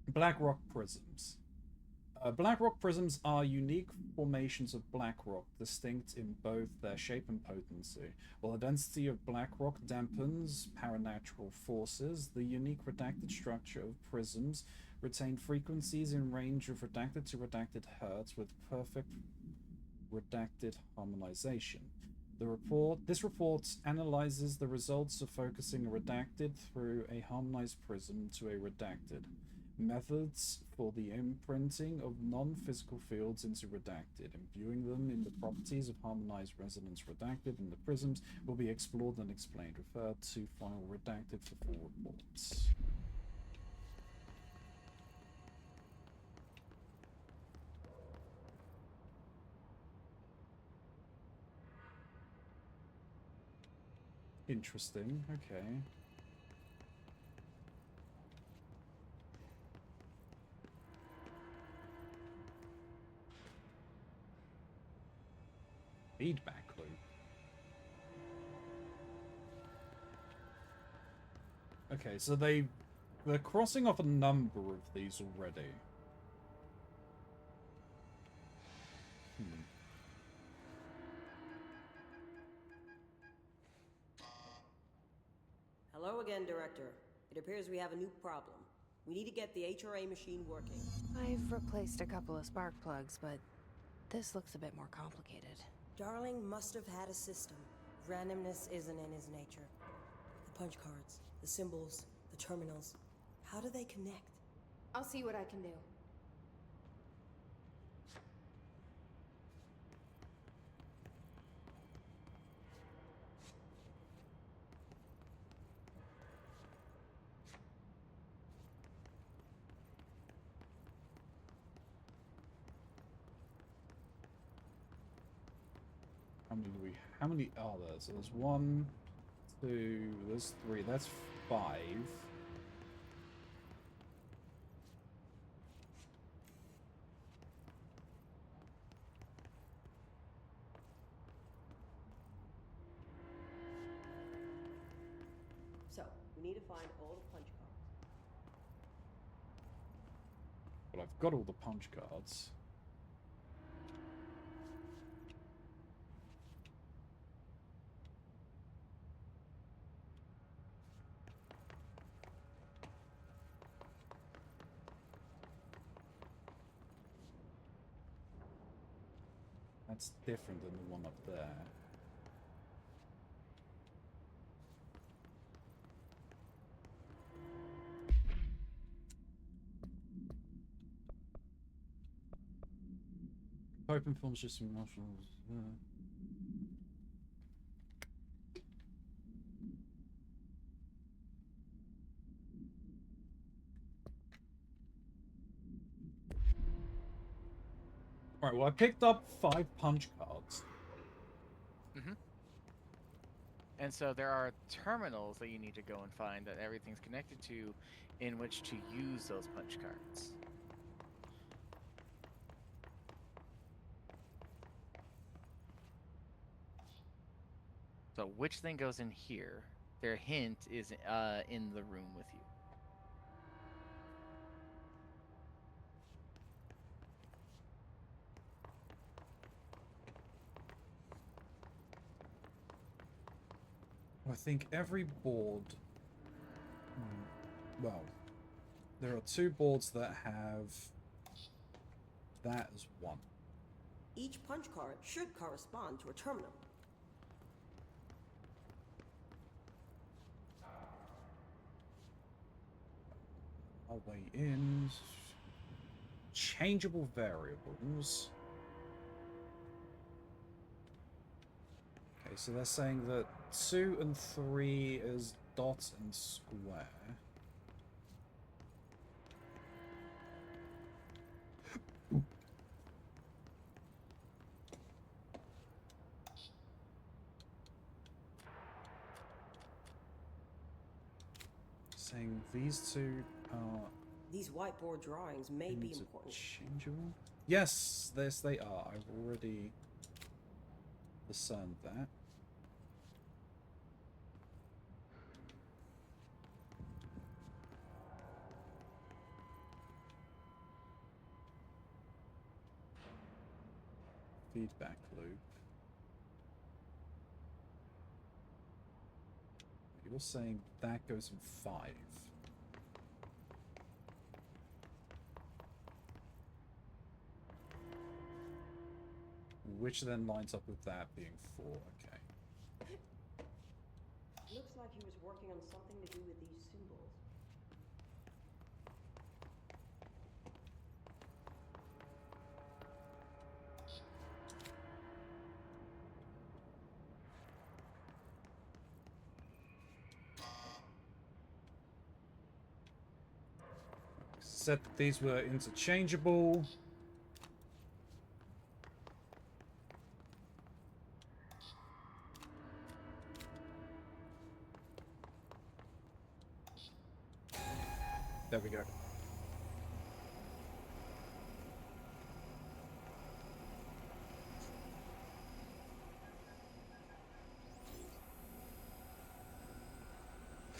Black rock prisms. Black rock prisms are unique formations of black rock, distinct in both their shape and potency. While the density of black rock dampens paranatural forces, the unique redacted structure of prisms retain frequencies in range of redacted to redacted hertz with perfect redacted harmonization. This report analyzes the results of focusing a redacted through a harmonized prism to a redacted. Methods for the imprinting of non-physical fields into redacted and viewing them in the properties of harmonized resonance redacted in the prisms will be explored and explained. Refer to final redacted for full reports. Interesting, okay. Feedback loop. Okay, so they're crossing off a number of these already. Hello again, Director. It appears we have a new problem. We need to get the HRA machine working. I've replaced a couple of spark plugs, but this looks a bit more complicated. Darling must have had a system. Randomness isn't in his nature. The punch cards, the symbols, the terminals. How do they connect? I'll see what I can do. How many are there? So there's 1, 2, there's 3, that's 5. So, we need to find all the punch cards. But I've got all the punch cards. That's different than the one up there. Open films just emotionals. Alright, well I picked up 5 punch cards. Mm-hmm. And so there are terminals that you need to go and find that everything's connected to in which to use those punch cards. So which thing goes in here? Their hint is in the room with you. I think every board... Well, there are 2 boards that have that as 1. Each punch card should correspond to a terminal. our way in. Changeable variables. Okay, so they're saying that 2 and 3 is dot and square. Saying these two are... These whiteboard drawings may be important. Interchangeable? Yes, this they are. I've already discerned that. Feedback loop. You're saying that goes in 5. Which then lines up with that being 4, okay. Looks like he was working on something to do with these symbols. Said that these were interchangeable. There we go.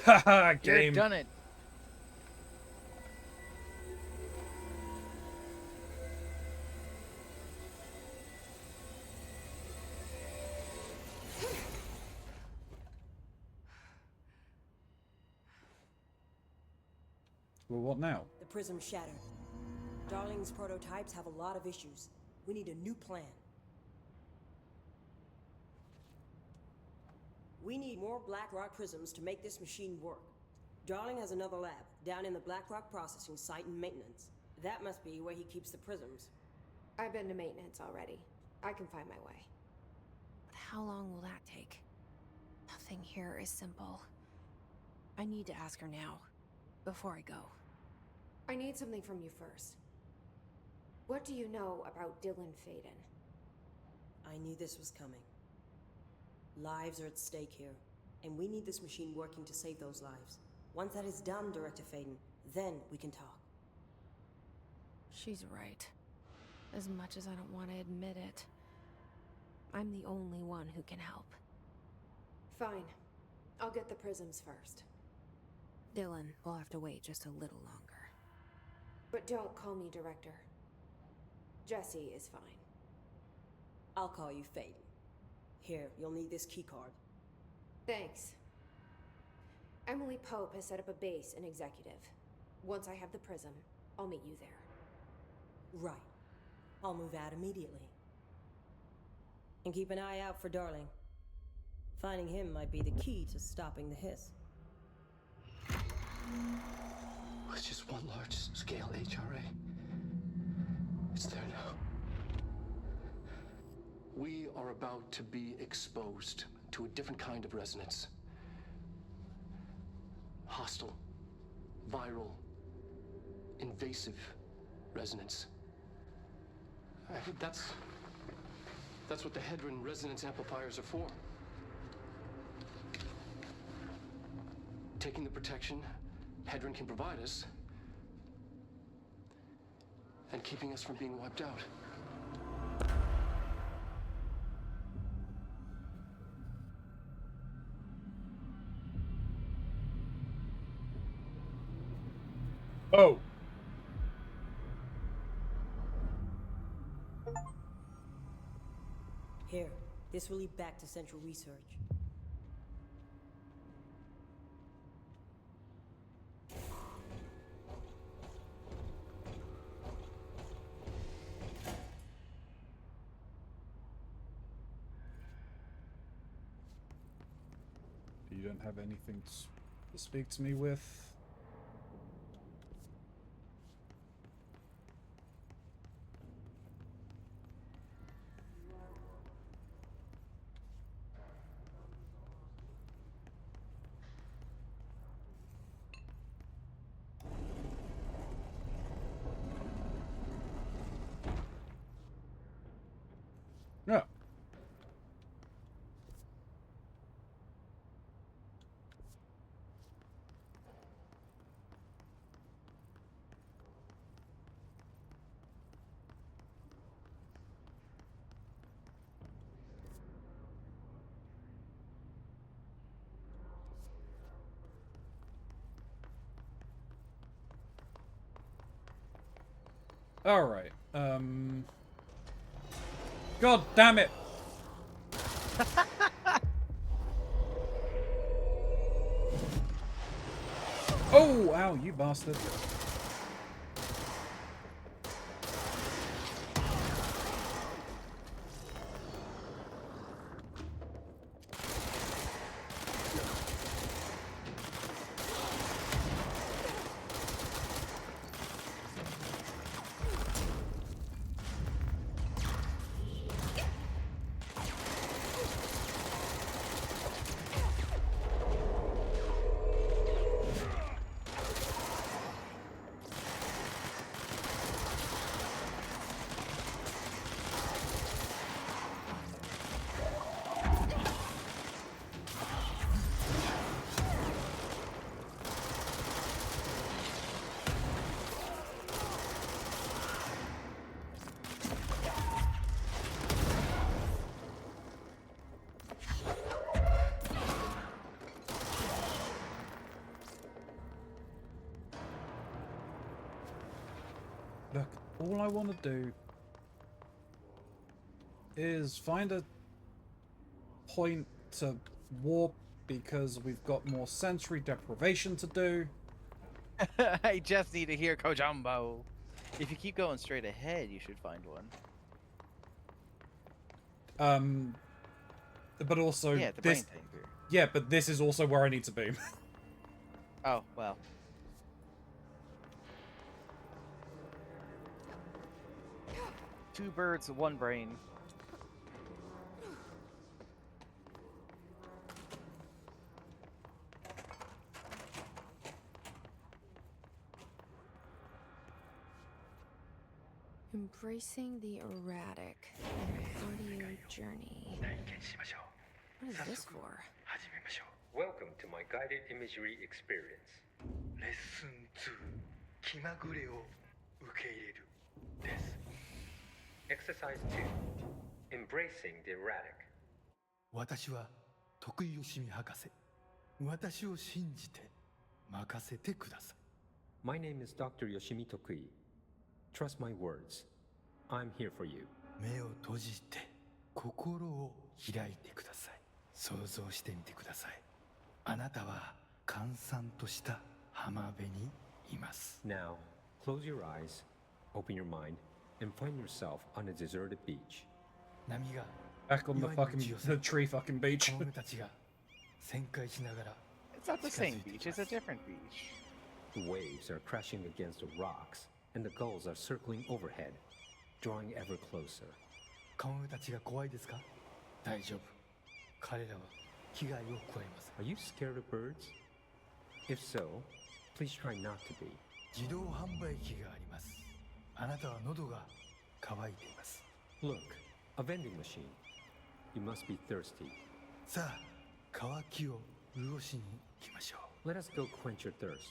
Haha, game. You've done it. Well, what now? The prism shattered. Darling's prototypes have a lot of issues. We need a new plan. We need more Blackrock prisms to make this machine work. Darling has another lab down in the Blackrock processing site and maintenance. That must be where he keeps the prisms. I've been to maintenance already. I can find my way. But how long will that take? Nothing here is simple. I need to ask her now, before I go. I need something from you first. What do you know about Dylan Faden? I knew this was coming. Lives are at stake here, and we need this machine working to save those lives. Once that is done, Director Faden, then we can talk. She's right. As much as I don't want to admit it. I'm the only one who can help. Fine. I'll get the prisms first. Dylan will have to wait just a little longer. But don't call me Director. Jesse is fine. I'll call you Faden. Here, you'll need this keycard. Thanks. Emily Pope has set up a base in Executive. Once I have the prism, I'll meet you there. Right. I'll move out immediately. And keep an eye out for Darling. Finding him might be the key to stopping the hiss. It's just one large-scale HRA. It's there now. We are about to be exposed to a different kind of resonance. Hostile, viral, invasive resonance. That's what the Hedron resonance amplifiers are for. Taking the protection Hedron can provide us and keeping us from being wiped out. Oh. Here, this will lead back to Central Research. You don't have anything to speak to me with? Alright, God damn it! Oh, ow, you bastard. Look, all I want to do is find a point to warp because we've got more sensory deprivation to do. I just need to hear Kojambo. If you keep going straight ahead, you should find one. But also yeah, the this. brain tanker. Yeah, but this is also where I need to be. Oh well. Two birds, one brain. Embracing the erratic. An 40-year journey. What is this for? Welcome to my guided imagery experience. Lesson 2. 気まぐれを受け入れるです。 Exercise 2. Embracing the erratic. 私は徳井義美博士。私を信じて任せてください。My name is Dr. Yoshimi Tokui. Trust my words. I'm here for you. 目を閉じて心を開いてください。想像してみてください。あなたは閑散とした浜辺にいます。Now, close your eyes, open your mind, and find yourself on a deserted beach. 波が Back on the tree fucking beach. 子供たちが旋回しながら It's not the same beach, it's a different beach. The waves are crashing against the rocks, and the gulls are circling overhead, drawing ever closer. カモメたちが怖いですか？大丈夫。彼らは危害を加えます。Are you scared of birds? If so, please try not to be. 自動販売機があります。あなたは喉が渇いています。Look, a vending machine. You must be thirsty. さあ、渇きを潤しに行きましょう。Let us go quench your thirst.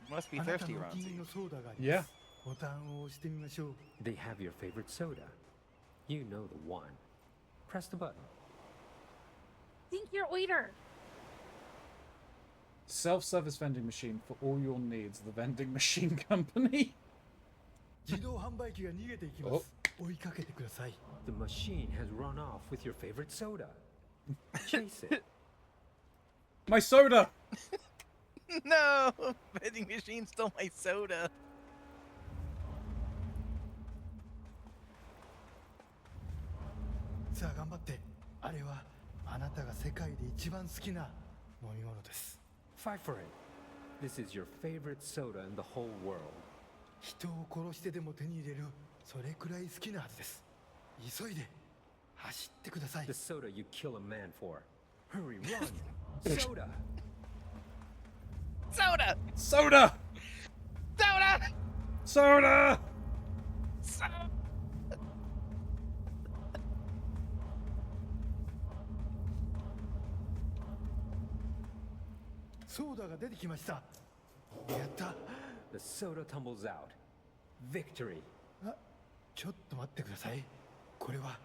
Must be thirsty, Ronzi. Yeah. ボタンを押してみましょう。They have your favorite soda. You know the one. Press the button. Think your waiter. Self-service vending machine for all your needs. The vending machine company. 自動販売機が逃げていきます。追いかけてください。The machine has run off with your favorite soda. Chase it. My soda! No! Vending machine stole my soda. さあ頑張って。あれはあなたが世界で一番好きな飲み物です。Fight for it. This is your favorite soda in the whole world. 人を殺してでも手に入れる、それくらい好きなはずです。急いで走ってください。The soda you kill a man for. Hurry, run! Soda! Soda! Soda! Soda! Soda! Soda! ソーダが出てきました。やった。The soda tumbles out. Victory. あ、ちょっと待ってください。これは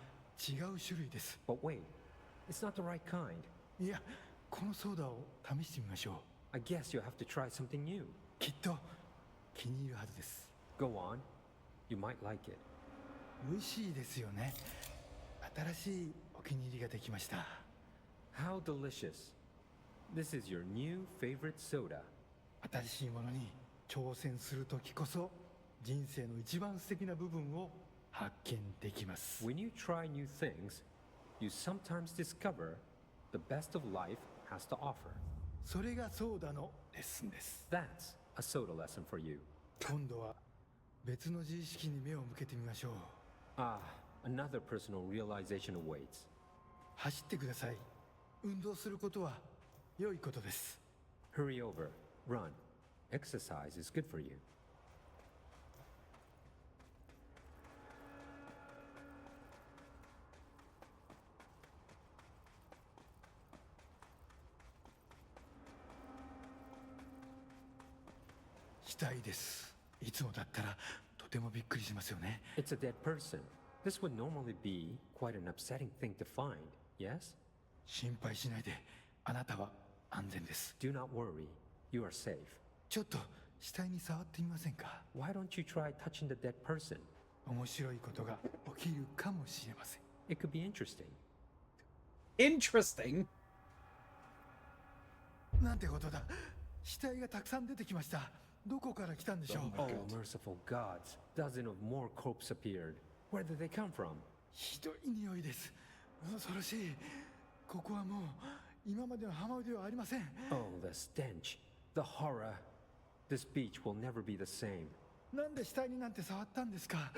違う種類です。 But wait, it's not the right kind. いや、このソーダを試してみましょ I guess you have to try something new. きっと気に入るはずです。 Go on. You might like it. 美味しいですよね。新しいお気に入りができました。 How delicious. This is your new favorite soda. 新しいものに挑戦するときこそ人生の一番素敵な部分を発見できます。 When you try new things, you sometimes discover the best of life has to offer. それがソーダのレッスンです。 That's a soda lesson for you. 今度は別の自意識に目を向けてみましょう。 Ah, another personal realization awaits. 走ってください。運動することは良いことです。 Hurry over. Run. Exercise is good for you. 死体です。いつもだったらとてもびっくりしますよね。 It's a dead person. This would normally be quite an upsetting thing to find, yes? 心配しないで。あなたは安全です。 Do not worry. You are safe. ちょっと死体に触ってみませんか？ Why don't you try touching the dead person? 面白いことが起きるかもしれません。 It could be interesting. Interesting? なんてことだ。死体がたくさん出てきました。どこから来たんでしょう？ Oh, merciful gods. Dozen of more corpses appeared. Where did they come from? ひどい匂いです。恐ろしい。ここはもう今までの浜辺ではありません。 Oh, the stench. The horror. This beach will never be the same. なんで死体になんて触ったんですか？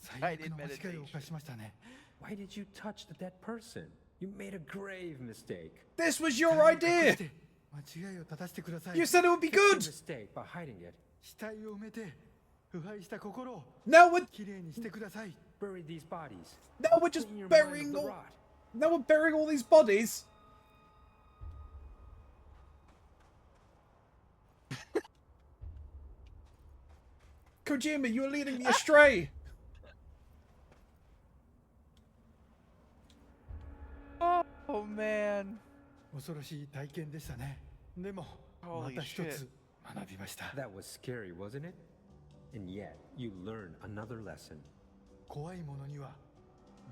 最悪の間違いを犯しましたね。 Why did you touch the dead person? You made a grave mistake. This was your idea! 間違いを正してください。 You said it would be good! Mistake by hiding it. 死体を埋めて腐敗した心を Now we're きれいにしてください。 Bury these bodies. Now we're just Clean your mind of burying the all. rot. Now we're burying all these bodies. Kojima, you are leading me astray. Oh man. 恐ろしい体験でしたね。でもまた一つ学びました。 That was scary, wasn't it? And yet, you learned another lesson. 怖いものには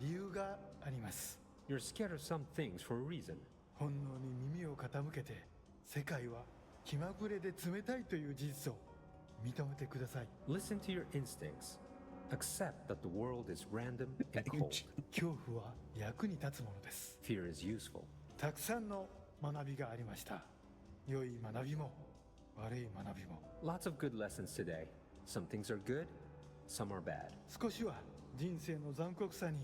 理由があります。 You're scared of some things for a reason. 本能に耳を傾けて、世界は気まぐれで冷たいという事実を認めてください。 Listen to your instincts. Accept that the world is random and cold. 恐怖は役に立つものです。 Fear is useful. たくさんの学びがありました。良い学びも悪い学びも。 Lots of good lessons today. Some things are good, some are bad. 少しは人生の残酷さに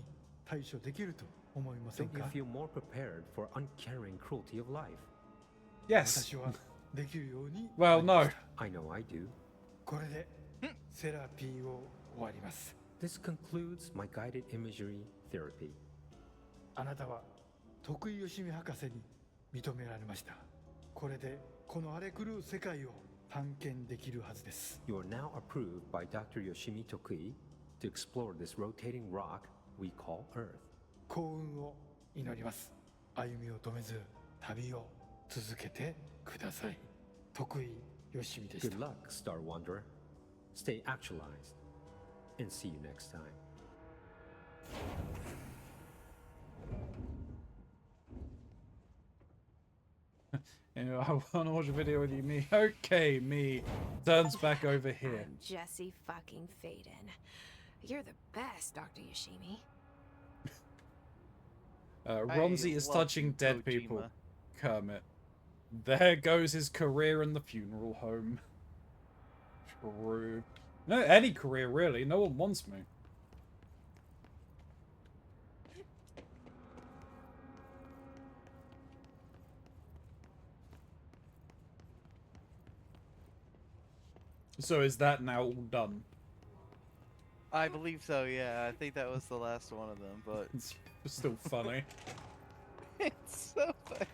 対処できると思いません Don't you か？ feel more prepared for uncaring cruelty of life? Yes. 私はできるように Well, no. I know I do. これでセラピーを終わります。 This concludes my guided imagery therapy. あなたは徳井義美博士に認められました。これでこの荒れ狂う世界を探検できるはずです。 You are now approved by Dr. Yoshimi Tokui to explore this rotating rock we call Earth. 幸運を祈ります。歩みを止めず旅を続けてください。徳井義美でした。 Good luck, Star Wanderer. Stay actualized. And see you next time. Anyway, I want to watch a video with you, me. Okay, me. Turns back over here. I'm Jesse fucking Faden. You're the best, Dr. Yoshimi. Ronzi is love touching dead Kojima. people. Kermit. There goes his career in the funeral home. True. No, any career really. No one wants me. So is that now all done? I believe so, yeah. I think that was the last one of them, but It's still funny. it's so fucking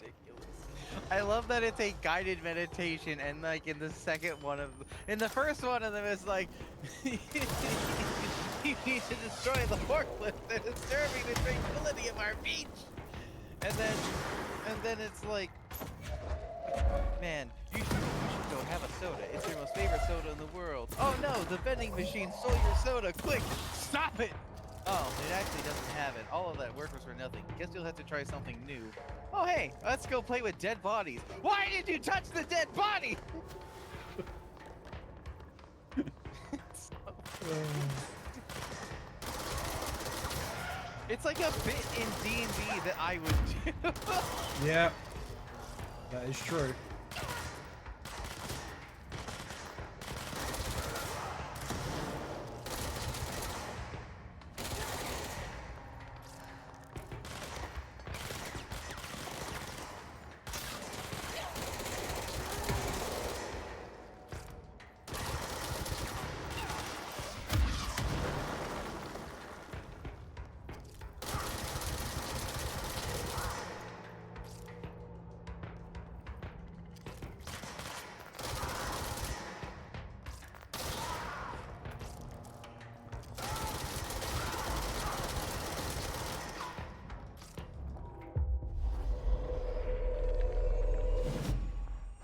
ridiculous. I love that it's a guided meditation, and like in the second one of in the first one of them it's like you need to destroy the forklift that is disturbing the tranquility of our beach. And then it's like Man, you should go have a soda. It's your most favorite soda in the world. Oh no, the vending machine stole your soda. Quick, stop it! Oh, it actually doesn't have it. All of that work was for nothing. Guess you'll have to try something new. Oh hey, let's go play with dead bodies. Why did you touch the dead body? It's like a bit in D&D that I would do. Yeah, that is true.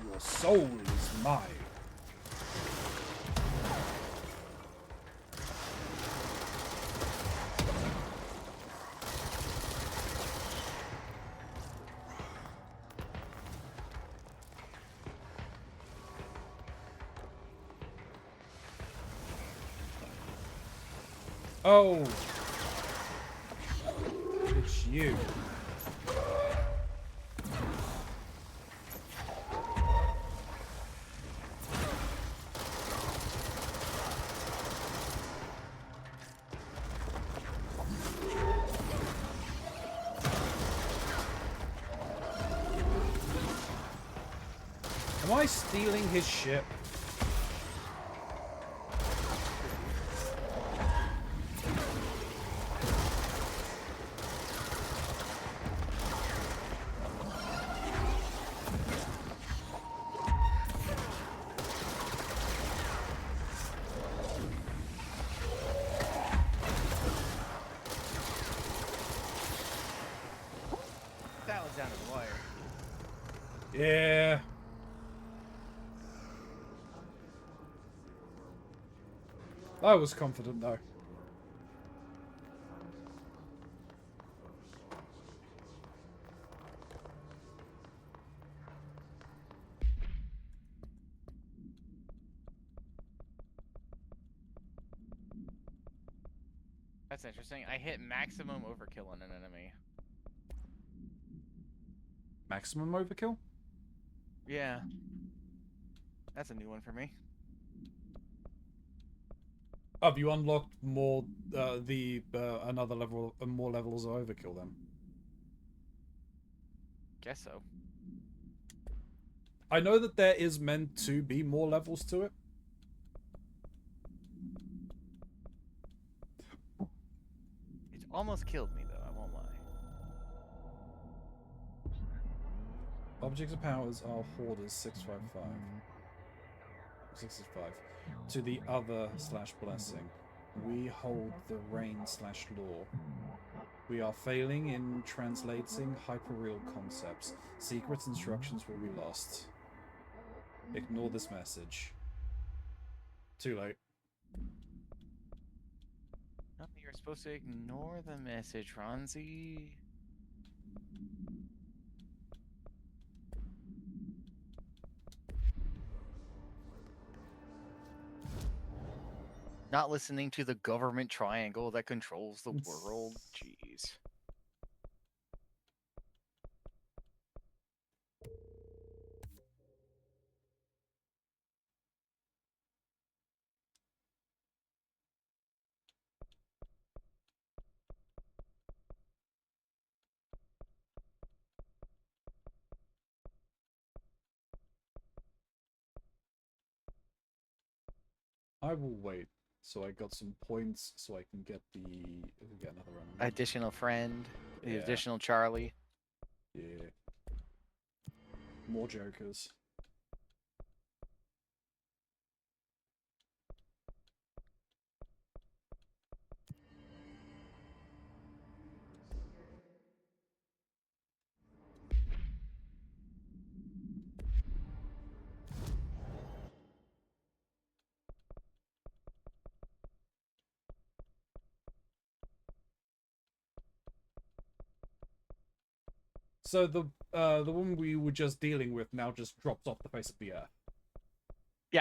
Your soul is mine. Oh, it's you. Am I stealing his ship? That was down to the wire. Yeah. I was confident though. That's interesting. I hit maximum overkill on an enemy. Maximum overkill? Yeah. That's a new one for me. Have you unlocked more another level, more levels of overkill then? Guess so. I know that there is meant to be more levels to it. It almost killed me though, I won't lie. Objects of powers are hoarders 655. 65. To the other / blessing. We hold the reign / law. We are failing in translating hyperreal concepts. Secret instructions will be lost. Ignore this message. Too late. No, you're supposed to ignore the message, Keronzi. Not listening to the government triangle that controls the world. Jeez. I will wait. So I got some points so I can get another run. Additional friend. The Yeah. additional Charlie. Yeah. More jokers. so the one we were just dealing with now just drops off the face of the earth. Yeah.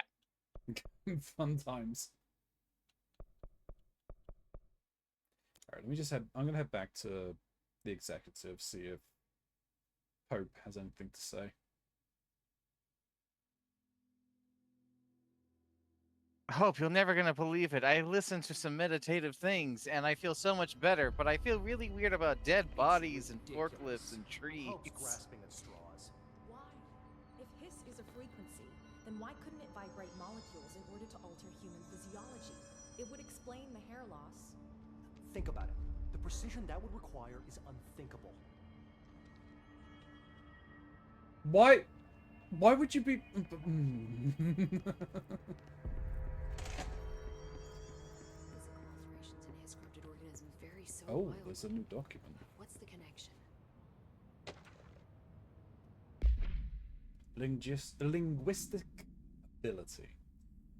Fun times. Alright, let me just I'm gonna head back to the executive, see if Pope has anything to say. Hope, you're never gonna believe it. I listened to some meditative things, and I feel so much better, but I feel really weird about dead bodies and forklifts and trees. Hope's grasping at straws. Why? If hiss is a frequency, then why couldn't it vibrate molecules in order to alter human physiology? It would explain the hair loss. Think about it. The precision that would require is unthinkable. Why would you be... Oh, there's a new document. What's the connection? Linguistic ability.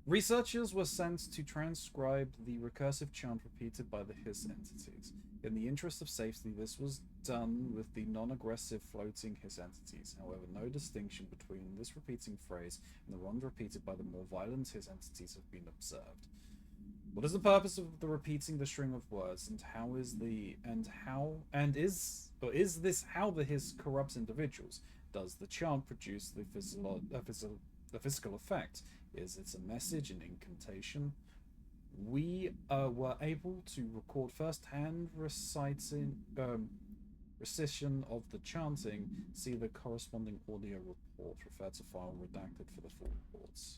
Researchers were sent to transcribe the recursive chant repeated by the hiss entities. In the interest of safety, this was done with the non-aggressive floating hiss entities. However, no distinction between this repeating phrase and the one repeated by the more violent hiss entities have been observed. What is the purpose of the repeating the string of words, and is this how the hiss corrupts individuals? Does the chant produce the physical effect? Is it a message, an incantation? We were able to record first-hand recitation of the chanting. See the corresponding audio report. Refer to file redacted for the full reports.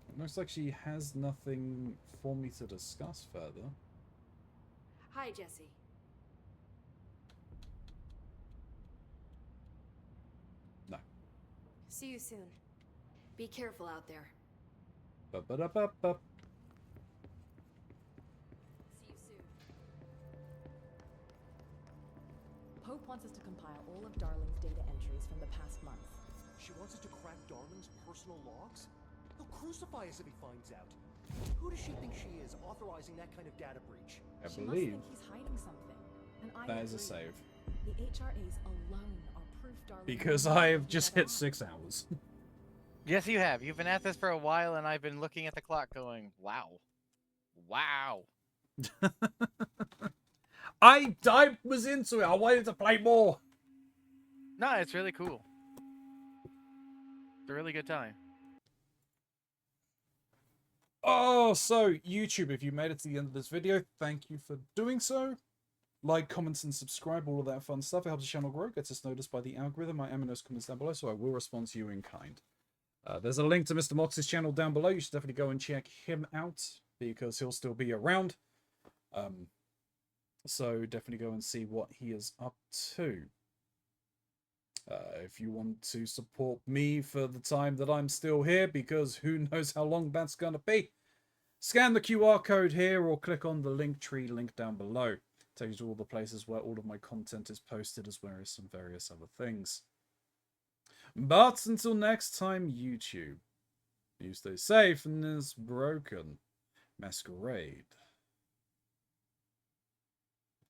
It looks like she has nothing for me to discuss further. Hi, Jesse. No. See you soon. Be careful out there. Ba-ba-da-ba-ba. See you soon. Pope wants us to compile all of Darling's data entries from the past month. She wants us to crack Darling's personal logs? He'll crucify us if he finds out. Who does she think she is, authorizing that kind of data breach? I She believe must think he's hiding something. And I that is a agree. save. The HRAs alone are proof Darling... Because I have just hit 6 hours. Yes, you have. You've been at this for a while, and I've been looking at the clock going, wow. Wow. I was into it. I wanted to play more. No, it's really cool. It's a really good time. Oh, so YouTube, if you made it to the end of this video, thank you for doing so. Like, comment, and subscribe, all of that fun stuff. It helps the channel grow, gets us noticed by the algorithm. I am in those comments down below, so I will respond to you in kind. There's a link to Mr. Mox's channel down below. You should definitely go and check him out, because he'll still be around. So definitely go and see what he is up to. If you want to support me for the time that I'm still here, because who knows how long that's going to be, scan the QR code here or click on the Linktree link down below. It takes you to all the places where all of my content is posted, as well as some various other things. But until next time, YouTube, you stay safe and is broken. Masquerade.